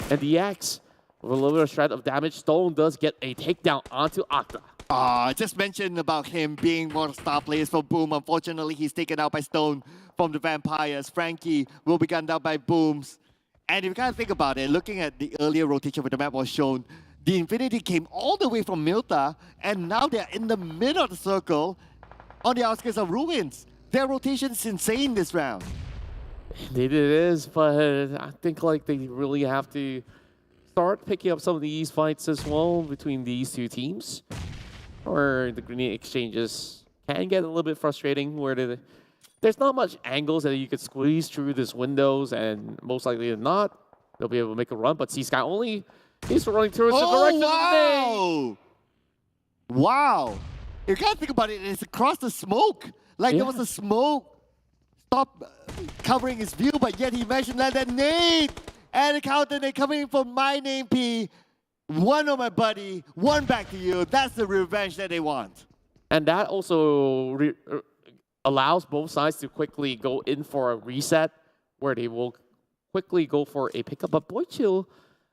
And the X, with a little bit of shred of damage, Stone does get a takedown onto Octa. I just mentioned about him being one of the star players for Boom. Unfortunately, he's taken out by Stone from the Vampires. Frankie will be gunned down by Booms. And if you kind of think about it, looking at the earlier rotation where the map was shown, the Infinity came all the way from Milta, and now they're in the middle of the circle on the outskirts of Ruins. Their rotation is insane this round. Indeed it is, but I think like they really have to start picking up some of these fights as well between these 2 teams. Or the grenade exchanges can get a little bit frustrating, where there's not much angles that you could squeeze through these windows, and most likely than not, they'll be able to make a run. But C-Sky only, he's running towards the direction of the Wow. You can't think about it, it's across the smoke. Like there was a smoke stop covering his view, but yet he mentioned that nade and a counter nade coming from my name P. One on my buddy, one back to you. That's the revenge that they want. And that also allows both sides to quickly go in for a reset where they will quickly go for a pickup. But Boychill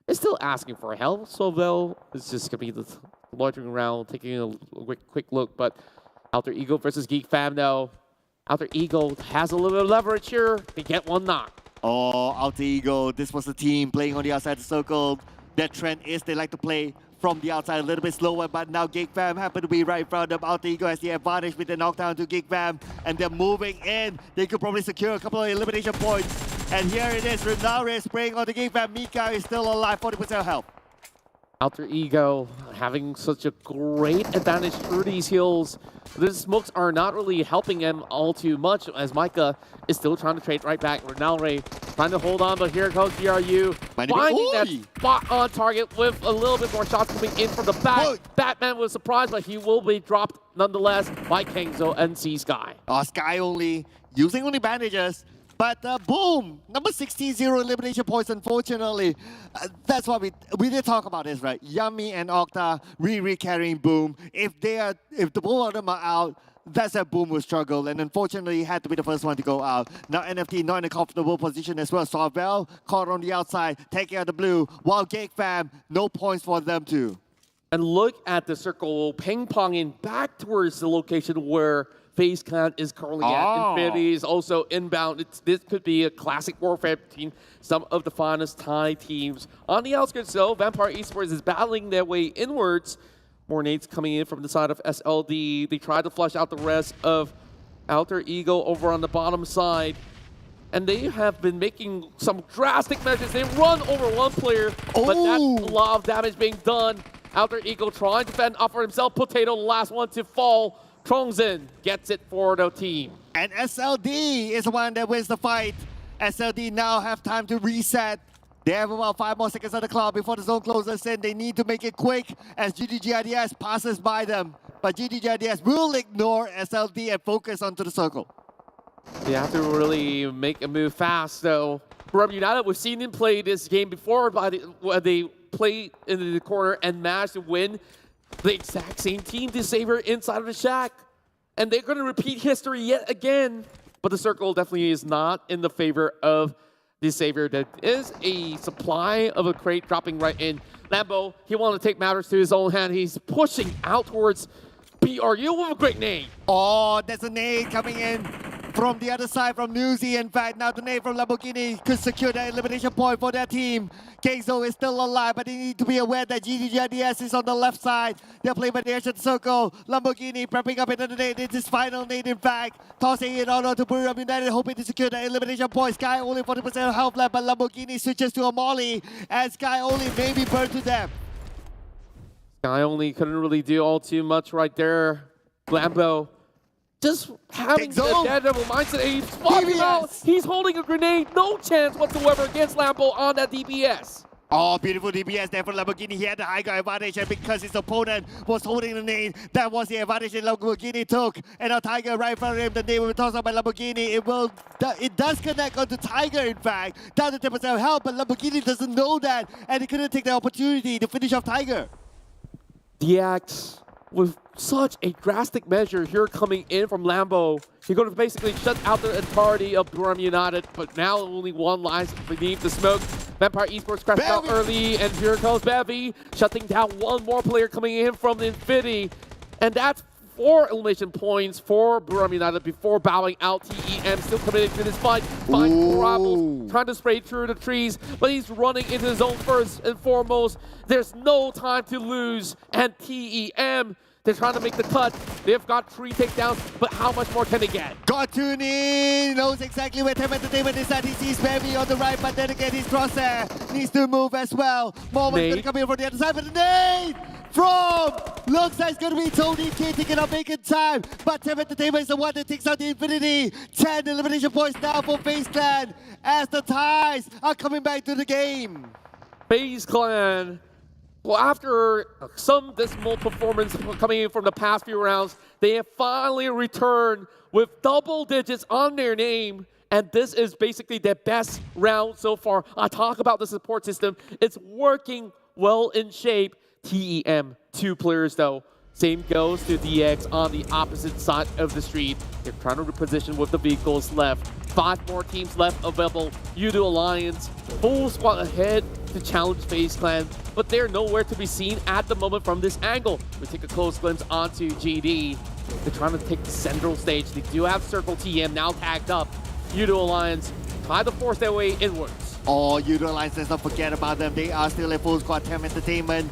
is still asking for help, so Vel is just going to be the loitering around, taking a quick look. But Alter Ego versus Geek Fam now. Alter Ego has a little bit of leverage here. They get one knock. Oh, Alter Ego, this was the team playing on the outside of the circle. Their trend is they like to play from the outside a little bit slower, but now Geek Fam happen to be right in front of them. Alter Ego has the advantage with the knockdown to Geek Fam, and they're moving in. They could probably secure a couple of elimination points. And here it is, Renare spraying on the Geek Fam. Mika is still alive, 40% health. Alter Ego having such a great advantage through these hills. The smokes are not really helping him all too much as Micah is still trying to trade right back. Renalre trying to hold on, but here comes GRU finding that spot on target with a little bit more shots coming in from the back. Batman was surprised, but he will be dropped nonetheless by Kengzo and Sky. Sky only using only bandages. But boom, number 16-0 elimination points, unfortunately. That's what we did talk about this, right? Yummy and Octa carrying Boom. If the both of them are out, that's where Boom will struggle. And unfortunately, he had to be the first one to go out. Now NFT not in a comfortable position as well. Sorvel caught on the outside, taking out the blue, while Geek Fam, no points for them too. And look at the circle ping-ponging back towards the location where FaZe Clan is currently at. Infinity is also inbound. This could be a classic warfare between some of the finest Thai teams. On the outskirts though, Vampire Esports is battling their way inwards. More nades coming in from the side of SLD. They try to flush out the rest of Alter Ego over on the bottom side. And they have been making some drastic measures. They run over one player, but that's a lot of damage being done. Alter Ego trying to fend off for himself. Potato, the last one to fall. Trongzin gets it for the team. And SLD is the one that wins the fight. SLD now have time to reset. They have about 5 more seconds on the clock before the zone closes in. They need to make it quick as GIDS passes by them. But GIDS will ignore SLD and focus onto the circle. They have to really make a move fast though. Buriram United, we've seen them play this game before, where they play into the corner and managed to win. The exact same team to Saber inside of the shack. And they're going to repeat history yet again. But the circle definitely is not in the favor of the Saber. There is a supply of a crate dropping right in. Lambo, he wanted to take matters to his own hand. He's pushing out towards BRU with a great nade. Oh, there's a nade coming in from the other side from Newsy. In fact, now the nade from Lamborghini could secure that elimination point for their team. Keizo is still alive, but they need to be aware that GIDS is on the left side. They're playing by the edge of the circle. Lamborghini prepping up into the nade. It's his final nade, in fact. Tossing it on to Buriram United, hoping to secure that elimination point. Sky only 40% of health left, but Lamborghini switches to a molly, and Sky only maybe burned to death. Sky only couldn't really do all too much right there. Lambo just having the daredevil mindset. He's walking out. He's holding a grenade. No chance whatsoever against Lambo on that DPS. Oh, beautiful DPS there for Lamborghini. He had the high guy advantage, and because his opponent was holding the nade, that was the advantage that Lamborghini took. And now Tiger right in front of him. The nade will be tossed out by Lamborghini. It does connect onto Tiger, in fact. Down to 10% health, but Lamborghini doesn't know that, and he couldn't take the opportunity to finish off Tiger. DX with such a drastic measure here coming in from Lambo. He's going to basically shut out the entirety of Buriram United, but now only one lies beneath the smoke. Vampire Esports crashed out early, and here comes Bevy, shutting down one more player coming in from the Infinity. And that's 4 elimination points for Buriram United before bowing out. TEM still committed to this fight. Finds Bravo trying to spray through the trees, but he's running into his zone first and foremost. There's no time to lose, and TEM, they're trying to make the cut. They've got 3 takedowns, but how much more can they get? Got tuned in, knows exactly where TEM Entertainment is at. He sees Baby on the right, but then again his crosshair needs to move as well. Moment's gonna come in from the other side, but the nade from looks like it's gonna be Tony Kid taking up making time, but TEM Entertainment is the one that takes out the Infinity. 10 elimination points now for FaZe Clan as the ties are coming back to the game. FaZe Clan Well, after some dismal performance coming in from the past few rounds, they have finally returned with double digits on their name. And this is basically their best round so far. I talk about the support system. It's working well in shape. TEM, 2 players though. Same goes to DX on the opposite side of the street. They're trying to reposition with the vehicles left. 5 more teams left available. Yoodo Alliance, full squad ahead to challenge FaZe Clan, but they're nowhere to be seen at the moment from this angle. We take a close glimpse onto GD. They're trying to take the central stage. They do have Circle TM now tagged up. Yoodo Alliance try to force their way inwards. Oh, Yoodo Alliance, let's not forget about them. They are still a full squad, TEM Entertainment.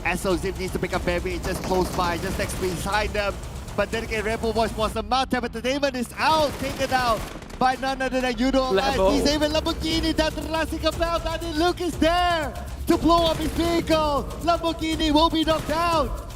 SOZIP needs to pick up Baby just close by, just next behind them. But then again, Red Bull Voice wants them out. TEM Entertainment is out, taken out by none other than Yoodo Alliance. He's even Lamborghini down to the last second belt, and Luke is there to blow up his vehicle. Lamborghini will be knocked out.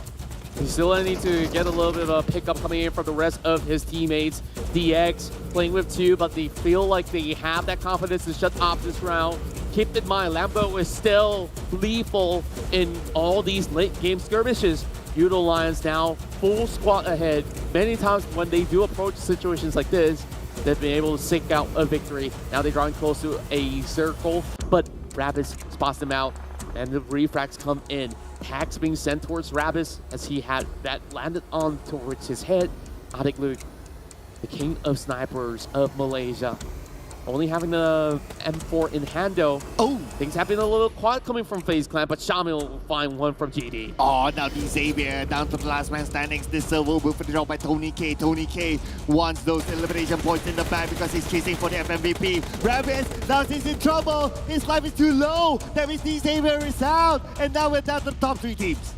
We still need to get a little bit of a pickup coming in from the rest of his teammates. DX playing with 2, but they feel like they have that confidence to shut off this round. Keep in mind, Lambo is still lethal in all these late game skirmishes. Yoodo Alliance now full squad ahead. Many times when they do approach situations like this, they've been able to sink out a victory. Now they're drawing close to a circle, but Rabis spots them out, and the refracts come in. Tags being sent towards Rabis as he had that landed on towards his head. Adik Luke, the king of snipers of Malaysia, only having the M4 in hand though. Oh, things have been a little quiet coming from FaZe Clan, but Shamil will find one from GD. Oh, now the Xavier down to the last man standing. This server will be dropped by Tony K. Tony K wants those elimination points in the bag because he's chasing for the FMVP. Rabis, now he's in trouble. His life is too low. That means the Xavier is out. And now we're down to the top 3 teams.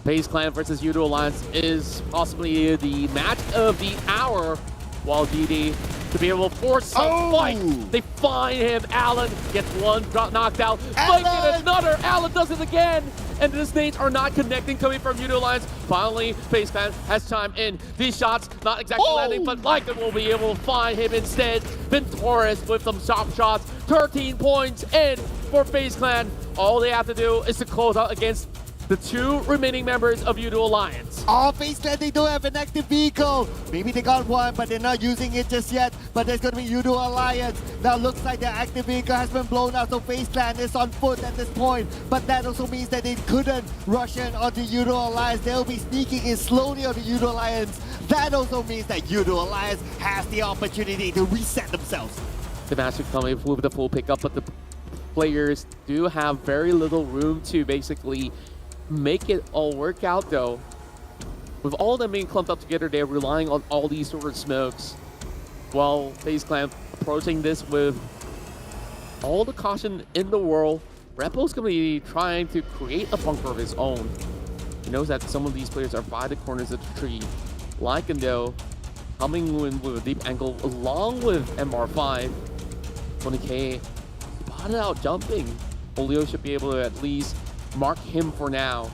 FaZe Clan versus Yoodo Alliance is possibly the match of the hour, while GD to be able to force some fight. They find him. Allen gets one, knocked out. Get another. Allen does it again. And the nades are not connecting coming from Yoodo Alliance. Finally, FaZe Clan has chimed in. These shots not exactly landing, but Lycan will be able to find him instead. Torres with some sharp shots. 13 points in for FaZe Clan. All they have to do is to close out against the 2 remaining members of Yoodo Alliance. Oh, FaZe Clan, they don't have an active vehicle. Maybe they got one, but they're not using it just yet. But there's going to be Yoodo Alliance. Now looks like their active vehicle has been blown out, so FaZe Clan is on foot at this point. But that also means that they couldn't rush in onto Yoodo Alliance. They'll be sneaking in slowly onto Yoodo Alliance. That also means that Yoodo Alliance has the opportunity to reset themselves. The match should come in with the full pickup, but the players do have very little room to basically make it all work out though. With all of them being clumped up together, they're relying on all these sort of smokes. While FaZe Clan approaching this with all the caution in the world, Repo's going to be trying to create a bunker of his own. He knows that some of these players are by the corners of the tree. Lycan though, coming in with a deep angle along with MR5. 20K spotted out jumping. Olio should be able to at least mark him for now.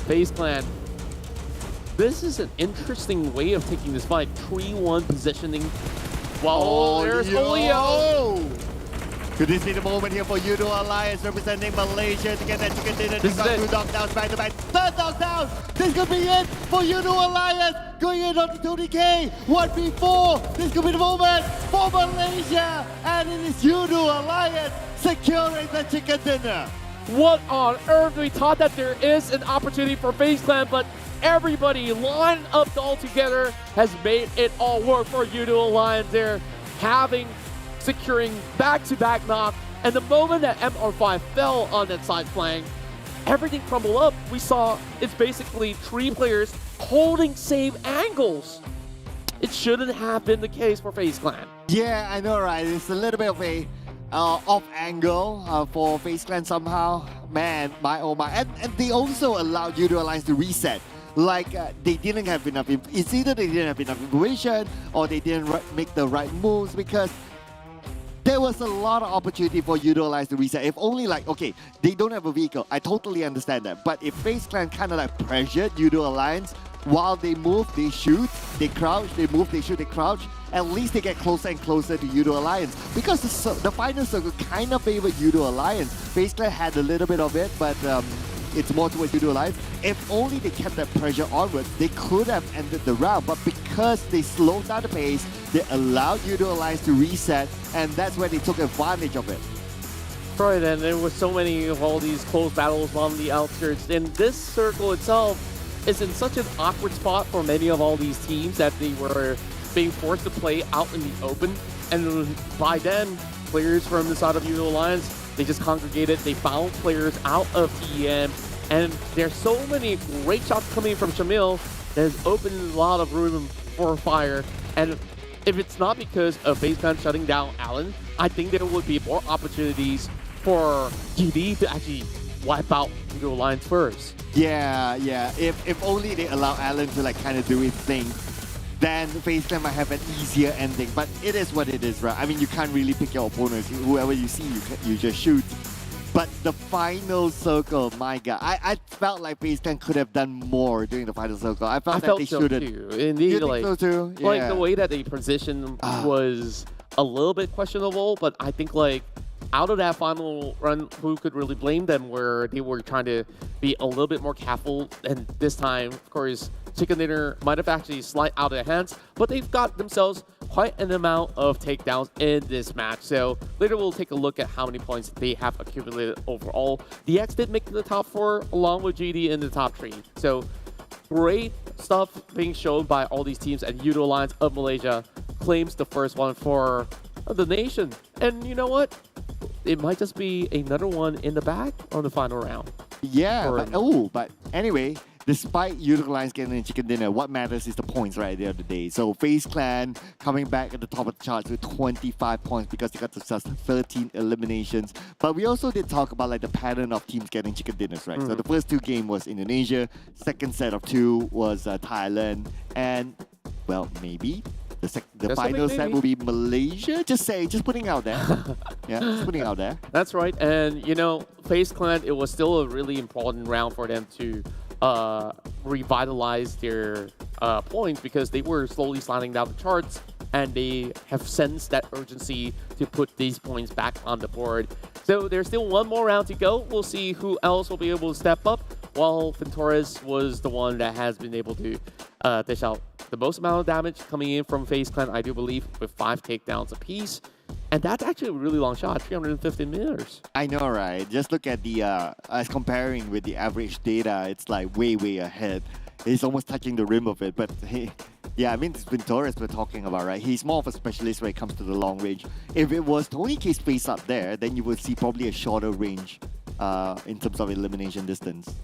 FaZe Clan, this is an interesting way of taking this fight. 3-1 positioning. While there's Olio. Could this be the moment here for Yoodo Alliance representing Malaysia to get that chicken dinner? They got 2 knockdowns back to back. 3rd knockdown! This could be it for Yoodo Alliance! Going in on to Tony K. 1v4. This could be the moment for Malaysia. And it is Yoodo Alliance securing the chicken dinner. What on earth? We thought that there is an opportunity for FaZe Clan, but everybody lined up all together has made it all work for Yoodo Alliance there, securing back-to-back knock. And the moment that MR5 fell on that side flank, everything crumbled up. We saw it's basically 3 players holding same angles. It shouldn't have been the case for FaZe Clan. Yeah, I know, right? It's a little bit of a off angle for FaZe Clan somehow. Man, my oh my. And they also allowed Yoodo Alliance to reset. Like they didn't have enough, it's either they didn't have enough information or they didn't make the right moves, because there was a lot of opportunity for Yoodo Alliance to reset. If only like, okay, they don't have a vehicle, I totally understand that. But if FaZe Clan kind of like pressured Yoodo Alliance, while they move, they shoot, they crouch, they move, they shoot, they crouch, at least they get closer and closer to Yoodo Alliance. Because the final circle kind of favored Yoodo Alliance. FaZe Clan had a little bit of it, but it's more towards Yoodo Alliance. If only they kept that pressure onwards, they could have ended the round. But because they slowed down the pace, they allowed Yoodo Alliance to reset, and that's where they took advantage of it. Right, and there were so many of all these close battles on the outskirts. And this circle itself is in such an awkward spot for many of all these teams that they were being forced to play out in the open. And by then, players from the side of Yoodo Alliance, they just congregated, they found players out of TEM, and there's so many great shots coming from Shamil that has opened a lot of room for fire. And if it's not because of FaZe Clan shutting down Allen, I think there would be more opportunities for GD to actually wipe out Yoodo Alliance first. Yeah. If only they allow Allen to like kind of do his thing, then FaZe Clan might have an easier ending. But it is what it is, right? I mean, you can't really pick your opponents. Whoever you see, you just shoot. But the final circle, my God, I felt like FaZe Clan could have done more during the final circle. I felt that they should have. Indeed, you think so too? Yeah. Like the way that they positioned was a little bit questionable, but I think like out of that final run, who could really blame them where they were trying to be a little bit more careful, and this time, of course, Chicken Dinner might have actually slid out of their hands, but they've got themselves quite an amount of takedowns in this match. So later we'll take a look at how many points they have accumulated overall. DX did make the top 4 along with GD in the top 3. So great stuff being shown by all these teams, and Yoodo Alliance of Malaysia claims the first one for the nation. And you know what? It might just be another one in the bag on the final round. Yeah, but anyway, despite Yoodo Alliance getting a chicken dinner, what matters is the points, right, at the end of the day. So FaZe Clan coming back at the top of the charts with 25 points because they got themselves 13 eliminations. But we also did talk about like the pattern of teams getting chicken dinners, right? So the first 2 games was Indonesia, second set of 2 was Thailand, and well, maybe the final set will be Malaysia. Just putting out there. Yeah, just putting out there. That's right. And you know, FaZe Clan, it was still a really important round for them to revitalize their points because they were slowly sliding down the charts, and they have sensed that urgency to put these points back on the board. So there's still one more round to go. We'll see who else will be able to step up, while Ventoris was the one that has been able to dish out the most amount of damage coming in from FaZe Clan, I do believe, with 5 takedowns apiece. And that's actually a really long shot, 350 meters. I know, right? Just look at the, as comparing with the average data, it's like way ahead. He's almost touching the rim of it, but yeah, I mean, it's Ventoris we're talking about, right? He's more of a specialist when it comes to the long range. If it was Tony K's face up there, then you would see probably a shorter range in terms of elimination distance.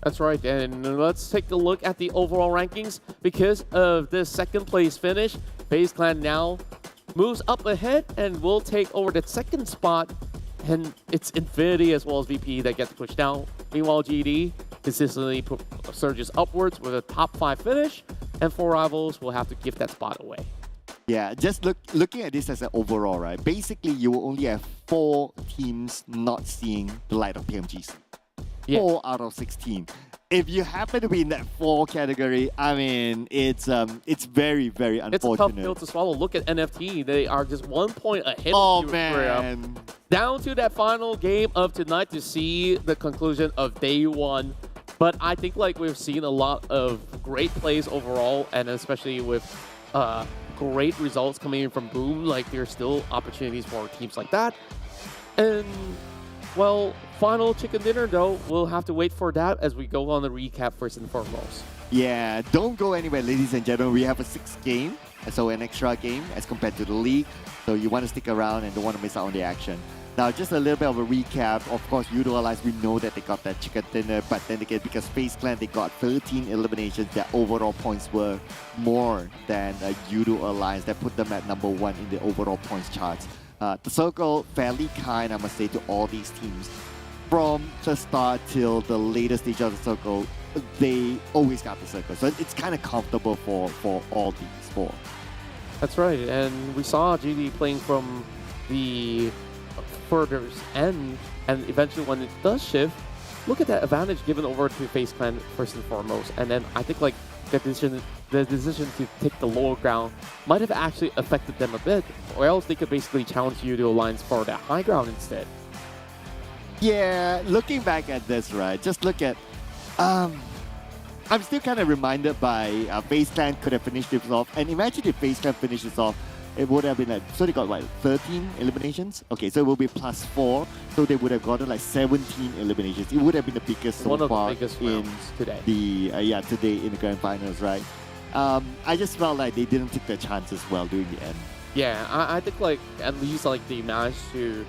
That's right, and let's take a look at the overall rankings. Because of this second place finish, FaZe Clan now moves up ahead and will take over the second spot, and it's Infinity as well as VP that gets pushed down. Meanwhile, GD consistently surges upwards with a top 5 finish, and 4 rivals will have to give that spot away. Yeah, just looking at this as an overall, right? Basically, you will only have 4 teams not seeing the light of PMGC. Yeah. 4 out of 16. If you happen to be in that 4 category, I mean, it's very unfortunate. It's a tough pill to swallow. Look at NFT. They are just 1 point ahead of you. Man. Down to that final game of tonight to see the conclusion of day 1. But I think like we've seen a lot of great plays overall, and especially with great results coming in from Boom. Like there's still opportunities for teams like that. And well, final chicken dinner though, we'll have to wait for that as we go on the recap first and foremost. Yeah, don't go anywhere, ladies and gentlemen. We have a 6th game, so an extra game as compared to the league. So you want to stick around and don't want to miss out on the action. Now, just a little bit of a recap. Of course, Yoodo Alliance, we know that they got that chicken dinner, but then again, because FaZe Clan, they got 13 eliminations, their overall points were more than Yoodo Alliance. That put them at number 1 in the overall points charts. The circle, fairly kind, I must say, to all these teams. From the start till the latest stage of the circle, they always got the circle. So it's kind of comfortable for all these 4. That's right, and we saw GD playing from the furthest end, and eventually when it does shift, look at that advantage given over to FaZe Clan first and foremost. And then I think like the decision to take the lower ground might have actually affected them a bit, or else they could basically challenge Yoodo Alliance for that high ground instead. Yeah, looking back at this, right? Just look at. I'm still kind of reminded by FaZe Clan could have finished this off, and imagine if FaZe Clan finished this off, it would have been like, so they got like 13 eliminations. Okay, so it will be +4, so they would have gotten like 17 eliminations. It would have been the biggest so One of far the biggest in rounds today. the today in the grand finals, right? I just felt like they didn't take their chances well during the end. Yeah, I think like at least like they managed to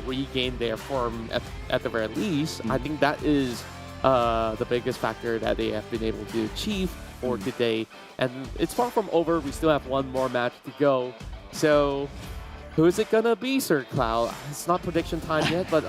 regain their form at the very least. I think that is the biggest factor that they have been able to achieve for today. And it's far from over. We still have one more match to go. So who is it gonna be, Sir Cloud? It's not prediction time yet, but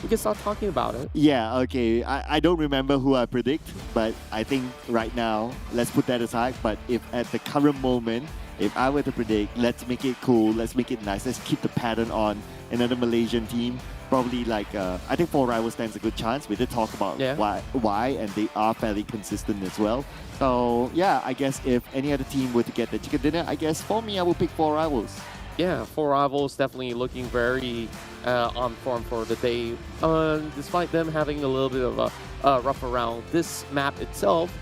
we can start talking about it. Yeah, okay. I don't remember who I predict, but I think right now, let's put that aside. But if at the current moment, if I were to predict, let's make it cool, let's make it nice, let's keep the pattern on another Malaysian team. Probably like, I think 4Rivals stands a good chance. We did talk about why, and they are fairly consistent as well. So yeah, I guess if any other team were to get the chicken dinner, I guess for me, I will pick 4Rivals. Yeah, 4Rivals definitely looking very on form for the day. Despite them having a little bit of a rough around this map itself,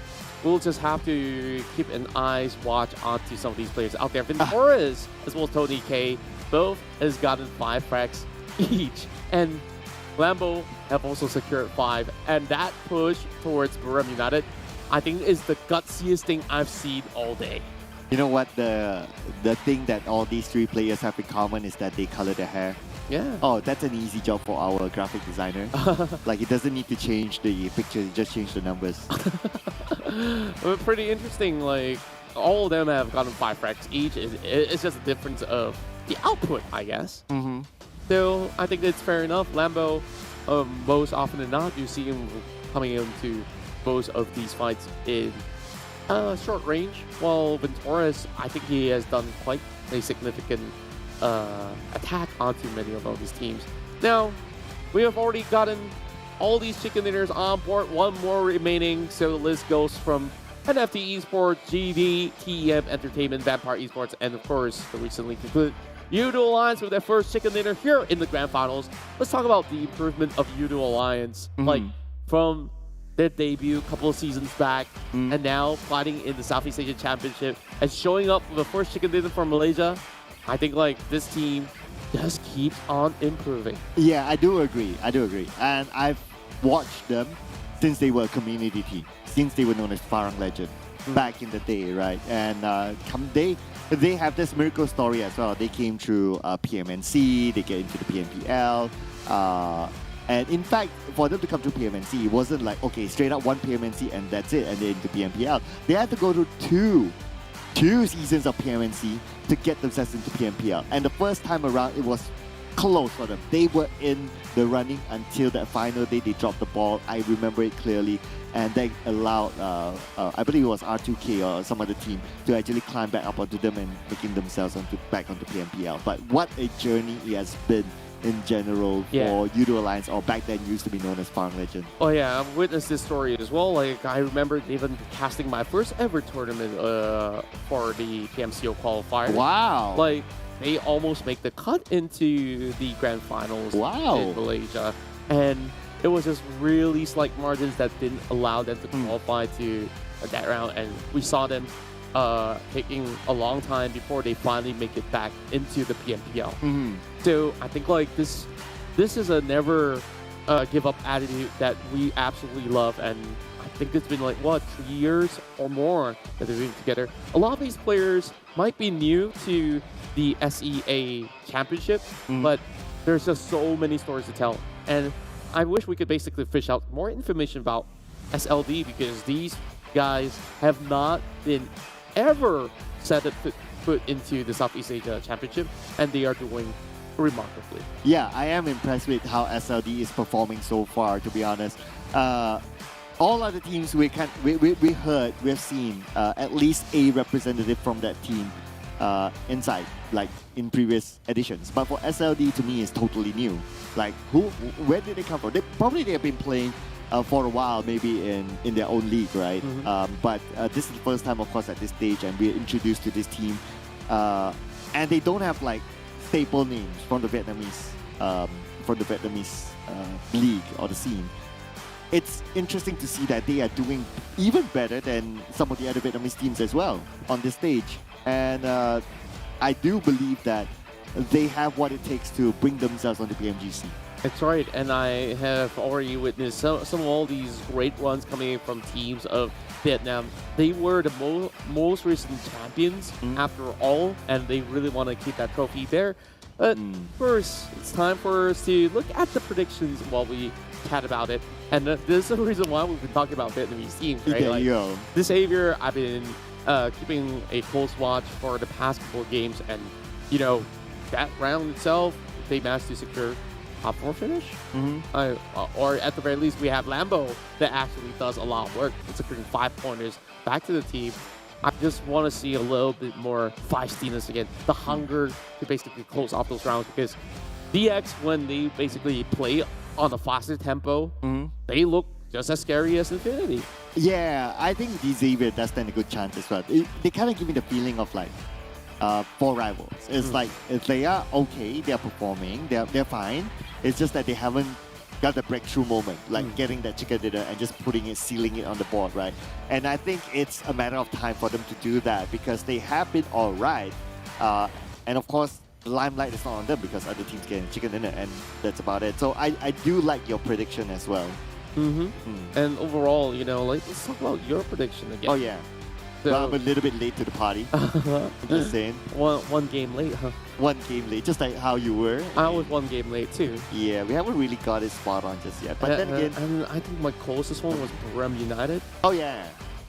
we'll just have to keep an eyes watch onto some of these players out there. Venturas as well as Tony K both has gotten 5 frags each, and Lambo have also secured 5, and that push towards Buriram United, I think, is the gutsiest thing I've seen all day. You know what, the thing that all these 3 players have in common is that they color their hair. Yeah. Oh, that's an easy job for our graphic designer. Like, it doesn't need to change the picture, it just change the numbers. Pretty interesting, like, all of them have gotten 5 frags each. It's just a difference of the output, I guess. So I think it's fair enough. Lambo, most often than not, you see him coming into most of these fights in short range, while Venturas, I think he has done quite a significant attack onto many of these teams. Now, we have already gotten all these chicken dinners on board, one more remaining, so the list goes from NFT Esports, GD, TEM Entertainment, Vampire Esports, and of course, the recently concluded Yoodo Alliance with their first chicken dinner here in the grand finals. Let's talk about the improvement of Yoodo Alliance, like from their debut a couple of seasons back, and now fighting in the Southeast Asia Championship and showing up with the first chicken dinner from Malaysia. I think like this team just keeps on improving. Yeah, I do agree. And I've watched them since they were a community team, since they were known as Farang Legend back in the day, right? And they have this miracle story as well. They came through PMNC, they get into the PMPL. And in fact, for them to come to PMNC, it wasn't like, okay, straight up one PMNC and that's it, and then into PMPL. They had to go through two seasons of PMNC to get themselves into PMPL. And the first time around, it was close for them. They were in the running until that final day. They dropped the ball. I remember it clearly. And that allowed, I believe it was R2K or some other team to actually climb back up onto them and making themselves back onto PMPL. But what a journey it has been in general for Yoodo Alliance, or back then used to be known as Farang Legend. Oh yeah, I've witnessed this story as well. Like, I remember even casting my first ever tournament for the PMCO qualifier. Wow. Like, they almost make the cut into the grand finals in Malaysia. And it was just really slight margins that didn't allow them to qualify to that round. And we saw them taking a long time before they finally make it back into the PMPL. So I think like this is a never give up attitude that we absolutely love, and I think it's been like 3 years or more that they've been together. A lot of these players might be new to the SEA Championship, but there's just so many stories to tell, and I wish we could basically fish out more information about SLD, because these guys have not been ever set foot into the Southeast Asia Championship, and they are doing remarkably. Yeah, I am impressed with how SLD is performing so far, to be honest. All other teams we've seen at least a representative from that team inside, like in previous editions. But for SLD, to me, is totally new. Like, where did they come from? They have been playing for a while, maybe in their own league, right? But this is the first time, of course, at this stage, and we're introduced to this team. And they don't have like staple names from the Vietnamese from the Vietnamese league or the scene, it's interesting to see that they are doing even better than some of the other Vietnamese teams as well on this stage. And I do believe that they have what it takes to bring themselves on the PMGC. That's right, and I have already witnessed some of all these great runs coming in from teams of Vietnam. They were the most recent champions after all, and they really want to keep that trophy there. But first, it's time for us to look at the predictions while we chat about it. And this is the reason why we've been talking about Vietnamese teams, right? There you go. This Xavier, I've been keeping a close watch for the past couple of games, and you know, that round itself, they managed to secure top 4 finish. Or at the very least, we have Lambo that actually does a lot of work. It's securing 5 pointers back to the team. I just want to see a little bit more feistiness again, the hunger to basically close off those rounds, because DX, when they basically play on a faster tempo, they look just as scary as Infinity. Yeah, I think the Xavier does stand a good chance as well. They kind of give me the feeling of like 4 rivals. It's like if they are okay, they're performing, they're fine. It's just that they haven't got the breakthrough moment, like getting that chicken dinner and just putting it, sealing it on the board, right? And I think it's a matter of time for them to do that, because they have been all right. And of course, the limelight is not on them because other teams getting chicken dinner, and that's about it. So I do like your prediction as well. And overall, you know, like, let's talk about your prediction again. Oh yeah. So, well, I'm a little bit late to the party. I'm just saying. One game late, huh? 1 game late, just like how you were. I was 1 game late too. Yeah, we haven't really got it spot on just yet. But then again, and I think my closest one was Buriram United. Oh yeah.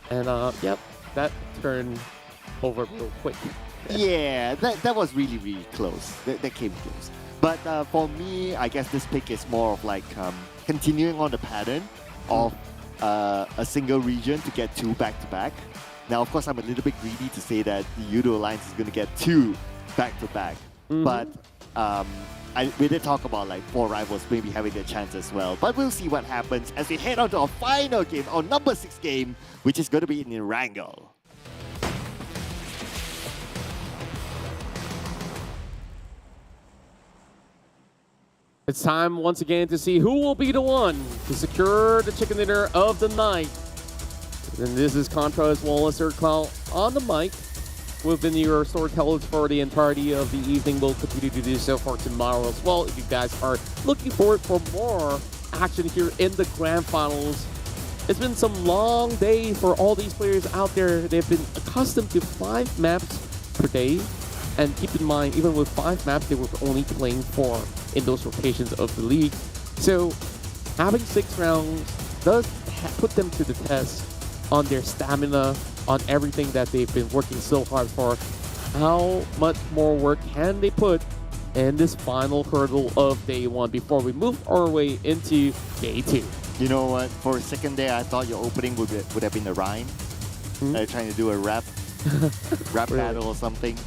And yep, that turned over real quick. Yeah, that was really, really close. That came close. But for me, I guess this pick is more of like continuing on the pattern of a single region to get 2 back-to-back. Now, of course, I'm a little bit greedy to say that the Yoodo Alliance is going to get 2 back-to-back. But we did talk about like 4 rivals maybe having their chance as well. But we'll see what happens as we head on to our final game, our number 6 game, which is going to be in Erangel. It's time once again to see who will be the one to secure the chicken dinner of the night. And this is Contra as well as Sir Cloud on the mic. We've been your storytellers for the entirety of the evening. We'll continue to do so for tomorrow as well. If you guys are looking forward for more action here in the grand finals. It's been some long day for all these players out there. They've been accustomed to 5 maps per day. And keep in mind, even with 5 maps, they were only playing 4 in those rotations of the league. So having 6 rounds does put them to the test on their stamina, on everything that they've been working so hard for. How much more work can they put in this final hurdle of day 1 before we move our way into day 2? You know what? For a second there, I thought your opening would have been a rhyme. Trying to do a rap battle or something.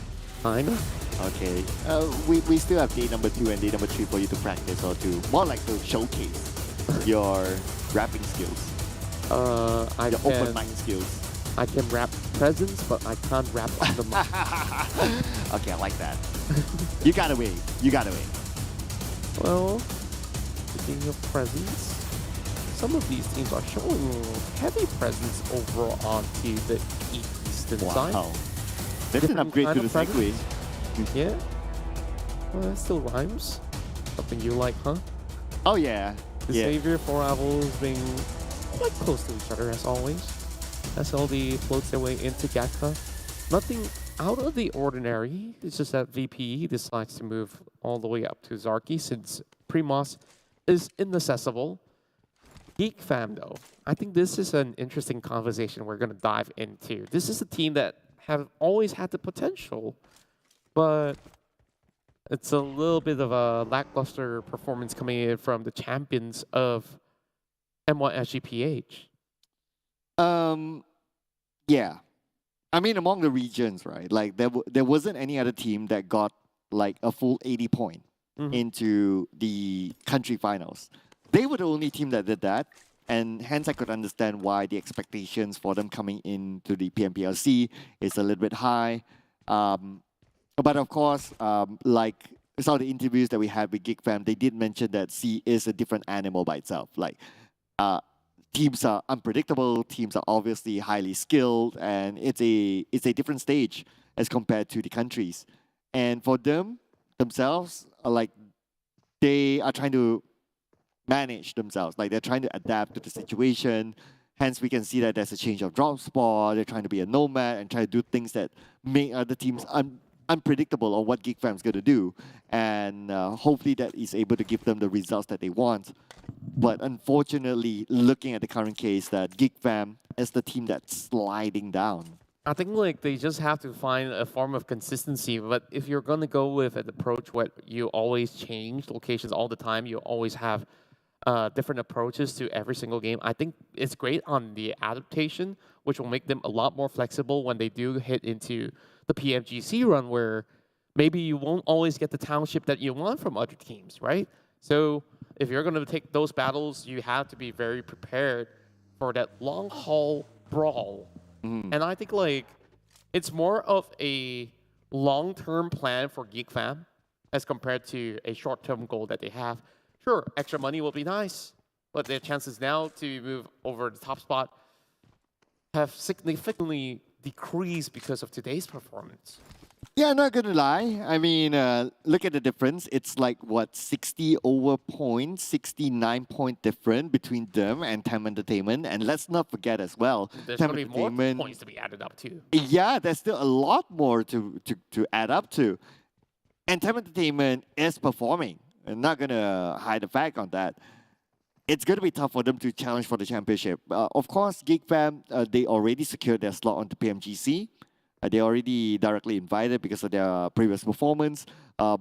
Kinda. Okay. We still have day number 2 and day number 3 for you to practice or to more like to showcase your rapping skills. Your open mind skills. I can rap presents, but I can't rap on the mic. Okay, I like that. You gotta wait. You gotta wait. Well, speaking of presents, some of these teams are showing heavy presence over onto the eastern side. Wow. That's an upgrade to the Segway. Yeah. Well, that still rhymes. Something you like, huh? Oh yeah. The Xavier 4 rivals being quite close to each other as always. SLD floats their way into Gatka. Nothing out of the ordinary. It's just that VPE decides to move all the way up to Zarky since Primos is inaccessible. Geek Fam though, I think this is an interesting conversation we're going to dive into. This is a team that have always had the potential, but it's a little bit of a lackluster performance coming in from the champions of M1 SGPH. Yeah. I mean, among the regions, right? Like there wasn't any other team that got like a full 80 point into the country finals. They were the only team that did that. And hence, I could understand why the expectations for them coming into the PMPLC is a little bit high. But of course, like some of the interviews that we had with Geek Fam, they did mention that C is a different animal by itself. Like, teams are unpredictable, teams are obviously highly skilled, and it's a different stage as compared to the countries. And for themselves, like, they are trying to manage themselves. Like, they're trying to adapt to the situation. Hence, we can see that there's a change of drop spot. They're trying to be a nomad and try to do things that make other teams unpredictable on what Geek Fam is going to do. And hopefully that is able to give them the results that they want. But unfortunately, looking at the current case, that Geek Fam is the team that's sliding down. I think like they just have to find a form of consistency. But if you're going to go with an approach where you always change locations all the time, you always have different approaches to every single game, I think it's great on the adaptation, which will make them a lot more flexible when they do hit into the PMGC run, where maybe you won't always get the township that you want from other teams, right? So if you're going to take those battles, you have to be very prepared for that long haul brawl. And I think like it's more of a long-term plan for Geek Fam as compared to a short-term goal that they have. Sure, extra money will be nice, but their chances now to move over the top spot have significantly decreased because of today's performance. Yeah, not gonna lie. I mean, look at the difference. It's like, what, 60 over points, 69 point difference between them and TEM Entertainment. And let's not forget as well, There's TEM going to be more Entertainment. points to be added up too. Yeah, there's still a lot more to add up to. And TEM Entertainment is performing. I'm not gonna hide the fact on that. It's going to be tough for them to challenge for the championship. Of course, Geek Fam, they already secured their slot on the PMGC. They already directly invited because of their previous performance. So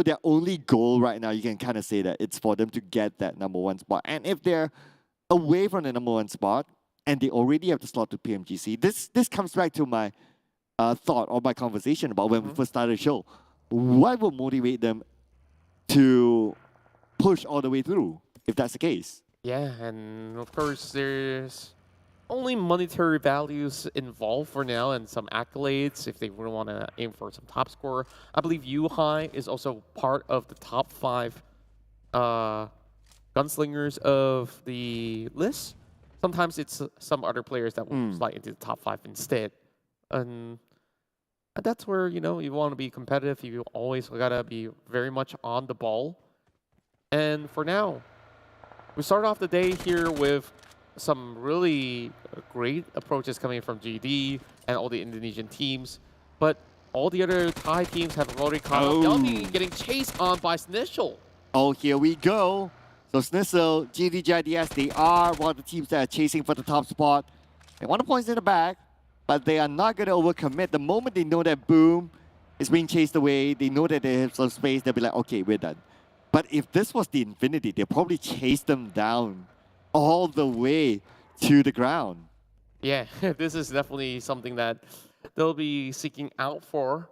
their only goal right now, you can kind of say that it's for them to get that #1 spot. And if they're away from the #1 spot and they already have the slot to PMGC, this comes back to my thought or my conversation about when we first started the show. What would motivate them to push all the way through, if that's the case? Yeah, and of course there's only monetary values involved for now and some accolades if they really want to aim for some top scorer. I believe Yuhai is also part of the top 5 gunslingers of the list. Sometimes it's some other players that will slide into the top 5 instead. And that's where, you know, you want to be competitive. You always gotta be very much on the ball. And for now, we start off the day here with some really great approaches coming from GD and all the Indonesian teams. But all the other Thai teams have already caught up. Yummy getting chased on by Snishel. Oh, here we go. So Snissel, GD, GIDS, they are one of the teams that are chasing for the top spot. They want the points in the back, but they are not going to overcommit. The moment they know that Boom is being chased away, they know that they have some space, they'll be like, okay, we're done. But if this was the Infinity, they'll probably chase them down all the way to the ground. Yeah, this is definitely something that they'll be seeking out for.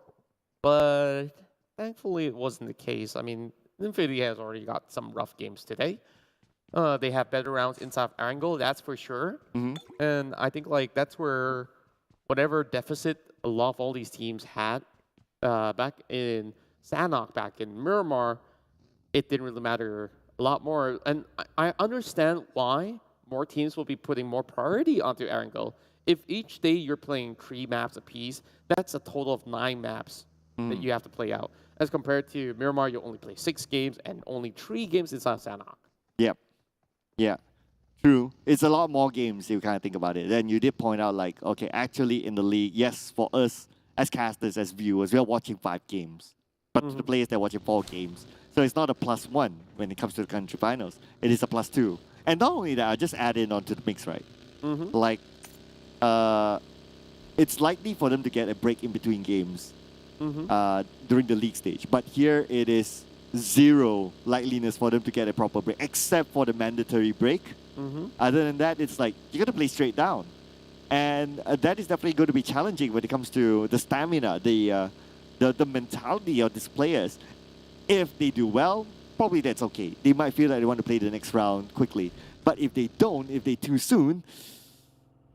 But thankfully, it wasn't the case. I mean, Infinity has already got some rough games today. They have better rounds inside of Angle, that's for sure. And I think like that's where whatever deficit a lot of all these teams had back in Sanok, back in Miramar, it didn't really matter a lot more. And I understand why more teams will be putting more priority onto Angle. If each day you're playing 3 maps apiece, that's a total of 9 maps that you have to play out. As compared to Miramar, you only play 6 games and only 3 games inside Sanok. Yep. Yeah. True. It's a lot more games if you kind of think about it. Then you did point out like, okay, actually in the league, yes, for us as casters, as viewers, we are watching 5 games. But to the players, they're watching 4 games. So it's not a +1 when it comes to the country finals. It is a +2. And not only that, I just add in onto the mix, right? Like, it's likely for them to get a break in between games during the league stage. But here it is 0 likeliness for them to get a proper break, except for the mandatory break. Other than that, it's like, you're going to play straight down. And that is definitely going to be challenging when it comes to the stamina, the mentality of these players. If they do well, probably that's okay. They might feel like they want to play the next round quickly. But if they don't, if they too soon,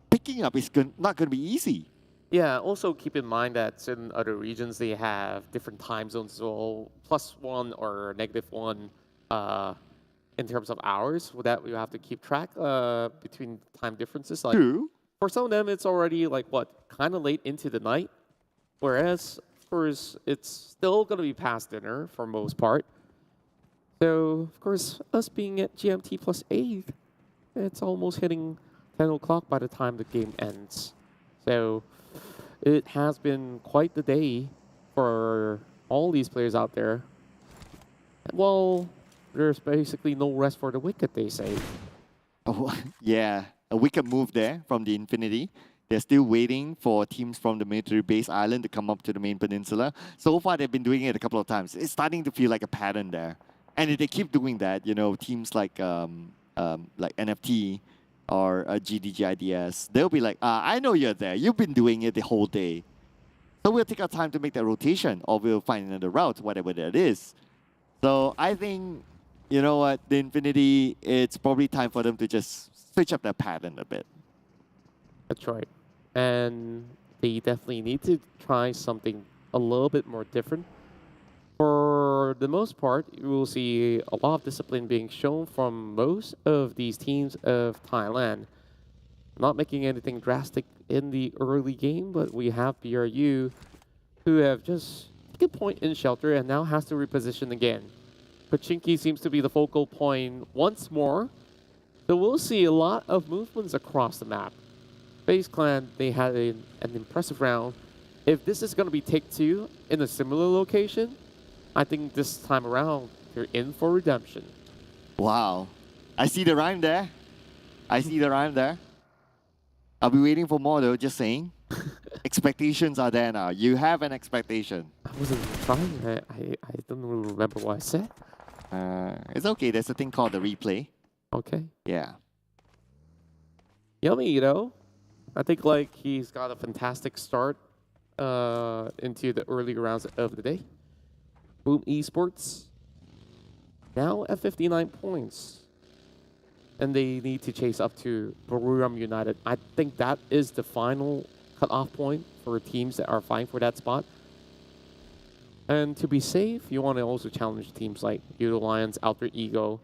picking up is not going to be easy. Yeah, also keep in mind that in other regions they have different time zones, so +1 or -1 in terms of hours. With that, we have to keep track between time differences. Like True. for some of them, it's already like what, kind of late into the night, whereas of course it's still gonna be past dinner for most part. So of course, us being at GMT +8, it's almost hitting 10 o'clock by the time the game ends. So it has been quite the day for all these players out there. Well, there's basically no rest for the wicked, they say. Oh, yeah, a wicked move there from the Infinity. They're still waiting for teams from the military base island to come up to the main peninsula. So far, they've been doing it a couple of times. It's starting to feel like a pattern there. And if they keep doing that, you know, teams like NFT or GIDS, they'll be like, I know you're there. You've been doing it the whole day. So we'll take our time to make that rotation, or we'll find another route, whatever that is. So I think, you know what, the Infinity, it's probably time for them to just switch up their pattern a bit. That's right. And they definitely need to try something a little bit more different. For the most part, you will see a lot of discipline being shown from most of these teams of Thailand. Not making anything drastic in the early game, but we have BRU who have just taken point in shelter and now has to reposition again. Pachinki seems to be the focal point once more. So we'll see a lot of movements across the map. FaZe Clan, they had an impressive round. If this is going to be take 2 in a similar location, I think this time around, they're in for redemption. Wow. I see the rhyme there. I see the rhyme there. I'll be waiting for more though, just saying. Expectations are there now. You have an expectation. I wasn't trying. I don't really remember what I said. It's okay. There's a thing called the replay. Okay. Yeah. Yummy, you know? I think like he's got a fantastic start into the early rounds of the day. Boom Esports now at 59 points. And they need to chase up to Buriram United. I think that is the final cutoff point for teams that are fighting for that spot. And to be safe, you want to also challenge teams like Yoodo Alliance, Alter Ego.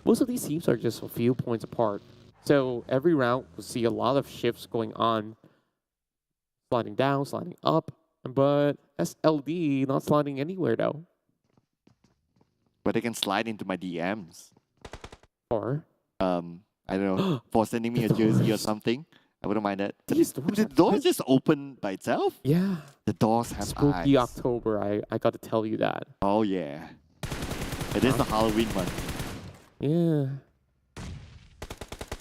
Most of these teams are just a few points apart. So every round, we'll see a lot of shifts going on. Sliding down, sliding up. But SLD not sliding anywhere though. But they can slide into my DMs. Or? I don't know, for sending me a jersey or something. I wouldn't mind that. The door just open by itself? Yeah. The doors have Spooky eyes. October, I got to tell you that. Oh yeah. It is the Halloween month. Yeah.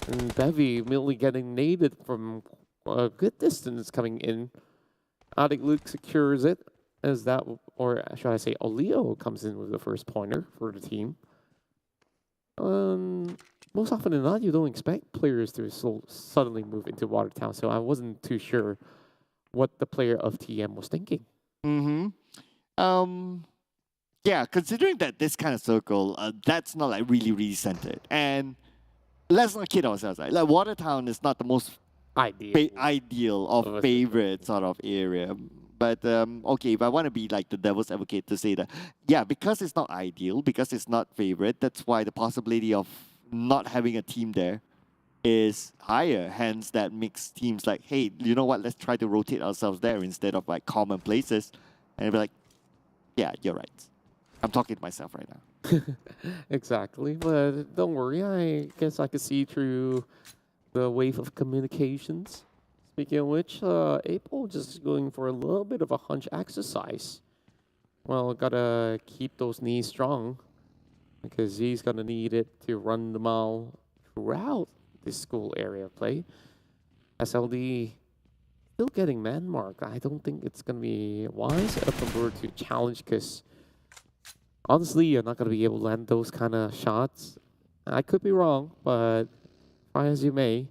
And Bevy immediately getting naded from a good distance coming in. Adik Luke secures it as that, or should I say, Olio comes in with the first pointer for the team. Most often than not, you don't expect players to suddenly move into Watertown, so I wasn't too sure what the player of TM was thinking. Yeah, considering that this kind of circle, that's not like really centered. And let's not kid ourselves, right? Like Watertown is not the most ideal or favorite sort of area. But okay, if I want to be like the devil's advocate to say that, yeah, because it's not ideal, because it's not favorite, that's why the possibility of not having a team there is higher. Hence, that makes teams like, hey, you know what? Let's try to rotate ourselves there instead of like common places. And I'd be like, yeah, you're right. I'm talking to myself right now. Exactly, but don't worry. I guess I could see through the wave of communications. Speaking of which, April just going for a little bit of a hunch exercise. Well, gotta keep those knees strong because he's gonna need it to run the mile throughout this school area of play. SLD still getting man mark. I don't think it's gonna be wise of them to challenge because honestly, you're not gonna be able to land those kind of shots. I could be wrong, but try as you may.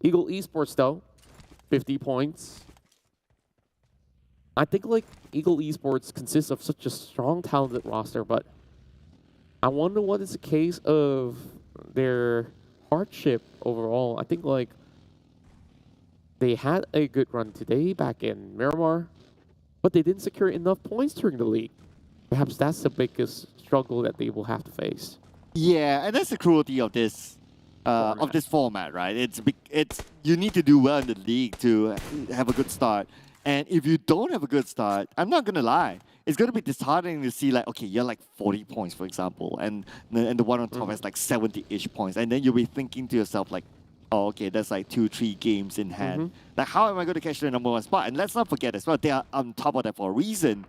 Ego Esports though, 50 points. I think like Ego Esports consists of such a strong, talented roster, but I wonder what is the case of their hardship overall. I think like they had a good run today back in Miramar, but they didn't secure enough points during the league. Perhaps that's the biggest struggle that they will have to face. Yeah, and that's the cruelty of this format, right? It's you need to do well in the league to have a good start. And if you don't have a good start, I'm not gonna lie, it's gonna be disheartening to see like, okay, you're like 40 points, for example, and the one on top has like 70-ish points, and then you'll be thinking to yourself like, oh, okay, that's like 2-3 games in hand. Like, how am I going to catch the #1 spot? And let's not forget as well, they are on top of that for a reason,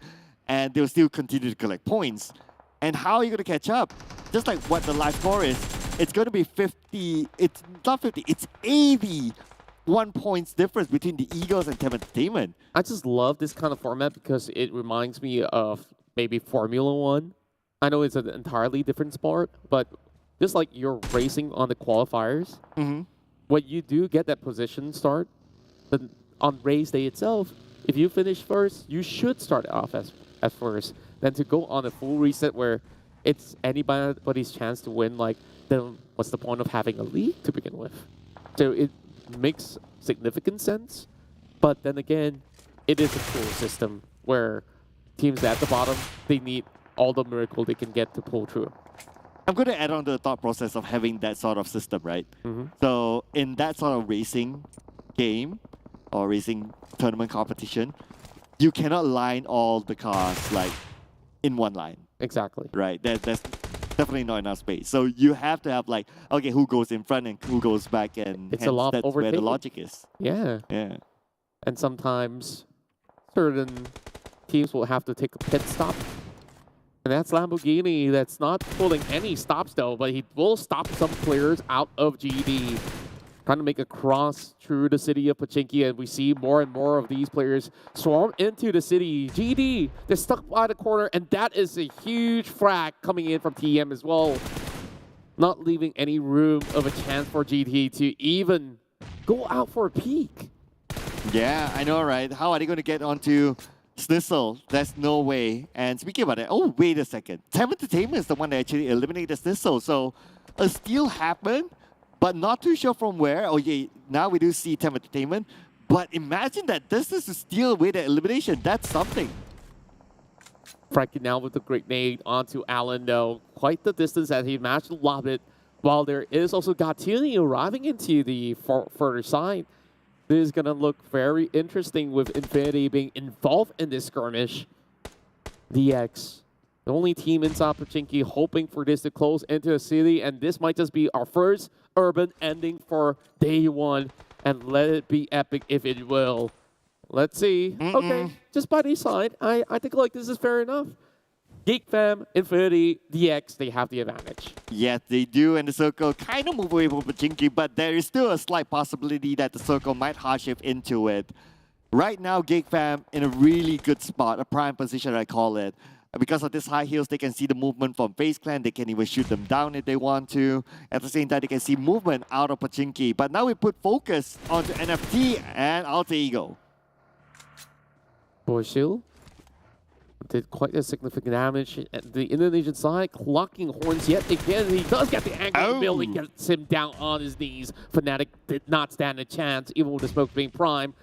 and they'll still continue to collect points. And how are you going to catch up? Just like what the live score is, it's going to be 50. It's not 50. It's 81 points difference between the Eagles and TEM Entertainment. I just love this kind of format because it reminds me of maybe Formula One. I know it's an entirely different sport, but just like you're racing on the qualifiers, when you do get that position start, then on race day itself, if you finish first, you should start off as first. Then to go on a full reset where it's anybody's chance to win, like, then what's the point of having a league to begin with? So it makes significant sense, but then again, it is a cruel system where teams at the bottom, they need all the miracle they can get to pull through. I'm going to add on to the thought process of having that sort of system, right? So in that sort of racing game or racing tournament competition, you cannot line all the cars like in one line. Exactly. Right? There's definitely not enough space. So you have to have like, okay, who goes in front and who goes back, and it's a lot that's where the logic is. Yeah. Yeah. And sometimes certain teams will have to take a pit stop. And that's Lamborghini that's not pulling any stops though, but he will stop some players out of GD. Trying to make a cross through the city of Pochinki, and we see more and more of these players swarm into the city. GD, they're stuck by the corner, and that is a huge frag coming in from TEM as well. Not leaving any room of a chance for GD to even go out for a peek. Yeah, I know, right? How are they going to get onto Snizzle? There's no way. And speaking about that, oh, wait a second. TEM Entertainment is the one that actually eliminated Snizzle. So a steal happened, but not too sure from where. Oh, yeah, now we do see TEM Entertainment. But imagine that this is a steal away the elimination. That's something. Frankie now with the grenade onto Allen, though. Quite the distance that he managed to lob it. While there is also Gatini arriving into the further side. This is going to look very interesting with Infinity being involved in this skirmish. DX, the only team inside Pochinki hoping for this to close into the city, and this might just be our first urban ending for day one, and let it be epic if it will. Let's see. Okay, just by this side, I think like this is fair enough. Geek Fam, Infinity, DX, they have the advantage. Yes, they do, and the circle kind of move away from Pochinki, but there is still a slight possibility that the circle might hard shift into it. Right now, Geek Fam in a really good spot, a prime position I call it. Because of this high heels, they can see the movement from FaZe Clan, they can even shoot them down if they want to. At the same time, they can see movement out of Pochinki. But now we put focus onto NFT and Alter Ego. Boyshil did quite a significant damage at the Indonesian side, clocking horns yet again. He does get the angle build, he gets him down on his knees. Fnatic did not stand a chance, even with the smoke being prime.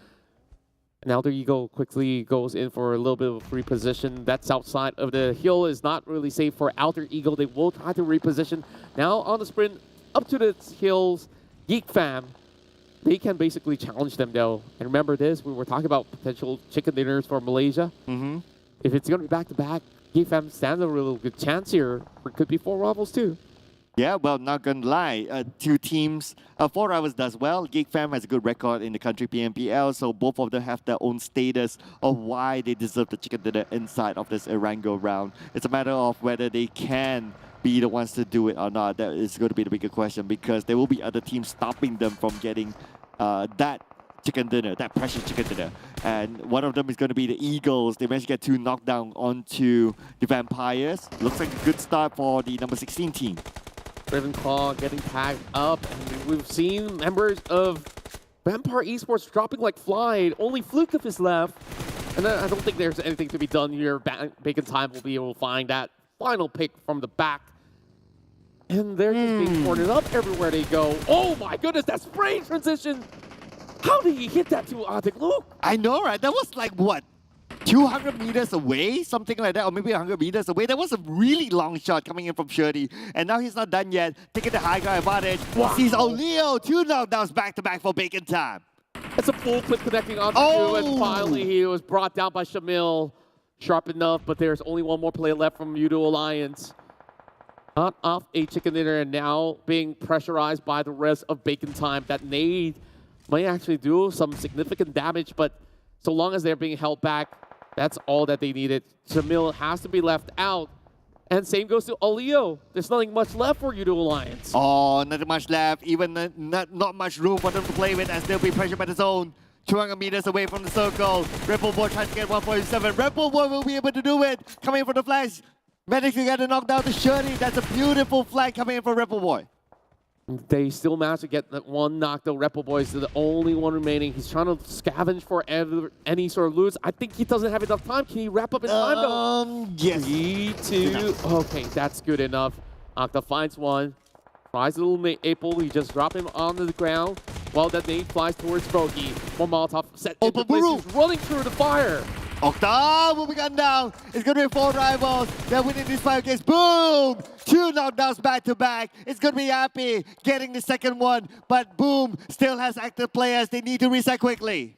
And Alter Ego quickly goes in for a little bit of a free position. That's outside of the hill is not really safe for Alter Ego. They will try to reposition. Now on the sprint up to the hills, Geek Fam, they can basically challenge them though. And remember this, we were talking about potential chicken dinners for Malaysia. If it's going to be back-to-back, Geek Fam stands a real good chance here. It could be 4 rivals too. Yeah, well, not gonna lie. 2 teams, 4 rivals does well. Geek Fam has a good record in the country PMPL, so both of them have their own status of why they deserve the chicken dinner inside of this Erango round. It's a matter of whether they can be the ones to do it or not. That is going to be the bigger question, because there will be other teams stopping them from getting that chicken dinner, that precious chicken dinner. And one of them is going to be the Eagles. They managed to get 2 knockdown onto the Vampires. Looks like a good start for the number 16 team. Ravenclaw getting tagged up, and we've seen members of Vampire Esports dropping like flies. Only Fluke is left, and I don't think there's anything to be done here. Bacon Time will be able to find that final pick from the back, and they're just being cornered up everywhere they go. Oh my goodness, that spray transition! How did he hit that to Arctic Luke? I know, right? That was like, what, 200 meters away? Something like that, or maybe 100 meters away. That was a really long shot coming in from Shirley. And now he's not done yet. Taking the high ground advantage. Wow. He sees O'Leo. 2 knockdowns back-to-back for Bacon Time. It's a full clip connecting onto two, and finally he was brought down by Shamil. Sharp enough, but there's only one more play left from Yoodo Alliance. Not off a chicken dinner, and now being pressurized by the rest of Bacon Time. That nade might actually do some significant damage, but so long as they're being held back, that's all that they needed. Shamil has to be left out. And same goes to Oleo. There's nothing much left for Yoodo Alliance. Oh, not much left. Even not much room for them to play with, as they'll be pressured by the zone. 200 meters away from the circle. Rebel Boy tries to get 147. Rebel Boy will be able to do it. Coming for the flash. Managed to get a knockdown to Shirley. That's a beautiful flag coming in for Rebel Boy. They still managed to get that one knockdown. Rebel Boy is the only one remaining. He's trying to scavenge for any sort of loot. I think he doesn't have enough time. Can he wrap up in time though? Yes. 3, 2. Okay, that's good enough. Octa finds one. Tries a little April. He just dropped him onto the ground while that nade flies towards Bogey. One Molotov set into place. He's running through the fire. Octa will be gunned down. It's going to be 4 rivals. They're winning this fight against Boom. 2 knockdowns back to back. It's going to be Happy getting the second one. But Boom still has active players. They need to reset quickly.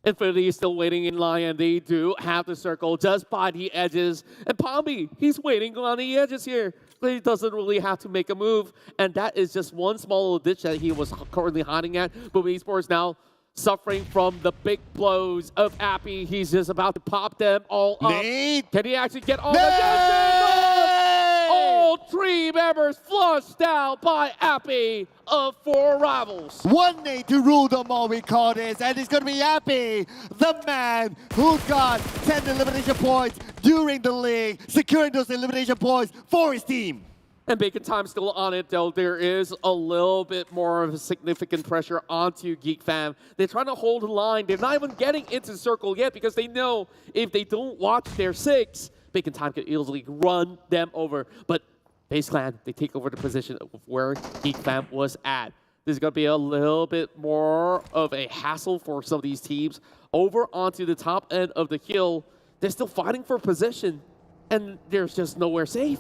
Infinity is still waiting in line, and they do have the circle just by the edges. And Pombi, he's waiting on the edges here, but he doesn't really have to make a move. And that is just one small little ditch that he was currently hiding at. But Esports now suffering from the big blows of Appy. He's just about to pop them all up. Nate. Can he actually get all the yes, all 3 members flushed down by Appy of 4 rivals. 1 nade to rule them all, we call this. And it's going to be Happy, the man who got 10 elimination points during the league, securing those elimination points for his team. And Bacon Time still on it, though. There is a little bit more of a significant pressure onto Geek Fam. They're trying to hold the line. They're not even getting into the circle yet because they know if they don't watch their 6, Bacon Time could easily run them over. But FaZe Clan, they take over the position of where Geek Fam was at. This is going to be a little bit more of a hassle for some of these teams. Over onto the top end of the hill, they're still fighting for position, and there's just nowhere safe.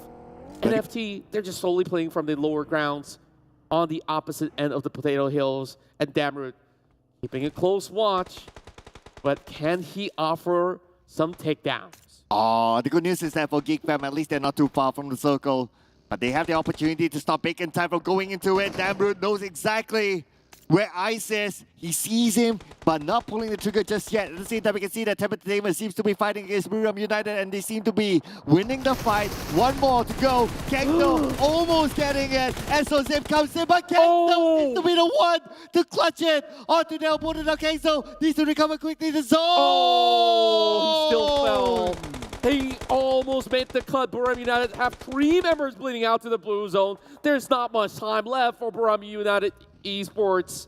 NFT, they're just solely playing from the lower grounds on the opposite end of the Potato Hills. And Damroot keeping a close watch, but can he offer some takedowns? Oh, the good news is that for Geek Fam, at least they're not too far from the circle. But they have the opportunity to stop Bacon Time from going into it. Damroot knows exactly where Ice is. He sees him, but not pulling the trigger just yet. At the same time, we can see that TEM Entertainment seems to be fighting against Buriram United, and they seem to be winning the fight. 1 more to go. Kengdo almost getting it. And so Zip comes in, but Kengdo seems to be the one to clutch it onto their opponent. Now Kengdo needs to recover quickly. The zone! Oh, he still fell. He almost made the cut. Buriram United have 3 members bleeding out to the blue zone. There's not much time left for Buriram United Esports.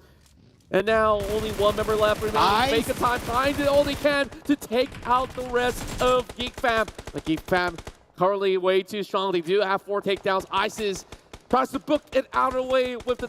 And now only 1 member left remaining. Bacon Time trying to all they can to take out the rest of Geek Fam. But Geek Fam currently way too strong. They do have 4 takedowns. Isis tries to book it out of the way with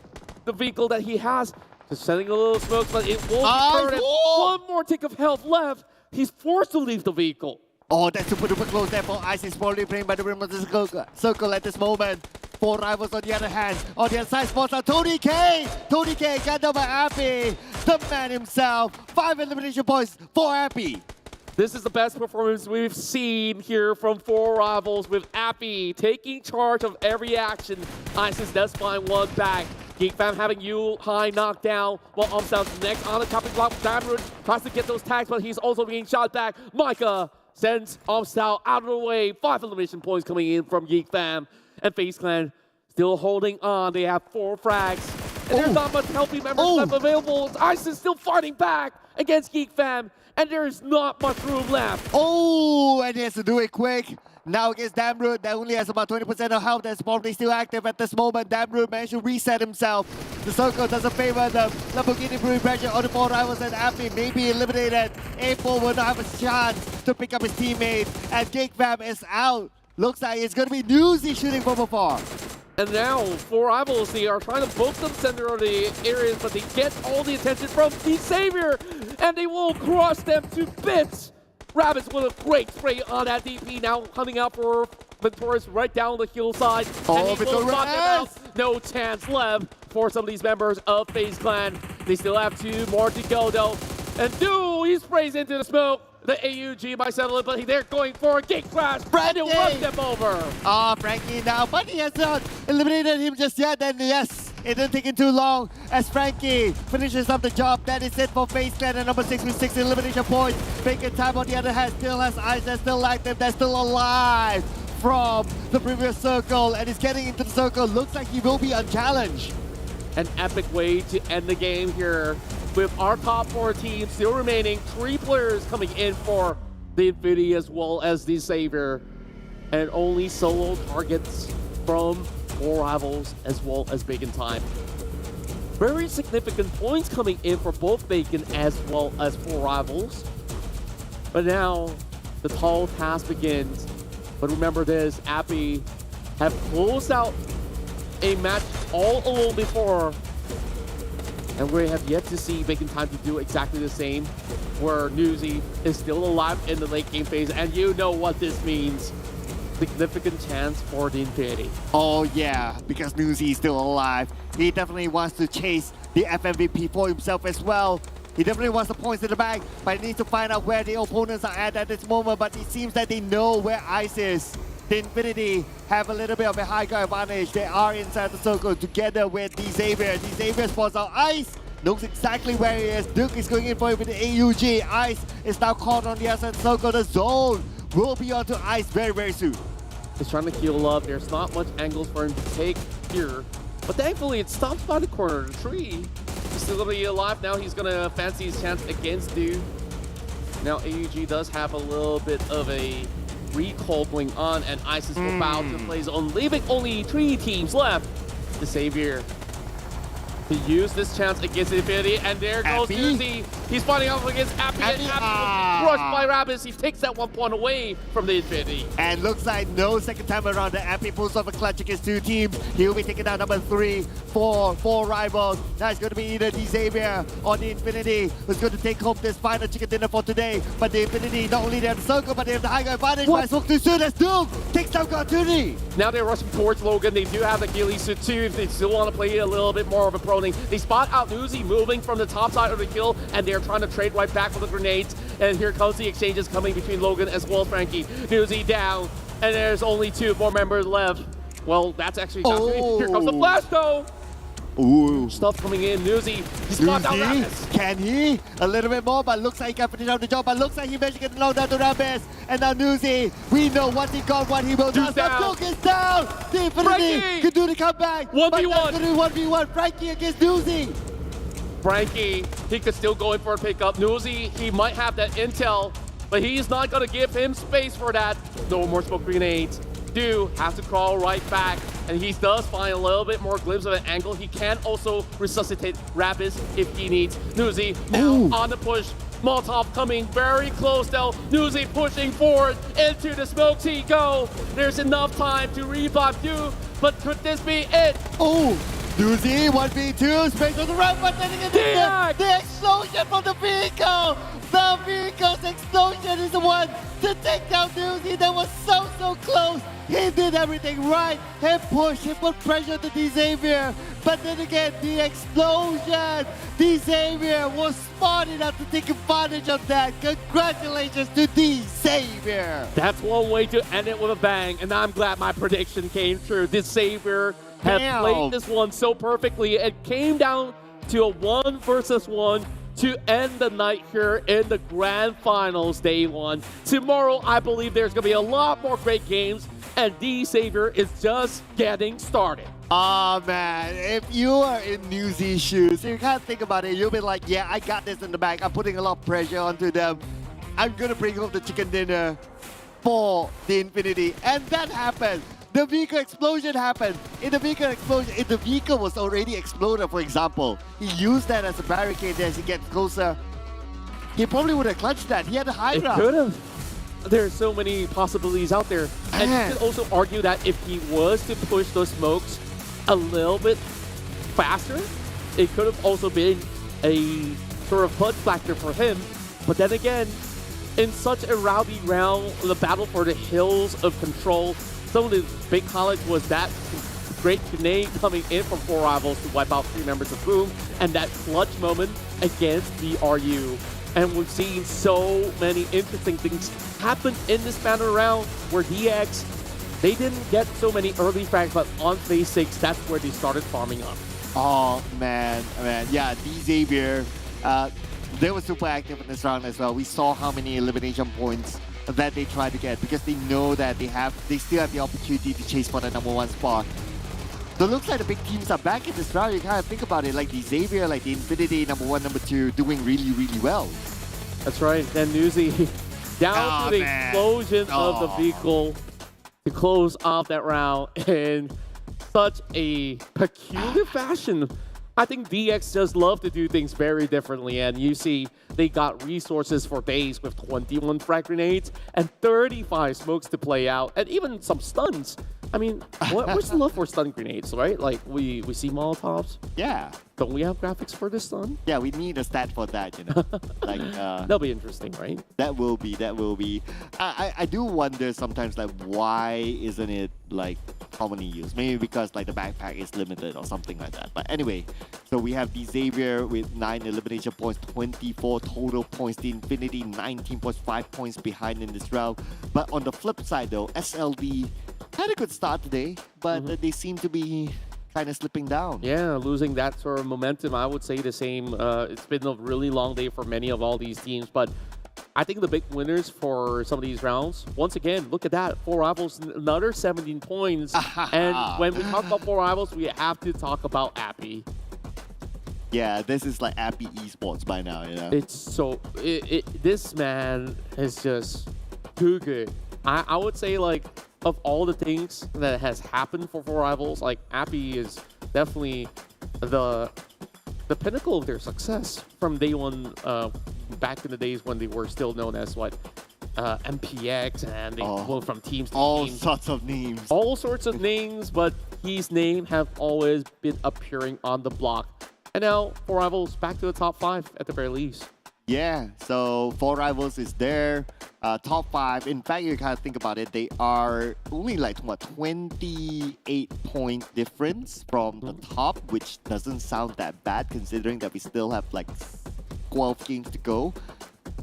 the vehicle that he has. Just sending a little smoke, but it won't be burned. 1 more tick of health left. He's forced to leave the vehicle. Oh, that's super duper close there for Isis. Probably playing by the rim of the circle at this moment. 4 rivals on the other hand. On the other side, spots are Tony K. Tony K got down by Happy. The man himself. 5 elimination points for Happy. This is the best performance we've seen here from 4 rivals, with Appy taking charge of every action. Isis does find 1 back. Geek Fam having you high knocked down, while Omsal's next on the chopping block. Damroot tries to get those tags, but he's also being shot back. Micah sends Omsal out of the way. 5 elimination points coming in from Geek Fam. And FaZe Clan still holding on. They have 4 frags. And there's not much healthy members left available. Isis still fighting back against Geek Fam. And there is not much room left. Oh, and he has to do it quick. Now against Damroot, that only has about 20% of health. That's probably still active at this moment. Damroot managed to reset himself. The circle doesn't favor them. Lamborghini putting pressure on the 4 rivals, and Appy may be eliminated. April will not have a chance to pick up his teammate. And Geek Fam is out. Looks like it's going to be Newsy shooting from afar. And now, for Rivals, they are trying to both them center of the areas, but they get all the attention from the Savior, and they will crush them to bits. Rabbits with a great spray on that DP, now coming out for Venturis right down the hillside. Oh, and he will knock them out. No chance left for some of these members of FaZe Clan. They still have 2 more to go, though. And dude, he sprays into the smoke. The AUG might settle it, but they're going for a gate crash, and he'll run them over. Oh, Frankie now, but he has not eliminated him just yet, and yes, it didn't take him too long as Frankie finishes up the job. That is it for FaZe Clan, and number 6 with 6 elimination points. Bacon Time on the other hand still has eyes, that still like them, that's still alive from the previous circle, and he's getting into the circle. Looks like he will be unchallenged. An epic way to end the game here. With our top 4 teams still remaining, 3 players coming in for the Infinity as well as the Savior, and only solo targets from 4 Rivals as well as Bacon Time. Very significant points coming in for both Bacon as well as 4 Rivals. But now the tall task begins. But remember this, Appy have closed out a match all alone before, and we have yet to see Bacon Time to do exactly the same, where Newsy is still alive in the late game phase, and you know what this means. Significant chance for the Infinity. Oh yeah, because Newsy is still alive. He definitely wants to chase the FMVP for himself as well. He definitely wants the points in the bag, but he needs to find out where the opponents are at this moment, but it seems that they know where Ice is. The Infinity have a little bit of a high ground advantage. They are inside the circle together with the Xavier. The Xavier spots out Ice, knows exactly where he is. Duke is going in for it with the AUG. Ice is now caught on the outside circle. The zone will be onto Ice very, very soon. He's trying to heal up. There's not much angles for him to take here, but thankfully it stops by the corner of the tree. He's still gonna be alive now. He's gonna fancy his chance against Duke. Now AUG does have a little bit of a recall going on, and ISIS will bow to play zone, leaving only 3 teams left. The Savior to use this chance against the Infinity, and there goes Newsy. He's fighting off against Appy, and Appy was crushed by Rabbids. He takes that 1 point away from the Infinity. And looks like no second time around. The Appy pulls off a clutch against 2 teams. He'll be taking down number 3, 4 Rivals. That's going to be either the Xavier or the Infinity who's going to take home this final chicken dinner for today. But the Infinity, not only they have the circle, but they have the high ground advantage. But I spoke too soon as Doom takes down opportunity. Now they're rushing towards Logan. They do have the ghillie suit too if they still want to play a little bit more of a proning. They spot out Newsy moving from the top side of the kill, and they're trying to trade right back with the grenades. And here comes the exchanges coming between Logan as well as Frankie. Newsy down, and there's only 2 more members left. Well, that's actually Here comes the flash though. Ooh. Stuff coming in. Newsy, he's spot down Rabbids. Can he? A little bit more, but looks like he can finish out the job. But looks like he managed to get knocked down to Rabbids. And now Newsy, we know what he got, what he will do. Duke is down. The Infinity can do the comeback. 1v1. 1v1. Frankie against Newsy. Frankie, he could still go in for a pickup. Newsy, he might have that intel, but he's not going to give him space for that. No more smoke grenades. Do has to crawl right back, and he does find a little bit more glimpse of an angle. He can also resuscitate Rabbids if he needs. Newsy now on the push. Molotov coming very close though. Newsy pushing forward into the smokes he go. There's enough time to revive Duke, but could this be it? Oh, Newsy 1v2, space on the right, but then again the explosion from the vehicle. The vehicle's explosion is the one to take down Newsy. That was so close. He did everything right. He pushed, he put pressure to the Xavier. But then again, the explosion. The Xavier was smart enough to take advantage of that. Congratulations to the Xavier. That's one way to end it with a bang, and I'm glad my prediction came true. This Xavier have played this one so perfectly. It came down to a 1 versus 1 to end the night here in the grand finals day 1. Tomorrow, I believe there's going to be a lot more great games, and the Xavier is just getting started. Oh man, if you are in Newsy's shoes, you can't think about it. You'll be like, yeah, I got this in the bag. I'm putting a lot of pressure onto them. I'm going to bring home the chicken dinner for the Infinity. And that happened. The vehicle explosion happened. In the vehicle explosion, if the vehicle was already exploded, for example, he used that as a barricade as he gets closer. He probably would have clutched that. He had a high ground. Could have. there's so many possibilities out there. And you could also argue that if he was to push those smokes a little bit faster, it could have also been a sort of clutch factor for him. But then again, in such a rowdy round, the battle for the hills of control, some of the big highlights was that great grenade coming in from 4 Rivals to wipe out 3 members of Boom, and that clutch moment against BRU. And we've seen so many interesting things happen in this battle round where DX, they didn't get so many early frags, but on phase 6, that's where they started farming up. Oh, man. Yeah, Xavier, they were super active in this round as well. We saw how many elimination points that they tried to get because they know that they still have the opportunity to chase for the #1 spot. So it looks like the big teams are back in this round. You kind of think about it, like the Xavier, like the Infinity #1, #2, doing really, really well. That's right. And Newsy down to the explosion of the vehicle to close off that round in such a peculiar fashion. I think DX just love to do things very differently, and you see they got resources for days with 21 frag grenades and 35 smokes to play out, and even some stuns. I mean, what's the love for stun grenades, right? Like, we see Molotovs. Yeah. Don't we have graphics for this stun? Yeah, we need a stat for that, you know. Like, that'll be interesting, right? That will be. I do wonder sometimes, like, why isn't it, like, how many use? Maybe because, like, the backpack is limited or something like that. But anyway, so we have the Xavier with 9 elimination points, 24 total points. The Infinity, 19.5 points behind in this round. But on the flip side, though, SLD had a good start today, but they seem to be kind of slipping down. Yeah, losing that sort of momentum. I would say the same. It's been a really long day for many of all these teams, but I think the big winners for some of these rounds, once again, look at that. 4 Rivals, another 17 points. And when we talk about 4 Rivals, we have to talk about Appy. Yeah, this is like Appy Esports by now, you know? It's so... this man is just too good. I would say, like, of all the things that has happened for 4 Rivals, like, Appy is definitely the pinnacle of their success from day one, back in the days when they were still known as, what, MPX, and they went from teams to all teams. sorts of names. All sorts of names, but his name have always been appearing on the block. And now, 4 Rivals back to the top 5 at the very least. Yeah, so 4 Rivals is there, top 5. In fact, you kind of think about it, they are only like, what, 28-point difference from the top, which doesn't sound that bad considering that we still have like 12 games to go.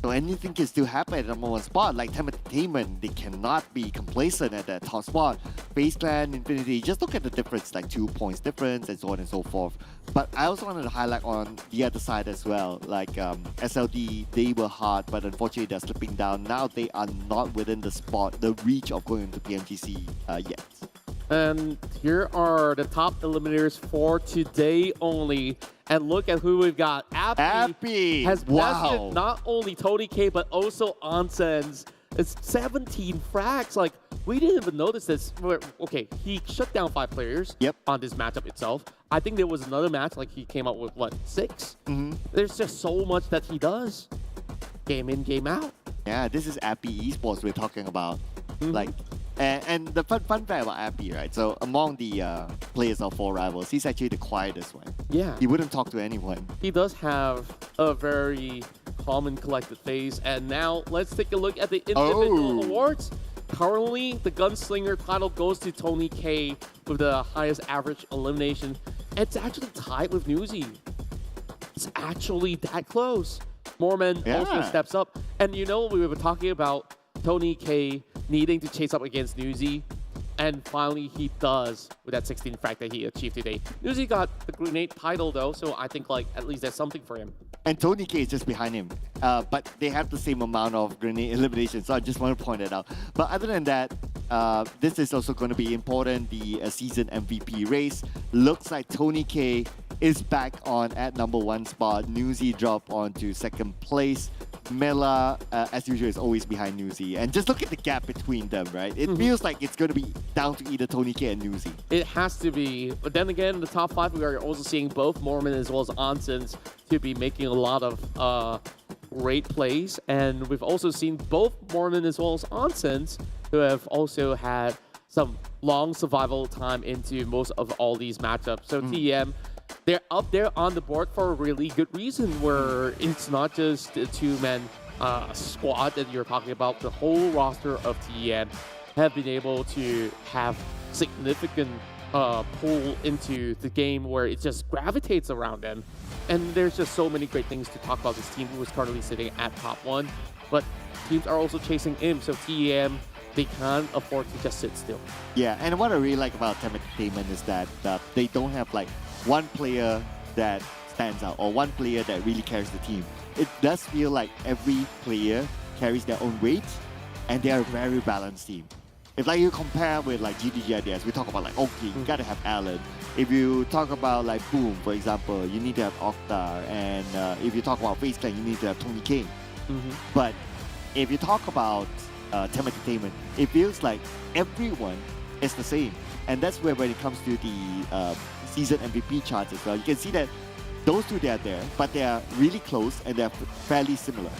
So anything can still happen at the #1 spot. Like TEM Entertainment, they cannot be complacent at that top spot. FaZe Clan, Infinity, just look at the difference, like 2 points difference and so on and so forth. But I also wanted to highlight on the other side as well. Like SLD, they were hard, but unfortunately they're slipping down. Now they are not within the spot, the reach of going into PMGC yet. And here are the top eliminators for today only. And look at who we've got. Appy has bested not only Tony K, but also Onsens. It's 17 frags. Like, we didn't even notice this. Okay, he shut down 5 players on this matchup itself. I think there was another match, like he came out with, what, 6? There's just so much that he does. Game in, game out. Yeah, this is Appy Esports we're talking about. Like, and the fun fact about Appy, right? So among the players of 4 Rivals, he's actually the quietest one. Yeah. He wouldn't talk to anyone. He does have a very calm and collected face. And now let's take a look at the individual awards. Currently, the Gunslinger title goes to Tony K with the highest average elimination. It's actually tied with Newsy. It's actually that close. Moorman also steps up. And you know, we were talking about Tony K needing to chase up against Newsy. And finally, he does with that 16 frag that he achieved today. Newsy got the grenade title, though, so I think, like, at least that's something for him. And Tony K is just behind him. But they have the same amount of grenade elimination, so I just want to point it out. But other than that, this is also going to be important. The season MVP race. Looks like Tony K is back on at #1 spot. Newsy dropped onto 2nd place. Mela, as usual, is always behind Newsy. And just look at the gap between them, right? It feels like it's going to be down to either Tony K and Newsy. It has to be. But then again, in the top 5, we are also seeing both Moorman as well as Onsens to be making a lot of great plays, and we've also seen both Mormon as well as Onsens who have also had some long survival time into most of all these matchups. So TEM, they're up there on the board for a really good reason, where it's not just a two-man squad that you're talking about. The whole roster of TEM have been able to have significant pull into the game where it just gravitates around them. And there's just so many great things to talk about this team who is currently sitting at top 1. But teams are also chasing him, so TEM, they can't afford to just sit still. Yeah, and what I really like about TEM Entertainment is that they don't have like one player that stands out or one player that really carries the team. It does feel like every player carries their own weight, and they are a very balanced team. If like you compare with like GIDS, we talk about like, okay, you gotta have Alan. If you talk about like Boom, for example, you need to have Oktar. And if you talk about FaZe Clan, you need to have Tony King. But if you talk about TEM Entertainment, it feels like everyone is the same. And that's where when it comes to the season MVP charts as well, you can see that those two, they are there, but they are really close and they're fairly similar.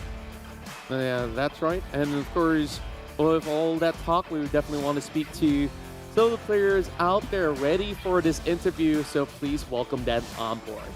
Yeah, that's right. And of course, with all that talk, we definitely want to speak to some of the players out there ready for this interview, so please welcome them on board.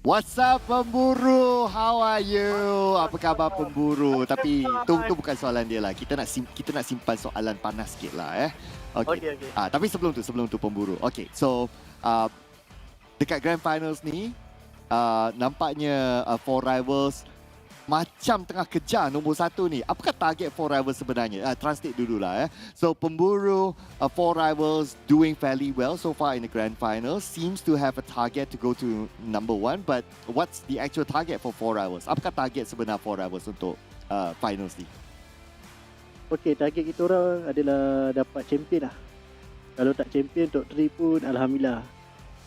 What's up pemburu? How are you? Apa khabar pemburu? Tapi tu bukan soalan dia lah. Kita nak simpan soalan panas sikit lah Okay. Tapi sebelum tu pemburu. Okay, so dekat Grand Finals ni nampaknya Four Rivals macam tengah kejar nombor 1 ni. Apakah target Four Rivals sebenarnya? Translate dulu lah So pemburu Four Rivals doing fairly well so far in the Grand Finals. Seems to have a target to go to number 1. But what's the actual target for Four Rivals? Apakah target sebenar Four Rivals untuk Finals ni? Okay, target kita orang adalah dapat champion lah. Kalau tak champion, top 3 pun Alhamdulillah.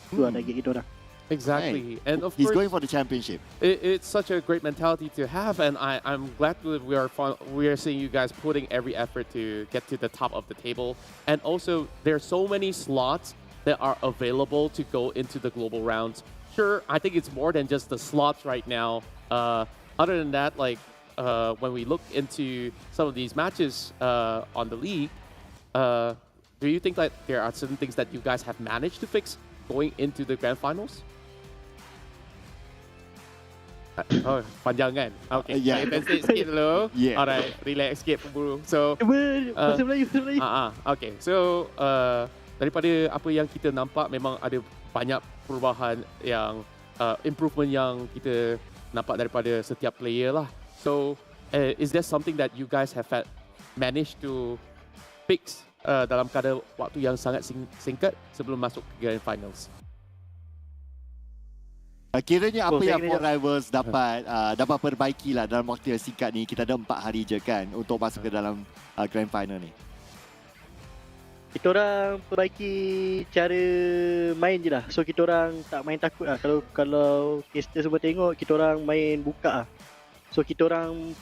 Itu lah target kita orang. Exactly. Hey, and of he's course, going for the championship. It's such a great mentality to have, and I'm glad that we are seeing you guys putting every effort to get to the top of the table. And also, there are so many slots that are available to go into the global rounds. Sure, I think it's more than just the slots right now. Other than that, like when we look into some of these matches on the league, do you think that there are certain things that you guys have managed to fix going into the grand finals? Oh, panjang kan? Okay, Yeah. Saya sikit dulu. Yeah. Alright, relax sikit pemburu. So, Bahasa Melayu. okay. So, daripada apa yang kita nampak, memang ada banyak perubahan yang improvement yang kita nampak daripada setiap player lah. So, is there something that you guys have managed to fix dalam kadar waktu yang sangat singkat sebelum masuk ke grand finals? Kiranya apa yang Four Rivals dapat perbaiki lah dalam waktu yang singkat ni. Kita ada 4 hari je kan untuk masuk ke dalam Grand Final ni. Kita orang perbaiki cara main je lah. So kita orang tak main takut lah. Kalau caster semua tengok, kita orang main buka lah. So kita orang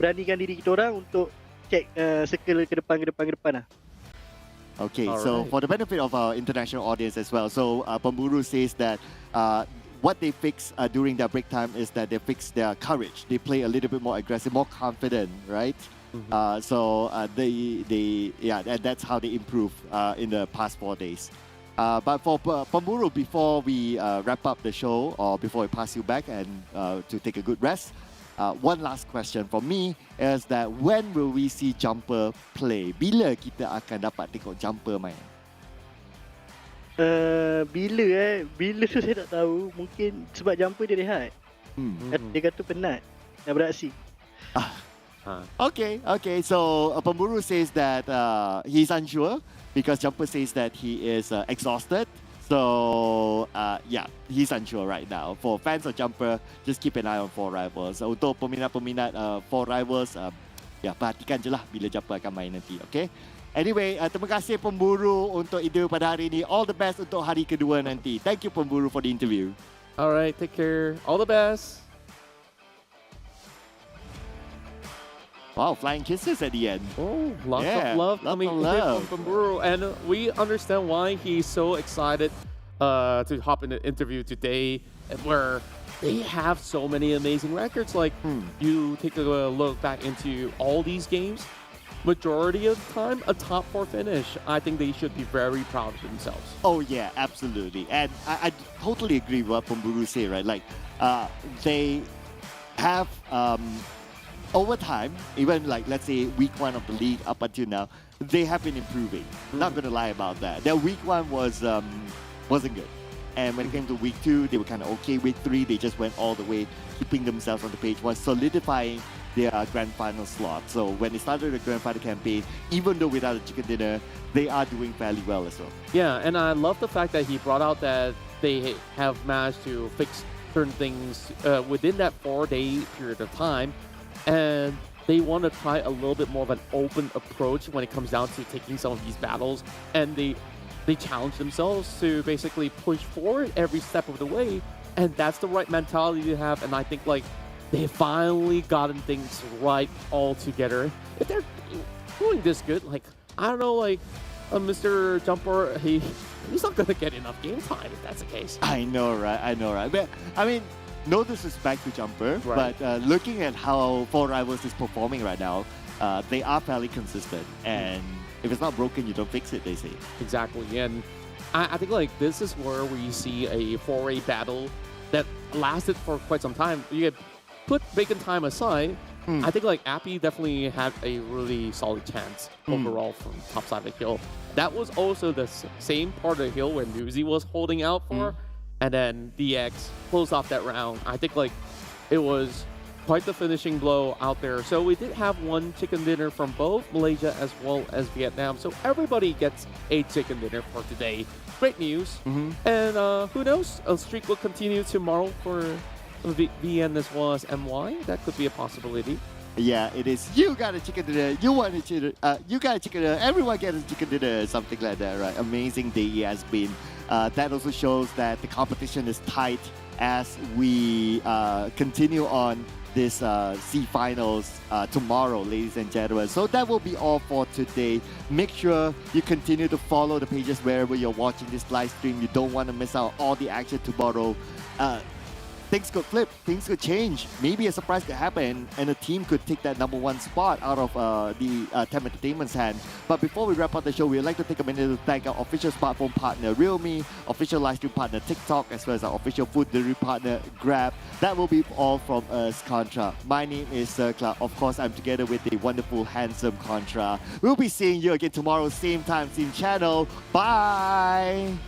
beranikan diri kita orang untuk check circle ke depan lah. Okay, so for the benefit of our international audience as well, so Pemburu says that what they fix during their break time is that they fix their courage. They play a little bit more aggressive, more confident, right? So that's how they improve in the past 4 days. But for Pemburu, before we wrap up the show or before we pass you back and to take a good rest, one last question from me is that when will we see Jumper play? Bila kita akan dapat tengok Jumper main? Bila tu saya tak tahu. Mungkin sebab Jumper dia rehat. Dia kata penat nak beraksi. Okay. So Pemburu says that he's unsure because Jumper says that he is exhausted. So yeah, he's unsure right now. For fans of Jumper, just keep an eye on 4 Rivals. Untuk peminat-peminat 4 Rivals, ya perhatikan je lah bila Jumper akan main nanti, okay? Anyway, terima kasih Pemburu untuk interview pada hari ini. All the best untuk hari kedua nanti. Thank you Pemburu for the interview. Alright, take care. All the best. Wow, flying kisses at the end. Oh, lots of love coming in from Buru. And we understand why he's so excited to hop in the interview today, where they have so many amazing records. Like, you take a look back into all these games, majority of the time, a top 4 finish. I think they should be very proud of themselves. Oh, yeah, absolutely. And I totally agree with what Pemburu say, right? Like, they have... over time, even like let's say week 1 of the league up until now, they have been improving. Not gonna lie about that. Their week 1 wasn't good, and when it came to week 2, they were kind of okay. Week 3, they just went all the way, keeping themselves on the page 1, solidifying their grand final slot. So when they started the grand final campaign, even though without a chicken dinner, they are doing fairly well as well. Yeah, and I love the fact that he brought out that they have managed to fix certain things within that 4-day period of time. And they want to try a little bit more of an open approach when it comes down to taking some of these battles. And they challenge themselves to basically push forward every step of the way. And that's the right mentality to have. And I think like they've finally gotten things right all together. If they're doing this good, like, I don't know, like Mr. Jumper, he's not going to get enough game time if that's the case. I know, right? But I mean, no disrespect to Jumper, right. But looking at how 4 Rivals is performing right now, they are fairly consistent. And if it's not broken, you don't fix it, they say. Exactly. And I think like this is where we see a 4A battle that lasted for quite some time. You put Bacon time aside, I think like Appy definitely had a really solid chance overall from top side of the hill. That was also the same part of the hill where Newsy was holding out for. And then DX closed off that round. I think like it was quite the finishing blow out there. So we did have one chicken dinner from both Malaysia as well as Vietnam. So everybody gets a chicken dinner for today. Great news. And who knows? A streak will continue tomorrow for VN as well as MY. That could be a possibility. Yeah, it is. You got a chicken dinner. You want a chicken. You got a chicken dinner. Everyone gets a chicken dinner. Something like that, right? Amazing day it has been. That also shows that the competition is tight as we continue on this C finals tomorrow, ladies and gentlemen. So that will be all for today. Make sure you continue to follow the pages wherever you're watching this live stream. You don't want to miss out all the action tomorrow. Things could flip, things could change. Maybe a surprise could happen and a team could take that #1 spot out of the TEM Entertainment's hand. But before we wrap up the show, we'd like to take a minute to thank our official smartphone partner, realme, official livestream partner, TikTok, as well as our official food delivery partner, Grab. That will be all from us, Contra. My name is Circla. Of course, I'm together with the wonderful, handsome Contra. We'll be seeing you again tomorrow, same time, same channel. Bye!